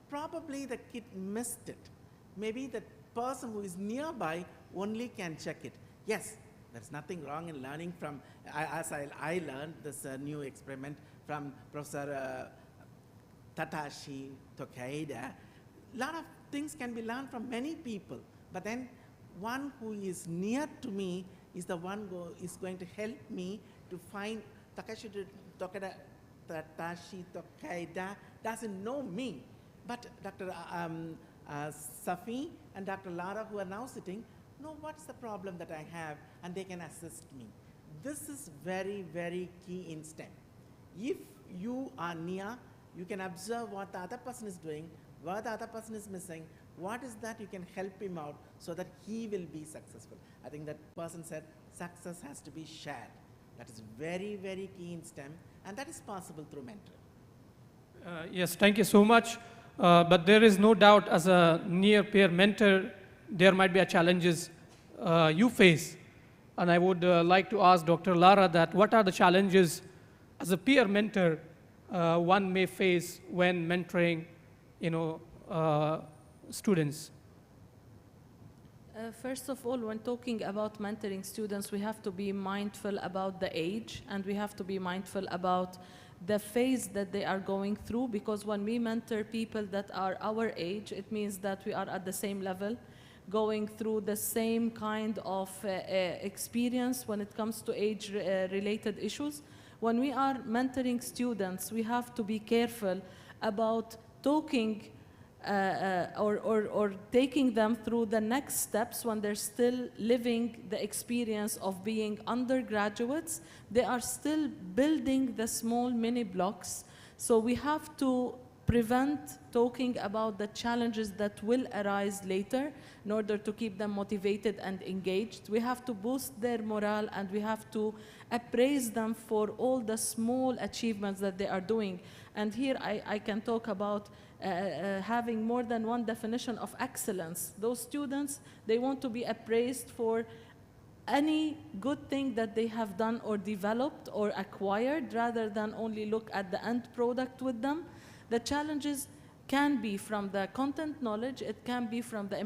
Probably the kid missed it. Maybe the person who is nearby only can check it. Yes, there's nothing wrong in learning from, as I learned this new experiment from Professor Tatashi, Tokaida. A lot of things can be learned from many people, but then one who is near to me is the one who is going to help me to find Tatashi Tokaida doesn't know me, but Dr. Safi and Dr. Lara, who are now sitting, know what's the problem that I have, and they can assist me. This is very, very key in STEM. If you are near, you can observe what the other person is doing, where the other person is missing, what is that you can help him out so that he will be successful. I think that person said success has to be shared. That is very, very key in STEM, and that is possible through mentoring. Yes, thank you so much. But there is no doubt, as a near peer mentor, there might be a challenges you face. And I would like to ask Dr. Lara that what are the challenges as a peer mentor one may face when mentoring, students? First of all, when talking about mentoring students, we have to be mindful about the age, and we have to be mindful about the phase that they are going through, because when we mentor people that are our age, it means that we are at the same level, going through the same kind of experience when it comes to age-related issues. When we are mentoring students, we have to be careful about talking or taking them through the next steps when they're still living the experience of being undergraduates. They are still building the small mini blocks. So we have to prevent talking about the challenges that will arise later in order to keep them motivated and engaged. We have to boost their morale, and we have to appraise them for all the small achievements that they are doing. And here I can talk about having more than one definition of excellence. Those students, they want to be appraised for any good thing that they have done or developed or acquired, rather than only look at the end product with them. The challenges can be from the content knowledge, it can be from the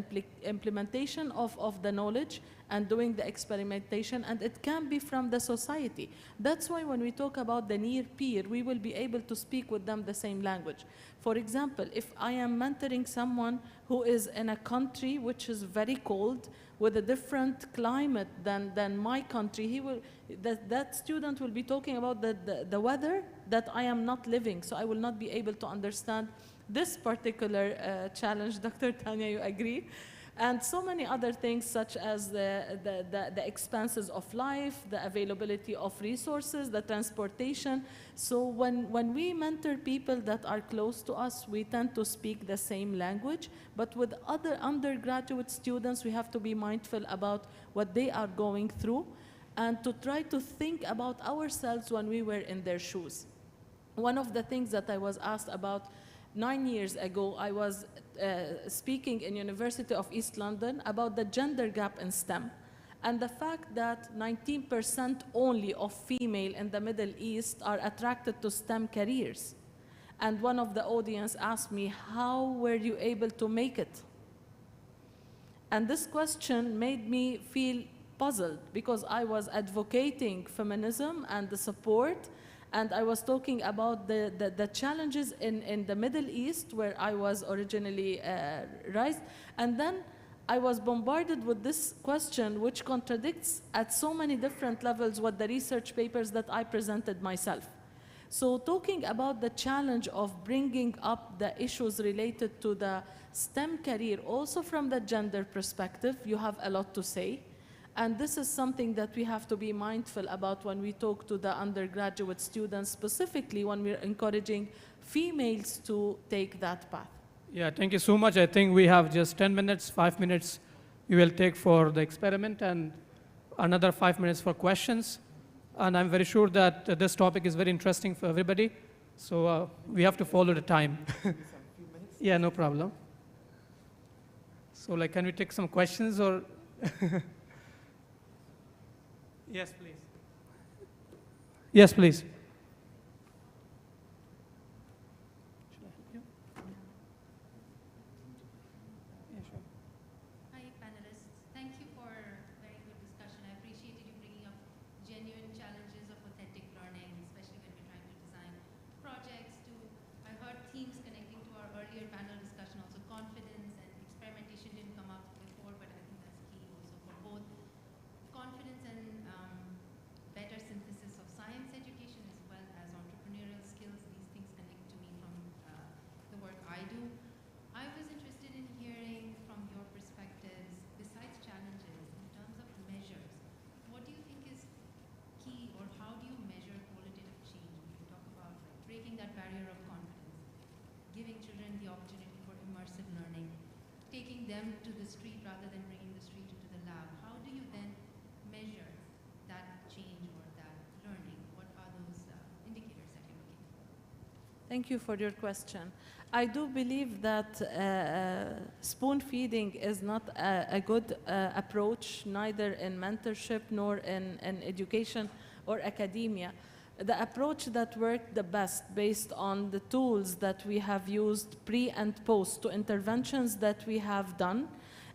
implementation of the knowledge and doing the experimentation, and it can be from the society. That's why when we talk about the near peer, we will be able to speak with them the same language. For example, if I am mentoring someone who is in a country which is very cold, with a different climate than my country, that student will be talking about the weather that I am not living, so I will not be able to understand this particular challenge. Dr. Tanya, you agree? And so many other things, such as the expenses of life, the availability of resources, the transportation. So when we mentor people that are close to us, we tend to speak the same language. But with other undergraduate students, we have to be mindful about what they are going through and to try to think about ourselves when we were in their shoes. One of the things that I was asked about 9 years ago, I was speaking in University of East London about the gender gap in STEM, and the fact that 19% only of female in the Middle East are attracted to STEM careers. And one of the audience asked me, how were you able to make it? And this question made me feel puzzled, because I was advocating feminism and the support, and I was talking about the challenges in the Middle East, where I was originally raised. And then I was bombarded with this question, which contradicts at so many different levels what the research papers that I presented myself. So talking about the challenge of bringing up the issues related to the STEM career, also from the gender perspective, you have a lot to say. And this is something that we have to be mindful about when we talk to the undergraduate students, specifically when we're encouraging females to take that path. Yeah, thank you so much. I think we have just 10 minutes, 5 minutes we will take for the experiment, and another 5 minutes for questions. And I'm very sure that this topic is very interesting for everybody. So we have to follow the time. Yeah, no problem. So can we take some questions or? Yes, please. Yes, please. Should I help you? Yeah, sure. Hi, panelists. Thank you for a very good discussion. I appreciated you bringing up genuine challenges of authentic learning, especially when we're trying to design projects. I heard themes went to the street rather than bringing the street into the lab, how do you then measure that change or that learning? What are those indicators that you're looking for? Thank you for your question. I do believe that spoon feeding is not a good approach, neither in mentorship nor in education or academia. The approach that worked the best based on the tools that we have used pre and post to interventions that we have done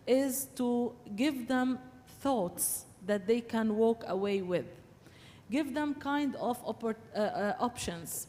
is to give them thoughts that they can walk away with. Give them kind of options.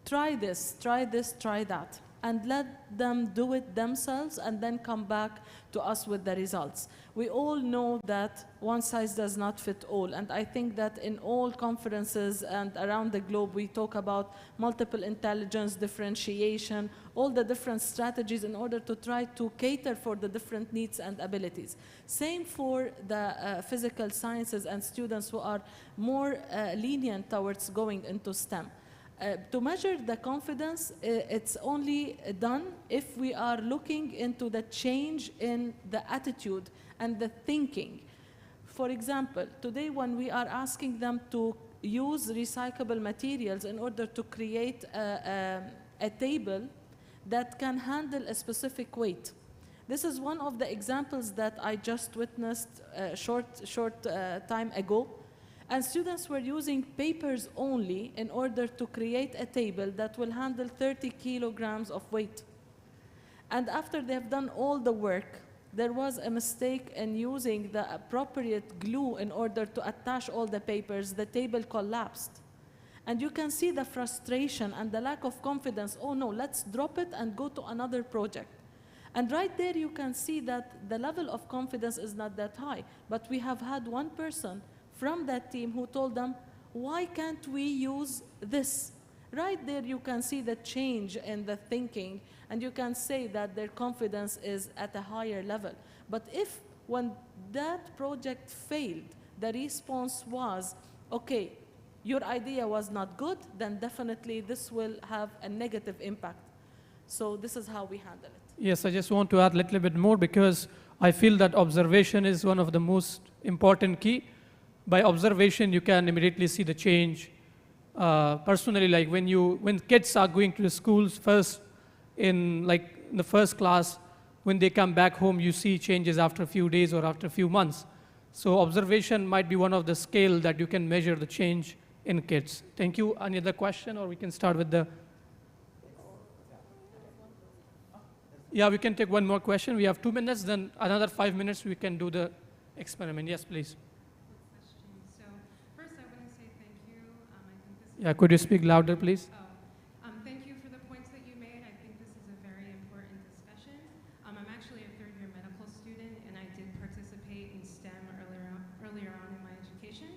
Try this, try that, and let them do it themselves and then come back to us with the results. We all know that one size does not fit all, and I think that in all conferences and around the globe we talk about multiple intelligence, differentiation, all the different strategies in order to try to cater for the different needs and abilities. Same for the physical sciences and students who are more lenient towards going into STEM. To measure the confidence, it's only done if we are looking into the change in the attitude and the thinking. For example, today when we are asking them to use recyclable materials in order to create a table that can handle a specific weight. This is one of the examples that I just witnessed a short time ago. And students were using papers only in order to create a table that will handle 30 kilograms of weight. And after they have done all the work, there was a mistake in using the appropriate glue in order to attach all the papers. The table collapsed. And you can see the frustration and the lack of confidence. Oh no, let's drop it and go to another project. And right there you can see that the level of confidence is not that high. But we have had one person from that team who told them, why can't we use this? Right there you can see the change in the thinking, and you can say that their confidence is at a higher level. But if when that project failed, the response was, okay, your idea was not good, then definitely this will have a negative impact. So this is how we handle it. Yes, I just want to add a little bit more because I feel that observation is one of the most important key. By observation, you can immediately see the change. Personally, like when kids are going to the schools first in the first class, when they come back home, you see changes after a few days or after a few months. So observation might be one of the scale that you can measure the change in kids. Thank you. Any other question, or we can start with the... Yeah, we can take one more question. We have 2 minutes, then another 5 minutes we can do the experiment. Yes, please. Yeah, could you speak louder, please? Thank you for the points that you made. I think this is a very important discussion. I'm actually a third-year medical student, and I did participate in STEM earlier on in my education.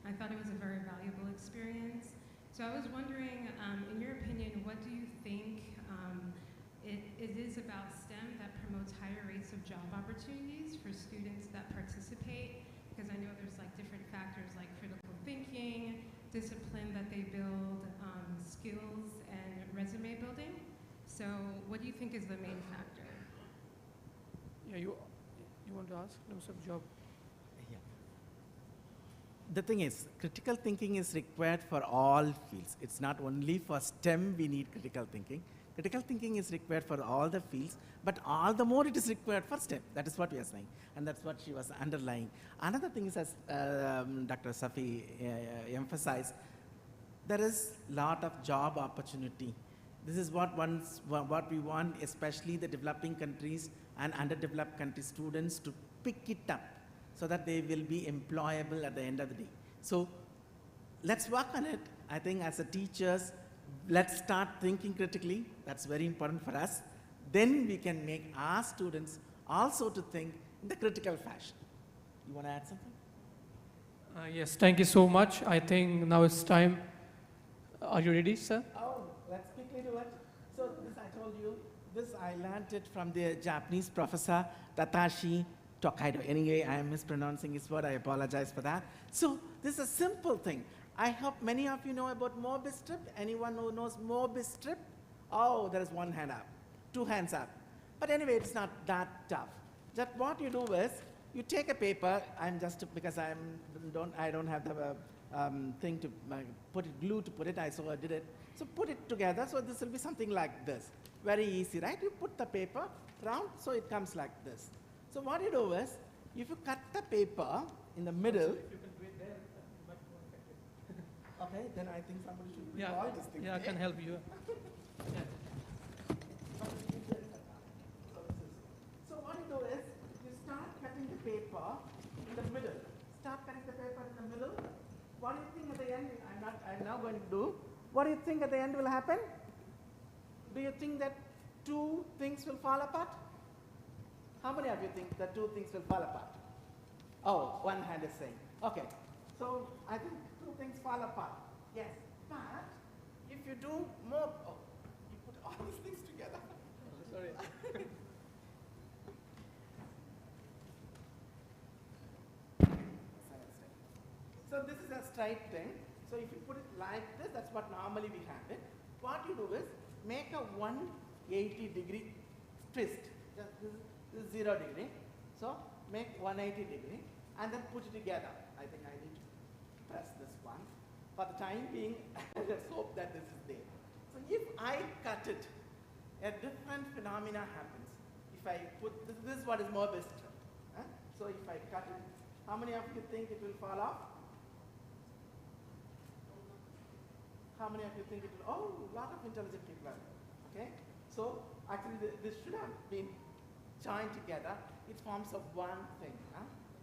I thought it was a very valuable experience. So I was wondering, in your opinion, what do you think it is about STEM that promotes higher rates of job opportunities for students that participate? Because I know there's like different factors like critical thinking, discipline that they build, skills, and resume building. So what do you think is the main factor? Yeah, you want to ask? No, job. Yeah. The thing is, critical thinking is required for all fields. It's not only for STEM we need critical thinking. Critical thinking is required for all the fields, but all the more it is required for STEM. That is what we are saying, and that's what she was underlying. Another thing is, as Dr. Safi emphasized, there is a lot of job opportunity. This is what we want, especially the developing countries and underdeveloped country students, to pick it up so that they will be employable at the end of the day. So let's work on it. I think as a teachers, let's start thinking critically. That's very important for us. Then we can make our students also to think in the critical fashion. You want to add something? Yes, thank you so much. I think now it's time. Are you ready, sir? Oh, let's quickly do it. So this I told you, this I learned it from the Japanese professor, Tatashi Tokaido. Anyway, I am mispronouncing his word. I apologize for that. So this is a simple thing. I hope many of you know about Mobius strip. Anyone who knows Mobius strip? Oh, there is one hand up, 2 hands up. But anyway, it's not that tough. that what you do is, you take a paper, because I don't have the thing to put it, glue to put it, so I did it. So put it together, so this will be something like this. Very easy, right? You put the paper round, so it comes like this. So what you do is, if you cut the paper in the middle, okay, then I think somebody should bring all these things. Yeah, I can help you. So what you do is, you start cutting the paper in the middle. Start cutting the paper in the middle. What do you think at the end, I'm now going to do, what do you think at the end will happen? Do you think that two things will fall apart? How many of you think that two things will fall apart? Oh, one hand is saying. Okay, so I think two things fall apart. Yes, but if you do more, you put all these things together. Sorry. So this is a straight thing. So if you put it like this, that's what normally we have it. What you do is, make a 180-degree twist. This is 0 degree. So make 180 degree and then put it together. I think I need to press this one. For the time being, let's hope that this is there. So if I cut it, a different phenomena happens. If I put, this is what is more best. So if I cut it, how many of you think it will fall off? How many of you think it will, oh, a lot of intelligent people are there. Okay? So actually this should have been joined together. It forms of one thing.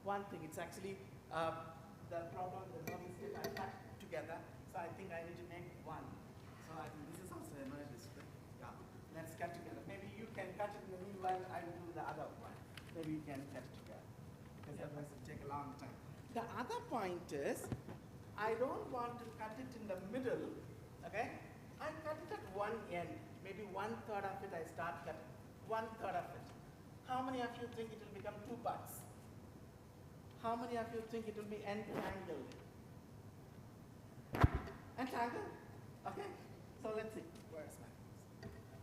One thing. It's actually the problem, the mistake I cut together. So I think I need to make one. So I think this is also a nervous strip. Yeah. Let's cut together. Maybe you can cut it in the meanwhile, I will do the other one. Maybe you can cut it together. Because otherwise it will take a long time. The other point is, I don't want to cut it in the middle, okay? I cut it at one end. Maybe 1/3 of it I start cutting. 1/3 of it. How many of you think it will become 2 parts? How many of you think it will be entangled? Entangled? Okay? So let's see. Where's my?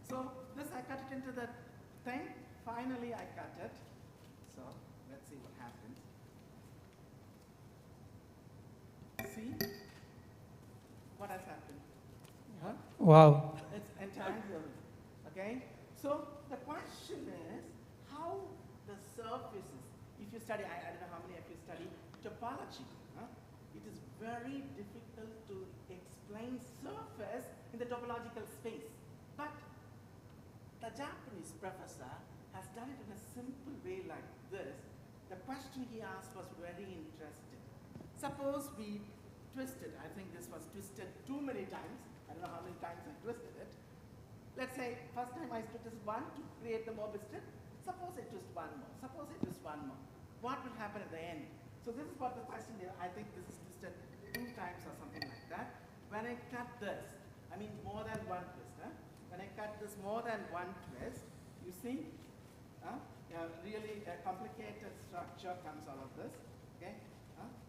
So this I cut it into the thing. Finally I cut it. So let's see what happens. See what has happened? Huh? Wow. It's entangled. Okay? So the question is, how the surfaces, if you study, I don't know how many of you study topology, it is very difficult to explain surface in the topological space. But the Japanese professor has done it in a simple way like this. The question he asked was very interesting. Suppose we twisted, I think this was twisted too many times. I don't know how many times I twisted it. Let's say first time I twisted one to create the morbid strip. Suppose I twist one more. Suppose I twist one more. What will happen at the end? So this is what the question is. I think this is twisted 2 times or something like that. When I cut this, I mean more than one twist. When I cut this more than one twist, you see, really a complicated structure comes out of this. Okay,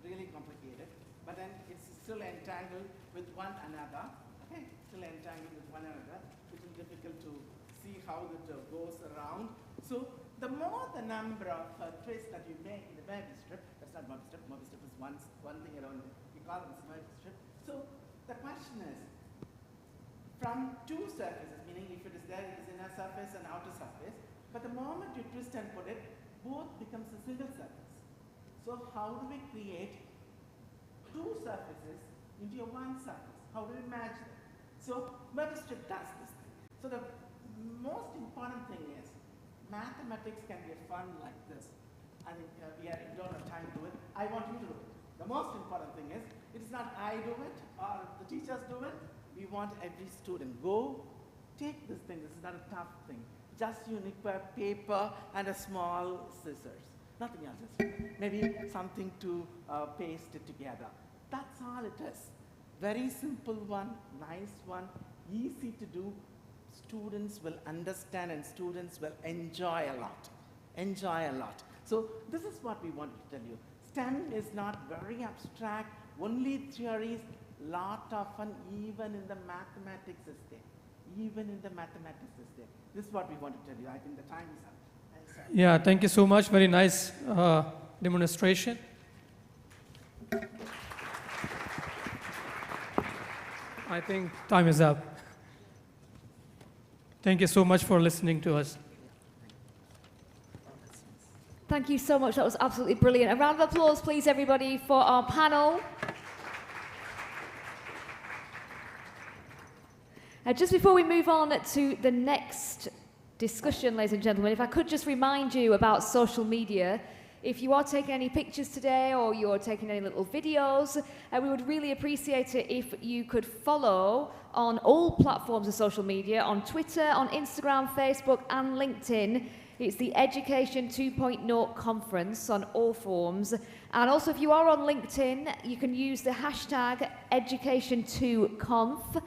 really complicated. But then it's still entangled with one another. Okay, still entangled with one another. Which is difficult to see how it goes around. So the more the number of twists that you make in the morbid strip, that's not morbid strip. Morbid strip is one thing around. We call it morbid strip. So the question is, from 2 surfaces, meaning if it is there, it is inner surface and outer surface. But the moment you twist and put it, both becomes a single surface. So how do we create 2 surfaces into one surface? How do we match them? So morbid strip does this thing. So the most important thing is, mathematics can be fun like this. I think we don't have time to do it. I want you to do it. The most important thing is, it is not I do it or the teachers do it. We want every student, go take this thing. This is not a tough thing. Just you need a paper and a small scissors. Nothing else. Maybe something to paste it together. That's all it is. Very simple one, nice one, easy to do. Students will understand and students will enjoy a lot. Enjoy a lot. So this is what we wanted to tell you. STEM is not very abstract, only theories. Lot of fun, even in the mathematics is there. Even in the mathematics is there. This is what we want to tell you. I think the time is up. Yeah, thank you so much. Very nice demonstration. I think time is up. Thank you so much for listening to us. Thank you so much. That was absolutely brilliant. A round of applause, please, everybody, for our panel. Just before we move on to the next discussion, ladies and gentlemen, if I could just remind you about social media. If you are taking any pictures today or you're taking any little videos, we would really appreciate it if you could follow on all platforms of social media, on Twitter, on Instagram, Facebook and LinkedIn. It's the Education 2.0 conference on all forms. And also if you are on LinkedIn, you can use the hashtag Education2Conf.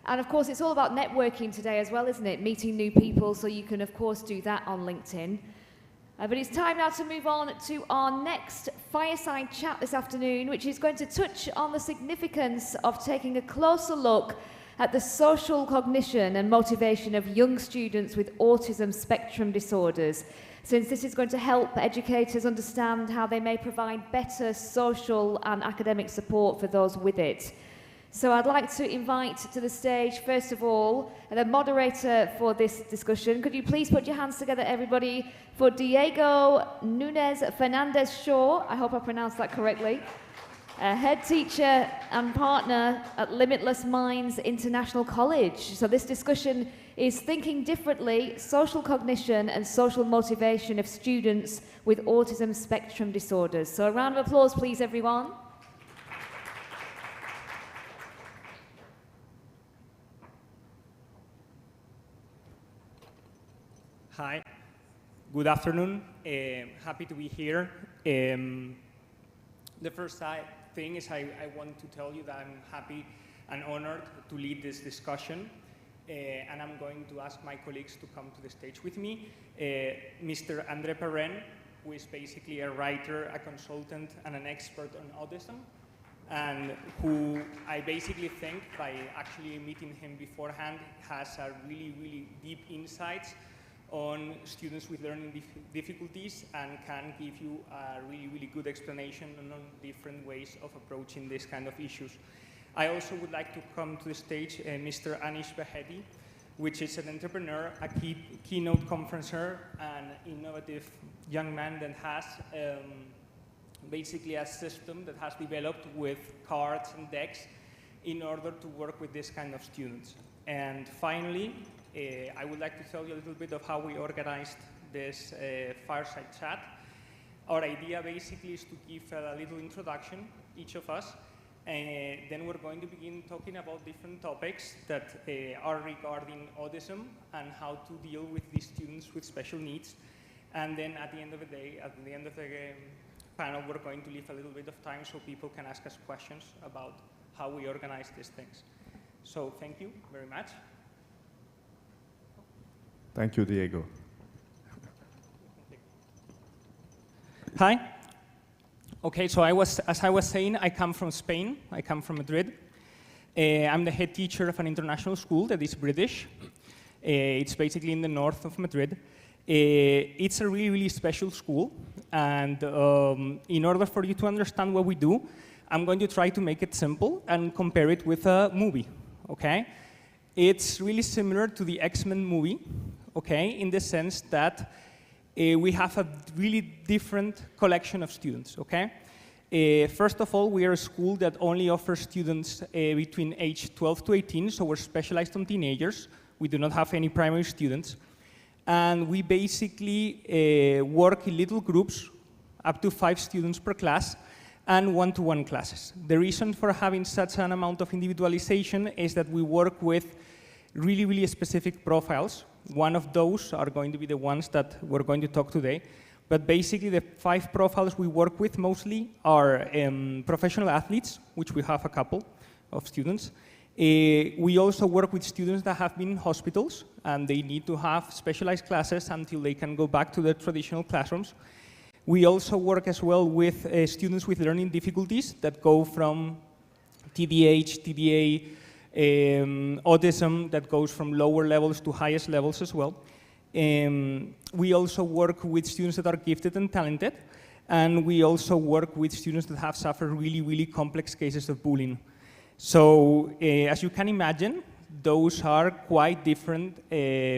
And of course, it's all about networking today as well, isn't it? Meeting new people, so you can of course do that on LinkedIn. But it's time now to move on to our next fireside chat this afternoon, which is going to touch on the significance of taking a closer look at the social cognition and motivation of young students with autism spectrum disorders, since this is going to help educators understand how they may provide better social and academic support for those with it. So I'd like to invite to the stage, first of all, the moderator for this discussion. Could you please put your hands together, everybody, for Diego Nunez Fernandez Shaw, I hope I pronounced that correctly, head teacher and partner at Limitless Minds International College. So this discussion is Thinking Differently, Social Cognition and Social Motivation of Students with Autism Spectrum Disorders. So a round of applause, please, everyone. Hi, good afternoon. Happy to be here. The first thing is I want to tell you that I'm happy and honored to lead this discussion. And I'm going to ask my colleagues to come to the stage with me. Mr. André Perrin, who is basically a writer, a consultant, and an expert on autism, and who I basically think, by actually meeting him beforehand, has a really, really deep insights on students with learning difficulties and can give you a really, really good explanation on different ways of approaching this kind of issues. I also would like to come to the stage Mr. Anish Baheti, which is an entrepreneur, a keynote conferencer, and innovative young man that has basically a system that has developed with cards and decks in order to work with this kind of students. And finally, I would like to tell you a little bit of how we organized this fireside chat. Our idea basically is to give a little introduction, each of us, and then we're going to begin talking about different topics that are regarding autism and how to deal with these students with special needs. And then at the end of the day, at the end of the panel, we're going to leave a little bit of time so people can ask us questions about how we organize these things. So thank you very much. Thank you, Diego. Hi. Okay, so as I was saying, I come from Spain. I come from Madrid. I'm the head teacher of an international school that is British. It's basically in the north of Madrid. It's a really, really special school. And in order for you to understand what we do, I'm going to try to make it simple and compare it with a movie, okay? It's really similar to the X-Men movie, okay, in the sense that we have a really different collection of students, okay? First of all, we are a school that only offers students between age 12 to 18, so we're specialized on teenagers. We do not have any primary students. And we basically work in little groups, up to 5 students per class, and one-to-one classes. The reason for having such an amount of individualization is that we work with really, really specific profiles. One of those are going to be the ones that we're going to talk today. But basically, the 5 profiles we work with mostly are professional athletes, which we have a couple of students. We also work with students that have been in hospitals, and they need to have specialized classes until they can go back to their traditional classrooms. We also work as well with students with learning difficulties that go from TDAH, TDA, autism, that goes from lower levels to highest levels as well. We also work with students that are gifted and talented, and we also work with students that have suffered really, really complex cases of bullying. So as you can imagine, those are quite different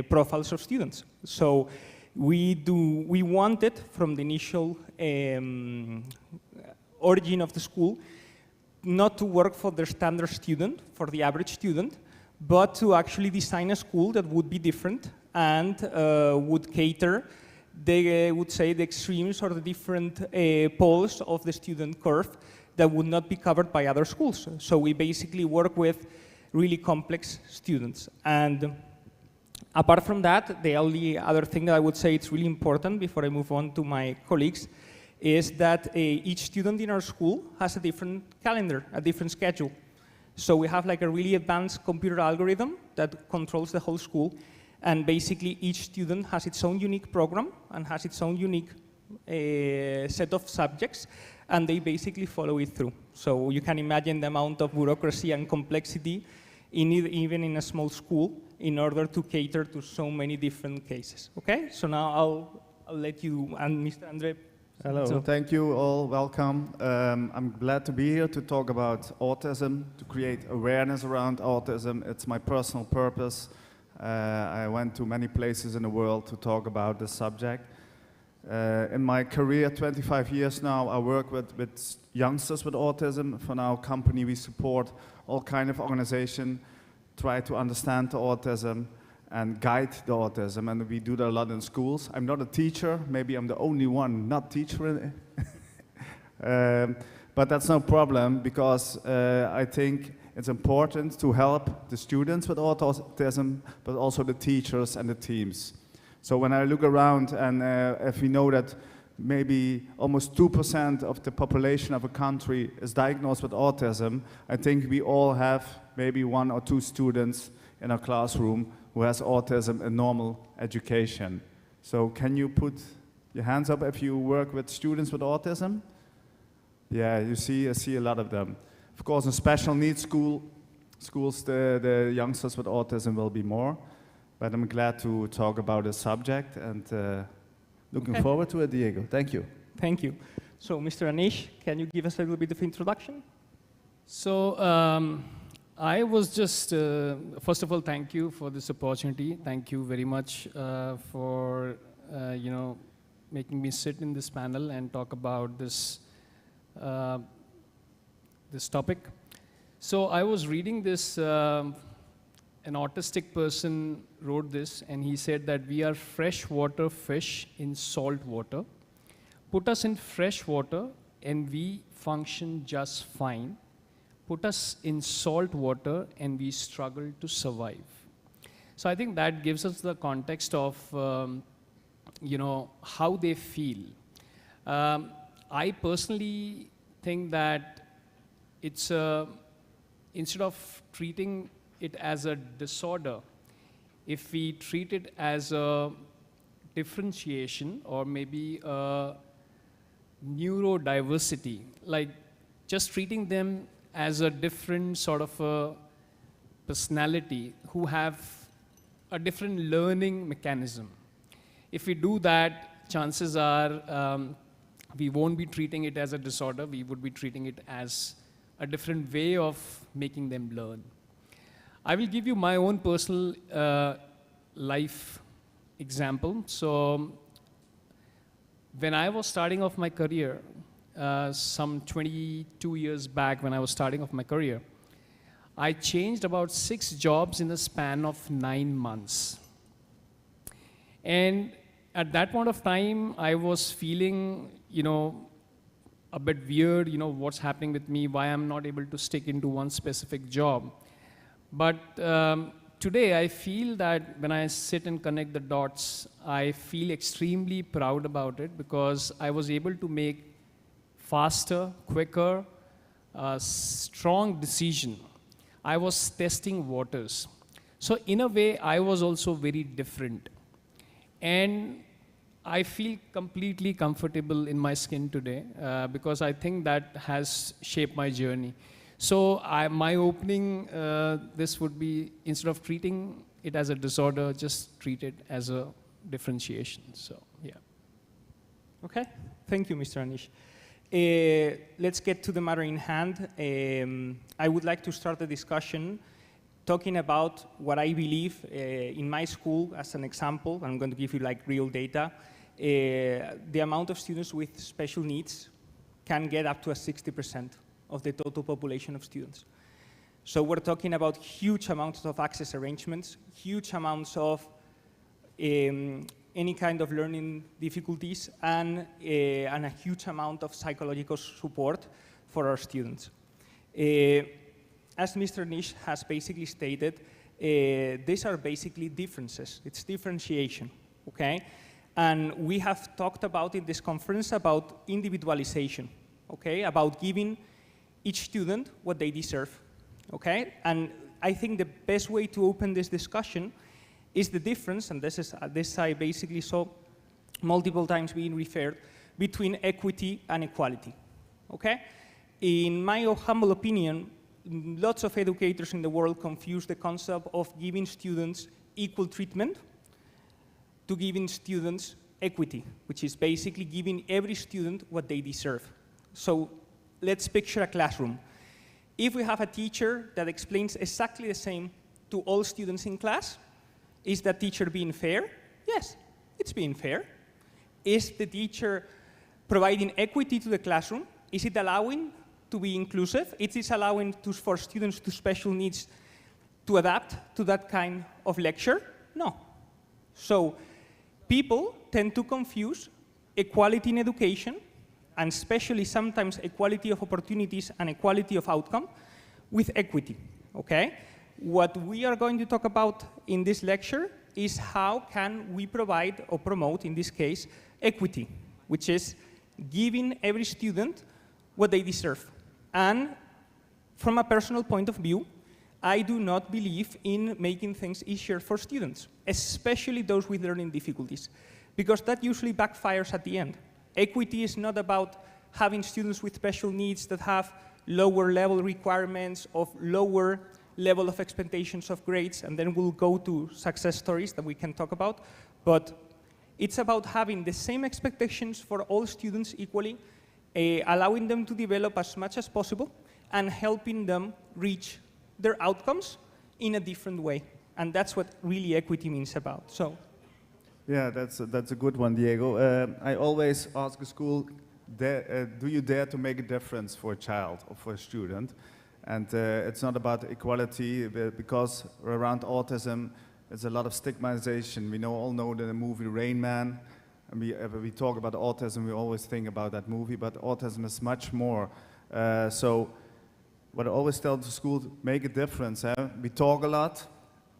profiles of students. So we wanted from the initial origin of the school not to work for the standard student, for the average student, but to actually design a school that would be different and would cater, they would say, the extremes or the different poles of the student curve that would not be covered by other schools. So we basically work with really complex students. And apart from that, the only other thing that I would say it's really important before I move on to my colleagues is that each student in our school has a different calendar, a different schedule. So we have like a really advanced computer algorithm that controls the whole school. And basically each student has its own unique program and has its own unique set of subjects, and they basically follow it through. So you can imagine the amount of bureaucracy and complexity even in a small school in order to cater to so many different cases. Okay, so now I'll let you and Mr. Andre. Hello, thank you all, welcome. I'm glad to be here to talk about autism, to create awareness around autism. It's my personal purpose. I went to many places in the world to talk about this subject. In my career, 25 years now, I work with youngsters with autism. For our company, we support all kinds of organizations, try to understand the autism and guide the autism, and we do that a lot in schools. I'm not a teacher, maybe I'm the only one not teacher, but that's no problem, because I think it's important to help the students with autism, but also the teachers and the teams. So when I look around, and if we know that maybe almost 2% of the population of a country is diagnosed with autism, I think we all have maybe 1 or 2 students in our classroom who has autism in normal education. So can you put your hands up if you work with students with autism? Yeah, I see a lot of them. Of course, in special needs schools, the youngsters with autism will be more. But I'm glad to talk about this subject, and looking forward to it, Diego. Thank you. Thank you. So, Mr. Anish, can you give us a little bit of introduction? So, I was just, first of all, thank you for this opportunity. Thank you very much for, making me sit in this panel and talk about this, this topic. So I was reading this, an autistic person wrote this, and he said that we are freshwater fish in salt water. Put us in fresh water and we function just fine. Put us in salt water and we struggle to survive. So I think that gives us the context of, how they feel. I personally think that it's instead of treating it as a disorder, if we treat it as a differentiation or maybe a neurodiversity, like just treating them as a different sort of a personality who have a different learning mechanism. If we do that, chances are we won't be treating it as a disorder, we would be treating it as a different way of making them learn. I will give you my own personal life example. So when I was starting off my career, some 22 years back when I was starting off my career, I changed about 6 jobs in the span of 9 months. And at that point of time, I was feeling, a bit weird, what's happening with me, why I'm not able to stick into one specific job. But today, I feel that when I sit and connect the dots, I feel extremely proud about it, because I was able to make faster, quicker, strong decision. I was testing waters. So in a way, I was also very different. And I feel completely comfortable in my skin today, because I think that has shaped my journey. So my opening, this would be, instead of treating it as a disorder, just treat it as a differentiation. So, yeah. Okay, thank you, Mr. Anish. Let's get to the matter in hand. I would like to start the discussion talking about what I believe in my school as an example. I'm going to give you like real data. The amount of students with special needs can get up to a 60% of the total population of students. So we're talking about huge amounts of access arrangements, huge amounts of any kind of learning difficulties, and a huge amount of psychological support for our students. As Mr. Nish has basically stated, these are basically differences. It's differentiation, okay? And we have talked about in this conference about individualization, okay? About giving each student what they deserve, okay? And I think the best way to open this discussion is the difference, and this I basically saw multiple times being referred, between equity and equality, okay? In my humble opinion, lots of educators in the world confuse the concept of giving students equal treatment to giving students equity, which is basically giving every student what they deserve. So let's picture a classroom. If we have a teacher that explains exactly the same to all students in class, is that teacher being fair? Yes, it's being fair. Is the teacher providing equity to the classroom? Is it allowing to be inclusive? It is allowing for students with special needs to adapt to that kind of lecture? No. So people tend to confuse equality in education, and especially sometimes equality of opportunities and equality of outcome, with equity, okay? What we are going to talk about in this lecture is how can we provide or promote, in this case, equity, which is giving every student what they deserve. And from a personal point of view, I do not believe in making things easier for students, especially those with learning difficulties, because that usually backfires at the end. Equity is not about having students with special needs that have lower level requirements of lower level of expectations of grades, and then we'll go to success stories that we can talk about. But it's about having the same expectations for all students equally, allowing them to develop as much as possible, and helping them reach their outcomes in a different way. And that's what really equity means about. So, yeah, that's a good one, Diego. I always ask a school, do you dare to make a difference for a child or for a student? And it's not about equality, because around autism, there's a lot of stigmatization. We all know the movie Rain Man, and when we talk about autism, we always think about that movie, but autism is much more. So what I always tell the school, make a difference. We talk a lot,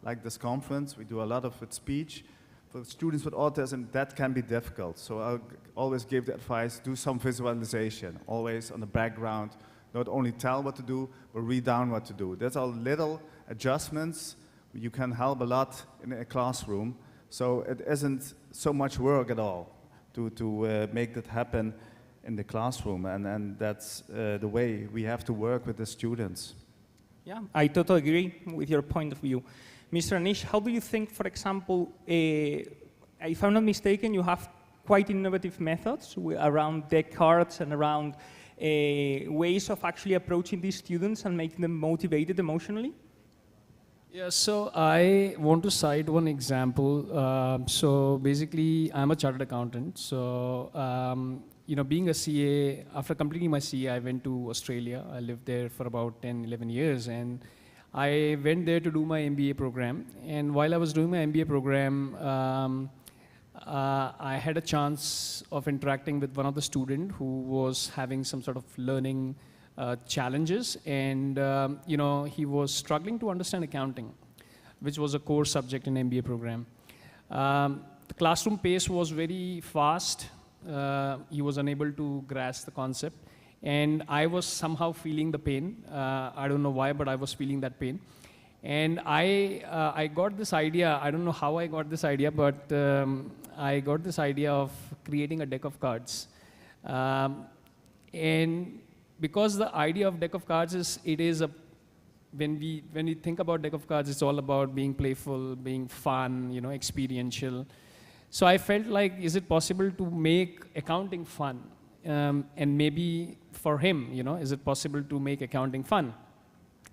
like this conference, we do a lot of speech. For students with autism, that can be difficult. So I'll always give the advice, do some visualization, always on the background. Not only tell what to do, but read down what to do. There's a little adjustments. You can help a lot in a classroom. So it isn't so much work at all to make that happen in the classroom. And that's the way we have to work with the students. yeah, I totally agree with your point of view. Mr. Anish, how do you think, for example, if I'm not mistaken, you have quite innovative methods around deck cards and around ways of actually approaching these students and making them motivated emotionally? Yeah, so I want to cite one example. So basically, I'm a chartered accountant. So, being a CA, after completing my CA, I went to Australia. I lived there for about 10, 11 years. And I went there to do my MBA program. And while I was doing my MBA program, I had a chance of interacting with one of the students who was having some sort of learning challenges, and he was struggling to understand accounting, which was a core subject in MBA program. The classroom pace was very fast. He was unable to grasp the concept, and I was somehow feeling the pain. I don't know why, but I was feeling that pain. And I got this idea. I don't know how I got this idea, but I got this idea of creating a deck of cards. And because the idea of deck of cards is, when we think about deck of cards, it's all about being playful, being fun, experiential. So I felt like, is it possible to make accounting fun? And maybe for him, you know, is it possible to make accounting fun?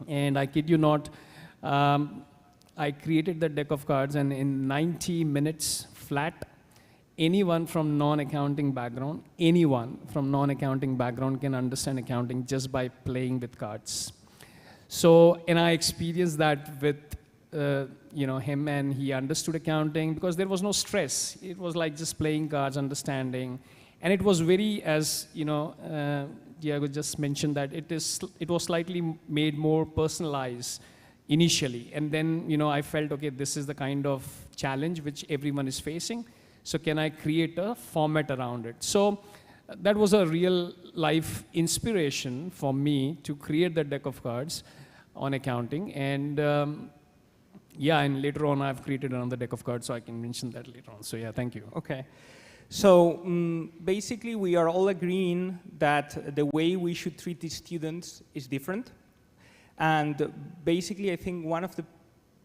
And I kid you not, I created the deck of cards, and in 90 minutes flat, anyone from non-accounting background can understand accounting just by playing with cards. So, and I experienced that with you know, him, and he understood accounting because there was no stress. It was like just playing cards, understanding. And it was very, as you know, Diego just mentioned, that it was slightly made more personalized initially. And then, you know, I felt, okay, this is the kind of challenge which everyone is facing. So can I create a format around it? So that was a real life inspiration for me to create the deck of cards on accounting. And yeah, and later on I've created another deck of cards, so I can mention that later on. So yeah, thank you. Okay. So basically we are all agreeing that the way we should treat these students is different. And basically I think one of the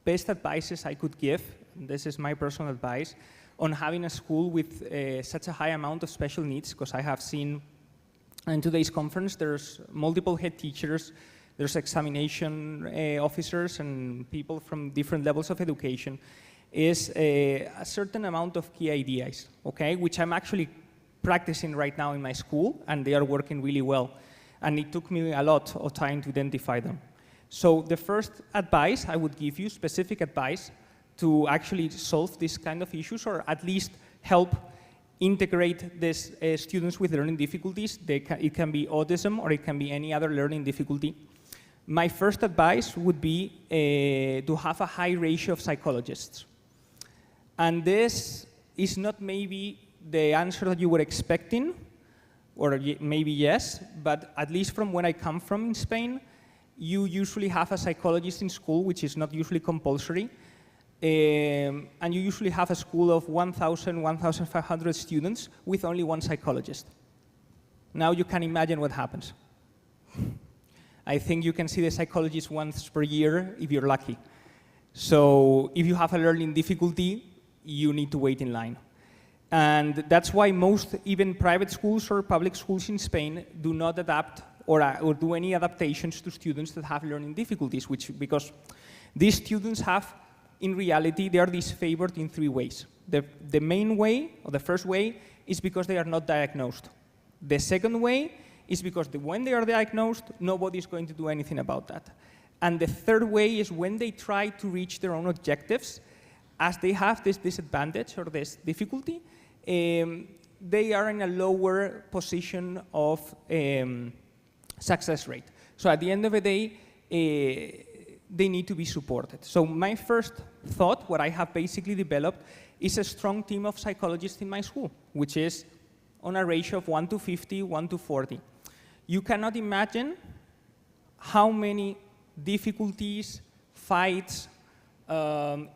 best advices I could give, and this is my personal advice, on having a school with such a high amount of special needs, because I have seen in today's conference there's multiple head teachers, there's examination officers and people from different levels of education, is a certain amount of key ideas, okay, which I'm actually practicing right now in my school, and they are working really well. And it took me a lot of time to identify them. So the first advice I would give you, specific advice, to actually solve these kind of issues, or at least help integrate these students with learning difficulties. It can be autism, or it can be any other learning difficulty. My first advice would be to have a high ratio of psychologists. And this is not maybe the answer that you were expecting, or maybe yes, but at least from when I come from in Spain, you usually have a psychologist in school, which is not usually compulsory. And you usually have a school of 1,000, 1,500 students with only one psychologist. Now you can imagine what happens. I think you can see the psychologist once per year if you're lucky. So if you have a learning difficulty, you need to wait in line. And that's why most, even private schools or public schools in Spain, do not adapt or do any adaptations to students that have learning difficulties, because these students have, in reality, they are disfavored in three ways. The main way, or the first way, is because they are not diagnosed. The second way is because when they are diagnosed, nobody is going to do anything about that. And the third way is when they try to reach their own objectives, as they have this disadvantage or this difficulty, they are in a lower position of success rate. So at the end of the day, they need to be supported. So my first thought, what I have basically developed, is a strong team of psychologists in my school, which is on a ratio of 1 to 50, 1 to 40. You cannot imagine how many difficulties, fights,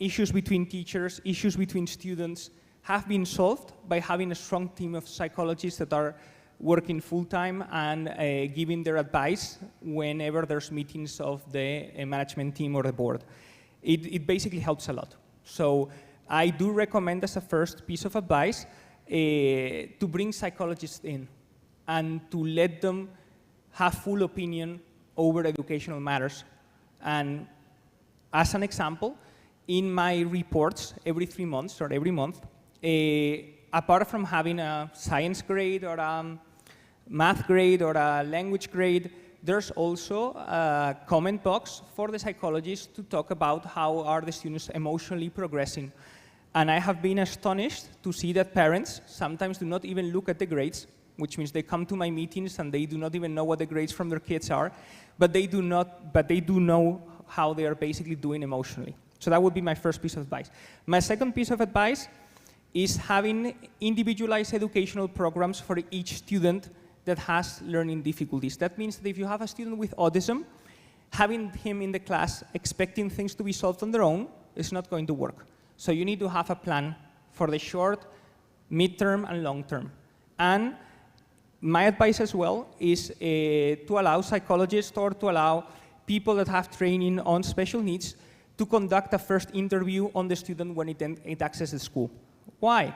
issues between teachers, issues between students have been solved by having a strong team of psychologists that are working full-time and giving their advice whenever there's meetings of the management team or the board. It basically helps a lot. So I do recommend, as a first piece of advice, to bring psychologists in and to let them have full opinion over educational matters. And as an example, in my reports every 3 months or every month, apart from having a science grade or a math grade or a language grade, there's also a comment box for the psychologists to talk about how are the students emotionally progressing. And I have been astonished to see that parents sometimes do not even look at the grades, which means they come to my meetings and they do not even know what the grades from their kids are, but they do know how they are basically doing emotionally. So that would be my first piece of advice. My second piece of advice is having individualized educational programs for each student that has learning difficulties. That means that if you have a student with autism, having him in the class expecting things to be solved on their own is not going to work. So you need to have a plan for the short, mid-term, and long-term. And my advice as well is to allow psychologists or to allow people that have training on special needs to conduct a first interview on the student when it accesses school. Why?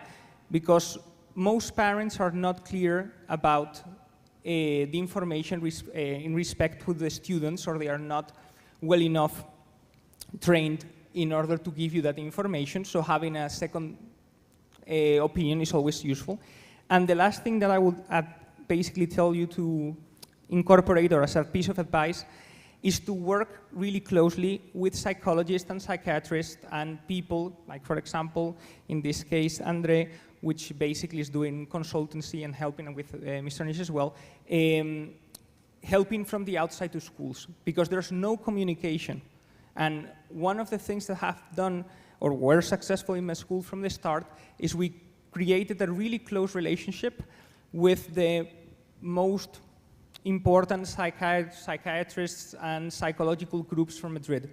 Because most parents are not clear about the information in respect to the students, or they are not well enough trained in order to give you that information. So having a second opinion is always useful. And the last thing that I would basically tell you to incorporate, or as a piece of advice, is to work really closely with psychologists and psychiatrists and people, like, for example, in this case, Andre, which basically is doing consultancy and helping with Mr. Nish as well, helping from the outside to schools, because there's no communication. And one of the things that have done, or were successful in my school from the start, is we created a really close relationship with the most important psychiatrists and psychological groups from Madrid.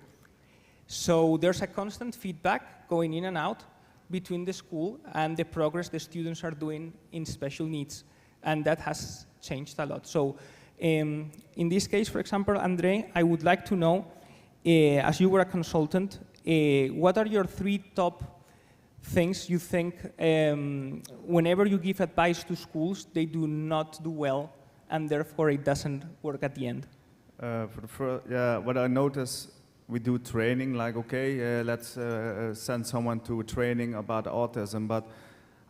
So there's a constant feedback going in and out between the school and the progress the students are doing in special needs. And that has changed a lot. So in this case, for example, Andre, I would like to know, as you were a consultant, what are your 3 top things you think whenever you give advice to schools, they do not do well, and therefore it doesn't work at the end? What I notice, we do training, like, okay, let's send someone to a training about autism, but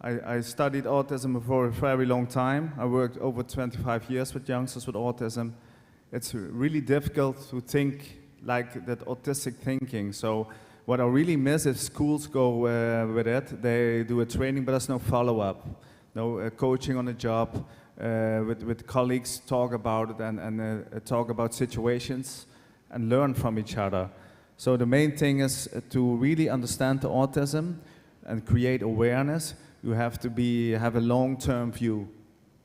I studied autism for a very long time. I worked over 25 years with youngsters with autism. It's really difficult to think like that autistic thinking. So what I really miss is schools go with it. They do a training, but there's no follow-up, no coaching on the job, with colleagues talk about it and talk about situations and learn from each other. So the main thing is to really understand the autism and create awareness. You have to have a long-term view,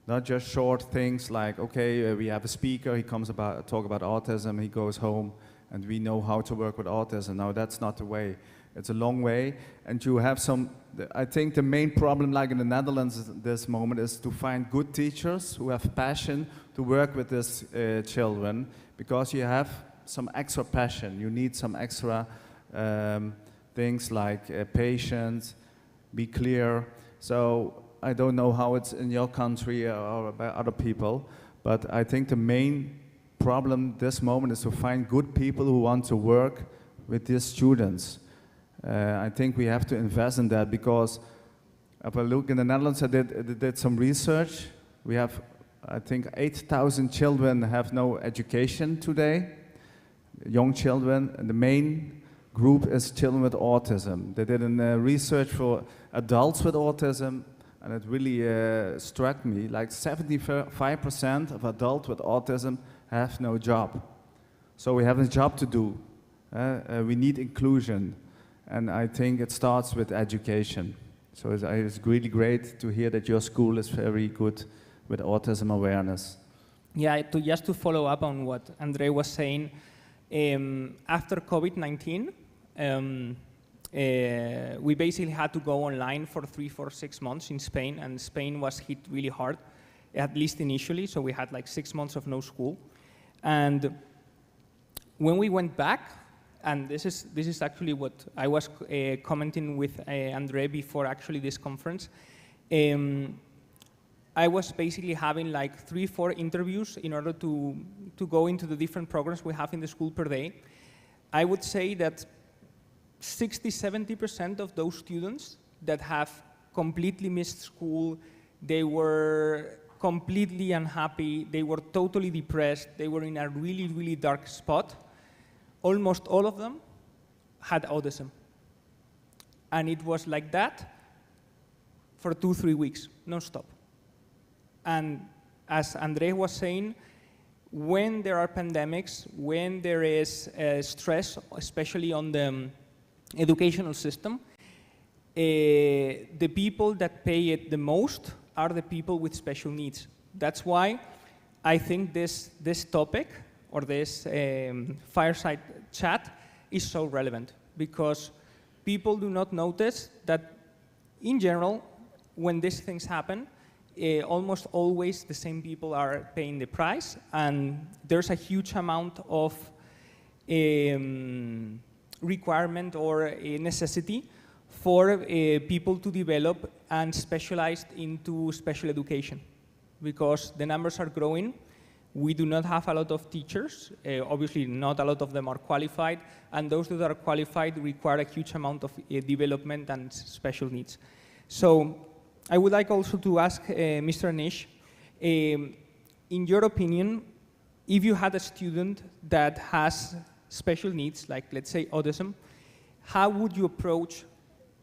not just short things like, okay, we have a speaker, he comes talk about autism, he goes home, and we know how to work with autism. No, that's not the way. It's a long way, and you have I think the main problem, like in the Netherlands at this moment, is to find good teachers who have passion to work with these children, because you have some extra passion. You need some extra things like patience, be clear. So I don't know how it's in your country or by other people, but I think the main problem this moment is to find good people who want to work with these students. I think we have to invest in that, because if I look in the Netherlands, I did some research. We have, I think, 8,000 children have no education today, young children, and the main group is children with autism. They did research for adults with autism, and it really struck me, like 75% of adults with autism have no job. So we have a job to do. We need inclusion. And I think it starts with education. So it's really great to hear that your school is very good with autism awareness. Yeah, just to follow up on what Andre was saying, after COVID-19, we basically had to go online for 3, 4, 6 months in Spain, and Spain was hit really hard, at least initially, so we had like 6 months of no school. And when we went back, and this is actually what I was commenting with Andre before actually this conference, I was basically having like 3, 4 interviews in order to go into the different programs we have in the school per day. I would say that 60–70% of those students that have completely missed school, they were completely unhappy, they were totally depressed, they were in a really, really dark spot. Almost all of them had autism. And it was like that for 2–3 weeks, non-stop. And as Andre was saying, when there are pandemics, when there is stress, especially on the educational system, the people that pay it the most are the people with special needs. That's why I think this topic, or this fireside chat, is so relevant, because people do not notice that in general, when these things happen, almost always the same people are paying the price, and there's a huge amount of requirement or a necessity for people to develop and specialize into special education, because the numbers are growing. We do not have a lot of teachers. Obviously, not a lot of them are qualified, and those that are qualified require a huge amount of development and special needs. So I would like also to ask Mr. Anish, in your opinion, if you had a student that has special needs, like let's say autism, how would you approach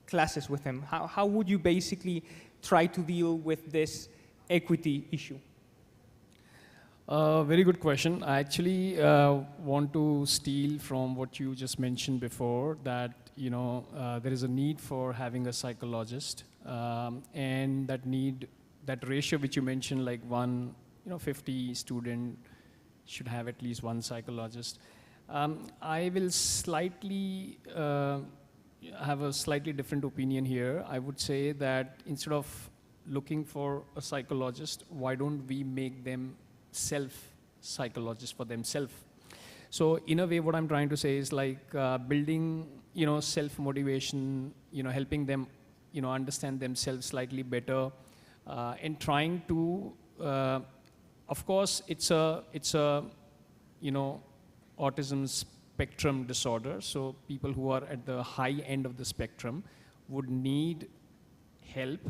classes with him? How would you basically try to deal with this equity issue? Very good question. I actually want to steal from what you just mentioned before, that there is a need for having a psychologist, and that ratio which you mentioned, like 50 student should have at least one psychologist. I will slightly have a slightly different opinion here. I would say that instead of looking for a psychologist, why don't we make them self-psychologists for themselves? So in a way, what I'm trying to say is like building, self-motivation, helping them, understand themselves slightly better, and trying to, of course, it's a, autism spectrum disorder. So people who are at the high end of the spectrum would need help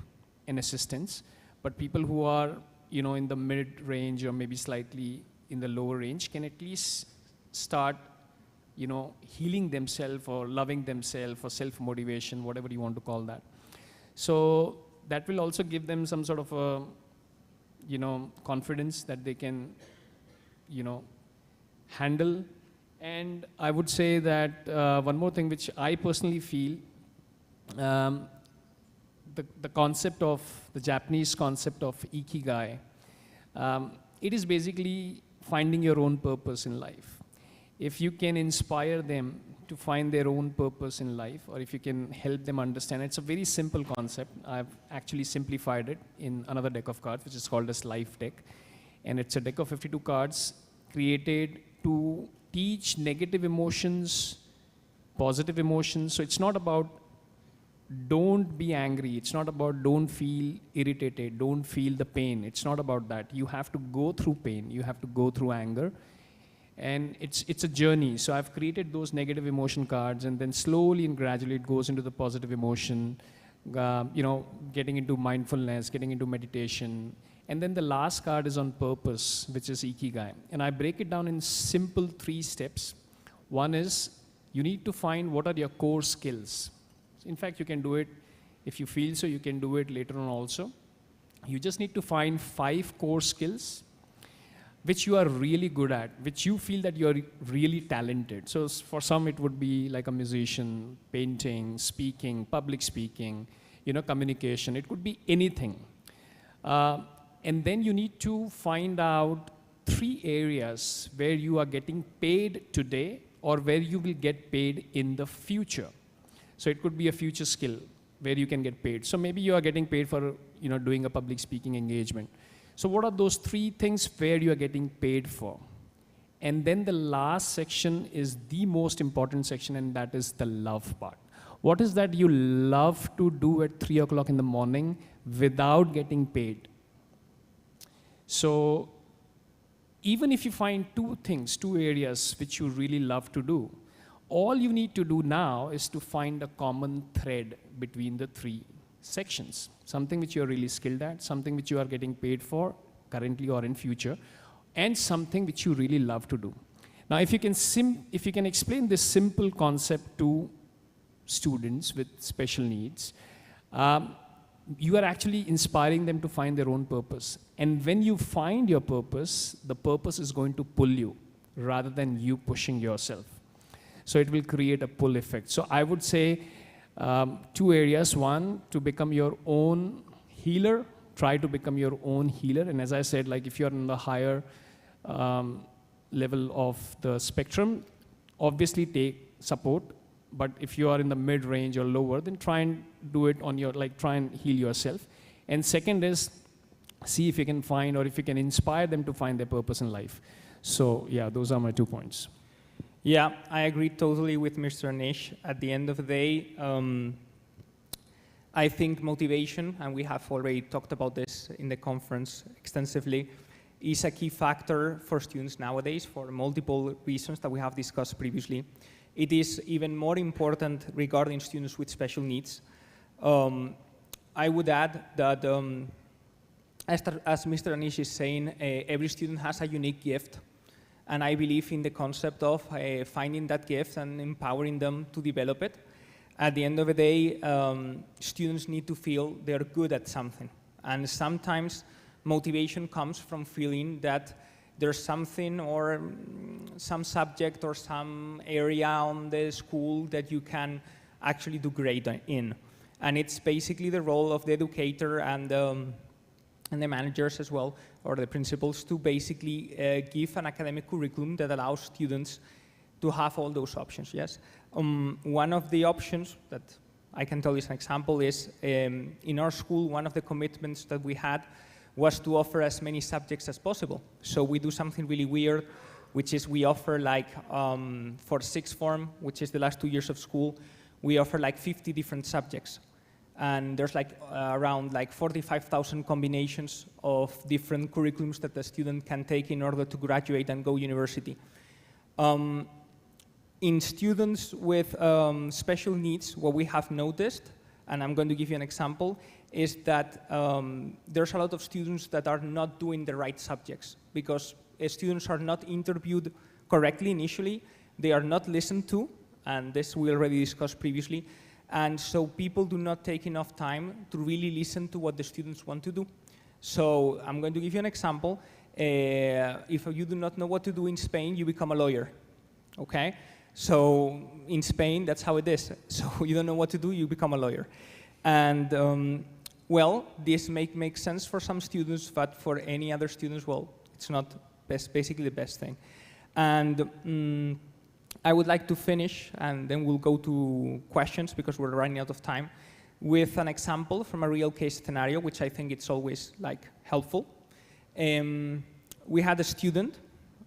and assistance, but people who are in the mid-range or maybe slightly in the lower range can at least start, healing themselves or loving themselves or self-motivation, whatever you want to call that. So that will also give them some sort of a, confidence that they can, handle. And I would say that one more thing which I personally feel, the concept of, the Japanese concept of ikigai, it is basically finding your own purpose in life. If you can inspire them to find their own purpose in life, or if you can help them understand, it's a very simple concept. I've actually simplified it in another deck of cards, which is called as Life Deck. And it's a deck of 52 cards created to teach negative emotions, positive emotions. So it's not about don't be angry. It's not about don't feel irritated, don't feel the pain. It's not about that. You have to go through pain. You have to go through anger. And it's a journey. So I've created those negative emotion cards, and then slowly and gradually it goes into the positive emotion, getting into mindfulness, getting into meditation. And then the last card is on purpose, which is ikigai. And I break it down in simple 3 steps. One is you need to find what are your core skills. In fact, you can do it if you feel so, you can do it later on also. You just need to find 5 core skills which you are really good at, which you feel that you're really talented. So for some, it would be like a musician, painting, speaking, public speaking, communication. It could be anything. And then you need to find out 3 areas where you are getting paid today or where you will get paid in the future. So it could be a future skill where you can get paid. So maybe you are getting paid for doing a public speaking engagement. So what are those 3 things where you are getting paid for? And then the last section is the most important section, and that is the love part. What is that you love to do at 3 o'clock in the morning without getting paid? So even if you find 2 things, 2 areas which you really love to do, all you need to do now is to find a common thread between the 3 sections. Something which you are really skilled at, something which you are getting paid for currently or in future, and something which you really love to do. Now, if you can explain this simple concept to students with special needs, you are actually inspiring them to find their own purpose. And when you find your purpose, the purpose is going to pull you rather than you pushing yourself. So it will create a pull effect. So I would say 2 areas. One, to become your own healer. Try to become your own healer. And as I said, like if you're in the higher level of the spectrum, obviously take support. But if you are in the mid-range or lower, then try and do it on your, try and heal yourself. And second is, see if you can find or if you can inspire them to find their purpose in life. So yeah, those are my 2 points. Yeah, I agree totally with Mr. Anish. At the end of the day, I think motivation, and we have already talked about this in the conference extensively, is a key factor for students nowadays for multiple reasons that we have discussed previously. It is even more important regarding students with special needs. I would add that, as Mr. Anish is saying, every student has a unique gift, and I believe in the concept of finding that gift and empowering them to develop it. At the end of the day, students need to feel they're good at something, and sometimes motivation comes from feeling that there's something or some subject or some area on the school that you can actually do great in. And it's basically the role of the educator and the managers as well, or the principals, to basically give an academic curriculum that allows students to have all those options, yes? One of the options that I can tell you as an example is, in our school, one of the commitments that we had was to offer as many subjects as possible. So we do something really weird, which is we offer like, for sixth form, which is the last 2 years of school, we offer like 50 different subjects. And there's like around like 45,000 combinations of different curriculums that the student can take in order to graduate and go university. In students with special needs, what we have noticed, and I'm going to give you an example, is that there's a lot of students that are not doing the right subjects because students are not interviewed correctly initially, they are not listened to, and this we already discussed previously, and so people do not take enough time to really listen to what the students want to do. So I'm going to give you an example. If you do not know what to do in Spain, you become a lawyer, okay? So in Spain, that's how it is. So you don't know what to do, you become a lawyer. And well, this makes sense for some students, but for any other students, well, it's not basically the best thing. And I would like to finish, and then we'll go to questions because we're running out of time, with an example from a real case scenario, which I think it's always like helpful. We had a student,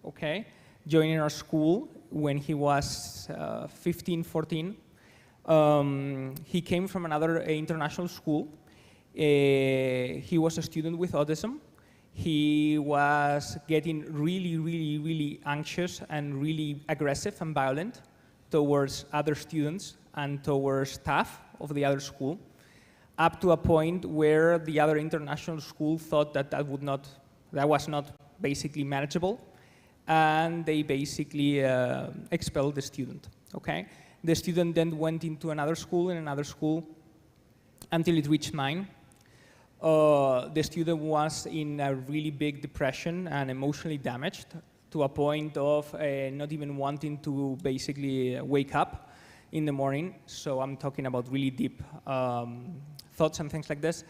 okay, joining our school when he was 15, 14. He came from another international school. He was a student with autism. He was getting really anxious and really aggressive and violent towards other students and towards staff of the other school, up to a point where the other international school thought that that was not basically manageable, and they basically expelled the student, okay? The student then went into another school until it reached mine. The student was in a really big depression and emotionally damaged to a point of not even wanting to basically wake up in the morning. So I'm talking about really deep thoughts and things like this.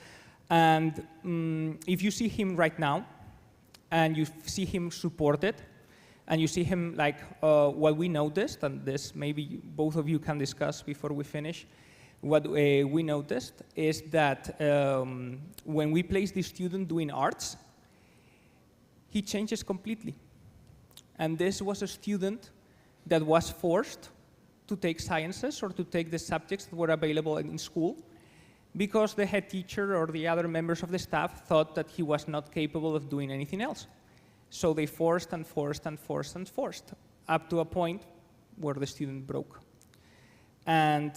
And if you see him right now and you see him supported and you see him like what we noticed, and this maybe both of you can discuss before we finish, what we noticed is that when we place the student doing arts, he changes completely. And this was a student that was forced to take sciences or to take the subjects that were available in school because the head teacher or the other members of the staff thought that he was not capable of doing anything else. So they forced and forced and forced and forced, up to a point where the student broke. And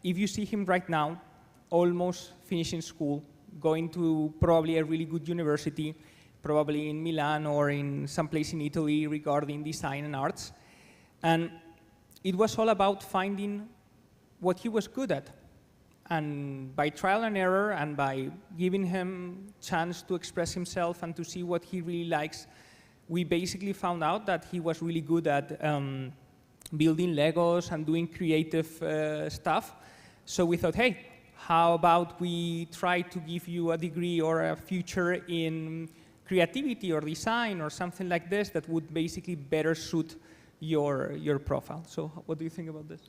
if you see him right now, almost finishing school, going to probably a really good university, probably in Milan or in some place in Italy regarding design and arts. And it was all about finding what he was good at. And by trial and error and by giving him chance to express himself and to see what he really likes, we basically found out that he was really good at building Legos and doing creative stuff. So we thought, hey, how about we try to give you a degree or a future in creativity or design or something like this that would basically better suit your profile. So what do you think about this?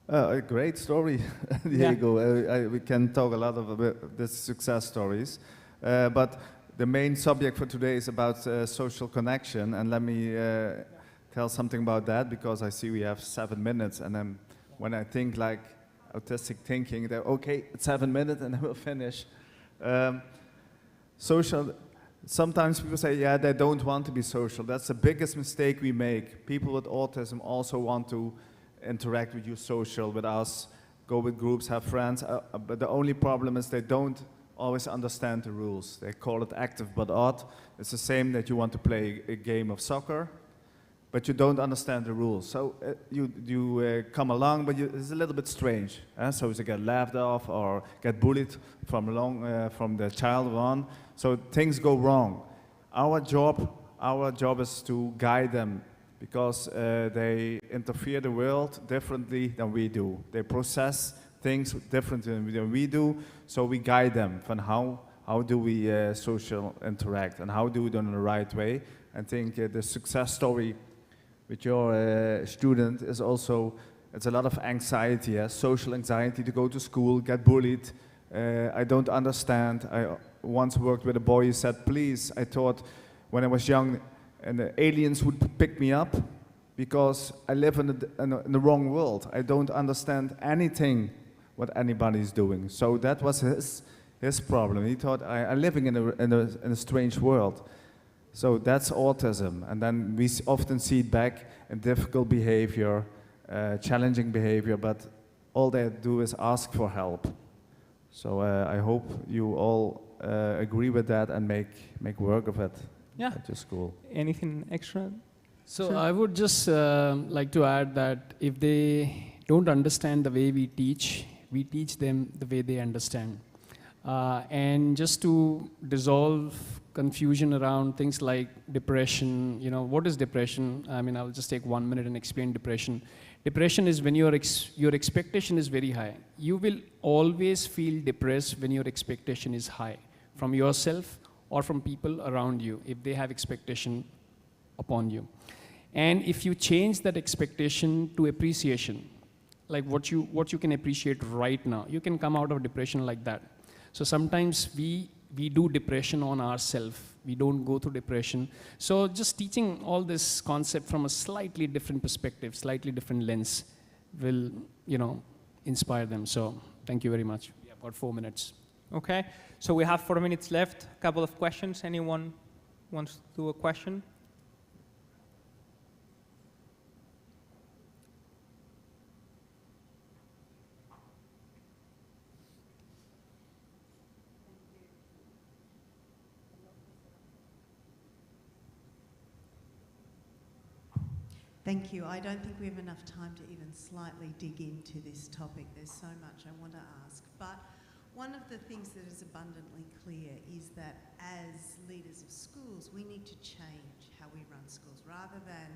A great story, Diego. We can talk a lot about the success stories. But the main subject for today is about social connection. And let me tell something about that, because I see we have 7 minutes. And then when I think like autistic thinking that, okay, it's 7 minutes and then we'll finish. Social, sometimes people say, yeah, they don't want to be social. That's the biggest mistake we make. People with autism also want to interact with you, social with us, go with groups, have friends, but the only problem is they don't always understand the rules. They call it active but odd. It's the same that you want to play a game of soccer, but you don't understand the rules. So you come along, but it's a little bit strange. So you get laughed off or get bullied from the child on. So things go wrong. Our job is to guide them, because they interfere the world differently than we do. They process things differently than we do, so we guide them from how do we social interact and how do we do it in the right way. I think the success story with your student is also, it's a lot of anxiety, social anxiety to go to school, get bullied. I don't understand. I once worked with a boy who said, please, I thought when I was young and the aliens would pick me up because I live in the wrong world. I don't understand anything what anybody's doing. So that was his problem. He thought, I'm living in a strange world. So that's autism. And then we often see it back in difficult behavior, challenging behavior, but all they do is ask for help. So I hope you all agree with that and make work of it at your school. Anything extra? So Sure. I would just like to add that if they don't understand the way we teach them the way they understand. And just to dissolve confusion around things like depression, what is depression? I mean, I'll just take 1 minute and explain depression. Depression is when your expectation is very high. You will always feel depressed when your expectation is high, from yourself or from people around you, if they have expectation upon you. And if you change that expectation to appreciation, like what you can appreciate right now, you can come out of depression like that. So sometimes we do depression on ourselves. We don't go through depression. So just teaching all this concept from a slightly different perspective, slightly different lens will, inspire them. So thank you very much. We have got 4 minutes. Okay, so we have 4 minutes left. A couple of questions. Anyone wants to do a question? Thank you. I don't think we have enough time to even slightly dig into this topic. There's so much I want to ask. But one of the things that is abundantly clear is that as leaders of schools, we need to change how we run schools. Rather than,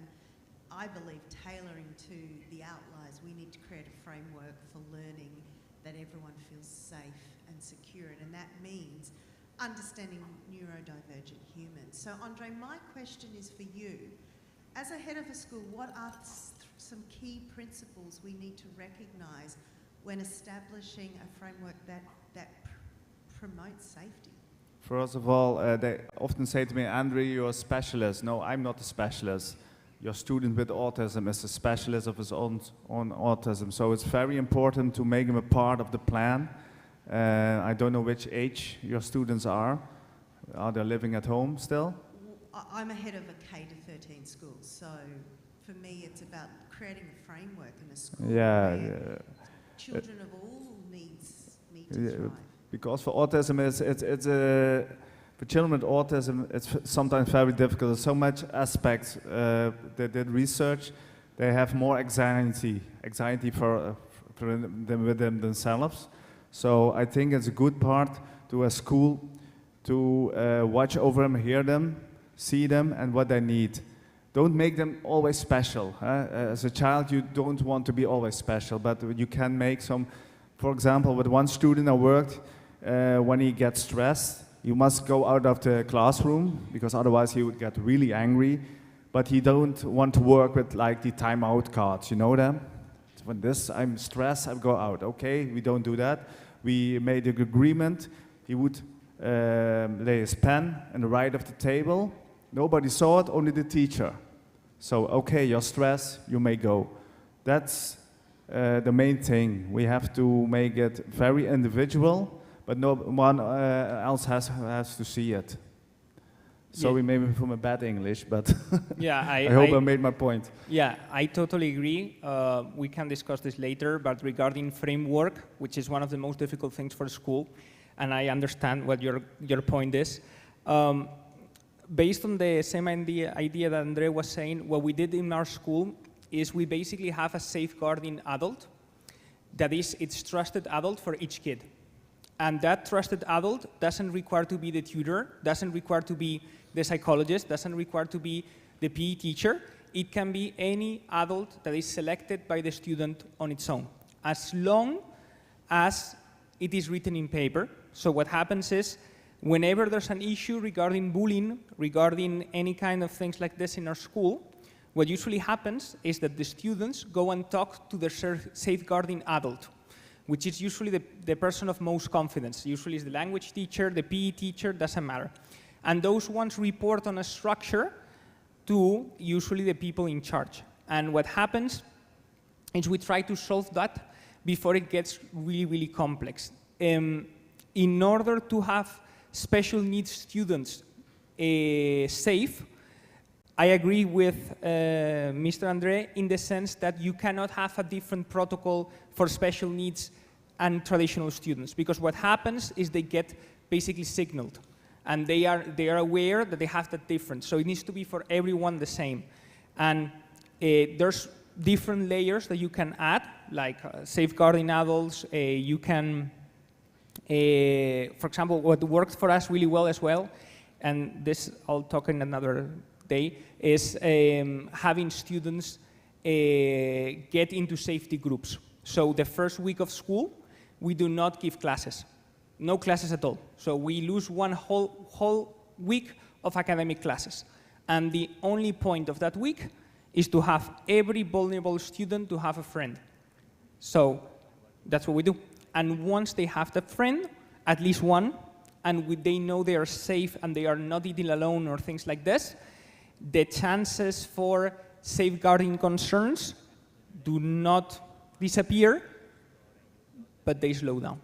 I believe, tailoring to the outliers, we need to create a framework for learning that everyone feels safe and secure in. And that means understanding neurodivergent humans. So, Andre, my question is for you. As a head of a school, what are some key principles we need to recognise when establishing a framework that promotes safety? First of all, they often say to me, Andre, you're a specialist. No, I'm not a specialist. Your student with autism is a specialist of his own autism. So it's very important to make him a part of the plan. I don't know which age your students are. Are they living at home still? I'm a head of a K to 13 school, so for me it's about creating a framework in a school where children of all needs need to thrive. Because for autism, for children with autism, it's sometimes very difficult. There's so much aspects. They did research. They have more anxiety for them with them themselves. So I think it's a good part to a school to watch over them, hear them, see them, and what they need. Don't make them always special. As a child, you don't want to be always special, but you can make some. For example, with one student I worked, when he gets stressed, you must go out of the classroom, because otherwise he would get really angry. But he don't want to work with like the timeout cards, you know them? When I'm stressed, I go out. Okay, we don't do that. We made an agreement. He would lay his pen on the right of the table. Nobody saw it, only the teacher. So, okay, you're stressed, you may go. That's the main thing. We have to make it very individual, but no one else has to see it. Sorry, maybe from a bad English, but yeah, I hope I made my point. Yeah, I totally agree. We can discuss this later, but regarding framework, which is one of the most difficult things for school, and I understand what your point is. Based on the same idea that Andre was saying, what we did in our school is we basically have a safeguarding adult that is its trusted adult for each kid. And that trusted adult doesn't require to be the tutor, doesn't require to be the psychologist, doesn't require to be the PE teacher. It can be any adult that is selected by the student on its own, as long as it is written in paper. So what happens is, whenever there's an issue regarding bullying, regarding any kind of things like this in our school, what usually happens is that the students go and talk to their safeguarding adult, which is usually the person of most confidence. Usually it's the language teacher, the PE teacher, doesn't matter. And those ones report on a structure to usually the people in charge. And what happens is we try to solve that before it gets really, really complex. In order to have special needs students safe, I agree with Mr. Andre in the sense that you cannot have a different protocol for special needs and traditional students, because what happens is they get basically signaled, and they are aware that they have that difference. So it needs to be for everyone the same. And there's different layers that you can add, like safeguarding adults. You can, for example, what worked for us really well as well, and this I'll talk in another day, is having students get into safety groups. So the first week of school, we do not give classes. No classes at all. So we lose one whole week of academic classes. And the only point of that week is to have every vulnerable student to have a friend. So that's what we do. And once they have that friend, at least one, and they know they are safe and they are not eating alone or things like this, the chances for safeguarding concerns do not disappear, but they slow down.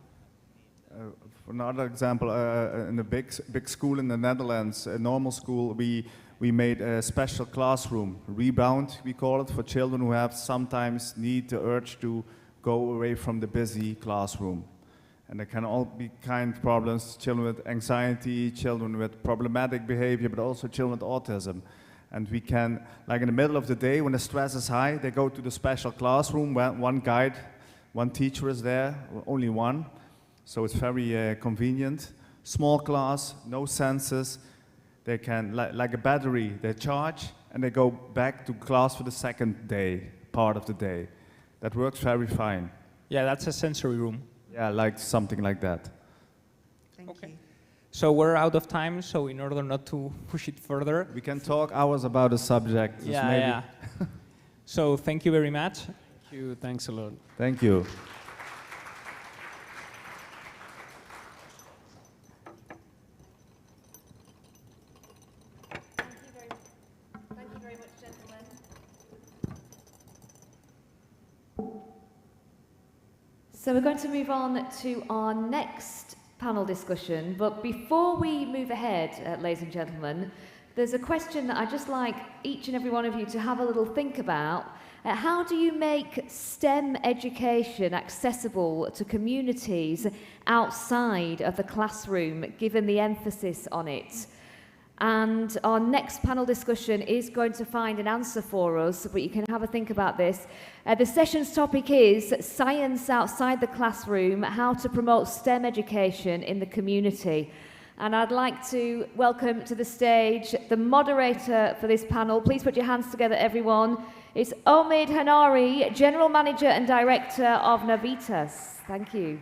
For another example, in a big school in the Netherlands, a normal school, we made a special classroom, Rebound, we call it, for children who have sometimes need the urge to go away from the busy classroom. And there can all be kind of problems, children with anxiety, children with problematic behavior, but also children with autism. And we can, like in the middle of the day when the stress is high, they go to the special classroom where one guide, one teacher is there, only one. So it's very convenient. Small class, no sensors. They can, like a battery, they charge and they go back to class for the second day, part of the day. That works very fine. Yeah, that's a sensory room. Yeah, like something like that. Thank you. So we're out of time, so in order not to push it further. We can talk hours about the subject. Yeah, yeah. So thank you very much. Thank you, thanks a lot. Thank you. Thank you very much, gentlemen. So we're going to move on to our next panel discussion, but before we move ahead, ladies and gentlemen, there's a question that I'd just like each and every one of you to have a little think about. How do you make STEM education accessible to communities outside of the classroom, given the emphasis on it? And our next panel discussion is going to find an answer for us, but you can have a think about this. The session's topic is Science Outside the Classroom, How to Promote STEM Education in the Community. And I'd like to welcome to the stage the moderator for this panel. Please put your hands together, everyone. It's Omid Hanari, General Manager and Director of Navitas. Thank you.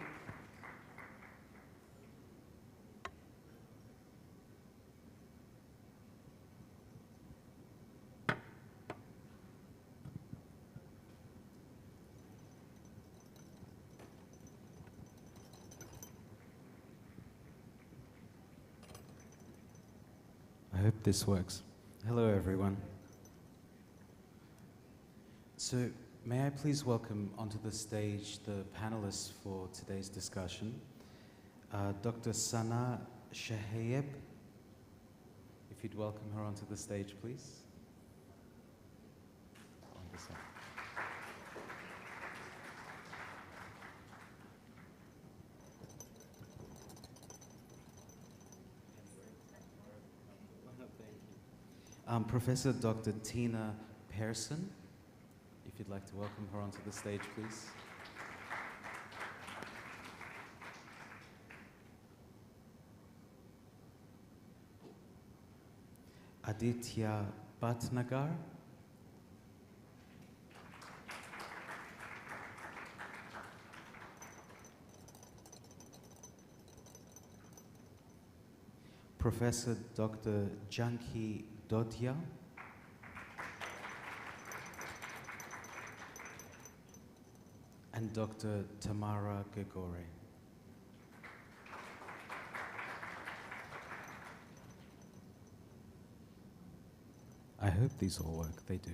I hope this works. Hello, everyone. So May I please welcome onto the stage the panelists for today's discussion. Dr. Sana Shahayeb, if you'd welcome her onto the stage, please. On this side. Professor Dr. Tina Pearson, if you'd like to welcome her onto the stage, please. Aditya Bhatnagar. Professor Dr. Janki Dodhia. And Dr. Tamara Gregore. I hope these all work. They do.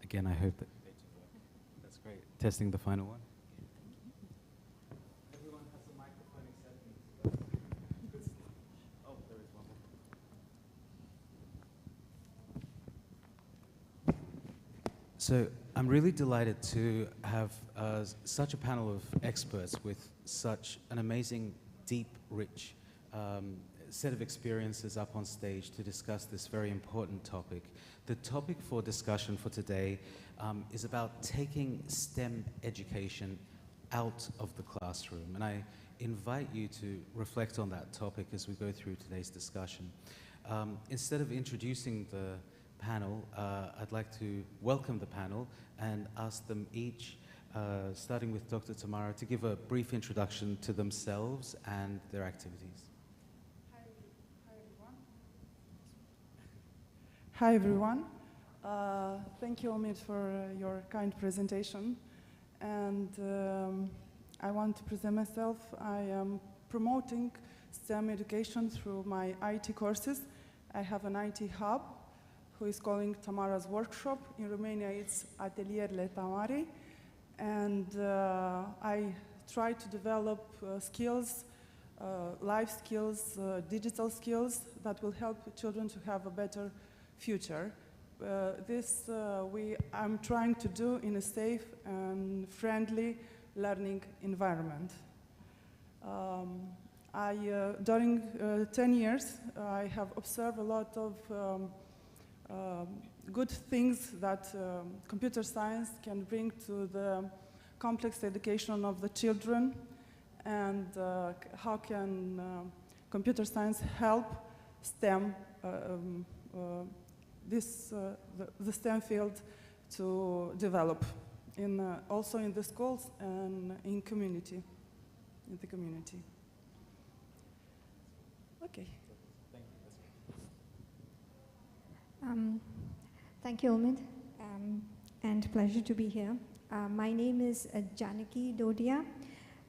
Again, I hope that they do work. That's great. Testing the final one. Everyone has a microphone except me. Oh, there is one more. So I'm really delighted to have such a panel of experts with such an amazing, deep, rich set of experiences up on stage to discuss this very important topic. The topic for discussion for today is about taking STEM education out of the classroom. And I invite you to reflect on that topic as we go through today's discussion. Instead of introducing the panel, I'd like to welcome the panel and ask them each, starting with Dr. Tamara, to give a brief introduction to themselves and their activities. Hi everyone. Thank you, Omid, for your kind presentation. And I want to present myself. I am promoting STEM education through my IT courses. I have an IT hub who is calling Tamara's Workshop. In Romania, it's Atelierele Tamari. And I try to develop skills, life skills, digital skills that will help children to have a better future. I'm trying to do in a safe and friendly learning environment. During 10 years, I have observed a lot of good things that computer science can bring to the complex education of the children, and how can computer science help STEM the STEM field to develop also in the schools and in the community. Okay. Thank you, Omid, and pleasure to be here. My name is Janaki Dodhia.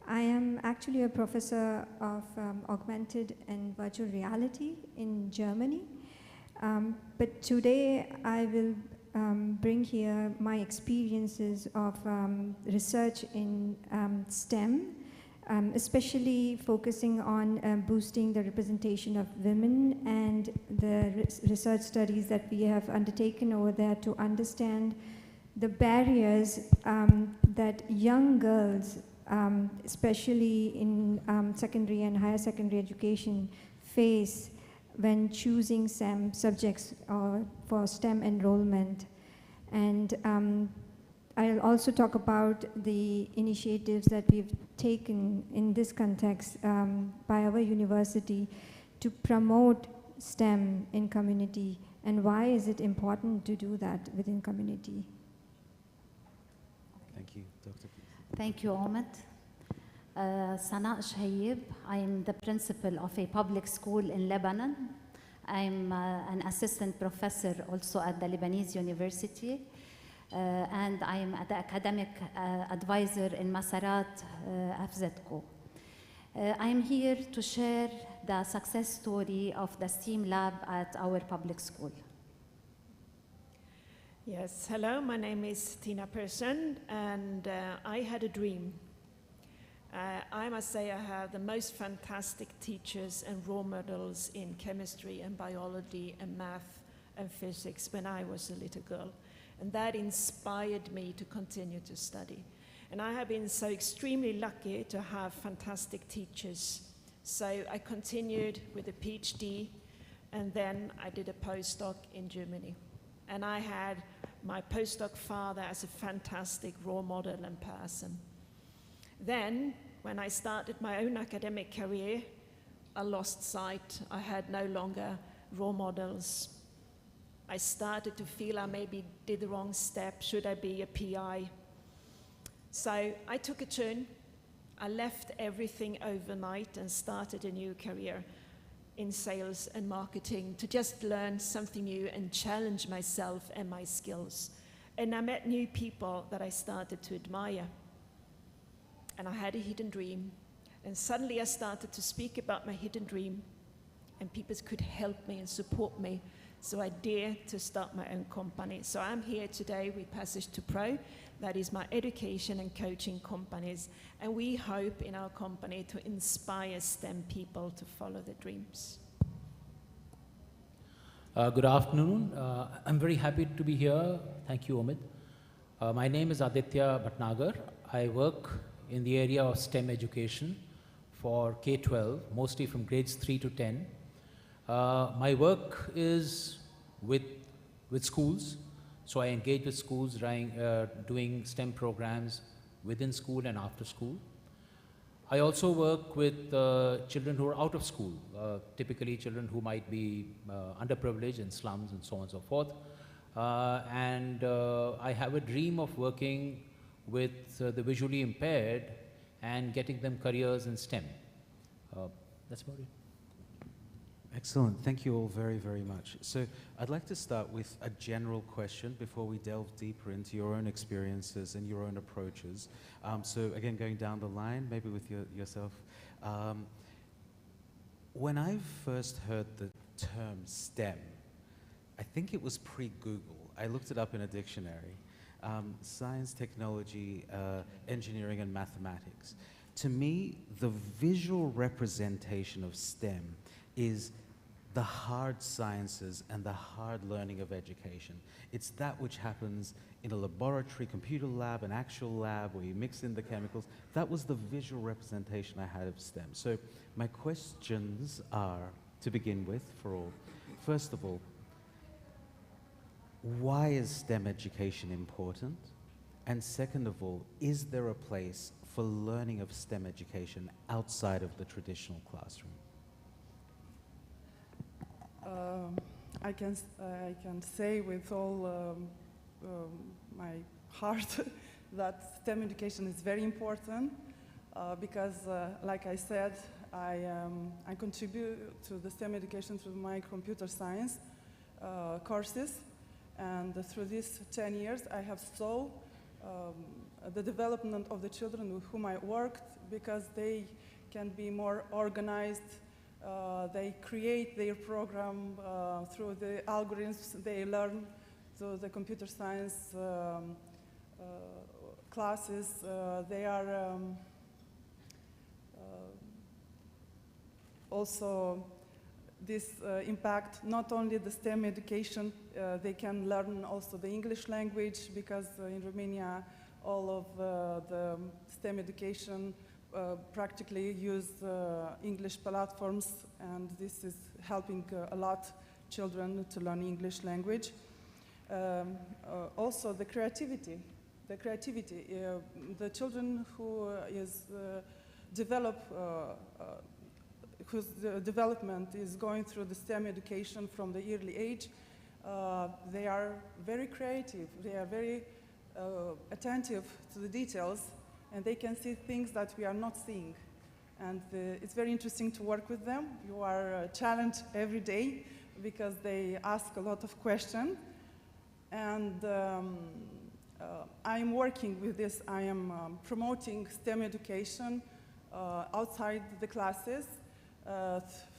I am actually a professor of augmented and virtual reality in Germany. But today I will bring here my experiences of research in STEM, especially focusing on boosting the representation of women and the research studies that we have undertaken over there to understand the barriers that young girls, especially in secondary and higher secondary education, face when choosing STEM subjects for STEM enrollment. And I'll also talk about the initiatives that we've taken in this context by our university to promote STEM in community, and why is it important to do that within community. Thank you. Dr. Thank you, Omid. Sana Shahayeb. I'm the principal of a public school in Lebanon. I'm an assistant professor also at the Lebanese University. and I am the academic advisor in Masarat FZCO. I am here to share the success story of the STEAM lab at our public school. Yes, hello, my name is Tina Persson, and I had a dream. I must say I had the most fantastic teachers and role models in chemistry and biology and math and physics when I was a little girl. And that inspired me to continue to study. And I have been so extremely lucky to have fantastic teachers. So I continued with a PhD, and then I did a postdoc in Germany. And I had my postdoc father as a fantastic role model and person. Then, when I started my own academic career, I lost sight. I had no longer role models. I started to feel I maybe did the wrong step. Should I be a PI? So I took a turn. I left everything overnight and started a new career in sales and marketing to just learn something new and challenge myself and my skills. And I met new people that I started to admire. And I had a hidden dream. And suddenly I started to speak about my hidden dream, and people could help me and support me. So I dared to start my own company. So I'm here today with Passage to Pro. That is my education and coaching companies. And we hope in our company to inspire STEM people to follow their dreams. Good afternoon. I'm very happy to be here. Thank you, Omid. My name is Aditya Bhatnagar. I work in the area of STEM education for K-12, mostly from grades 3 to 10. My work is with schools, so I engage with schools doing STEM programs within school and after school. I also work with children who are out of school, typically children who might be underprivileged in slums and so on and so forth. I have a dream of working with the visually impaired and getting them careers in STEM. That's about it. Excellent. Thank you all very, very much. So I'd like to start with a general question before we delve deeper into your own experiences and your own approaches. So again, going down the line, maybe with yourself. When I first heard the term STEM, I think it was pre-Google. I looked it up in a dictionary. Science, technology, engineering, and mathematics. To me, the visual representation of STEM is the hard sciences and the hard learning of education. It's that which happens in a laboratory, computer lab, an actual lab where you mix in the chemicals. That was the visual representation I had of STEM. So my questions are, to begin with, for all. First of all, why is STEM education important? And second of all, is there a place for learning of STEM education outside of the traditional classroom? I can say with all my heart that STEM education is very important because, like I said, I contribute to the STEM education through my computer science courses, and through these 10 years I have saw the development of the children with whom I worked, because they can be more organized. They create their program through the algorithms they learn through the computer science classes. They are also this impact not only the STEM education, they can learn also the English language, because in Romania all of the STEM education practically use English platforms, and this is helping a lot children to learn English language. Also the creativity. The children who whose development is going through the STEM education from the early age, they are very creative. They are very attentive to the details, and they can see things that we are not seeing. And it's very interesting to work with them. You are challenged every day because they ask a lot of questions. And I'm working with this. I am promoting STEM education outside the classes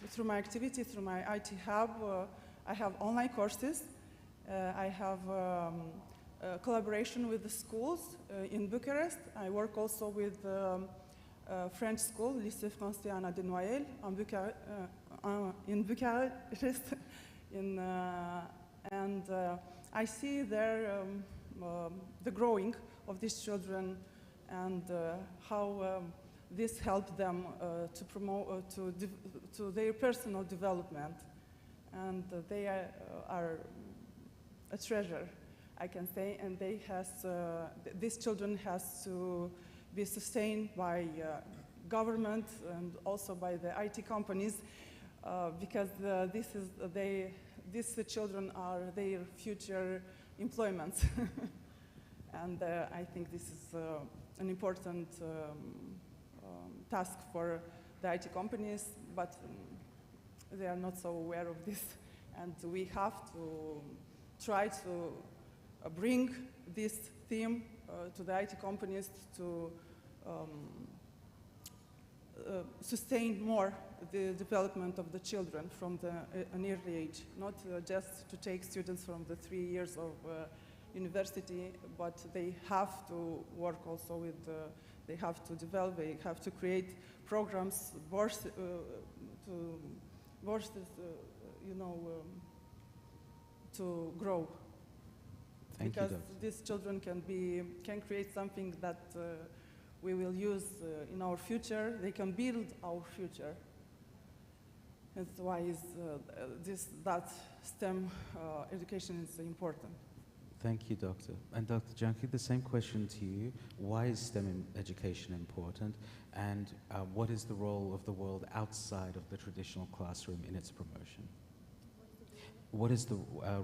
through my activity, through my IT hub. I have online courses. I have collaboration with the schools in Bucharest. I work also with French school, Lycée Français Anna de Noël, in Bucharest. And I see there the growing of these children and how this helped them to promote to their personal development, and they are a treasure, I can say, and these children has to be sustained by government and also by the IT companies, because these children are their future employments. And I think this is an important task for the IT companies, but they are not so aware of this. And we have to try to bring this theme to the IT companies to sustain more the development of the children from an early age, not just to take students from the 3 years of university, but they have to work also with, they have to develop, they have to create programs, to grow. Thank because you, Doctor. these children can create something that we will use in our future. They can build our future. That's why that STEM education is important. Thank you, Doctor. And Dr. Janki, the same question to you. Why is STEM education important? And what is the role of the world outside of the traditional classroom in its promotion? What is the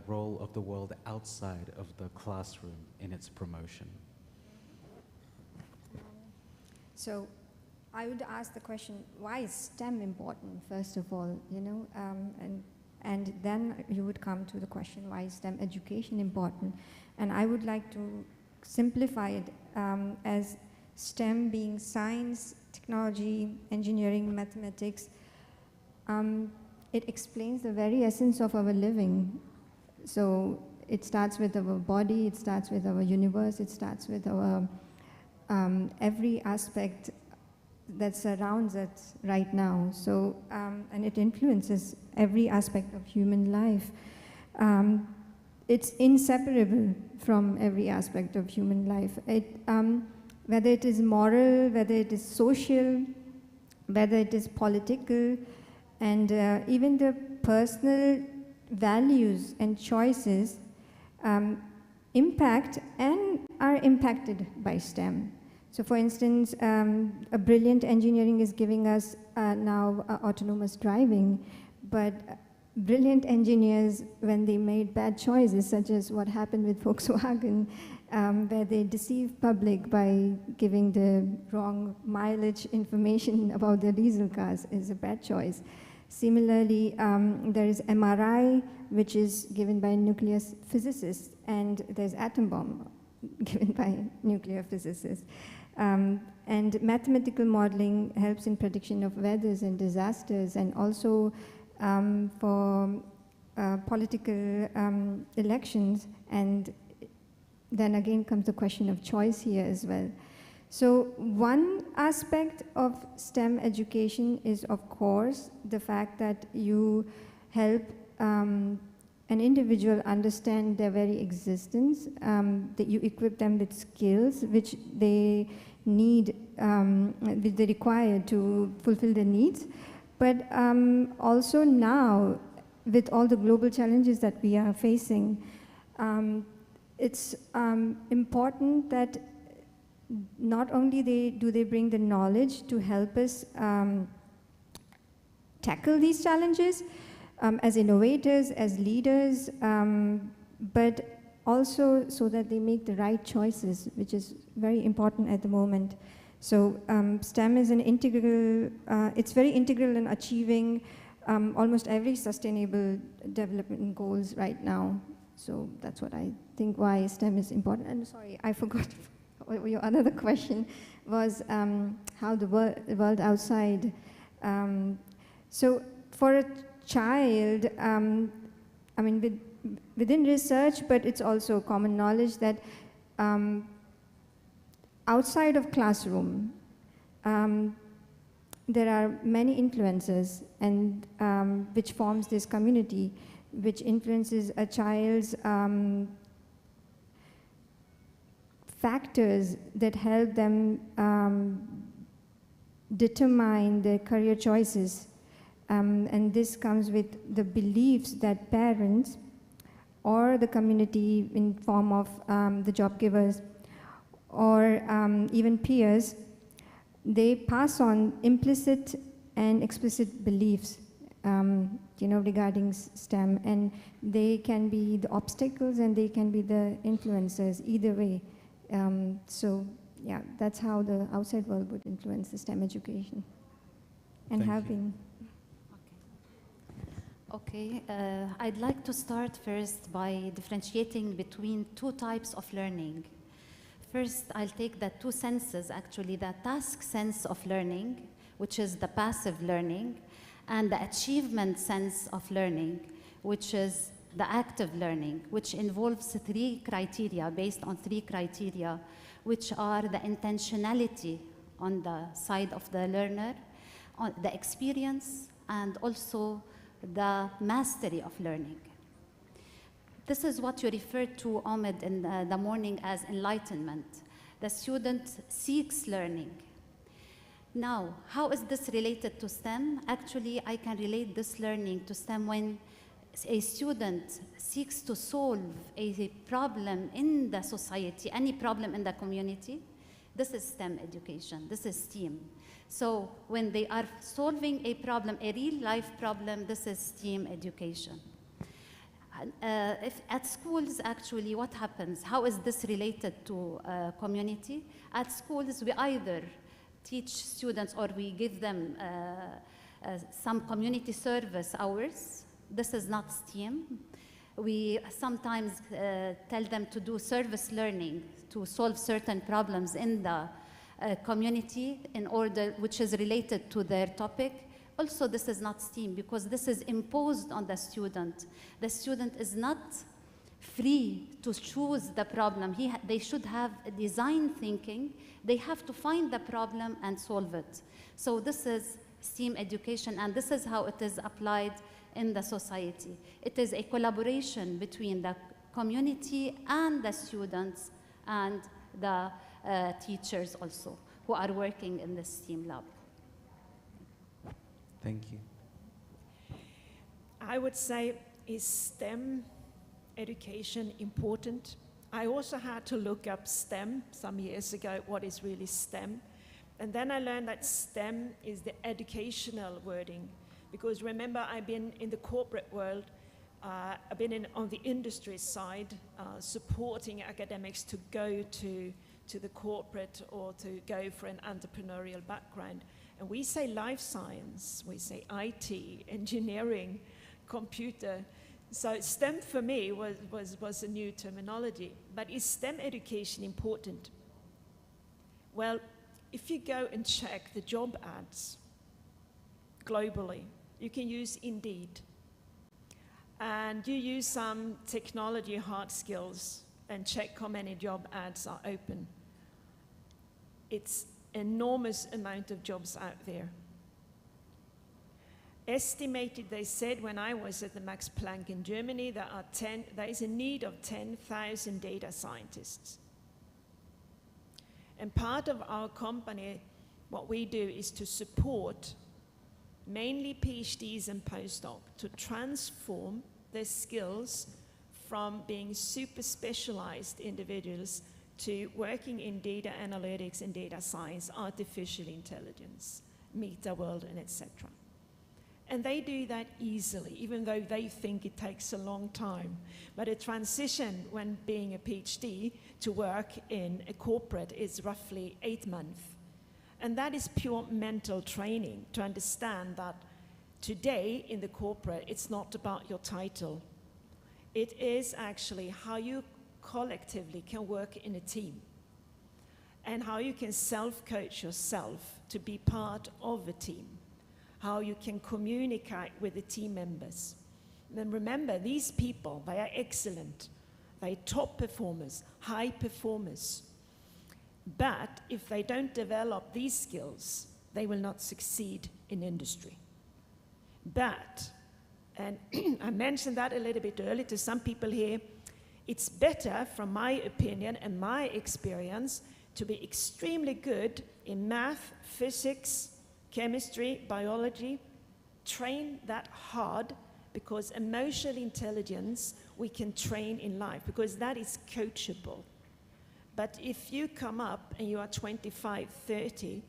role of the world outside of the classroom in its promotion? So I would ask the question, why is STEM important, first of all, you know, and then you would come to the question, why is STEM education important? And I would like to simplify it as STEM being science, technology, engineering, mathematics. It explains the very essence of our living. So it starts with our body, it starts with our universe, it starts with our every aspect that surrounds us right now. So, and it influences every aspect of human life. It's inseparable from every aspect of human life. Whether it is moral, whether it is social, whether it is political, and even the personal values and choices impact and are impacted by STEM. So for instance, a brilliant engineering is giving us now autonomous driving, but brilliant engineers, when they made bad choices, such as what happened with Volkswagen, where they deceived public by giving the wrong mileage information about their diesel cars, is a bad choice. Similarly, there is MRI, which is given by nuclear physicists, and there's atom bomb given by nuclear physicists. And mathematical modeling helps in prediction of weathers and disasters, and also for political elections. And then again comes the question of choice here as well. So one aspect of STEM education is, of course, the fact that you help an individual understand their very existence, that you equip them with skills which they need, which they require to fulfill their needs. But also now, with all the global challenges that we are facing, it's important that not only do they bring the knowledge to help us tackle these challenges as innovators, as leaders, but also so that they make the right choices, which is very important at the moment. So STEM is an integral, it's very integral in achieving almost every sustainable development goals right now. So that's what I think why STEM is important. And sorry, I forgot your other question was how the world outside. So for a child, I mean, within research, but it's also common knowledge that outside of classroom, there are many influences, and which forms this community, which influences a child's factors that help them determine their career choices. And this comes with the beliefs that parents or the community in form of the job givers or even peers, they pass on implicit and explicit beliefs regarding STEM, and they can be the obstacles and they can be the influencers either way. So yeah, that's how the outside world would influence the STEM education. And Thank have you. been. Okay, I'd like to start first by differentiating between two types of learning. First, I'll take the two senses, actually, the task sense of learning, which is the passive learning, and the achievement sense of learning, which is the active learning, which involves three criteria, based on three criteria, which are the intentionality on the side of the learner, on the experience, and also the mastery of learning. This is what you referred to, Ahmed, in the morning as enlightenment. The student seeks learning. Now, how is this related to STEM? Actually, I can relate this learning to STEM when a student seeks to solve a problem in the society, any problem in the community. This is STEM education, this is STEAM. So when they are solving a problem, a real life problem, this is STEAM education. If at schools, actually, what happens? How is this related to community? At schools, we either teach students or we give them some community service hours. This is not STEAM. We sometimes tell them to do service learning to solve certain problems in the community in order, which is related to their topic. Also, this is not STEAM because this is imposed on the student. The student is not free to choose the problem. They should have a design thinking. They have to find the problem and solve it. So this is STEAM education, and this is how it is applied in the society. It is a collaboration between the community and the students and the teachers also who are working in the STEAM lab. Thank you. I would say, is STEM education important? I also had to look up STEM some years ago, what is really STEM. And then I learned that STEM is the educational wording. Because remember, I've been in the corporate world, I've been on the industry side, supporting academics to go to the corporate or to go for an entrepreneurial background. And we say life science, we say IT, engineering, computer. So STEM for me was a new terminology. But is STEM education important? Well, if you go and check the job ads globally, you can use Indeed. And you use some technology hard skills and check how many job ads are open. It's enormous amount of jobs out there. Estimated, they said when I was at the Max Planck in Germany, there is a need of 10,000 data scientists. And part of our company, what we do is to support mainly PhDs and postdocs to transform their skills from being super specialized individuals to working in data analytics and data science, artificial intelligence, meta world, and etc. And they do that easily, even though they think it takes a long time. But a transition when being a PhD to work in a corporate is roughly 8 months. And that is pure mental training to understand that today in the corporate, it's not about your title. It is actually how you collectively can work in a team and how you can self-coach yourself to be part of a team, how you can communicate with the team members. Then remember, these people, they are excellent. They're top performers, high performers. But if they don't develop these skills, they will not succeed in industry. But, and I mentioned that a little bit earlier to some people here, it's better, from my opinion and my experience, to be extremely good in math, physics, chemistry, biology, train that hard, because emotional intelligence we can train in life, because that is coachable. But if you come up and you are 25, 30,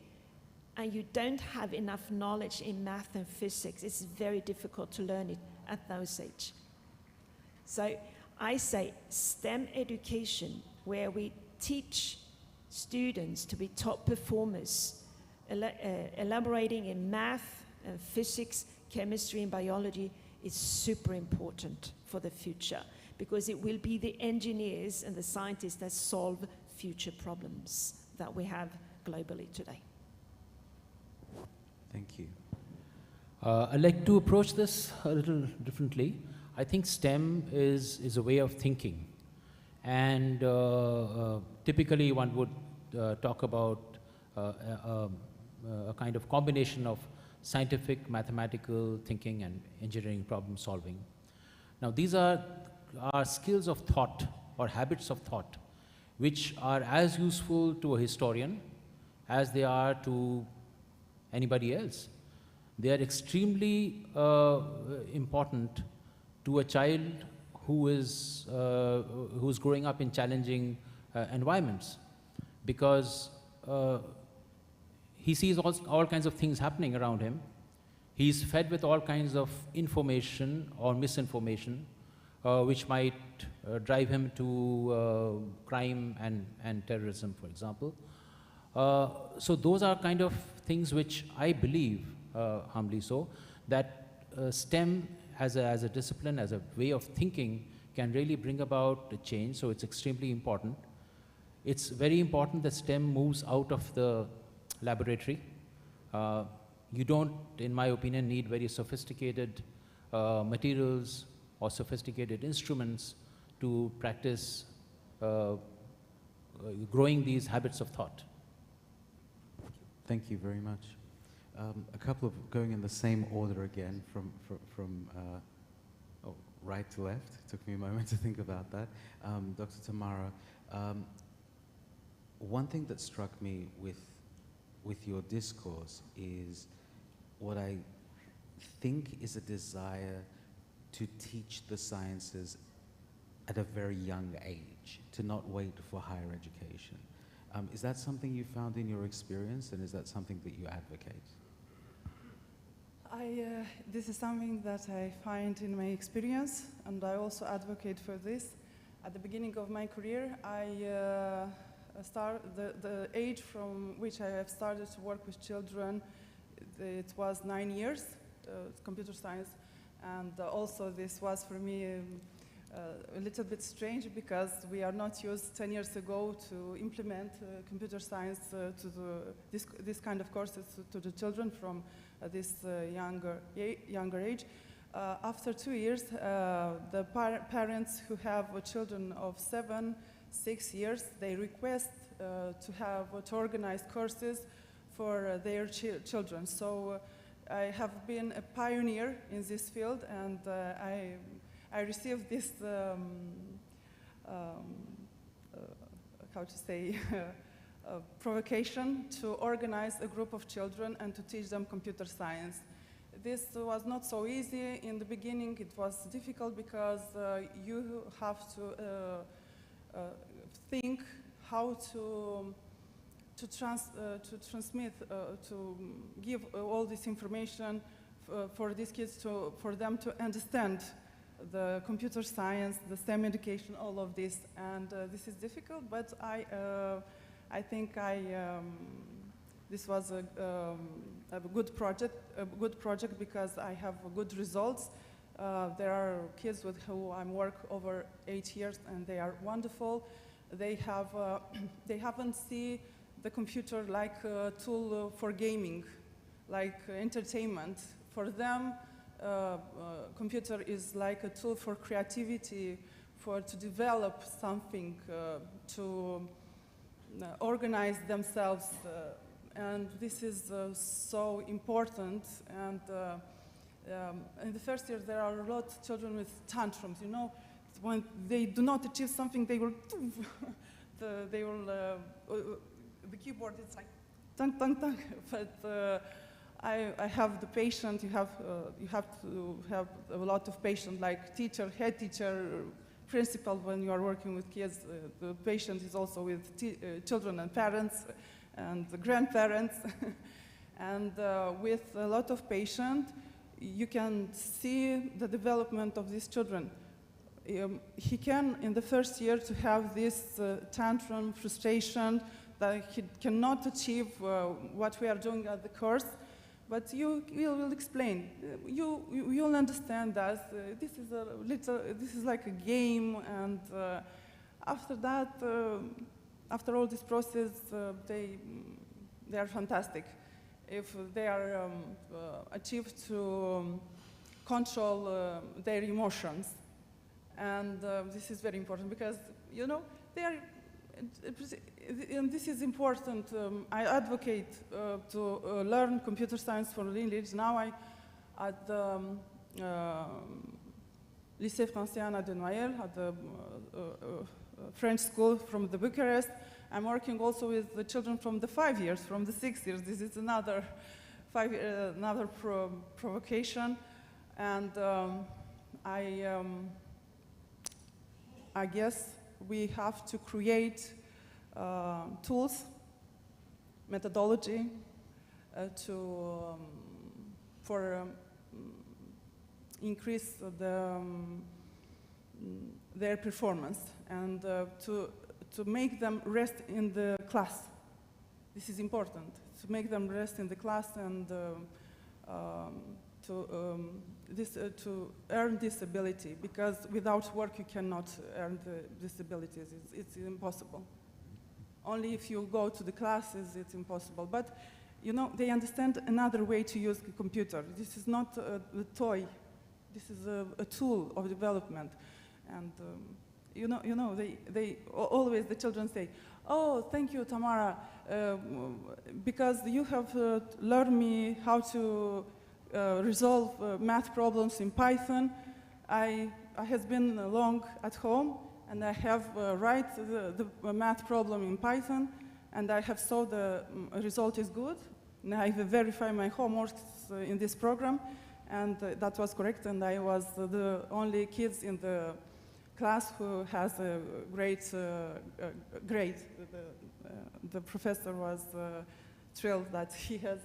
and you don't have enough knowledge in math and physics, it's very difficult to learn it at those ages. So I say STEM education, where we teach students to be top performers, elaborating in math and physics, chemistry and biology, is super important for the future, because it will be the engineers and the scientists that solve future problems that we have globally today. Thank you. I'd like to approach this a little differently. I think STEM is a way of thinking. And typically one would talk about a kind of combination of scientific, mathematical thinking and engineering problem solving. Now these are skills of thought or habits of thought, which are as useful to a historian as they are to anybody else. They are extremely important to a child who is who's growing up in challenging environments, because he sees all kinds of things happening around him. He's fed with all kinds of information or misinformation, which might drive him to crime and terrorism, for example. So those are kind of things which I believe, humbly so, that STEM as a discipline, as a way of thinking, can really bring about a change. So it's extremely important. It's very important that STEM moves out of the laboratory. You don't, in my opinion, need very sophisticated materials or sophisticated instruments to practice growing these habits of thought. Thank you very much. A couple of, going in the same order again, from right to left. It took me a moment to think about that. Dr. Tamara, one thing that struck me with your discourse is what I think is a desire to teach the sciences at a very young age, to not wait for higher education. Is that something you found in your experience, and is that something that you advocate? This is something that I find in my experience, and I also advocate for this. At the beginning of my career, the age from which I have started to work with children, it was 9 years, computer science, and also this was for me a little bit strange, because we are not used 10 years ago to implement computer science this kind of courses to the children from this younger age. After 2 years, the parents who have children of 7, 6 years, they request to organize courses for their children. So I have been a pioneer in this field, and I received this, how to say, provocation to organize a group of children and to teach them computer science. This was not so easy. In the beginning, it was difficult, because you have to think how to transmit, to give all this information for these kids, for them to understand the computer science, the STEM education, all of this. And this is difficult, but I think this was a good project because I have good results. There are kids with who I work over 8 years, and they are wonderful. They haven't seen the computer like a tool for gaming, like entertainment. For them, computer is like a tool for creativity, to develop something, to organize themselves, and this is so important. And in the first year, there are a lot of children with tantrums. You know, when they do not achieve something, they will, the keyboard is like, tung, tung, tung. But I have the patient. You have to have a lot of patience, like teacher, head teacher, principal. When you are working with kids, the patient is also with children and parents and the grandparents. And with a lot of patience, you can see the development of these children. He can, in the first year, to have this tantrum, frustration, that he cannot achieve what we are doing at the course. But you will explain. You'll understand that this is like a game, and after that, after all this process, they are fantastic. If they are achieved to control their emotions, and this is very important because they are. And this is important. I advocate to learn computer science for English. Now at the Lycée Français Anna de Noël, at the French school from the Bucharest, I'm working also with the children from the 5 years, from the 6 years. This is another provocation. And I guess we have to create tools, methodology for increase their performance, and to make them rest in the class. This is important, to make them rest in the class, and to earn this ability, because without work you cannot earn this ability. It's impossible. Only if you go to the classes, it's impossible. But they understand another way to use the computer. This is not a toy. This is a tool of development. And they always, the children say, "Oh, thank you, Tamara, because you have learned me how to resolve math problems in Python. I have been long at home, and I have write the math problem in Python, and I have saw the result is good. And I verify my homework in this program, and that was correct. And I was the only kids in the class who has a great grade. The professor was thrilled that he has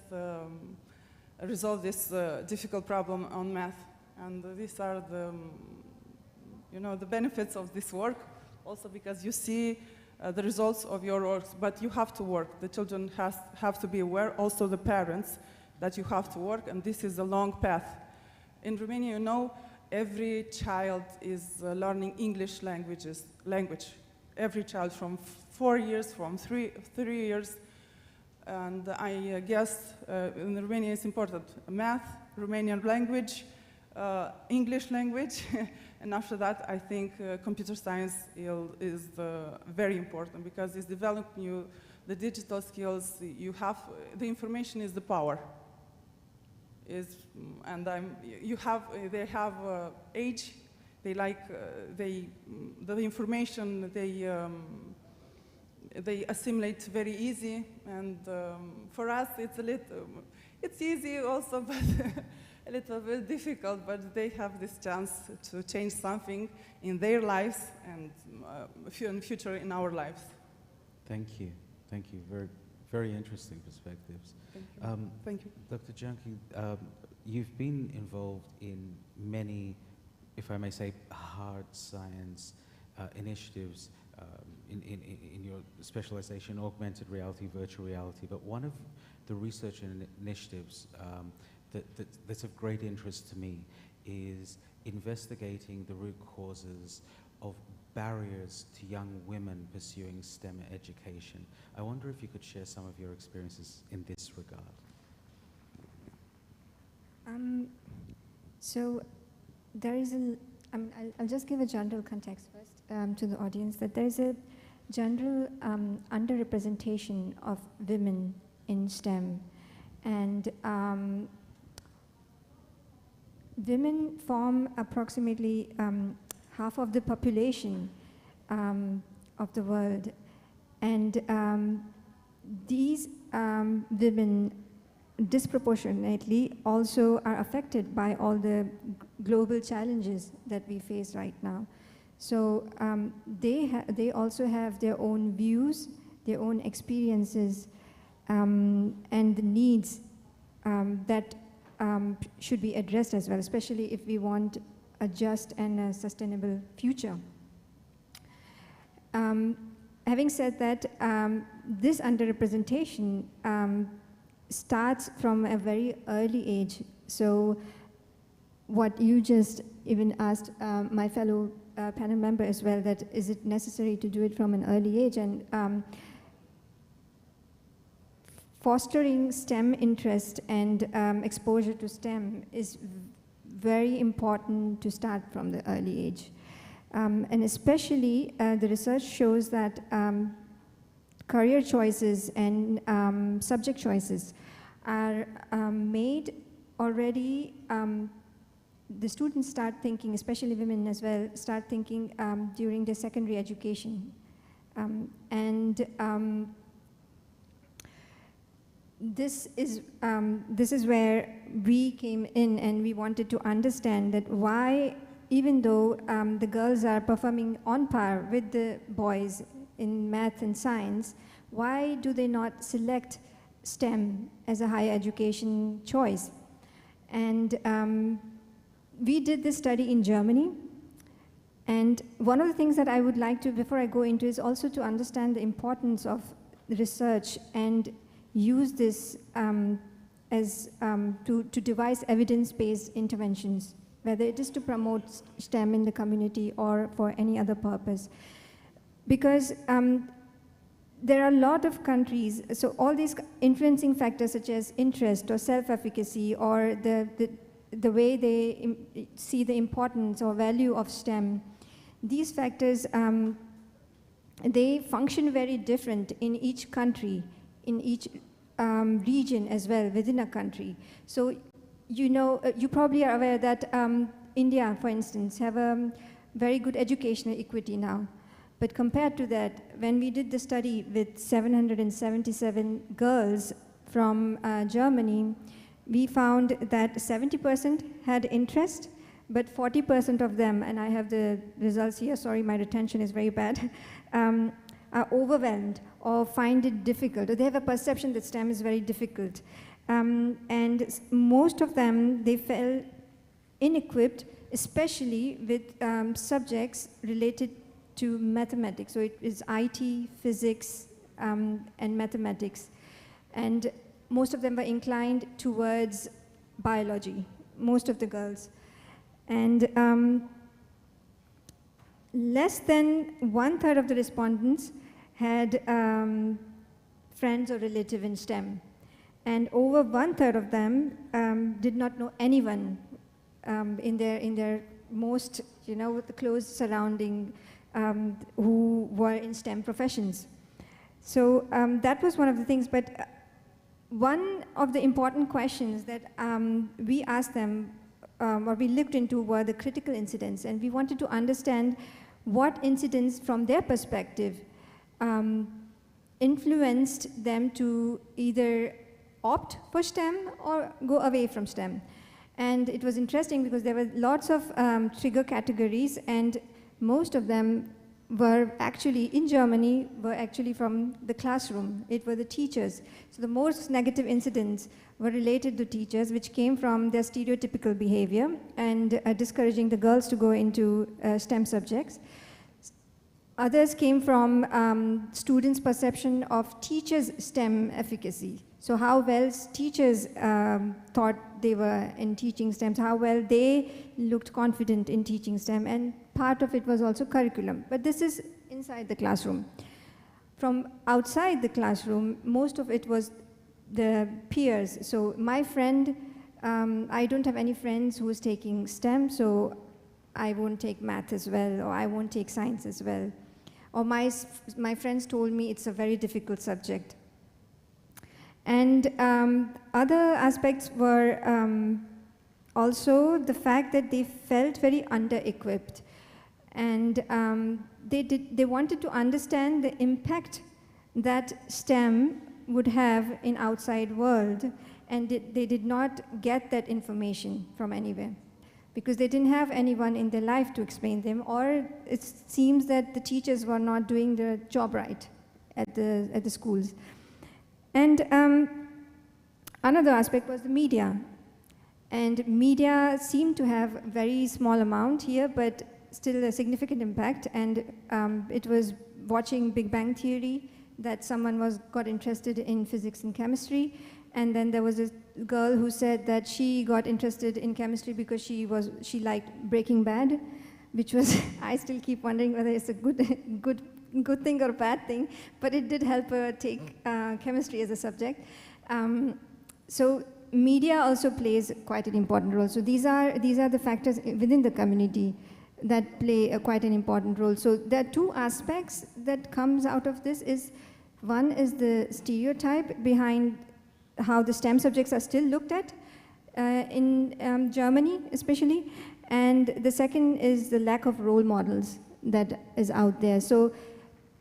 resolved this difficult problem on math. And these are the the benefits of this work, also because you see the results of your works, but you have to work. The children have to be aware, also the parents, that you have to work, and this is a long path. In Romania, every child is learning English language. Every child from 4 years, from 3 years, and I guess in Romania it's important. Math, Romanian language, English language, and after that I think computer science is very important, because it's developing you the digital skills. You have the information is the power. They have age. They like the information they assimilate very easy, and for us it's easy also, but a little bit difficult. But they have this chance to change something in their lives and in future in our lives. Thank you. Very, very interesting perspectives. Thank you. Dr. Janki, you've been involved in many, if I may say, hard science initiatives in your specialization, augmented reality, virtual reality. But one of the research initiatives that's of great interest to me is investigating the root causes of barriers to young women pursuing STEM education. I wonder if you could share some of your experiences in this regard. So there is I'll just give a general context first to the audience, that there is a general underrepresentation of women in STEM, and women form approximately half of the population of the world, and these women disproportionately also are affected by all the global challenges that we face right now. So they also have their own views, their own experiences, and the needs that should be addressed as well, especially if we want a just and a sustainable future. Having said that, this underrepresentation starts from a very early age. So what you just even asked my fellow panel member as well, that is it necessary to do it from an early age? And fostering STEM interest and exposure to STEM is very important to start from the early age. And especially the research shows that career choices and subject choices are made already. The students start thinking, especially women as well, start thinking during their secondary education. This is where we came in, and we wanted to understand that why, even though the girls are performing on par with the boys in math and science, why do they not select STEM as a higher education choice? And we did this study in Germany, and one of the things that I would like to, before I go into, is also to understand the importance of research and use this to devise evidence-based interventions, whether it is to promote STEM in the community or for any other purpose. Because there are a lot of countries, so all these influencing factors such as interest or self-efficacy or the way they see the importance or value of STEM, these factors, they function very different in each country, in each region as well within a country. So you know, you probably are aware that India, for instance, have a very good educational equity now. But compared to that, when we did the study with 777 girls from Germany, we found that 70% had interest, but 40% of them, and I have the results here, sorry, my retention is very bad, are overwhelmed or find it difficult, or they have a perception that STEM is very difficult. And most of them, they felt inequipped, especially with subjects related to mathematics. So it is IT, physics, and mathematics. And most of them were inclined towards biology, most of the girls. And less than 1/3 of the respondents had friends or relative in STEM. And over 1/3 of them did not know anyone in their most, the close surrounding who were in STEM professions. So that was one of the things, but one of the important questions that we asked them, or we looked into, were the critical incidents, and we wanted to understand what incidents from their perspective influenced them to either opt for STEM or go away from STEM. And it was interesting because there were lots of trigger categories, and most of them were actually, in Germany, were actually from the classroom. It were the teachers. So the most negative incidents were related to teachers, which came from their stereotypical behavior and discouraging the girls to go into STEM subjects. Others came from students' perception of teachers' STEM efficacy. So how well teachers thought they were in teaching STEM, how well they looked confident in teaching STEM, and part of it was also curriculum. But this is inside the classroom. From outside the classroom, most of it was the peers. So my friend, I don't have any friends who is taking STEM, so I won't take math as well, or I won't take science as well. Or my friends told me it's a very difficult subject. And other aspects were also the fact that they felt very under-equipped. And they wanted to understand the impact that STEM would have in outside world, and they did not get that information from anywhere because they didn't have anyone in their life to explain them, or it seems that the teachers were not doing their job right at the schools. And another aspect was the media. And media seemed to have a very small amount here, but still a significant impact. And it was watching Big Bang Theory that someone got interested in physics and chemistry. And then there was a girl who said that she got interested in chemistry because she liked Breaking Bad, which was, I still keep wondering whether it's a good thing or a bad thing, but it did help her take chemistry as a subject. So media also plays quite an important role. So these are the factors within the community that play quite an important role. So there are two aspects that comes out of this. One is the stereotype behind how the STEM subjects are still looked at in Germany especially, and the second is the lack of role models that is out there. So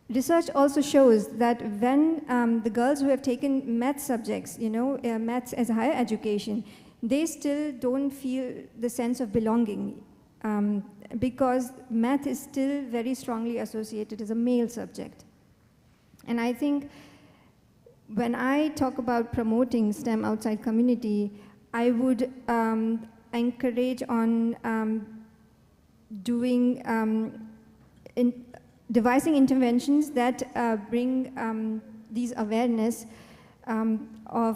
research also shows that when the girls who have taken math subjects, maths as a higher education, they still don't feel the sense of belonging because math is still very strongly associated as a male subject. And I think when I talk about promoting STEM outside community, I would encourage on devising interventions that bring these awareness for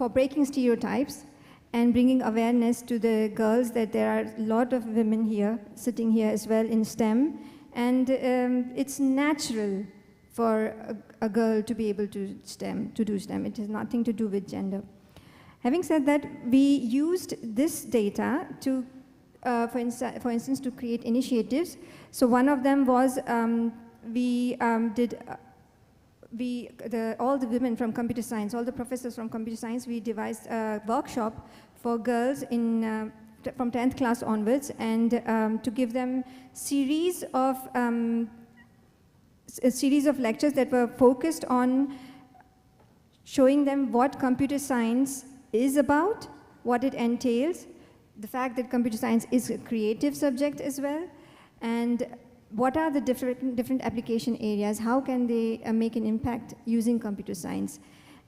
breaking stereotypes and bringing awareness to the girls that there are a lot of women here, sitting here as well in STEM, and it's natural for a girl to be able to do STEM. It has nothing to do with gender. Having said that, we used this data to, for instance, to create initiatives. So one of them was all the women from computer science, all the professors from computer science, we devised a workshop for girls from 10th class onwards, and to give them a series of lectures that were focused on showing them what computer science is about, what it entails, the fact that computer science is a creative subject as well, and what are the different application areas, how can they make an impact using computer science.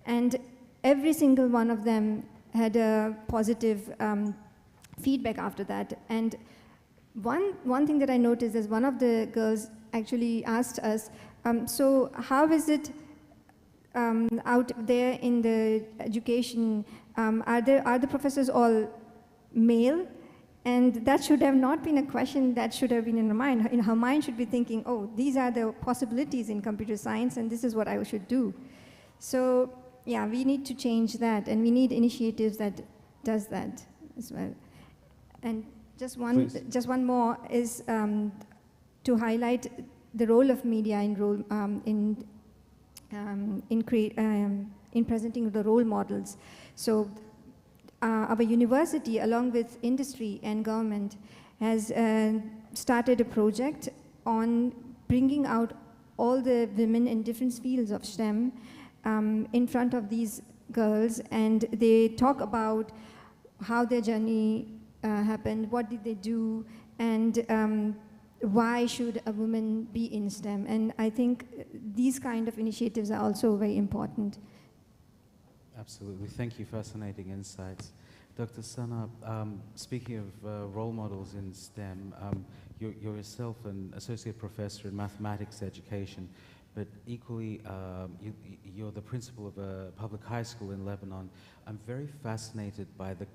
And every single one of them had a positive feedback after that. And one thing that I noticed is one of the girls actually asked us, so how is it out there in the education, are the professors all male? And that should have not been a question that should have been in her mind. In her mind should be thinking, oh, these are the possibilities in computer science and this is what I should do. So yeah, we need to change that, and we need initiatives that does that as well. And just one more is to highlight the role of media in presenting the role models. So our university, along with industry and government, has started a project on bringing out all the women in different fields of STEM in front of these girls, and they talk about how their journey happened, what did they do, and why should a woman be in STEM. And I think these kind of initiatives are also very important. Absolutely. Thank you. Fascinating insights. Dr. Sana, speaking of role models in STEM, you're yourself an associate professor in mathematics education. but equally, you're the principal of a public high school in Lebanon. I'm very fascinated by the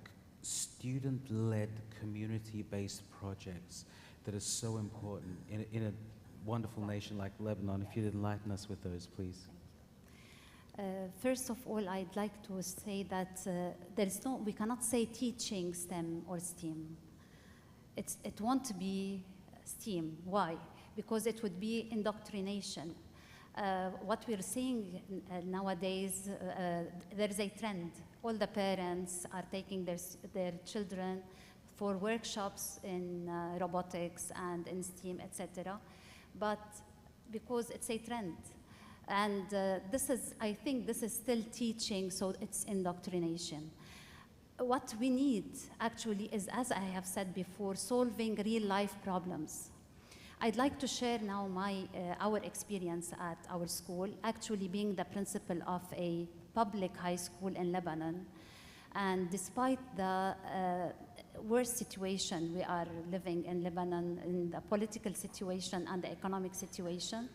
student-led, community-based projects that are so important in a wonderful nation like Lebanon. If you'd enlighten us with those, please. First of all, I'd like to say that we cannot say teaching STEM or STEAM. It won't be STEAM. Why? Because it would be indoctrination. What we're seeing nowadays, there is a trend. All the parents are taking their children for workshops in robotics and in STEAM, etc. But because it's a trend. And I think this is still teaching, so it's indoctrination. What we need actually is, as I have said before, solving real life problems. I'd like to share now our experience at our school, actually being the principal of a public high school in Lebanon. And despite the worst situation we are living in Lebanon, in the political situation and the economic situation,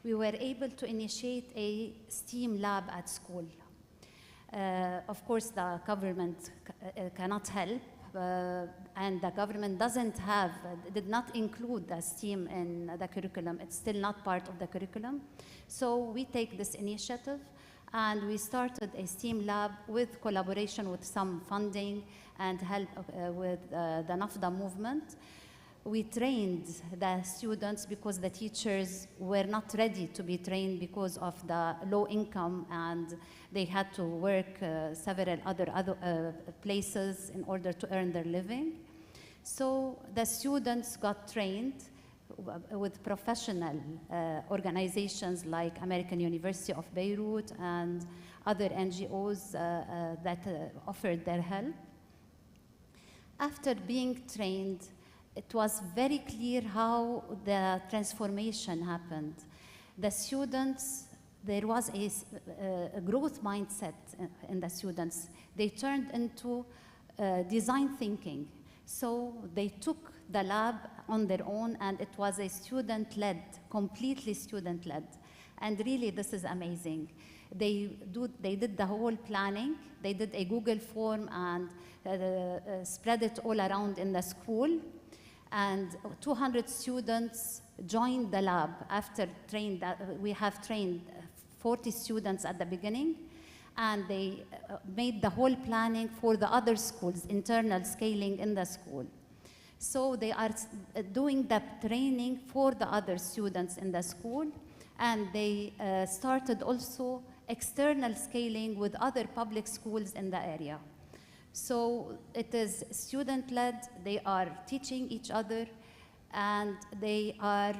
we were able to initiate a STEAM lab at school. Of course, the government cannot help, and the government did not include the STEAM in the curriculum. It's still not part of the curriculum. So we take this initiative, and we started a STEAM lab with collaboration with some funding and help with the NAFDA movement. We trained the students because the teachers were not ready to be trained because of the low income, and they had to work several other places in order to earn their living. So the students got trained with professional organizations like American University of Beirut and other NGOs that offered their help. After being trained, it was very clear how the transformation happened. The students, there was a growth mindset in the students. They turned into design thinking. So they took the lab on their own, and it was a student-led, completely student-led. And really, this is amazing. They did the whole planning. They did a Google form and spread it all around in the school. And 200 students joined the lab after we have trained 40 students at the beginning, and they made the whole planning for the other schools, internal scaling in the school. So they are doing the training for the other students in the school, and they started also external scaling with other public schools in the area. So it is student-led, they are teaching each other, and they are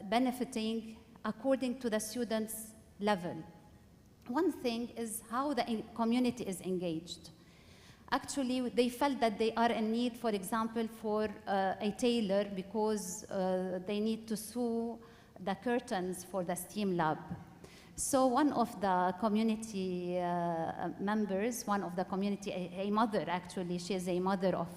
benefiting according to the students' level. One thing is how the community is engaged. Actually, they felt that they are in need, for example, for a tailor because they need to sew the curtains for the STEAM lab. So one of the community members, a mother actually, she is a mother of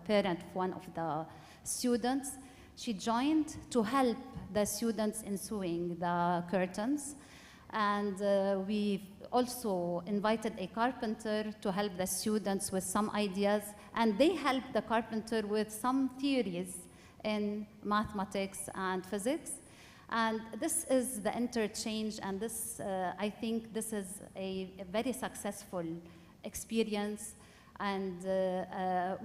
parent of one of the students. She joined to help the students in sewing the curtains. And we also invited a carpenter to help the students with some ideas. And they helped the carpenter with some theories in mathematics and physics. And this is the interchange, and this, I think this is a very successful experience, and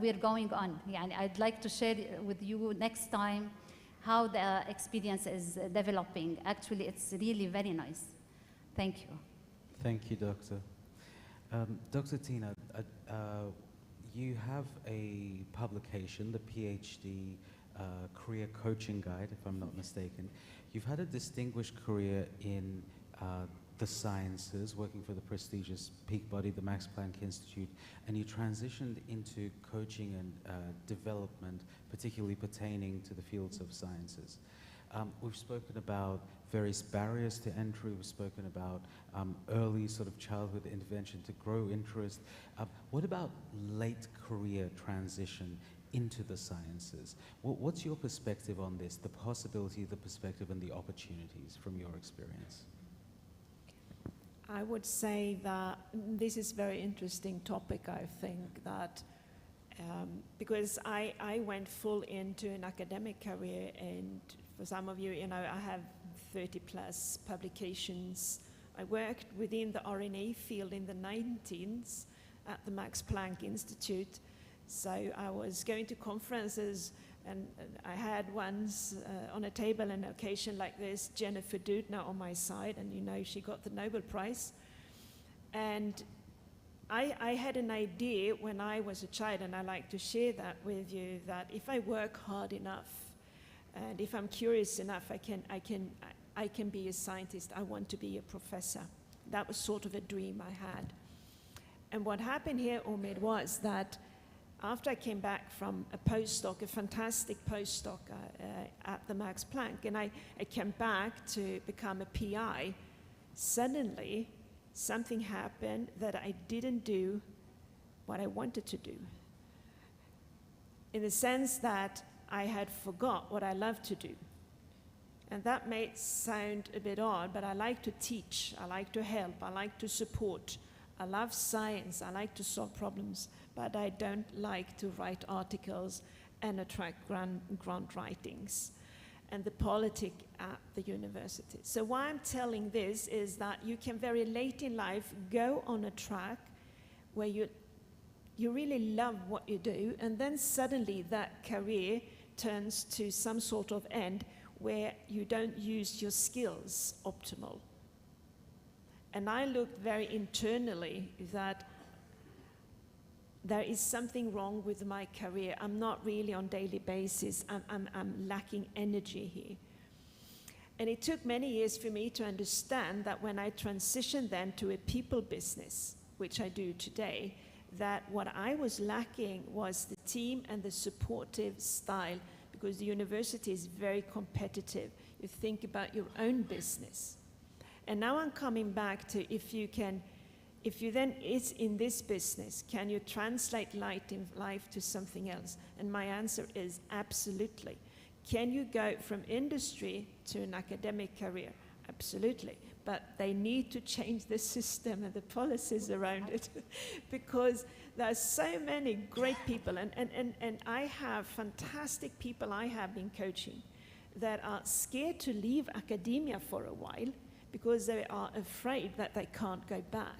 we're going on. I'd like to share with you next time how the experience is developing. Actually, it's really very nice. Thank you. Thank you, Doctor. Dr. Tina, you have a publication, the PhD Career Coaching Guide, if I'm not mistaken. You've had a distinguished career in the sciences, working for the prestigious peak body, the Max Planck Institute, and you transitioned into coaching and development, particularly pertaining to the fields of sciences. We've spoken about various barriers to entry. We've spoken about early sort of childhood intervention to grow interest. What about late career transition into the sciences? What's your perspective on this, the possibility, the perspective, and the opportunities from your experience? I would say that this is a very interesting topic, I think, that because I went full into an academic career, and for some of you, I have 30 plus publications. I worked within the RNA field in the 19s at the Max Planck Institute. So I was going to conferences, and I had once on a table an occasion like this, Jennifer Doudna on my side, and she got the Nobel Prize. And I had an idea when I was a child, and I like to share that with you, that if I work hard enough, and if I'm curious enough, I can be a scientist. I want to be a professor. That was sort of a dream I had. And what happened here, Omid, was that after I came back from a postdoc, a fantastic postdoc at the Max Planck, and I came back to become a PI, suddenly something happened that I didn't do what I wanted to do. In the sense that I had forgot what I love to do. And that may sound a bit odd, but I like to teach, I like to help, I like to support. I love science, I like to solve problems, but I don't like to write articles and attract grant writings and the politics at the university. So why I'm telling this is that you can very late in life go on a track where you really love what you do, and then suddenly that career turns to some sort of end where you don't use your skills optimal. And I looked very internally that there is something wrong with my career. I'm not really on daily basis. I'm lacking energy here. And it took many years for me to understand that when I transitioned then to a people business, which I do today, that what I was lacking was the team and the supportive style, because the university is very competitive. You think about your own business. And now I'm coming back to if you then is in this business, can you translate life to something else? And my answer is absolutely. Can you go from industry to an academic career? Absolutely. But they need to change the system and the policies around it because there are so many great people, and I have fantastic people I have been coaching that are scared to leave academia for a while because they are afraid that they can't go back.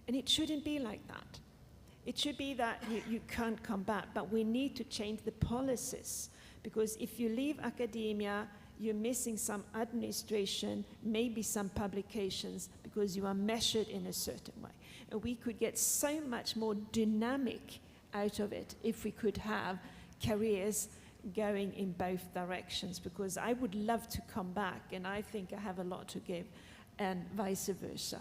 And it shouldn't be like that. It should be that you can't come back, but we need to change the policies, because if you leave academia, you're missing some administration, maybe some publications, because you are measured in a certain way. And we could get so much more dynamic out of it if we could have careers going in both directions, because I would love to come back, and I think I have a lot to give, and vice versa.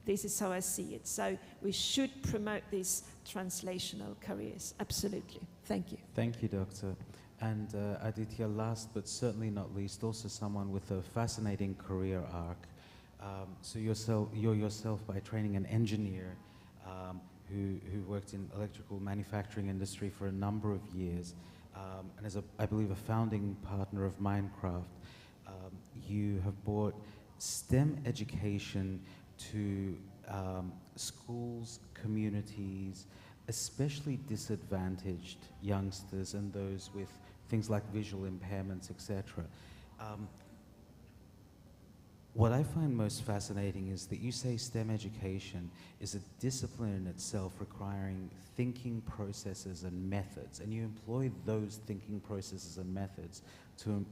This is how I see it. So we should promote these translational careers. Absolutely. Thank you. Thank you, Doctor. And Aditya, last but certainly not least, also someone with a fascinating career arc. So you're yourself by training an engineer who worked in electrical manufacturing industry for a number of years, and as I believe a founding partner of Minecraft. You have brought STEM education to schools, communities, especially disadvantaged youngsters and those with things like visual impairments, etc. What I find most fascinating is that you say STEM education is a discipline in itself requiring thinking processes and methods, and you employ those thinking processes and methods to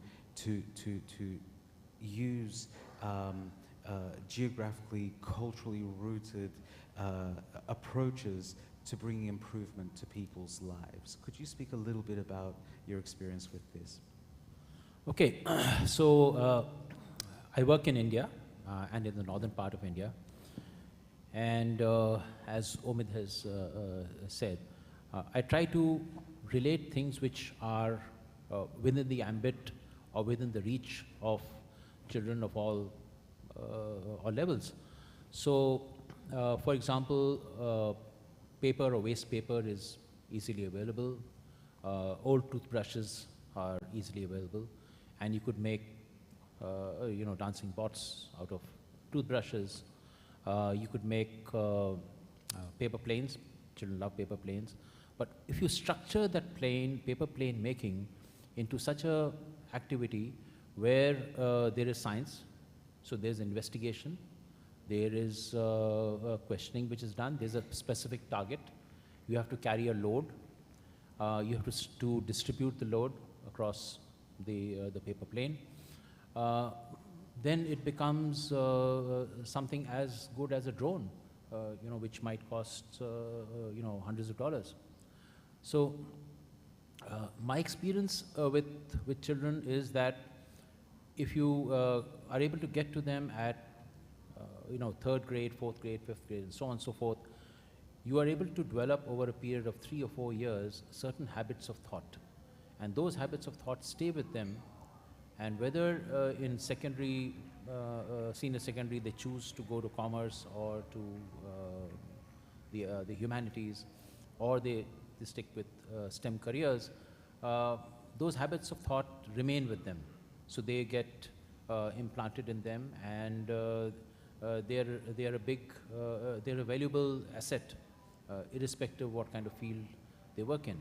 use geographically, culturally rooted approaches to bringing improvement to people's lives. Could you speak a little bit about your experience with this? Okay, so I work in India and in the northern part of India. And as Omid has said, I try to relate things which are within the ambit or within the reach of children of all levels. So, for example, paper or waste paper is easily available. Old toothbrushes are easily available, and you could make dancing bots out of toothbrushes. You could make paper planes. Children love paper planes. But if you structure that paper plane making into such a activity where there is science, so there's investigation, there is questioning which is done, there's a specific target, you have to carry a load, you have to distribute the load across the paper plane, then it becomes something as good as a drone, which might cost hundreds of dollars. So my experience with children is that if you are able to get to them at third grade, fourth grade, fifth grade, and so on and so forth, you are able to develop over a period of 3 or 4 years certain habits of thought, and those habits of thought stay with them. And whether in secondary, senior secondary, they choose to go to commerce or to the humanities, or they stick with STEM careers, those habits of thought remain with them. So they get implanted in them, and they're a valuable asset, irrespective of what kind of field they work in.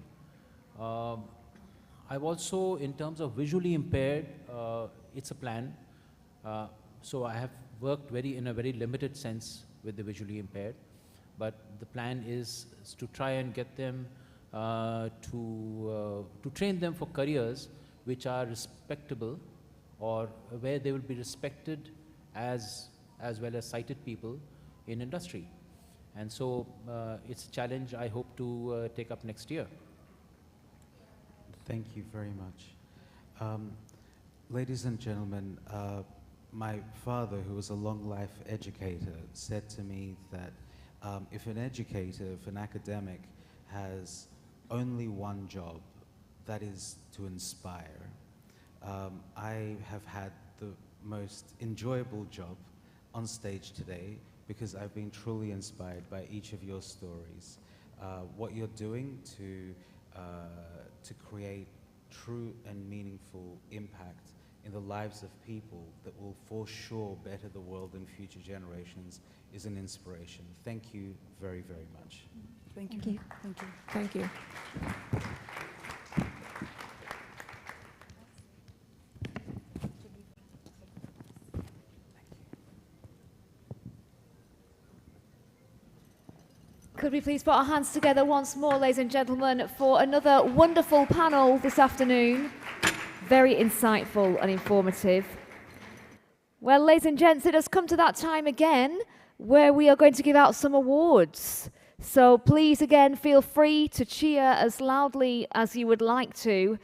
I've also, in terms of visually impaired, it's a plan. So I have worked in a very limited sense with the visually impaired, but the plan is to try and get them to train them for careers which are respectable, or where they will be respected as well as sighted people in industry. And so it's a challenge I hope to take up next year. Thank you very much. Ladies and gentlemen, my father, who was a long life educator, said to me that if an educator, if an academic has only one job, that is to inspire. I have had the most enjoyable job on stage today because I've been truly inspired by each of your stories. What you're doing to create true and meaningful impact in the lives of people that will for sure better the world in future generations is an inspiration. Thank you very, very much. Thank you. Thank you. Thank you. Could we please put our hands together once more, ladies and gentlemen, for another wonderful panel this afternoon. Very insightful and informative. Well, ladies and gents, it has come to that time again where we are going to give out some awards. So please, again, feel free to cheer as loudly as you would like to.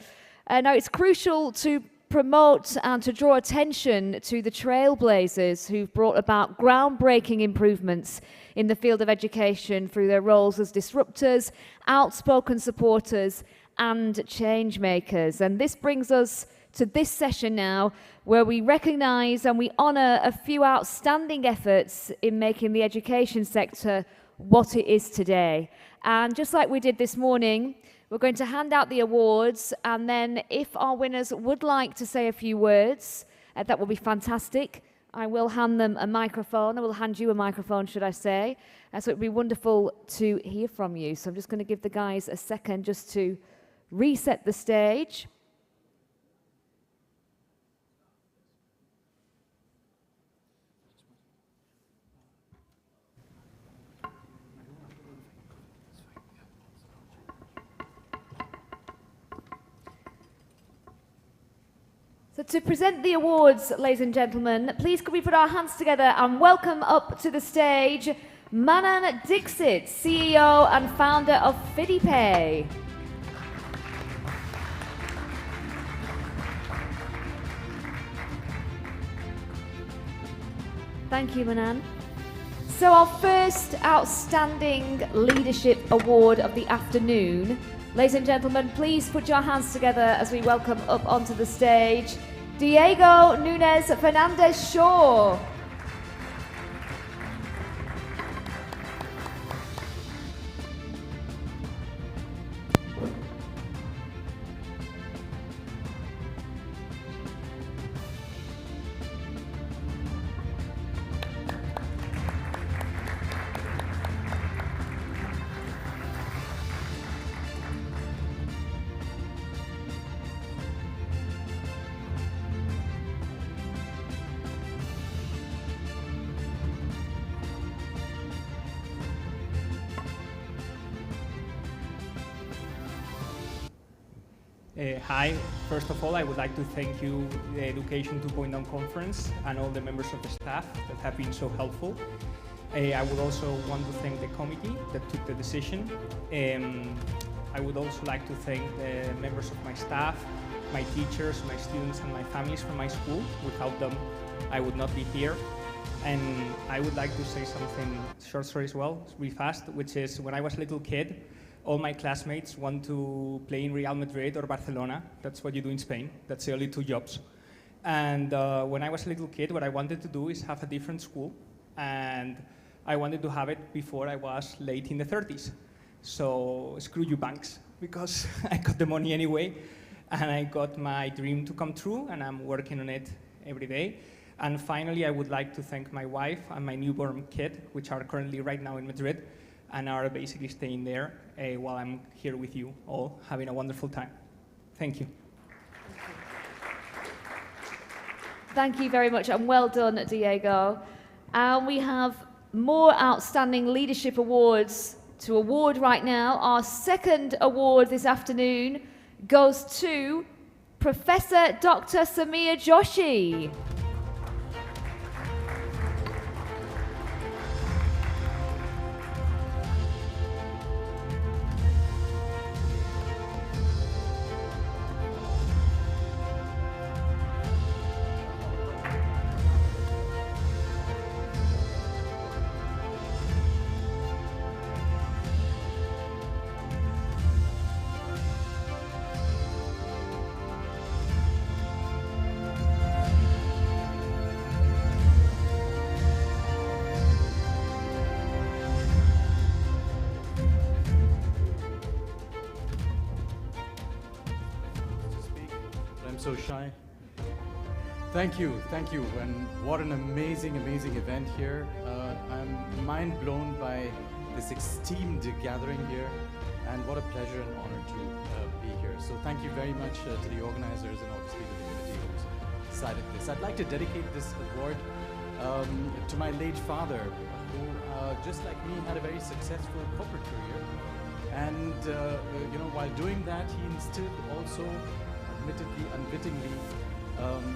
Now, it's crucial to promote and to draw attention to the trailblazers who've brought about groundbreaking improvements in the field of education through their roles as disruptors, outspoken supporters, and change makers. And this brings us to this session now, where we recognise and we honour a few outstanding efforts in making the education sector what it is today. And just like we did this morning, we're going to hand out the awards, and then if our winners would like to say a few words, that will be fantastic. I will hand them a microphone. I will hand you a microphone, should I say. So it would be wonderful to hear from you. So I'm just going to give the guys a second just to reset the stage. So to present the awards, ladies and gentlemen, please could we put our hands together and welcome up to the stage Manan Dixit, CEO and founder of FiddyPay. Thank you, Manan. So our first outstanding leadership award of the afternoon. Ladies and gentlemen, please put your hands together as we welcome up onto the stage Diego Nunez Fernandez Shaw. Hi, first of all, I would like to thank you, the Education 2.0 conference, and all the members of the staff that have been so helpful. I would also want to thank the committee that took the decision. I would also like to thank the members of my staff, my teachers, my students, and my families from my school. Without them, I would not be here. And I would like to say something short story as well, really fast, which is when I was a little kid, all my classmates want to play in Real Madrid or Barcelona. That's what you do in Spain. That's the only two jobs. And when I was a little kid, what I wanted to do is have a different school. And I wanted to have it before I was late in the 30s. So screw you banks, because I got the money anyway. And I got my dream to come true, and I'm working on it every day. And finally, I would like to thank my wife and my newborn kid, which are currently right now in Madrid, and are basically staying there while I'm here with you all, having a wonderful time. Thank you. Thank you very much, and well done, Diego. And we have more outstanding leadership awards to award right now. Our second award this afternoon goes to Professor Dr. Samir Joshi. So shy. Thank you, and what an amazing, amazing event here. I'm mind blown by this esteemed gathering here, and what a pleasure and honor to be here. So thank you very much to the organizers and obviously the community who's decided this. I'd like to dedicate this award to my late father, who, just like me, had a very successful corporate career. And while doing that, he instilled also, admittedly, unwittingly,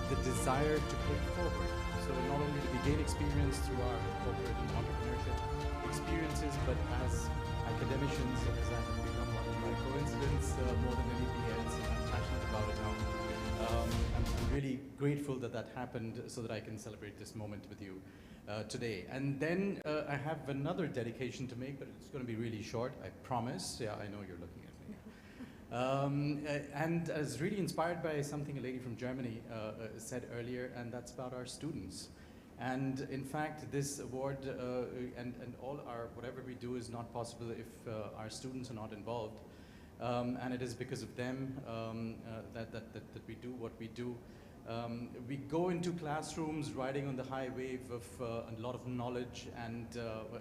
the desire to put forward. So not only did we gain experience through our corporate and entrepreneurship experiences, but as academicians, as I have become one by coincidence more than anything else, and I'm passionate about it now. I'm really grateful that that happened so that I can celebrate this moment with you today. And then I have another dedication to make, but it's going to be really short, I promise. Yeah, I know you're looking at me. And I was really inspired by something a lady from Germany said earlier, and that's about our students. And in fact, this award and all our, whatever we do is not possible if our students are not involved. And it is because of them that we do what we do. We go into classrooms riding on the high wave of a lot of knowledge and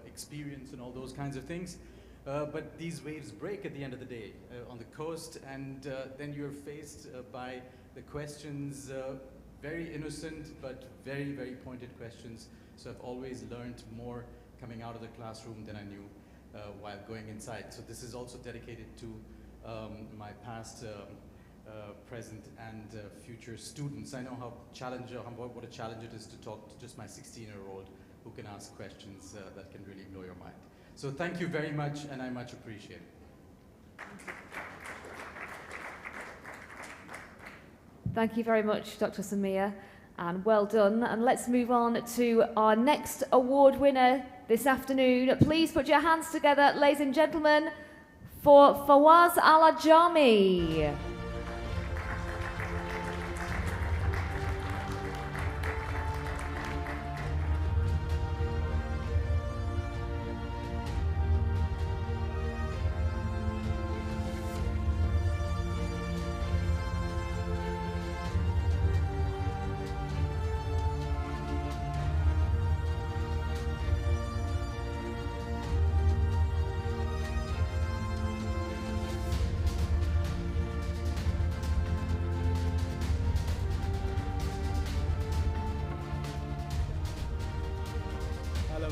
experience and all those kinds of things. But these waves break at the end of the day on the coast, and then you're faced by the questions, very innocent but very, very pointed questions. So I've always learned more coming out of the classroom than I knew while going inside. So this is also dedicated to my past, present, and future students. I know what a challenge it is to talk to just my 16-year-old who can ask questions that can really blow your mind. So thank you very much, and I much appreciate it. Thank you very much, Dr. Samir, and well done. And let's move on to our next award winner this afternoon. Please put your hands together, ladies and gentlemen, for Fawaz Al-Ajami.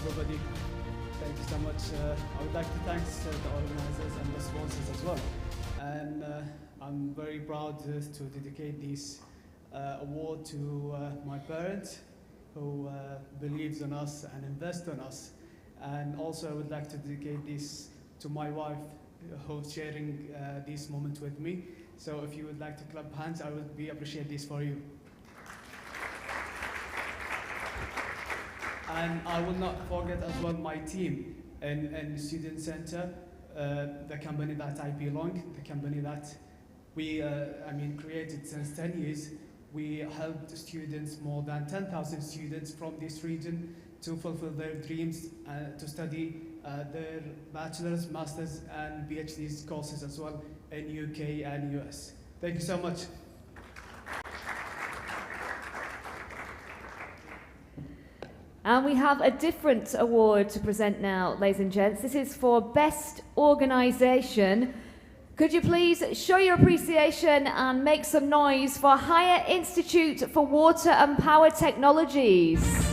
everybody. Thank you so much. I would like to thank the organizers and the sponsors as well. And I'm very proud to dedicate this award to my parents who believes in us and invest in us. And also I would like to dedicate this to my wife who's sharing this moment with me. So if you would like to clap hands, I would appreciate this for you. And I will not forget as well my team in the Student Center, the company that I belong, the company that we created since 10 years. We helped students, more than 10,000 students from this region, to fulfill their dreams, to study their bachelor's, master's, and PhD courses as well in UK and US. Thank you so much. And we have a different award to present now, ladies and gents. This is for Best Organisation. Could you please show your appreciation and make some noise for Higher Institute for Water and Power Technologies?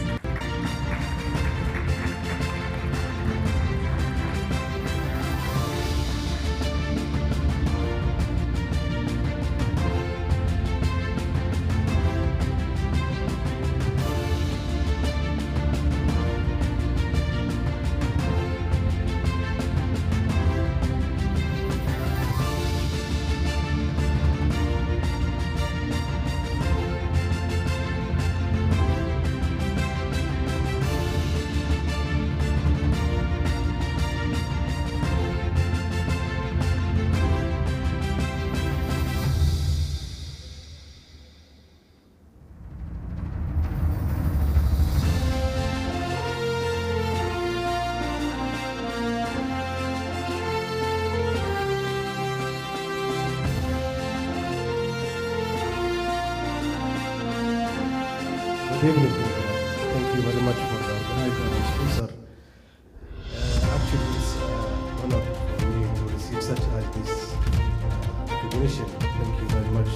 Good evening, everyone. Thank you very much for the organizer and sponsor. Actually, it's an honor for me to receive such this recognition. Thank you very much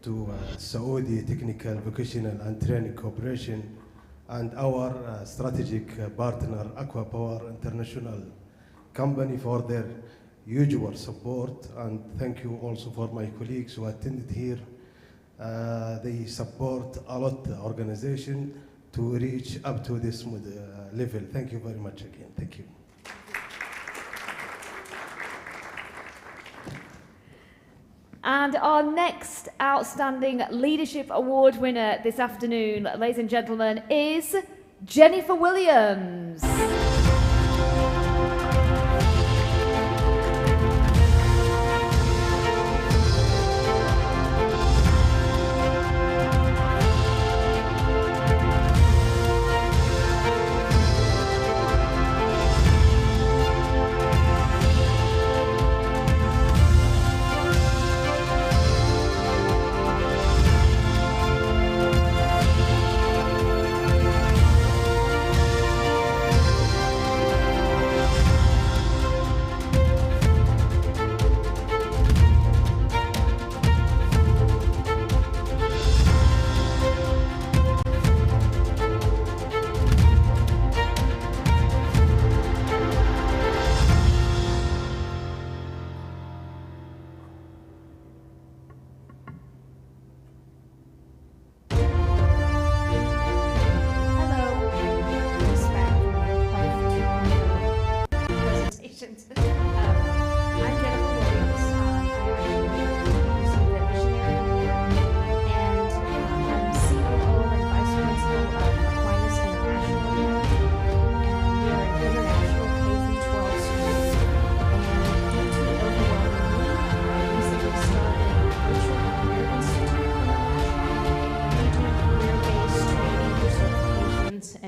to Saudi Technical, Vocational and Training Corporation and our strategic partner, Aqua Power International Company, for their usual support. And thank you also for my colleagues who attended here. They support a lot the organization to reach up to this level. Thank you very much again. Thank you. And our next Outstanding Leadership Award winner this afternoon, ladies and gentlemen, is Jennifer Williams.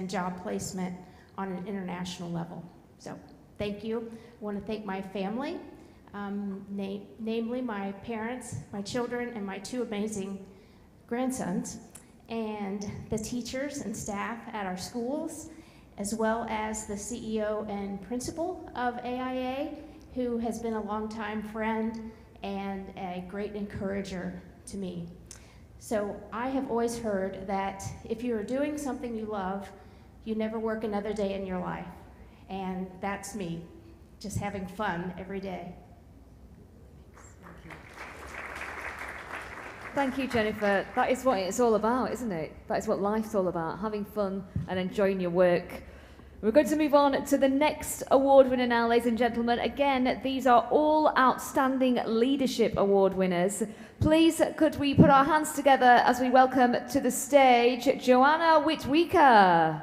Job placement on an international level. So thank you. I want to thank my family, namely my parents, my children, and my two amazing grandsons, and the teachers and staff at our schools, as well as the CEO and principal of AIA, who has been a longtime friend and a great encourager to me. So I have always heard that if you are doing something you love, you never work another day in your life. And that's me, just having fun every day. Thank you, Jennifer. That is what it's all about, isn't it? That is what life's all about, having fun and enjoying your work. We're going to move on to the next award winner now, ladies and gentlemen. Again, these are all Outstanding Leadership Award winners. Please, could we put our hands together as we welcome to the stage Joanna Witwika.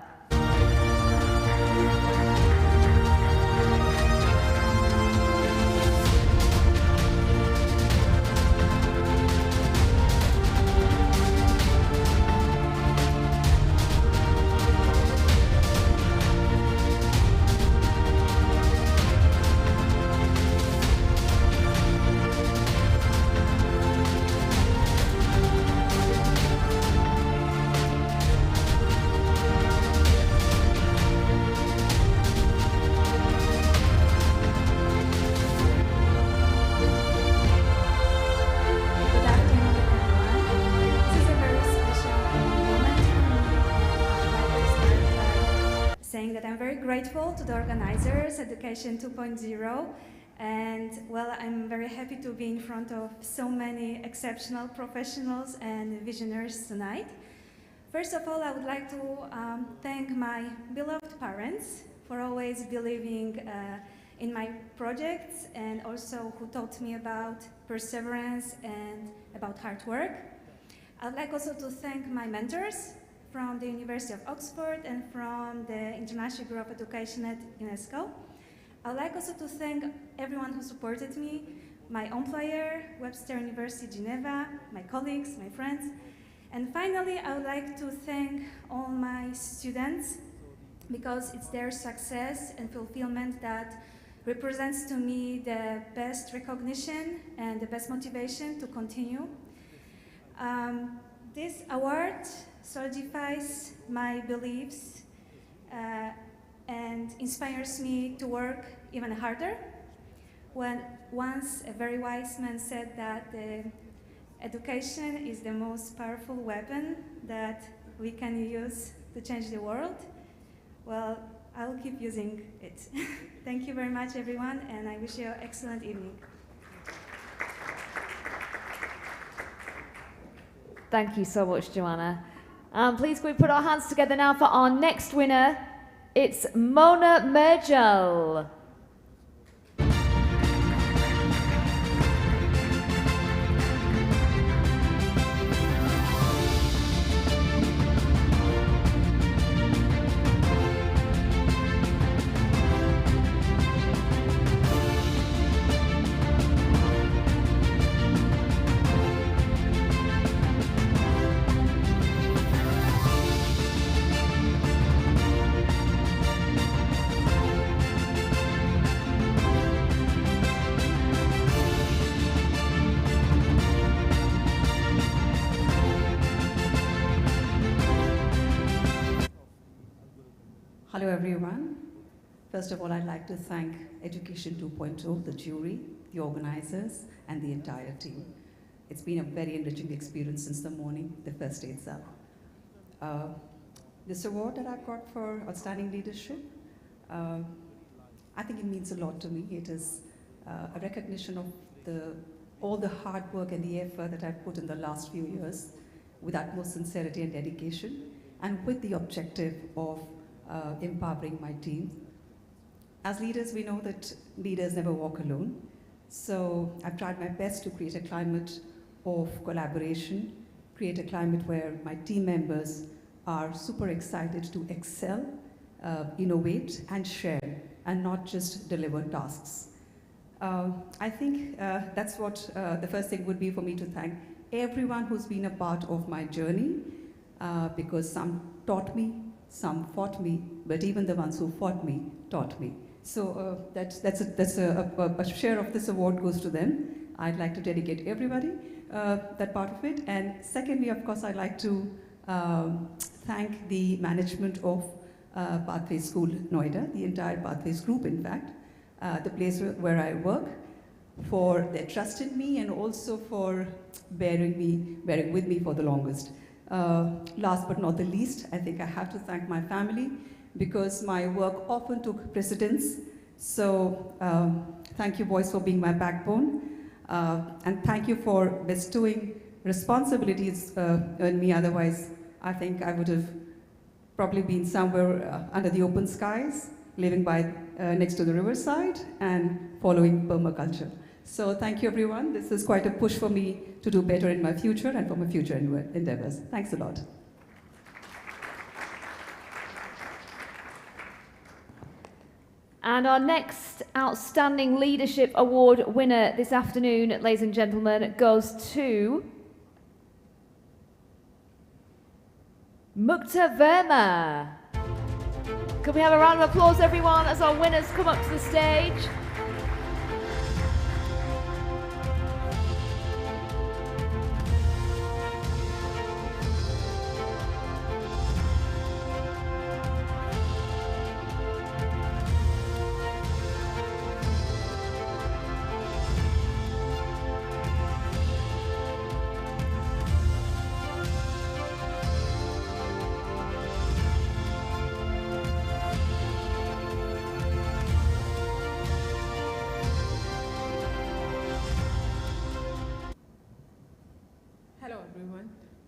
Grateful to the organizers, Education 2.0, and well, I'm very happy to be in front of so many exceptional professionals and visionaries tonight. First of all, I would like to thank my beloved parents for always believing in my projects and also who taught me about perseverance and about hard work. I would like also to thank my mentors from the University of Oxford and from the International Bureau of Education at UNESCO. I would like also to thank everyone who supported me, my employer, Webster University Geneva, my colleagues, my friends. And finally, I would like to thank all my students because it's their success and fulfillment that represents to me the best recognition and the best motivation to continue. This award solidifies my beliefs and inspires me to work even harder. When once a very wise man said that education is the most powerful weapon that we can use to change the world, well, I will keep using it. Thank you very much, everyone, and I wish you an excellent evening. Thank you so much, Joanna. Please can we put our hands together now for our next winner. It's Mona Mergel. Hello everyone. First of all, I'd like to thank Education 2.0, the jury, the organizers, and the entire team. It's been a very enriching experience since the morning, the first day itself. This award that I've got for Outstanding Leadership, I think it means a lot to me. It is a recognition of all the hard work and the effort that I've put in the last few years with utmost sincerity and dedication, and with the objective of empowering my team. As leaders, we know that leaders never walk alone. So I've tried my best to create a climate of collaboration, create a climate where my team members are super excited to excel, innovate, and share, and not just deliver tasks. I think that's what the first thing would be for me to thank everyone who's been a part of my journey, because some taught me, some fought me, but even the ones who fought me taught me. So that's a share of this award goes to them. I'd like to dedicate everybody that part of it. And secondly, of course, I'd like to thank the management of Pathways School Noida, the entire Pathways group, in fact, the place where I work, for their trust in me and also for bearing with me for the longest. Last but not the least, I think I have to thank my family because my work often took precedence. So thank you, boys, for being my backbone. And thank you for bestowing responsibilities on me. Otherwise, I think I would have probably been somewhere under the open skies, living by next to the riverside and following permaculture. So thank you, everyone. This is quite a push for me to do better in my future and for my future endeavors. Thanks a lot. And our next Outstanding Leadership Award winner this afternoon, ladies and gentlemen, goes to Mukta Verma. Can we have a round of applause, everyone, as our winners come up to the stage?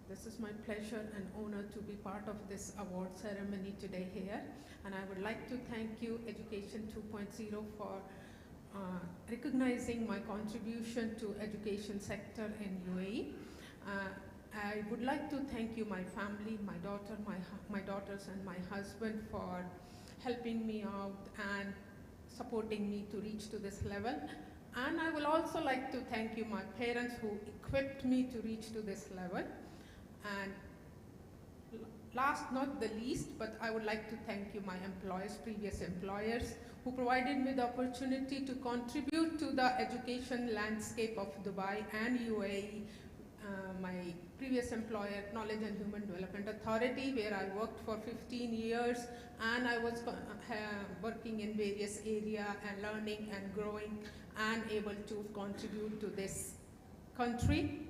This is my pleasure and honor to be part of this award ceremony today here. And I would like to thank you, Education 2.0, for recognizing my contribution to education sector in UAE. I would like to thank you, my family, my daughters and my husband for helping me out and supporting me to reach to this level. And I will also like to thank you, my parents, who equipped me to reach to this level. And last not the least, but I would like to thank you, my employers, previous employers, who provided me the opportunity to contribute to the education landscape of Dubai and UAE. My previous employer, Knowledge and Human Development Authority, where I worked for 15 years, and I was working in various areas and learning and growing and able to contribute to this country.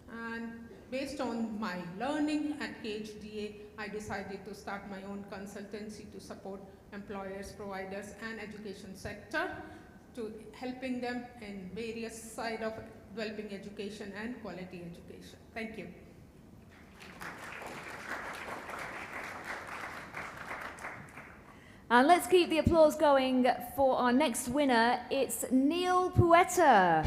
And based on my learning at KHDA, I decided to start my own consultancy to support employers, providers, and education sector, to helping them in various sides of developing education and quality education. Thank you. And let's keep the applause going for our next winner. It's Neil Pueta.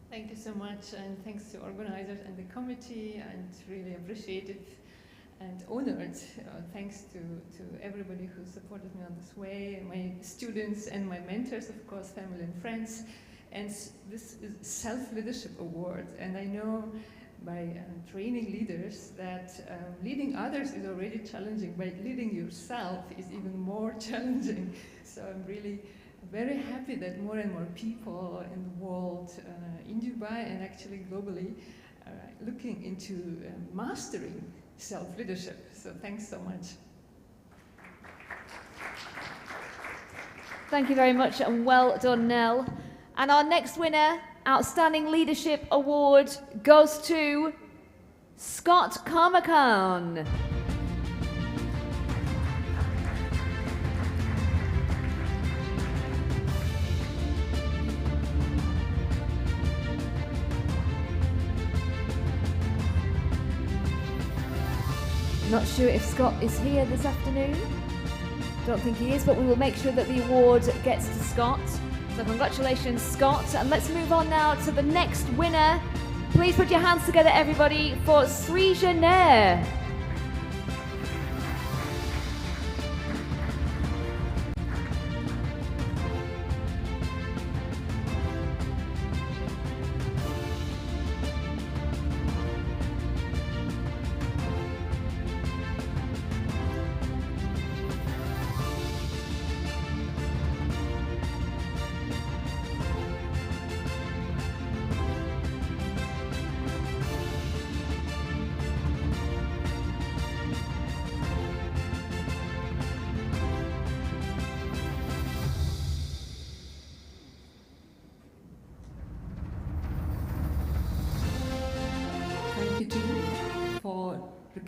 Thank you so much, and thanks to organizers and the committee, and really appreciated and honored. Thanks to everybody who supported me on this way, my students and my mentors, of course, family and friends. And this is Self-Leadership Award, and I know by training leaders that leading others is already challenging, but leading yourself is even more challenging. So I'm really very happy that more and more people in the world, in Dubai and actually globally, are looking into mastering self-leadership. So thanks so much. Thank you very much, and well done, Nell. And our next winner, Outstanding Leadership Award, goes to Scott Carmacan. Not sure if Scott is here this afternoon. Don't think he is, but we will make sure that the award gets to Scott. So congratulations, Scott. And let's move on now to the next winner. Please put your hands together, everybody, for Srija Nair.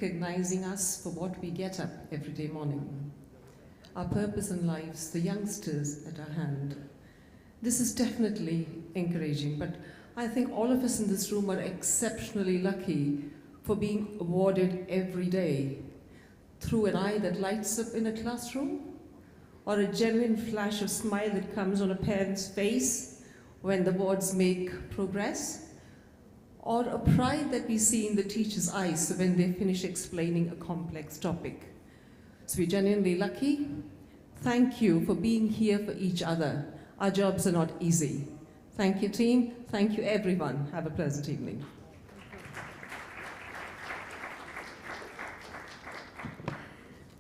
recognizing us for what we get up every day morning. Our purpose in lives, the youngsters at our hand. This is definitely encouraging, but I think all of us in this room are exceptionally lucky for being awarded every day through an eye that lights up in a classroom, or a genuine flash of smile that comes on a parent's face when the awards make progress, or a pride that we see in the teacher's eyes when they finish explaining a complex topic. So we're genuinely lucky. Thank you for being here for each other. Our jobs are not easy. Thank you, team. Thank you, everyone. Have a pleasant evening.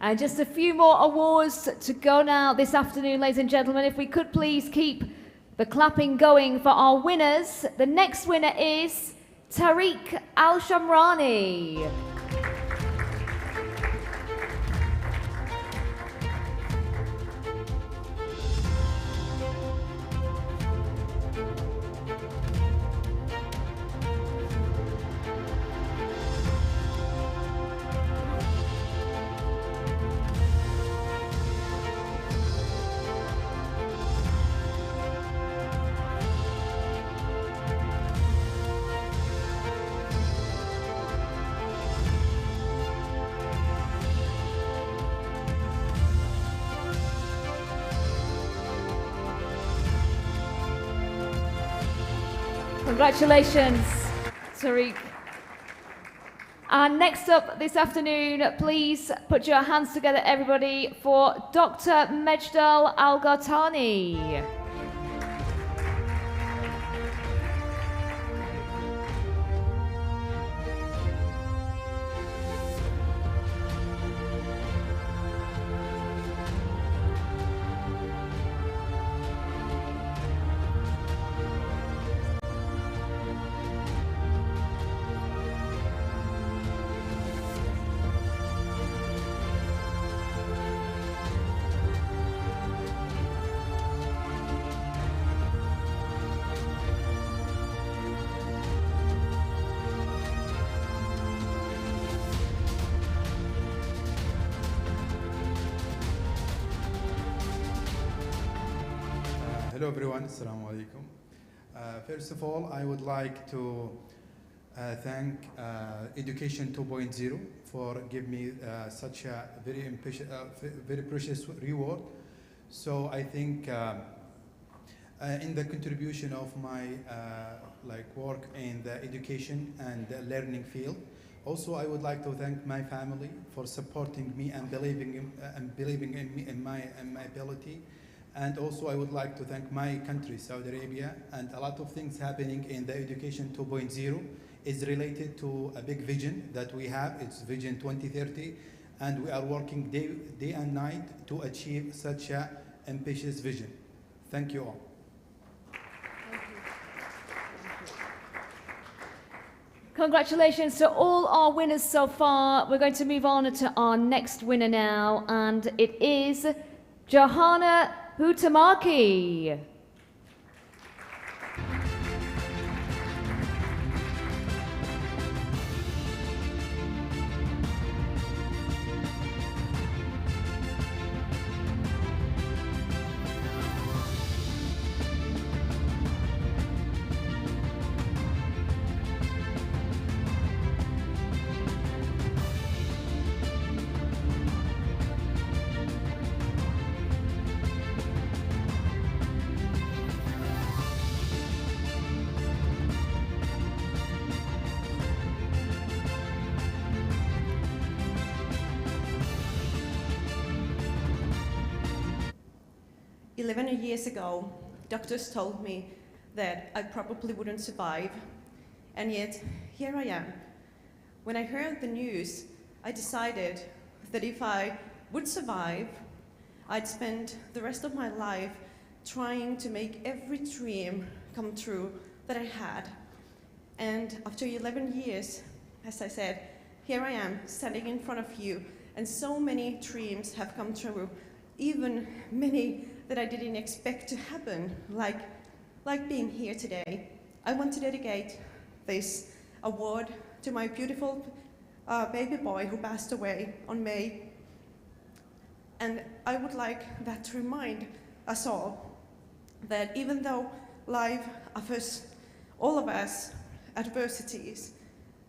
And just a few more awards to go now this afternoon, ladies and gentlemen. If we could please keep the clapping going for our winners. The next winner is Tariq Al-Shamrani. Congratulations, Tariq. And next up this afternoon, please put your hands together, everybody, for Dr. Mejdal Al-Ghatani. Hello everyone, Assalamu alaikum. First of all, I would like to thank Education 2.0 for giving me such a very precious reward. So I think in the contribution of my work in the education and the learning field, also I would like to thank my family for supporting me and believing in me and my ability. And also I would like to thank my country, Saudi Arabia, and a lot of things happening in the Education 2.0 is related to a big vision that we have. It's Vision 2030, and we are working day and night to achieve such an ambitious vision. Thank you all. Congratulations to all our winners so far. We're going to move on to our next winner now, and it is Johanna Hutamaki. 11 years ago, doctors told me that I probably wouldn't survive, and yet here I am. When I heard the news, I decided that if I would survive, I'd spend the rest of my life trying to make every dream come true that I had. And after 11 years, as I said, here I am standing in front of you, and so many dreams have come true, even many that I didn't expect to happen, like being here today. I want to dedicate this award to my beautiful baby boy who passed away on May. And I would like that to remind us all that even though life offers all of us adversities,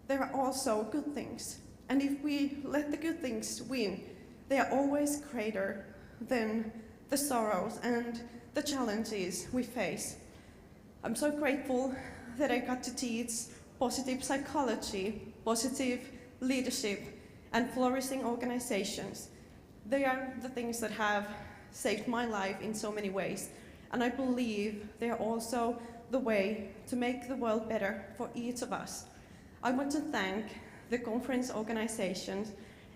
there are also good things. And if we let the good things win, they are always greater than the sorrows and the challenges we face. I'm so grateful that I got to teach positive psychology, positive leadership, and flourishing organizations. They are the things that have saved my life in so many ways. And I believe they are also the way to make the world better for each of us. I want to thank the conference organizations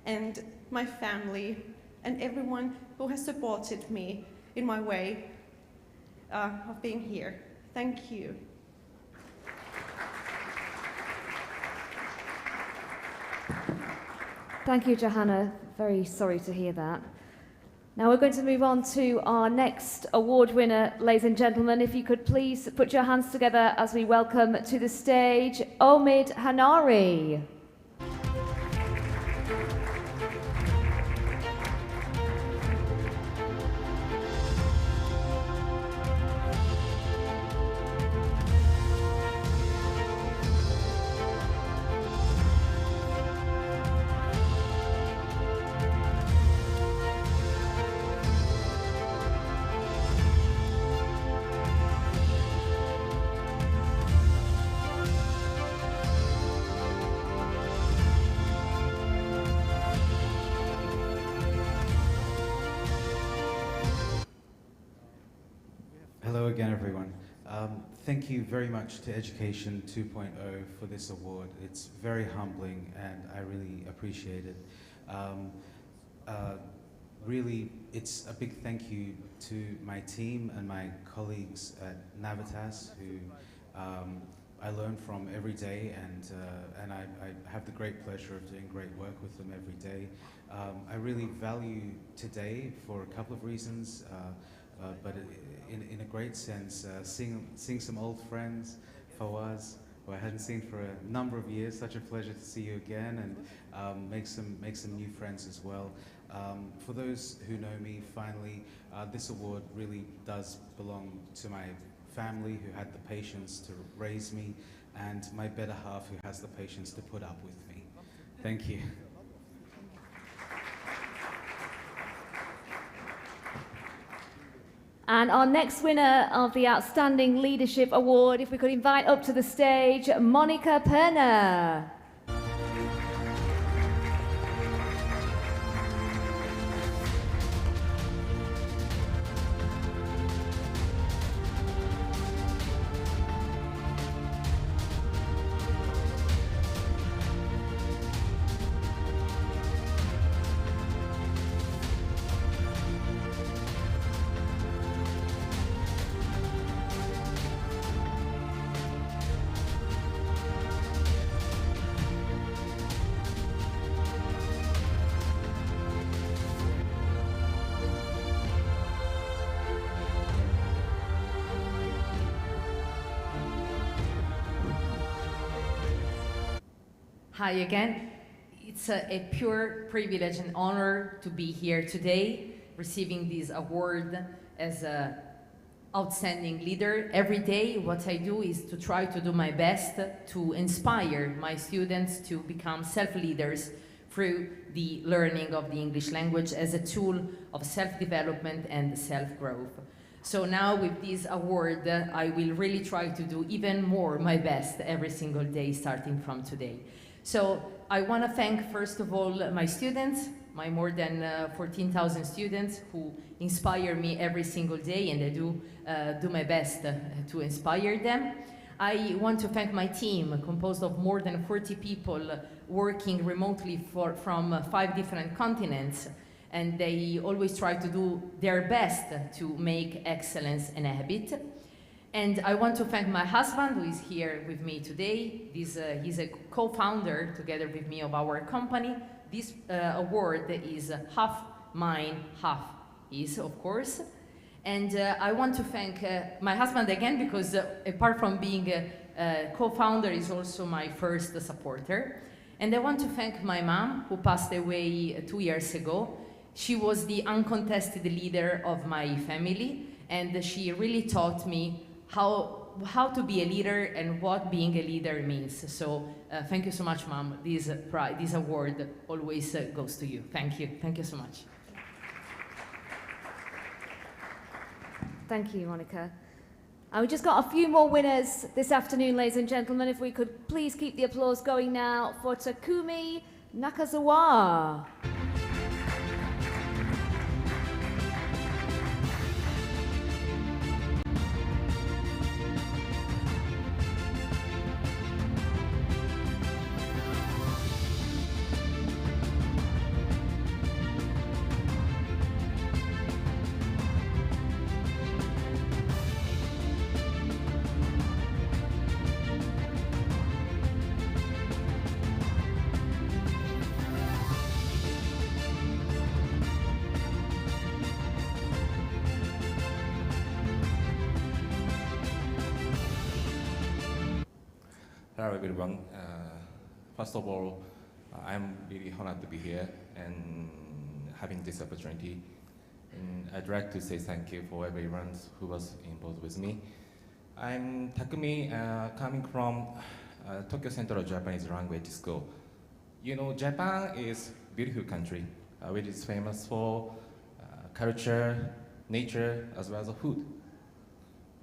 and my family and everyone who has supported me in my way of being here. Thank you. Thank you, Johanna. Very sorry to hear that. Now we're going to move on to our next award winner, ladies and gentlemen. If you could please put your hands together as we welcome to the stage Omid Hanari. Hello again, everyone. Thank you very much to Education 2.0 for this award. It's very humbling and I really appreciate it. Really, it's a big thank you to my team and my colleagues at Navitas who I learn from every day, and I have the great pleasure of doing great work with them every day. I really value today for a couple of reasons, but in a great sense, seeing some old friends, Fawaz, who I hadn't seen for a number of years. Such a pleasure to see you again, and make some new friends as well. For those who know me, finally, this award really does belong to my family who had the patience to raise me, and my better half who has the patience to put up with me. Thank you. And our next winner of the Outstanding Leadership Award, if we could invite up to the stage Monica Perner. Hi again. It's a pure privilege and honor to be here today, receiving this award as an outstanding leader. Every day, what I do is to try to do my best to inspire my students to become self-leaders through the learning of the English language as a tool of self-development and self-growth. So now with this award, I will really try to do even more my best every single day starting from today. So I want to thank, first of all, my students, my more than 14,000 students who inspire me every single day, and I do my best to inspire them. I want to thank my team, composed of more than 40 people working remotely from 5 different continents, and they always try to do their best to make excellence an habit. And I want to thank my husband, who is here with me today. He's a co-founder, together with me, of our company. This award is half mine, half his, of course. And I want to thank my husband again, because apart from being a co-founder, he's also my first supporter. And I want to thank my mom, who passed away 2 years ago. She was the uncontested leader of my family, and she really taught me how to be a leader and what being a leader means. So thank you so much, Mom. This award always goes to you. Thank you. Thank you so much. Thank you, Monica. And we just got a few more winners this afternoon, ladies and gentlemen. If we could please keep the applause going now for Takumi Nakazawa. Hello everyone. First of all, I'm really honored to be here and having this opportunity. And I'd like to say thank you for everyone who was involved with me. I'm Takumi, coming from Tokyo Central Japanese Language School. You know, Japan is a beautiful country, which is famous for culture, nature, as well as food.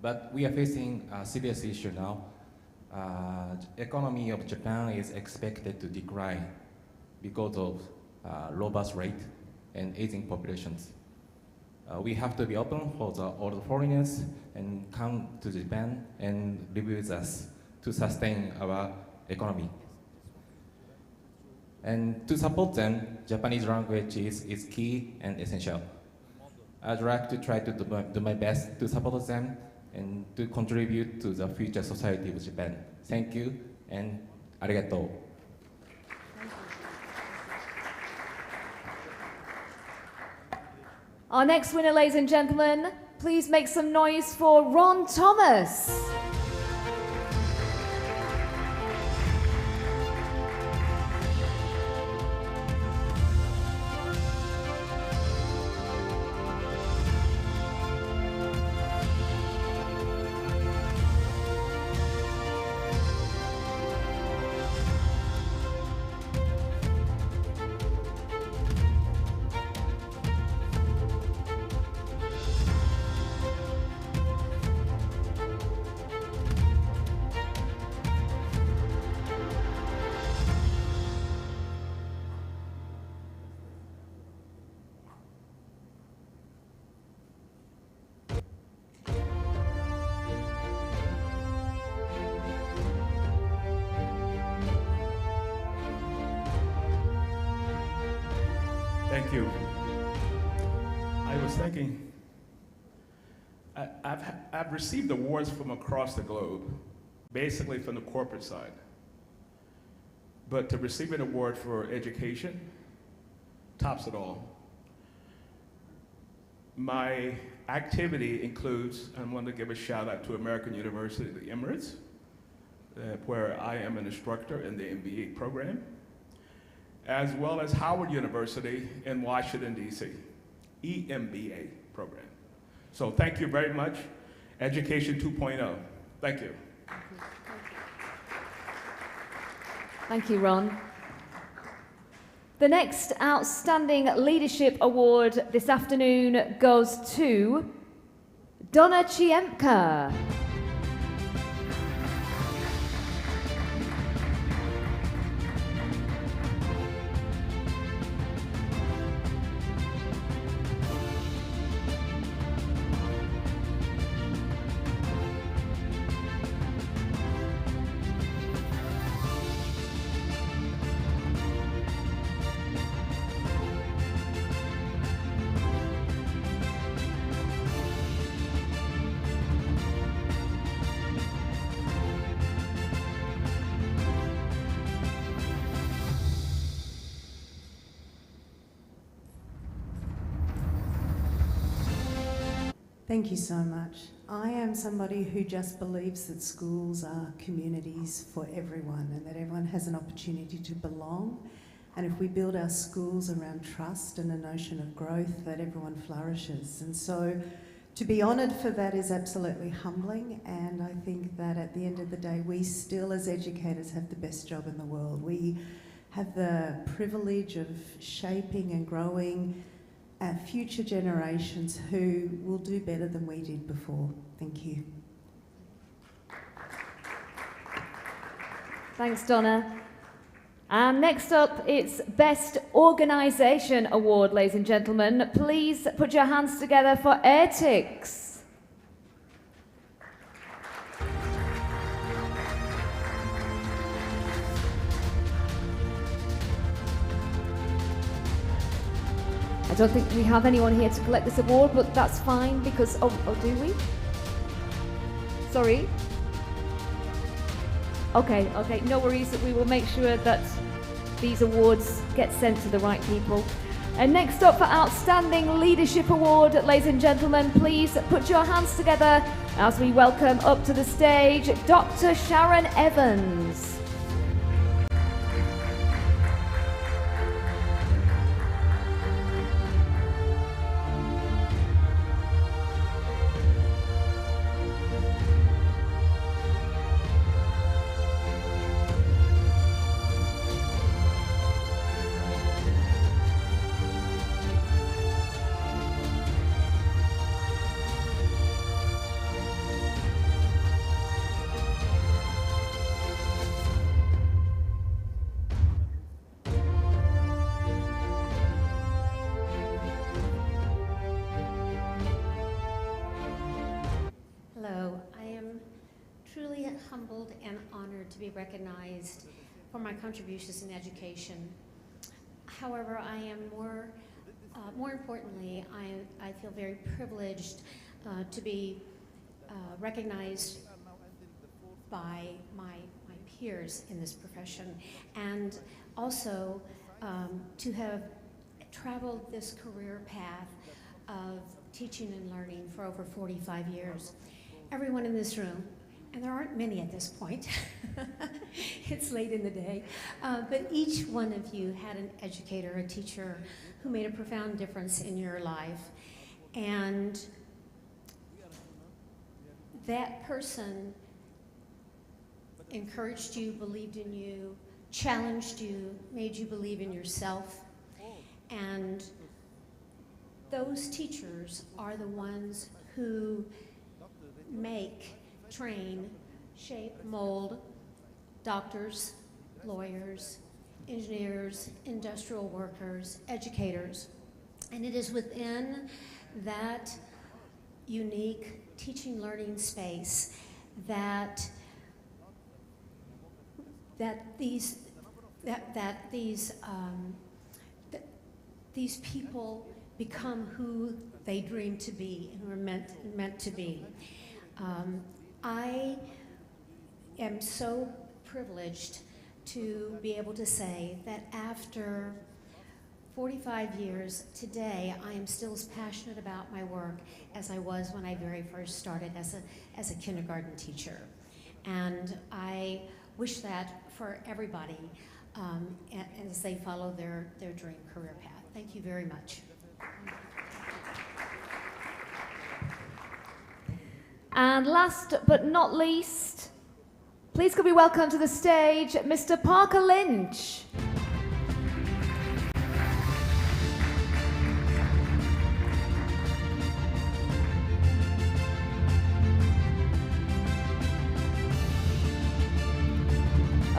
But we are facing a serious issue now. Economy of Japan is expected to decline because of low birth rate and aging populations. We have to be open for all the foreigners and come to Japan and live with us to sustain our economy. And to support them, Japanese language is key and essential. I'd like to try to do my best to support them and to contribute to the future society of Japan. Thank you, and arigatou. Our next winner, ladies and gentlemen, please make some noise for Ron Thomas. Thank you. I was thinking, I've received awards from across the globe, basically from the corporate side. But to receive an award for education tops it all. My activity includes, I want to give a shout out to American University of the Emirates, where I am an instructor in the MBA program, as well as Howard University in Washington, D.C., EMBA program. So thank you very much. Education 2.0. Thank you. Thank you, Ron. The next Outstanding Leadership Award this afternoon goes to Donna Chiemka. Thank you so much. I am somebody who just believes that schools are communities for everyone and that everyone has an opportunity to belong. And if we build our schools around trust and a notion of growth, that everyone flourishes. And so to be honoured for that is absolutely humbling, and I think that at the end of the day, we still as educators have the best job in the world. We have the privilege of shaping and growing our future generations who will do better than we did before. Thank you. Thanks, Donna. And next up, it's Best Organisation Award, ladies and gentlemen. Please put your hands together for Airtix. I don't think we have anyone here to collect this award, but that's fine because, oh do we? Sorry. Okay, no worries, we will make sure that these awards get sent to the right people. And next up for Outstanding Leadership Award, ladies and gentlemen, please put your hands together as we welcome up to the stage Dr. Sharon Evans. Humbled and honored to be recognized for my contributions in education. However, I am more importantly, I feel very privileged to be recognized by my peers in this profession, and also to have traveled this career path of teaching and learning for over 45 years. Everyone in this room, and there aren't many at this point, it's late in the day, but each one of you had an educator, a teacher, who made a profound difference in your life. And that person encouraged you, believed in you, challenged you, made you believe in yourself. And those teachers are the ones who make, train, shape, mold doctors, lawyers, engineers, industrial workers, educators. And it is within that unique teaching learning space that these people become who they dream to be and were meant to be. I am so privileged to be able to say that after 45 years today, I am still as passionate about my work as I was when I very first started as a kindergarten teacher. And I wish that for everybody as they follow their dream career path. Thank you very much. And last but not least, please could we welcome to the stage Mr. Parker Lynch.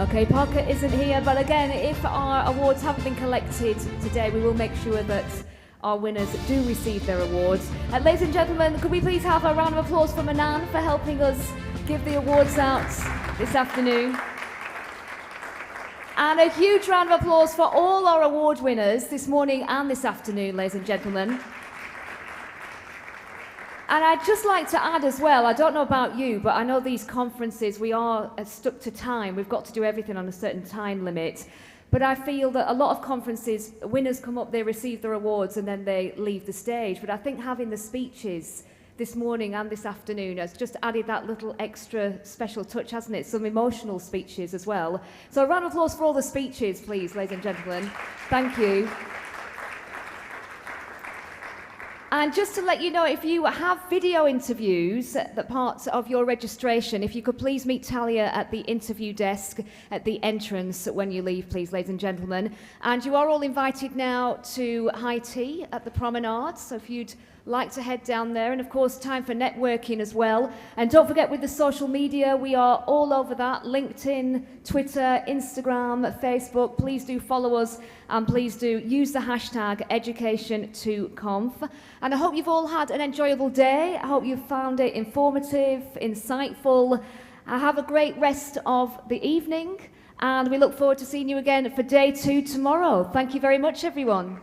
Okay, Parker isn't here, but again, if our awards haven't been collected today, we will make sure that our winners do receive their awards. Ladies and gentlemen, could we please have a round of applause for Manan for helping us give the awards out this afternoon? And a huge round of applause for all our award winners this morning and this afternoon, ladies and gentlemen. And I'd just like to add as well, I don't know about you, but I know these conferences, we are stuck to time. We've got to do everything on a certain time limit. But I feel that a lot of conferences, winners come up, they receive their awards, and then they leave the stage. But I think having the speeches this morning and this afternoon. Has just added that little extra special touch, hasn't it? Some emotional speeches as well. So a round of applause for all the speeches, please, ladies and gentlemen. Thank you. And just to let you know, if you have video interviews, that part of your registration, if you could please meet Talia at the interview desk at the entrance when you leave, please, ladies and gentlemen. And you are all invited now to high tea at the promenade, so if you'd like to head down there, and of course time for networking as well. And don't forget, with the social media, we are all over that: LinkedIn, Twitter, Instagram, Facebook. Please do follow us, and please do use the hashtag #Education2Conf. And I hope you've all had an enjoyable day. I hope you found it informative, insightful. Have a great rest of the evening, and we look forward to seeing you again for day 2 tomorrow. Thank you very much, everyone.